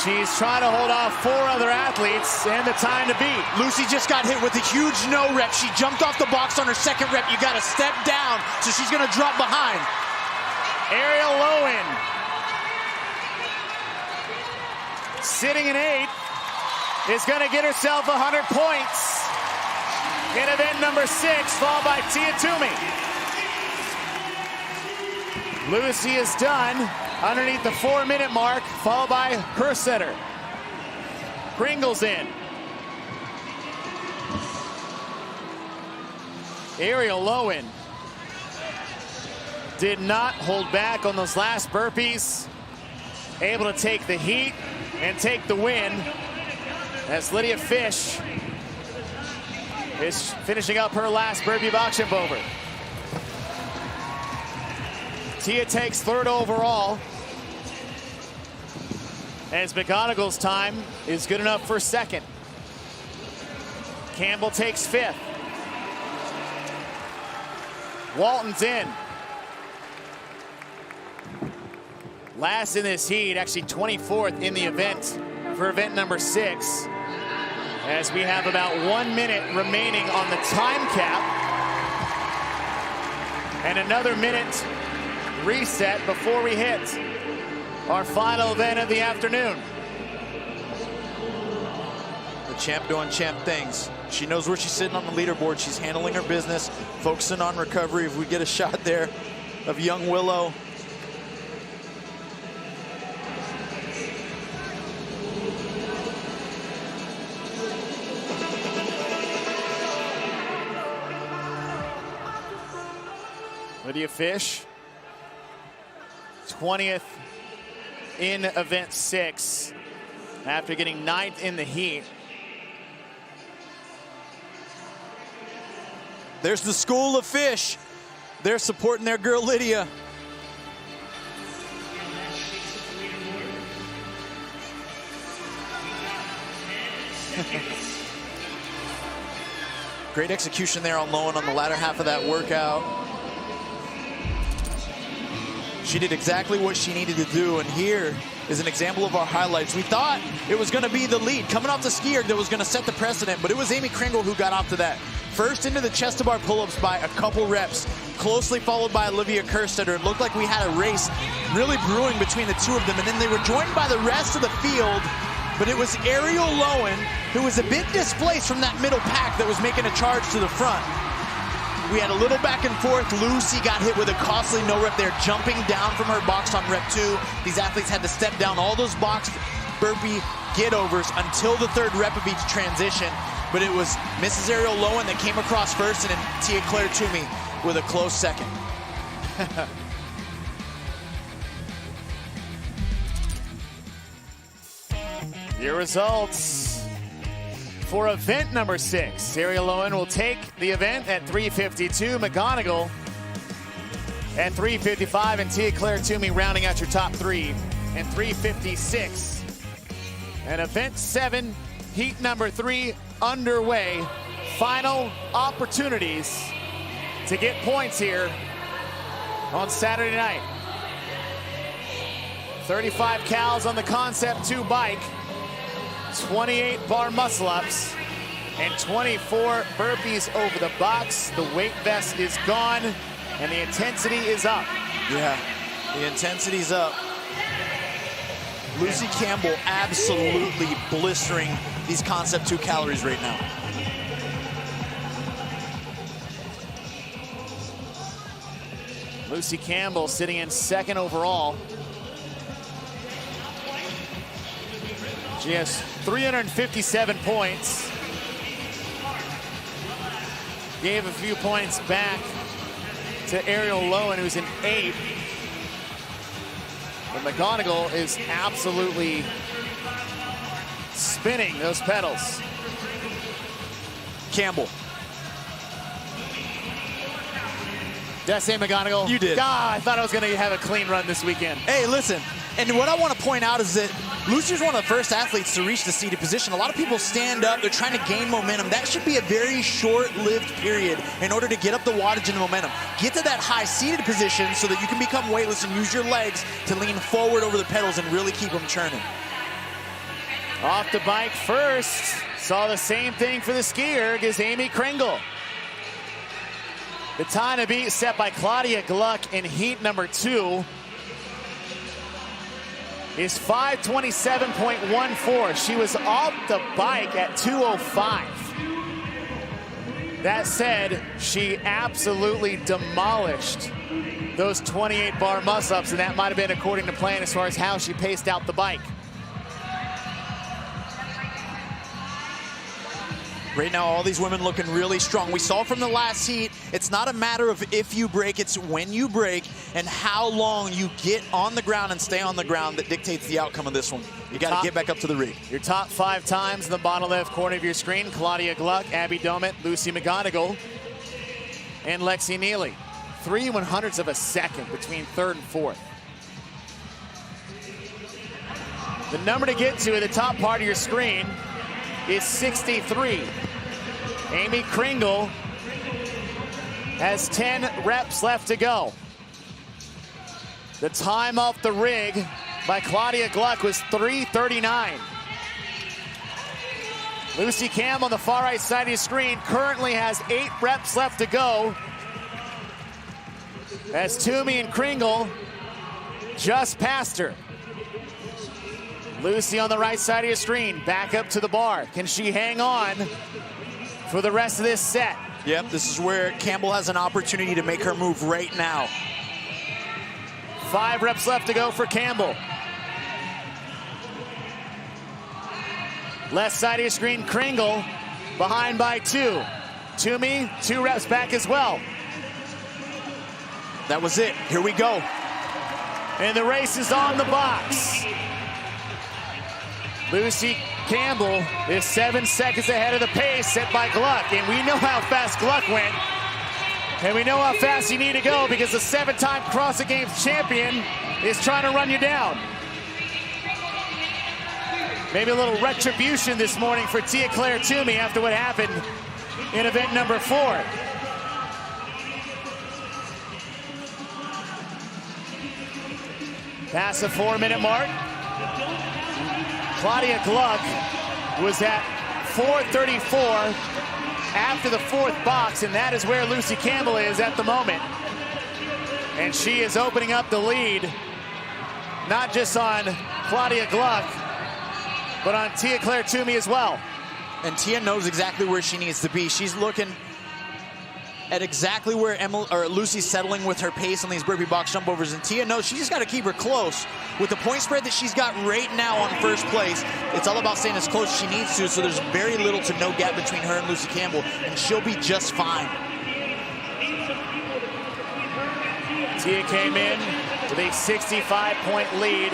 She's trying to hold off 4 other athletes and the time to beat. Lucy just got hit with a huge no rep. She jumped off the box on her second rep. You got to step down, so she's going to drop behind. Ariel Lowen sitting in 8th is going to get herself 100 points in event number 6, followed by Tia Toomey. Lucy is done underneath the 4-minute mark, followed by Kerstetter. Kringle's in. Ariel Lowen did not hold back on those last burpees. Able to take the heat and take the win as Lydia Fish is finishing up her last burpee box jump over. Tia takes 3rd overall, as McGonigal's time is good enough for 2nd. Campbell takes 5th. Walton's in. Last in this heat, actually 24th in the event for event number 6, as we have about 1 minute remaining on the time cap and another minute reset before we hit our final event of the afternoon. The champ doing champ things. She knows where she's sitting on the leaderboard. She's handling her business, focusing on recovery. If we get a shot there of young Willow. Lydia Fish, 20th in event 6 after getting 9th in the heat. There's the school of Fish. They're supporting their girl Lydia. Great execution there on Lowen on the latter half of that workout. She did exactly what she needed to do, and here is an example of our highlights. We thought it was going to be the lead coming off the ski erg that was going to set the precedent, but it was Amy Kringle who got off to that. First into the chest-to-bar pull-ups by a couple reps, closely followed by Olivia Kerstetter. It looked like we had a race really brewing between the 2 of them, and then they were joined by the rest of the field, but it was Ariel Lowen who was a bit displaced from that middle pack that was making a charge to the front. We had a little back and forth. Lucy got hit with a costly no rep there, jumping down from her box on rep 2. These athletes had to step down all those box burpee get-overs until the 3rd rep of each transition. But it was Mrs. Ariel Lowen that came across first, and then Tia Claire Toomey with a close second. Your results for event number 6. Ariel Lowen will take the event at 3:52. McGonigal at 3:55, and Tia Claire Toomey rounding out your top 3 and 3:56. And event 7, heat number 3 underway. Final opportunities to get points here on Saturday night. 35 cals on the Concept 2 bike, 28 bar muscle ups, and 24 burpees over the box. The weight vest is gone, and the intensity is up. Yeah, the intensity's up. Lucy Campbell absolutely blistering these Concept 2 calories right now. Lucy Campbell sitting in second overall. She has 357 points. Gave a few points back to Ariel Lowen, who's in 8th. But McGonigal is absolutely spinning those pedals. Campbell. Did I say McGonigal? You did. God, I thought I was going to have a clean run this weekend. Hey, listen, and what I want to point out is that Lucy's one of the first athletes to reach the seated position. A lot of people stand up, they're trying to gain momentum. That should be a very short-lived period in order to get up the wattage and the momentum. Get to that high seated position so that you can become weightless and use your legs to lean forward over the pedals and really keep them churning. Off the bike first. Saw the same thing for the skier is Amy Kringle. The time to beat set by Claudia Gluck in heat number 2 is 5:27.14. She was off the bike at 2:05. That said, she absolutely demolished those 28 bar muscle-ups, and that might have been according to plan as far as how she paced out the bike. Right now, all these women looking really strong. We saw from the last heat, it's not a matter of if you break, it's when you break and how long you get on the ground and stay on the ground that dictates the outcome of this one. You got to get back up to the rig. Your top 5 times in the bottom left corner of your screen: Claudia Gluck, Abby Domet, Lucy McGonigal, and Lexi Neely. 3 100ths of a second between 3rd and 4th. The number to get to at the top part of your screen is 63. Amy Kringle has 10 reps left to go. The time off the rig by Claudia Gluck was 3:39. Lucy Campbell on the far right side of your screen currently has 8 reps left to go, as Toomey and Kringle just passed her. Lucy on the right side of your screen, back up to the bar. Can she hang on for the rest of this set? Yep, this is where Campbell has an opportunity to make her move right now. 5 reps left to go for Campbell. Left side of your screen, Kringle behind by 2. Toomey, 2 reps back as well. That was it. Here we go. And the race is on the box. Lucy Campbell is 7 seconds ahead of the pace set by Gluck. And we know how fast Gluck went. And we know how fast you need to go because the 7-time CrossFit Games champion is trying to run you down. Maybe a little retribution this morning for Tia Claire Toomey after what happened in event number 4. Past the 4-minute mark. Claudia Gluck was at 4:34 after the 4th box, and that is where Lucy Campbell is at the moment. And she is opening up the lead, not just on Claudia Gluck, but on Tia Claire Toomey as well. And Tia knows exactly where she needs to be. She's looking at exactly where Lucy's settling with her pace on these burpee box jump overs, and Tia knows she's just got to keep her close. With the point spread that she's got right now on first place, it's all about staying as close as she needs to, so there's very little to no gap between her and Lucy Campbell, and she'll be just fine. Tia came in with a 65-point lead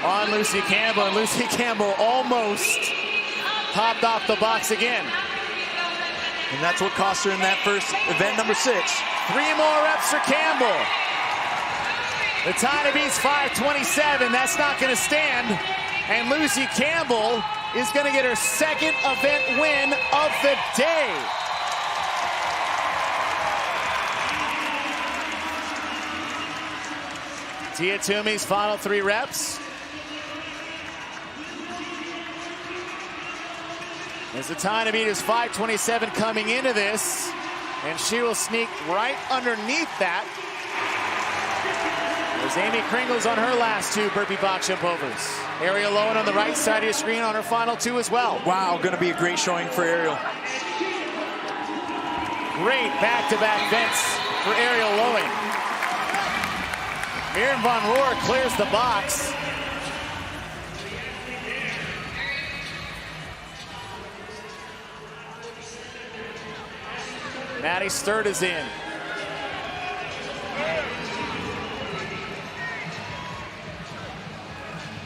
on Lucy Campbell, and Lucy Campbell almost popped off the box again. And that's what cost her in that first event number 6. 3 more reps for Campbell. The time to beat's 5:27. That's not going to stand. And Lucy Campbell is going to get her 2nd event win of the day. Tia Toomey's final 3 reps. As the time to beat is 5:27 coming into this, and she will sneak right underneath that. As Amy Kringle's on her last 2 burpee box jump overs. Ariel Lowen on the right side of your screen on her final 2 as well. Wow, gonna be a great showing for Ariel. Great back-to-back vents for Ariel Lowen. Miriam Von Rohr clears the box. Maddie Sturt is in.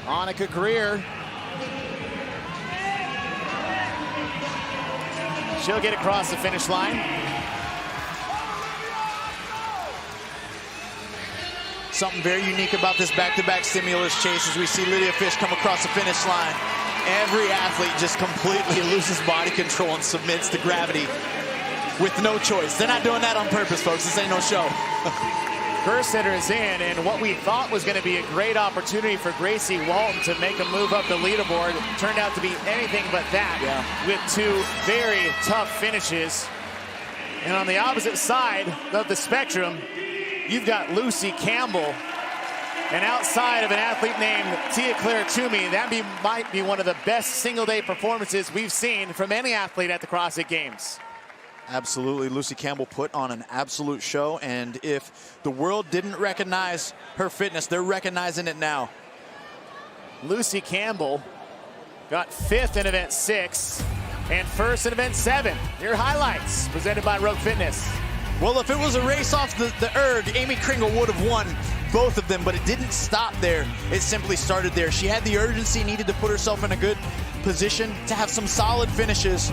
Annika Greer. She'll get across the finish line. Something very unique about this back-to-back stimulus chase as we see Lydia Fish come across the finish line. Every athlete just completely loses body control and submits to gravity with no choice. They're not doing that on purpose, folks. This ain't no show. Gerstetter is in, and what we thought was going to be a great opportunity for Gracie Walton to make a move up the leaderboard turned out to be anything but that, with two very tough finishes. And on the opposite side of the spectrum, you've got Lucy Campbell. And outside of an athlete named Tia Claire Toomey, that might be one of the best single-day performances we've seen from any athlete at the CrossFit Games. Absolutely. Lucy Campbell put on an absolute show, and if the world didn't recognize her fitness, they're recognizing it now. Lucy Campbell got 5th in event 6 and 1st in event 7. Your highlights presented by Rogue Fitness. Well, if it was a race off the erg, Amy Kringle would have won both of them, but it didn't stop there. It simply started there. She had the urgency, needed to put herself in a good position to have some solid finishes.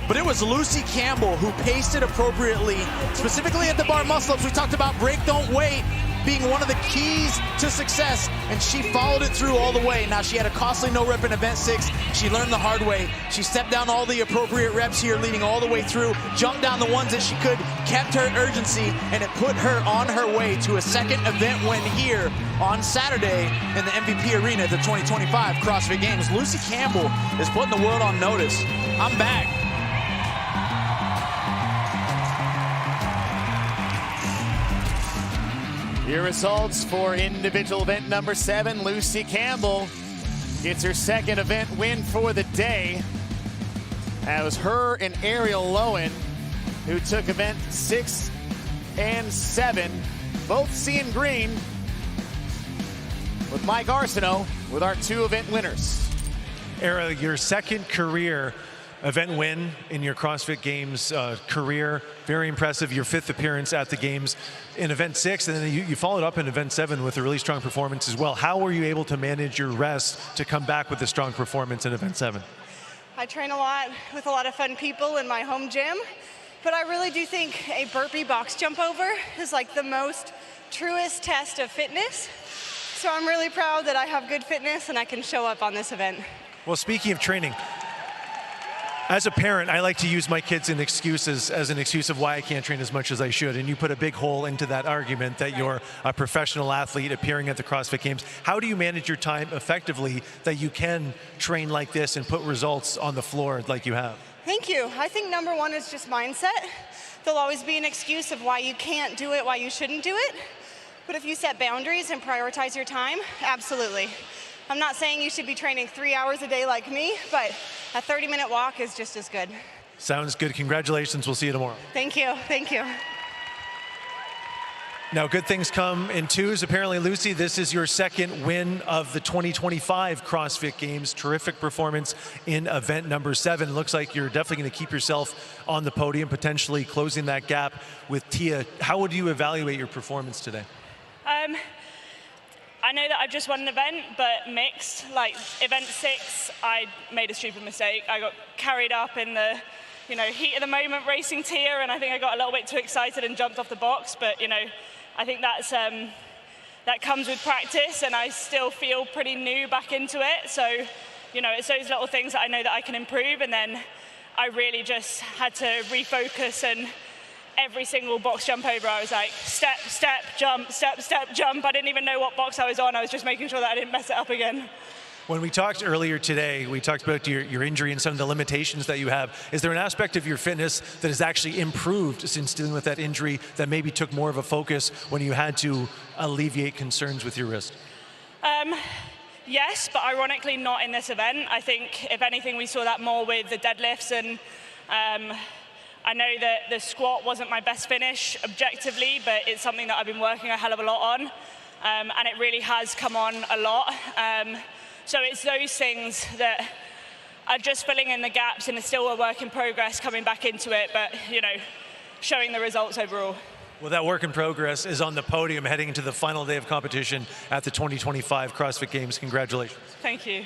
But it was Lucy Campbell who paced it appropriately, specifically at the bar muscle-ups. We talked about break, don't wait being one of the keys to success, and she followed it through all the way. Now, she had a costly no rep in event 6. She learned the hard way. She stepped down all the appropriate reps here, leading all the way through, jumped down the ones that she could, kept her urgency, and it put her on her way to a second event win here on Saturday in the MVP Arena at the 2025 CrossFit Games. Lucy Campbell is putting the world on notice. I'm back. Your results for individual event number 7. Lucy Campbell gets her second event win for the day. That was her and Ariel Lowen, who took event 6 and 7, both seeing green, with Mike Arsenault with our 2 event winners. Era, your second career event win in your CrossFit Games career. Very impressive. Your 5th appearance at the Games in event 6, and then you followed up in event 7 with a really strong performance as well. How were you able to manage your rest to come back with a strong performance in event 7? I train a lot with a lot of fun people in my home gym, but I really do think a burpee box jump over is like the most truest test of fitness. So I'm really proud that I have good fitness and I can show up on this event. Well, speaking of training, as a parent, I like to use my kids as an excuse of why I can't train as much as I should. And you put a big hole into that argument that you're a professional athlete appearing at the CrossFit Games. How do you manage your time effectively that you can train like this and put results on the floor like you have? Thank you. I think number 1 is just mindset. There'll always be an excuse of why you can't do it, why you shouldn't do it. But if you set boundaries and prioritize your time, absolutely. I'm not saying you should be training 3 hours a day like me, but a 30-minute walk is just as good. Sounds good. Congratulations. We'll see you tomorrow. Thank you. Thank you. Now, good things come in twos. Apparently, Lucy, this is your second win of the 2025 CrossFit Games. Terrific performance in event number 7. Looks like you're definitely going to keep yourself on the podium, potentially closing that gap with Tia. How would you evaluate your performance today? I know that I've just won an event, but mixed. Like event 6, I made a stupid mistake. I got carried up in the, heat of the moment racing Tia, and I think I got a little bit too excited and jumped off the box. But I think that's that comes with practice, and I still feel pretty new back into it. So, it's those little things that I know that I can improve, and then I really just had to refocus, and every single box jump over, I was like, step, step, jump, step, step, jump. I didn't even know what box I was on. I was just making sure that I didn't mess it up again. When we talked earlier today, we talked about your injury and some of the limitations that you have. Is there an aspect of your fitness that has actually improved since dealing with that injury that maybe took more of a focus when you had to alleviate concerns with your wrist? Yes, but ironically not in this event. I think, if anything, we saw that more with the deadlifts, and I know that the squat wasn't my best finish objectively, but it's something that I've been working a hell of a lot on, and it really has come on a lot. So it's those things that are just filling in the gaps, and it's still a work in progress coming back into it, but, you know, showing the results overall. Well, that work in progress is on the podium heading into the final day of competition at the 2025 CrossFit Games. Congratulations. Thank you.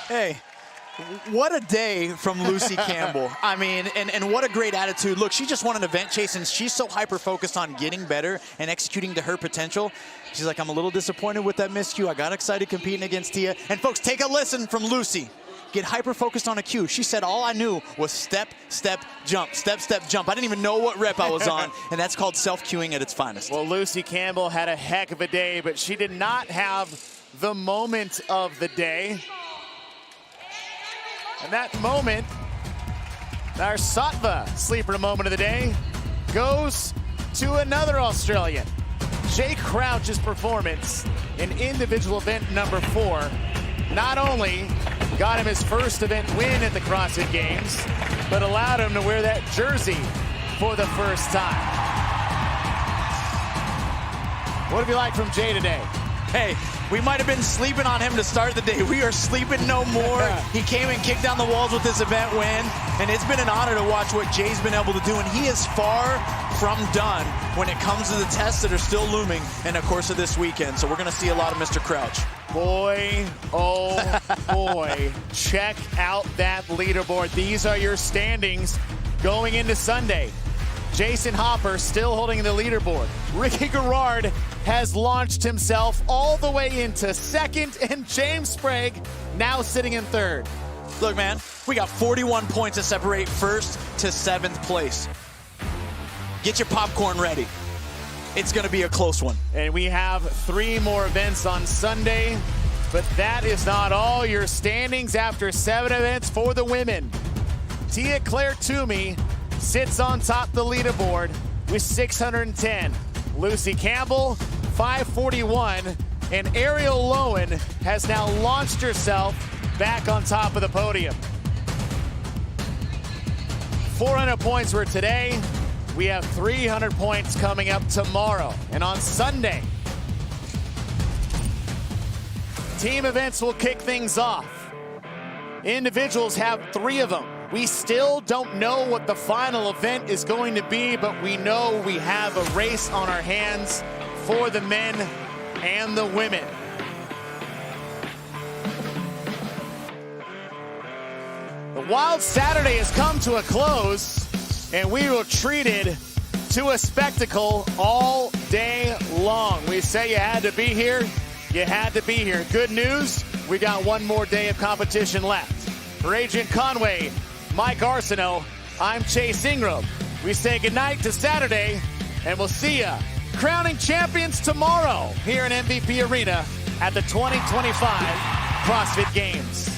Hey, what a day from Lucy Campbell. I mean, and what a great attitude. Look, she just won an event, Chase, and she's so hyper-focused on getting better and executing to her potential. She's like, I'm a little disappointed with that miscue. I got excited competing against Tia. And folks, take a lesson from Lucy. Get hyper-focused on a cue. She said, all I knew was step, step, jump, step, step, jump. I didn't even know what rep I was on, and that's called self-cueing at its finest. Well, Lucy Campbell had a heck of a day, but she did not have the moment of the day. And that moment, our Sattva sleeper moment of the day, goes to another Australian. Jay Crouch's performance in individual event number 4 not only got him his first event win at the CrossFit Games, but allowed him to wear that jersey for the first time. What have you liked from Jay today? Hey, we might have been sleeping on him to start the day. We are sleeping no more. He came and kicked down the walls with this event win, and it's been an honor to watch what Jay's been able to do, and he is far from done when it comes to the tests that are still looming in the course of this weekend. So we're going to see a lot of Mr. Crouch. Boy, oh boy, check out that leaderboard. These are your standings going into Sunday. Jason Hopper still holding the leaderboard. Ricky Garrard has launched himself all the way into second, and James Sprague now sitting in third. Look, man, we got 41 points to separate first to 7th place. Get your popcorn ready. It's going to be a close one. And we have 3 more events on Sunday, but that is not all your standings after 7 events for the women. Tia Claire Toomey sits on top of the leaderboard with 610. Lucy Campbell, 541, and Ariel Lowen has now launched herself back on top of the podium. 400 points for today. We have 300 points coming up tomorrow. And on Sunday, team events will kick things off. Individuals have 3 of them. We still don't know what the final event is going to be, but we know we have a race on our hands for the men and the women. The Wild Saturday has come to a close, and we were treated to a spectacle all day long. We say you had to be here. You had to be here. Good news, we got 1 more day of competition left. For Agent Conway, Mike Arsenault, I'm Chase Ingram. We say goodnight to Saturday, and we'll see ya crowning champions tomorrow here in MVP Arena at the 2025 CrossFit Games.